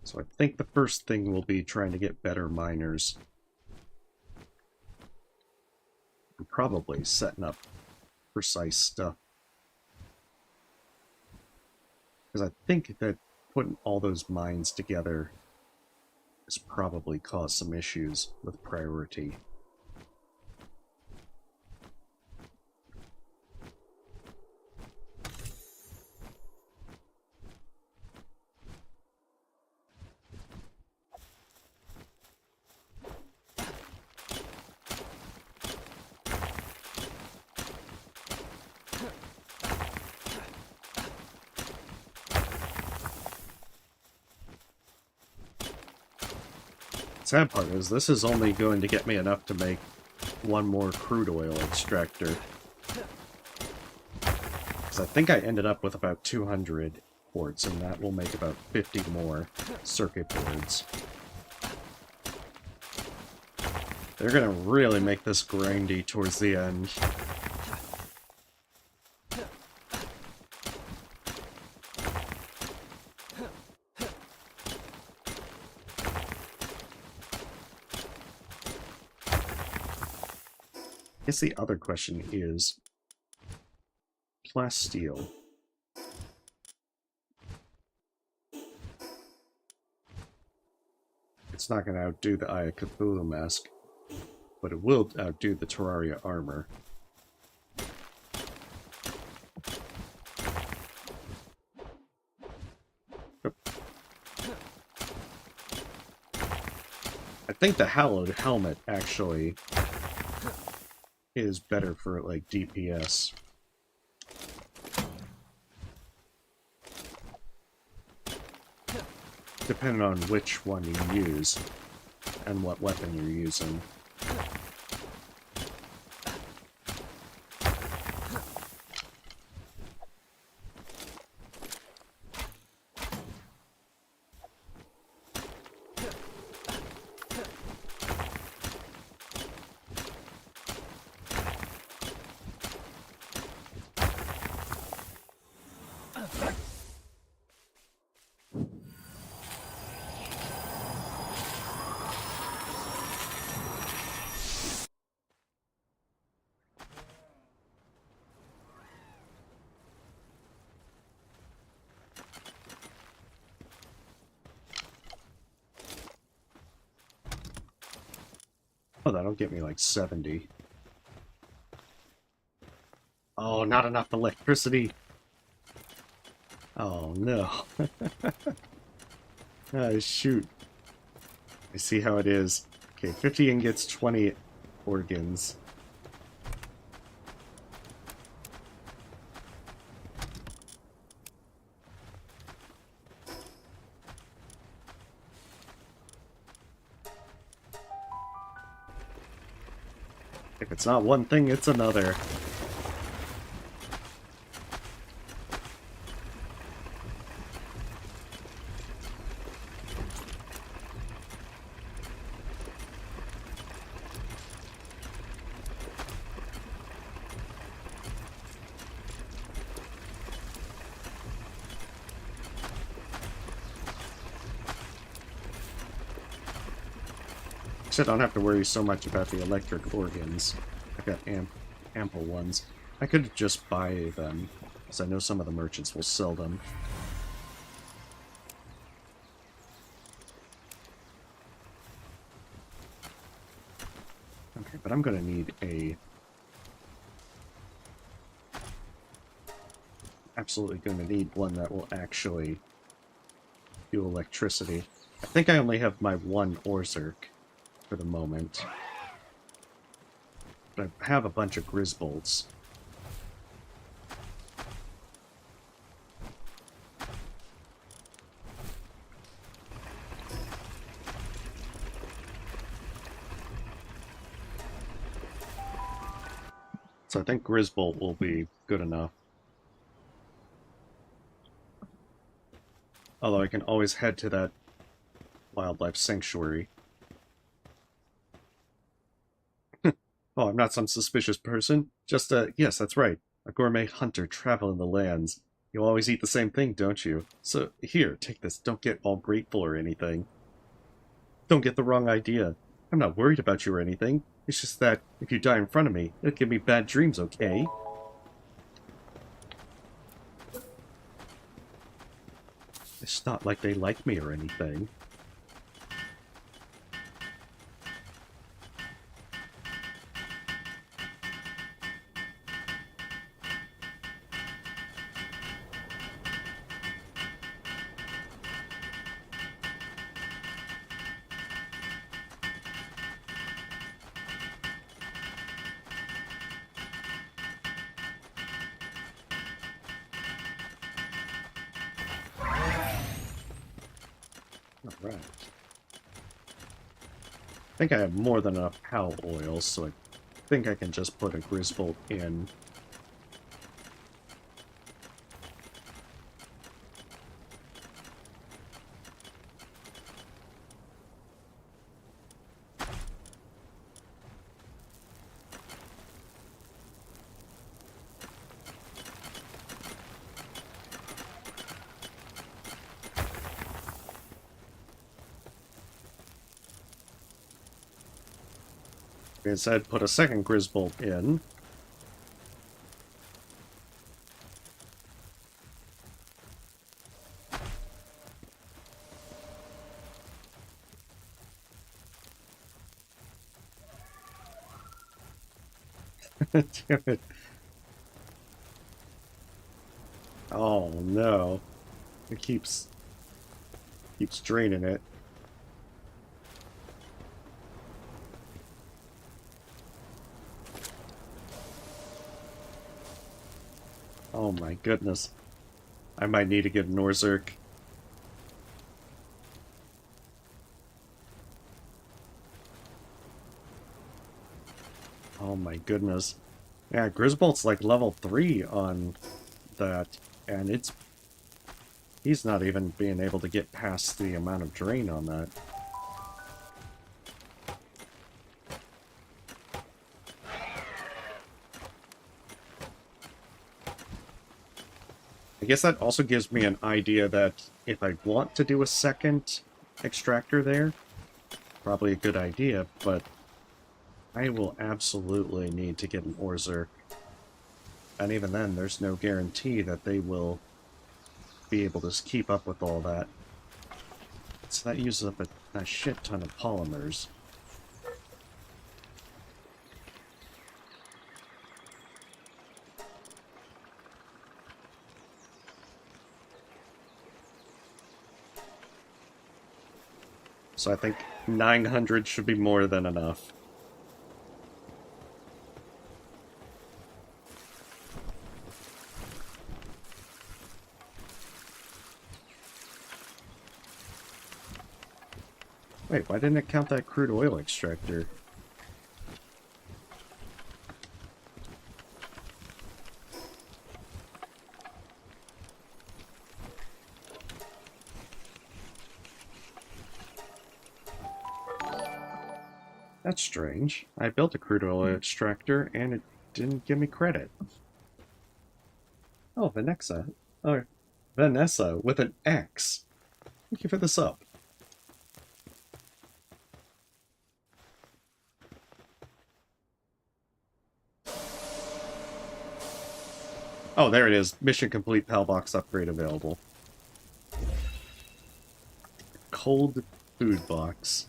So I think the first thing will be trying to get better miners. And probably setting up precise stuff. Because I think that putting all those mines together has probably caused some issues with priority. Sad part is, this is only going to get me enough to make one more crude oil extractor. Because I think I ended up with about 200 quartz, and that will make about 50 more circuit boards. They're gonna really make this grindy towards the end. I guess the other question is plasteel. It's not going to outdo the Eye of Cthulhu mask, but it will outdo the Terraria armor. I think the Hallowed Helmet actually is better for, like, DPS. Depending on which one you use, and what weapon you're using. Oh, that'll get me like 70. Oh, not enough electricity. Oh, no. Ah, shoot. I see how it is. Okay, 50 and gets 20 organs. If it's not one thing, it's another. I don't have to worry so much about the electric organs. I've got ample ones. I could just buy them, because I know some of the merchants will sell them. Okay, but I'm going to need a... Absolutely going to need one that will actually do electricity. I think I only have my one Orzerk for the moment. But I have a bunch of Grisbolts. So I think Grisbolt will be good enough. Although I can always head to that wildlife sanctuary. Oh, I'm not some suspicious person. Just yes, that's right. A gourmet hunter traveling the lands. You always eat the same thing, don't you? So, here, take this. Don't get all grateful or anything. Don't get the wrong idea. I'm not worried about you or anything. It's just that, if you die in front of me, it'll give me bad dreams, okay? It's not like they like me or anything. Alright. I think I have more than enough cow oil, so I think I can just put a Grisbolt in. Instead, put a second Grisbolt in. Damn it. Oh no. It keeps draining it. Oh my goodness. I might need to get an Orzerk. Oh my goodness. Yeah, Grisbolt's like level 3 on that, and he's not even being able to get past the amount of drain on that. I guess that also gives me an idea that if I want to do a second extractor there, probably a good idea, but I will absolutely need to get an Orzerk. And even then, there's no guarantee that they will be able to keep up with all that. So that uses up a shit ton of polymers. So I think 900 should be more than enough. Wait, why didn't it count that crude oil extractor? That's strange. I built a crude oil extractor and it didn't give me credit. Oh, Vanessa. Oh, Vanessa with an X. Thank you for the sub. Oh, there it is. Mission complete, PAL box upgrade available. Cold food box.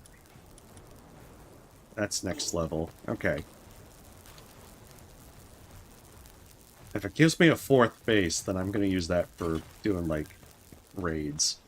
That's next level. Okay. If it gives me a 4th base, then I'm going to use that for doing, like, raids.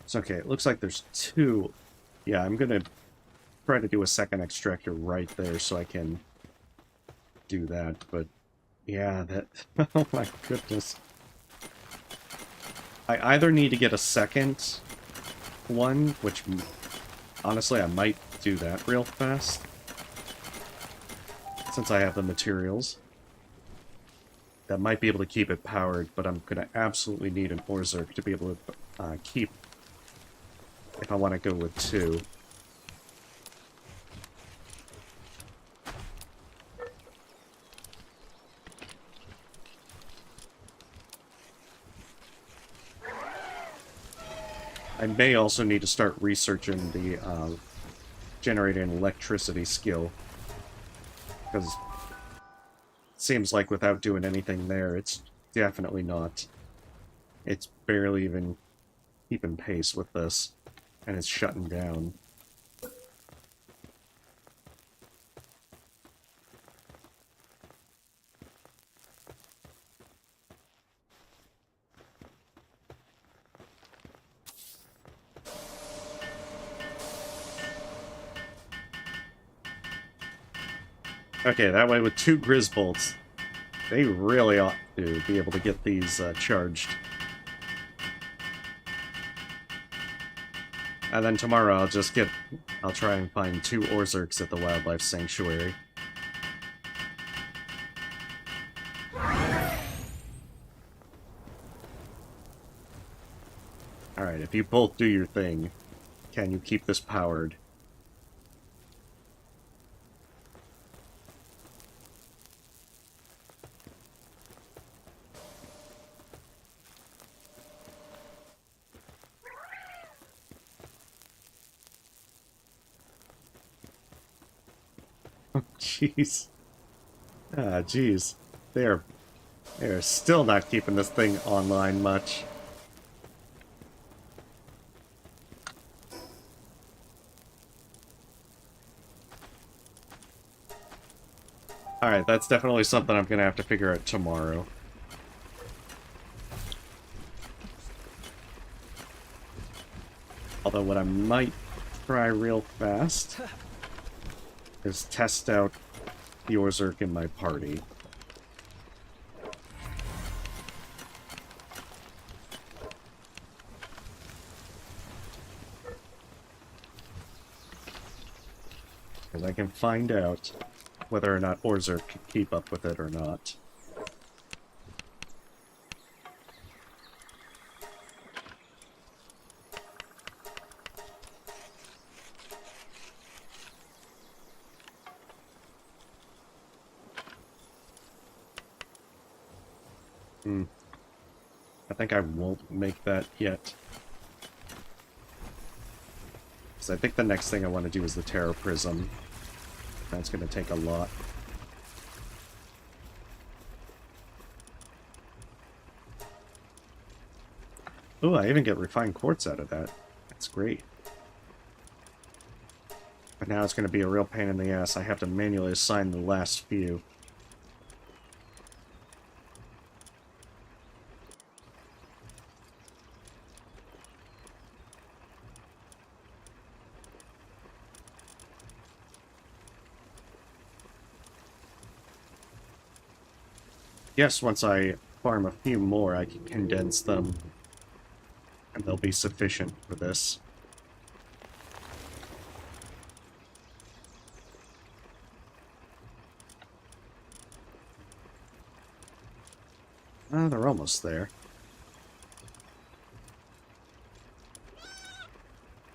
It's okay. It looks like there's 2. Yeah, I'm going to try to do a second extractor right there so I can do that, but yeah, that... oh my goodness. I either need to get a second one, which honestly I might do that real fast, since I have the materials. That might be able to keep it powered, but I'm going to absolutely need an Orzerk to be able to keep, if I want to go with 2. I may also need to start researching the generating electricity skill, because it seems like without doing anything there, it's definitely not. It's barely even keeping pace with this, and it's shutting down. Okay, that way with 2 Grizz Bolts, they really ought to be able to get these charged. And then tomorrow I'll try and find 2 Orzerks at the Wildlife Sanctuary. Alright, if you both do your thing, can you keep this powered? Jeez. Ah, jeez. They're still not keeping this thing online much. Alright, that's definitely something I'm gonna have to figure out tomorrow. Although what I might try real fast is test out the Orzerk in my party. Because I can find out whether or not Orzerk can keep up with it or not. I think I won't make that yet. Because I think the next thing I want to do is the Terror Prism. That's going to take a lot. Oh, I even get refined quartz out of that. That's great. But now it's going to be a real pain in the ass. I have to manually assign the last few. Yes, once I farm a few more, I can condense them, and they'll be sufficient for this. Ah, they're almost there.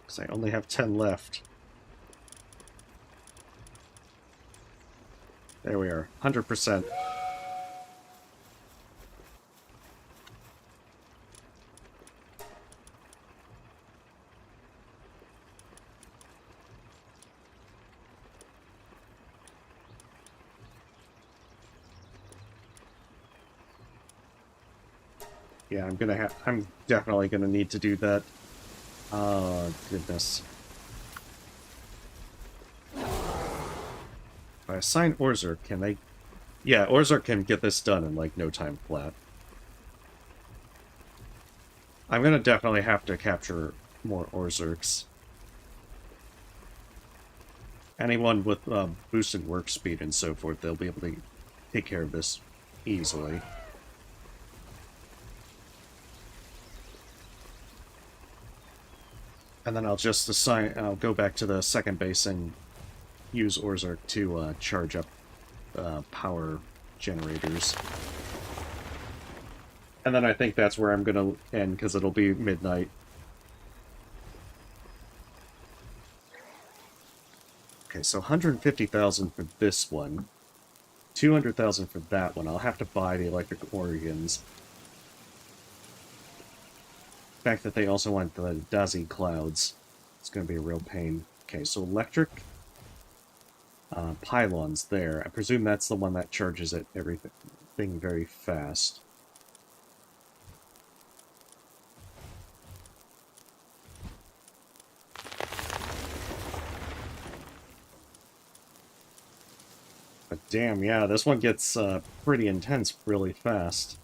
Because I only have 10 left. There we are, 100%. Yeah, I'm definitely gonna need to do that. Oh, goodness. If I assign Orzerk, can they... Yeah, Orzerk can get this done in, like, no time flat. I'm gonna definitely have to capture more Orzerks. Anyone with boosted work speed and so forth, they'll be able to take care of this easily. And then I'll go back to the second base and use Orzerk to charge up power generators. And then I think that's where I'm gonna end, because it'll be midnight. Okay, so 150,000 for this one. 200,000 for that one. I'll have to buy the electric organs. The fact that they also want the Dazi clouds, it's going to be a real pain. Okay, so electric pylons there. I presume that's the one that charges it everything very fast. But damn, yeah, this one gets pretty intense really fast.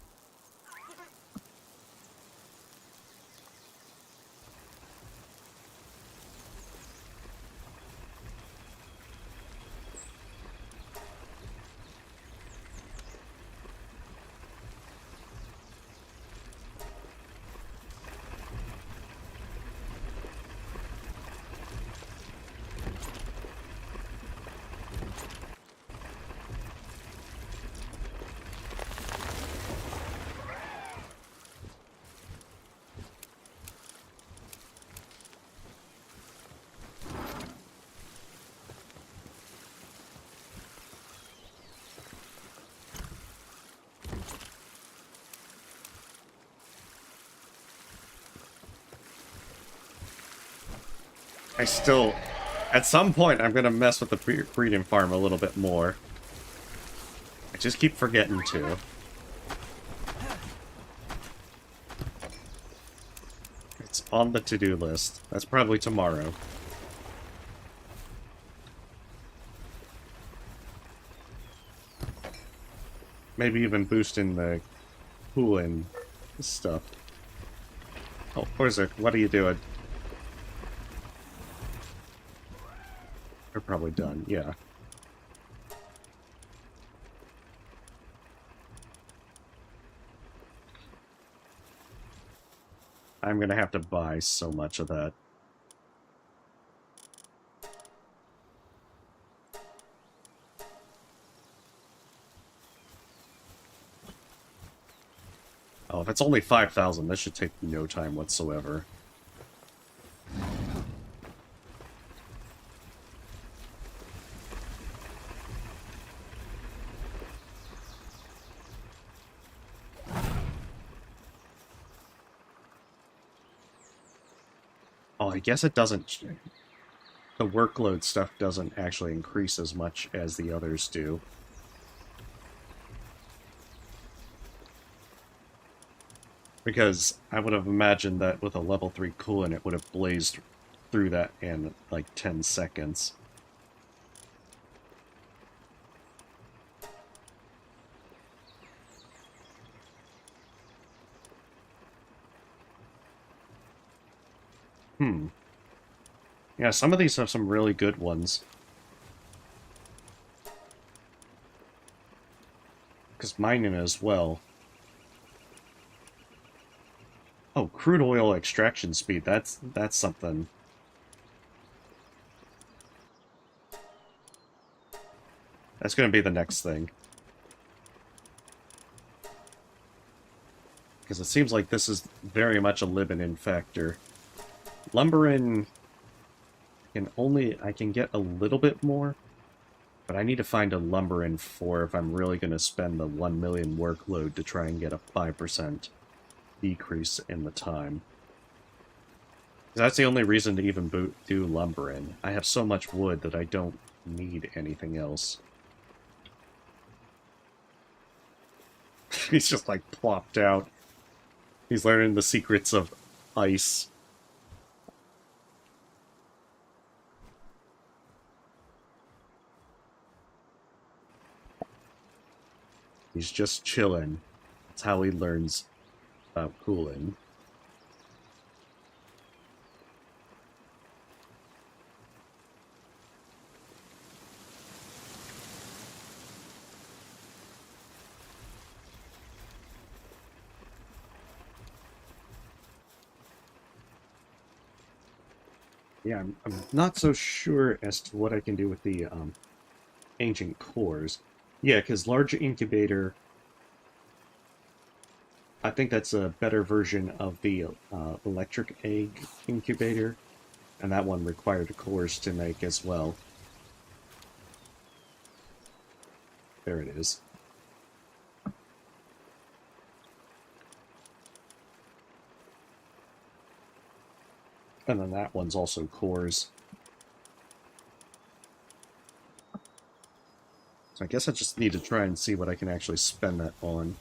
I still... At some point, I'm gonna mess with the breeding farm a little bit more. I just keep forgetting to. It's on the to-do list. That's probably tomorrow. Maybe even boosting the cooling stuff. Oh, Orzik, what are you doing? You're probably done, yeah. I'm gonna have to buy so much of that. Oh, if it's only 5,000, this should take no time whatsoever. Oh, I guess it doesn't... The workload stuff doesn't actually increase as much as the others do. Because I would have imagined that with a level 3 coolant, it would have blazed through that in, like, 10 seconds. Yeah, some of these have some really good ones. Because mining as well. Oh, crude oil extraction speed, that's something. That's going to be the next thing. Because it seems like this is very much a living-in factor. Lumbering I can get a little bit more, but I need to find a lumberin 4 if I'm really going to spend the 1 million workload to try and get a 5% decrease in the time. That's the only reason to even do lumbering. I have so much wood that I don't need anything else. He's just like plopped out. He's learning the secrets of ice. He's just chilling. That's how he learns about cooling. Yeah, I'm not so sure as to what I can do with the ancient cores. Yeah, because large incubator, I think that's a better version of the electric egg incubator, and that one required cores to make as well. There it is. And then that one's also cores. So I guess I just need to try and see what I can actually spend that on.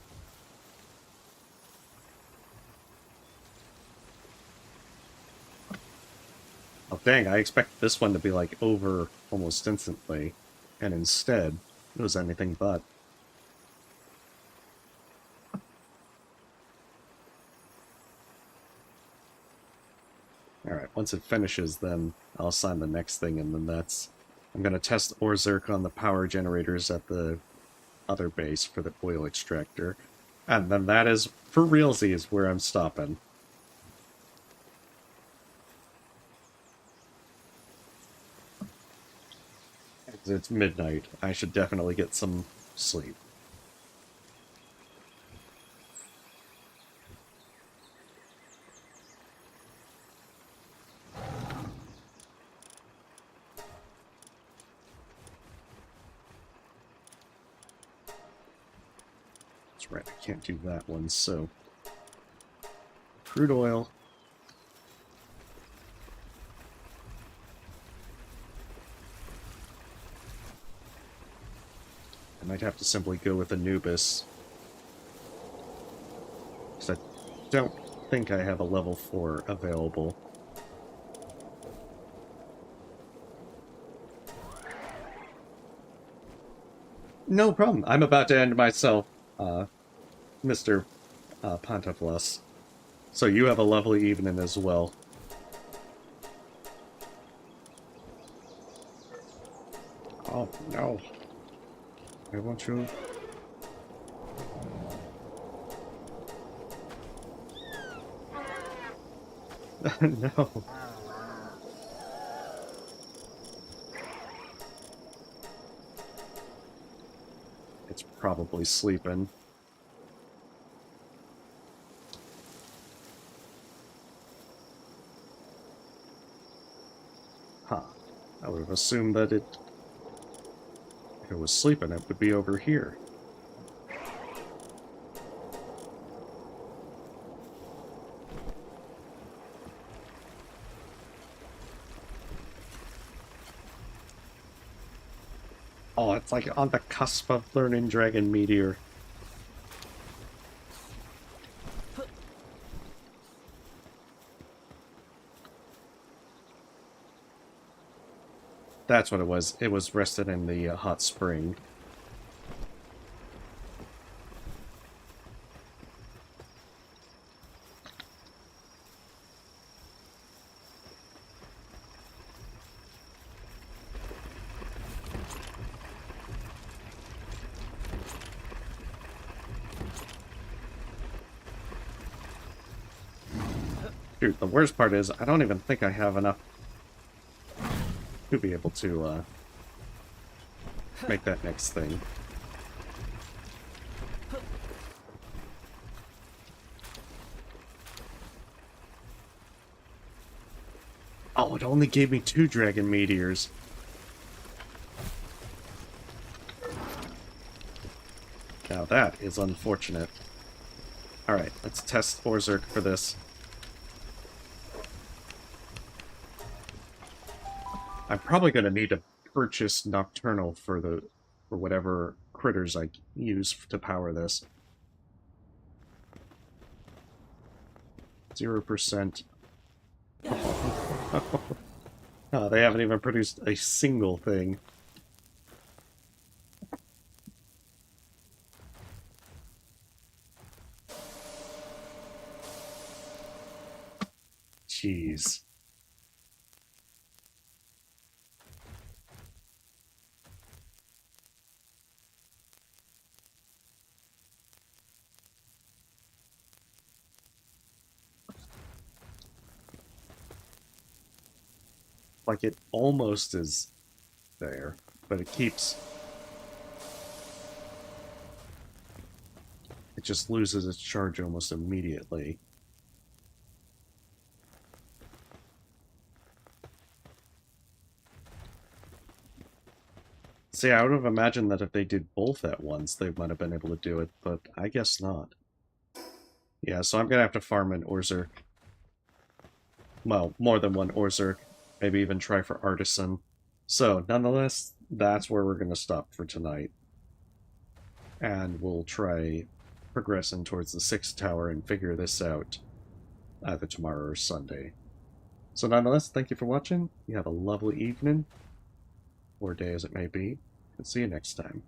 Oh dang, I expected this one to be like over almost instantly, and instead, it was anything but. Alright, once it finishes, then I'll assign the next thing, and then that's... I'm going to test Orzerk on the power generators at the other base for the oil extractor. And then that is, for realsies, where I'm stopping. It's midnight. I should definitely get some sleep. That's right, I can't do that one, so... Crude oil. might have to simply go with Anubis. Because I don't think I have a level 4 available. No problem. I'm about to end myself, Mr. Pantaflus. So you have a lovely evening as well. Oh, no. I want you... No. It's probably sleeping. Huh. I would have assumed that if it was sleeping, it would be over here. Oh, it's like on the cusp of learning Dragon Meteor. That's what it was. It was rested in the hot spring. Dude, the worst part is, I don't even think I have enough to be able to make that next thing. Oh, it only gave me 2 Dragon Meteors. Now that is unfortunate. Alright, let's test Orzerk for this. I'm probably going to need to purchase Nocturnal for whatever critters I use to power this. 0%. Oh, they haven't even produced a single thing. Jeez. Like, it almost is there, but it keeps... It just loses its charge almost immediately. See, I would have imagined that if they did both at once, they might have been able to do it, but I guess not. Yeah, so I'm gonna have to farm an Orzerk. Well, more than one Orzerk. Maybe even try for Artisan. So, nonetheless, that's where we're gonna stop for tonight. And we'll try progressing towards the 6th tower and figure this out either tomorrow or Sunday. So nonetheless, thank you for watching. You have a lovely evening, or day as it may be, and see you next time.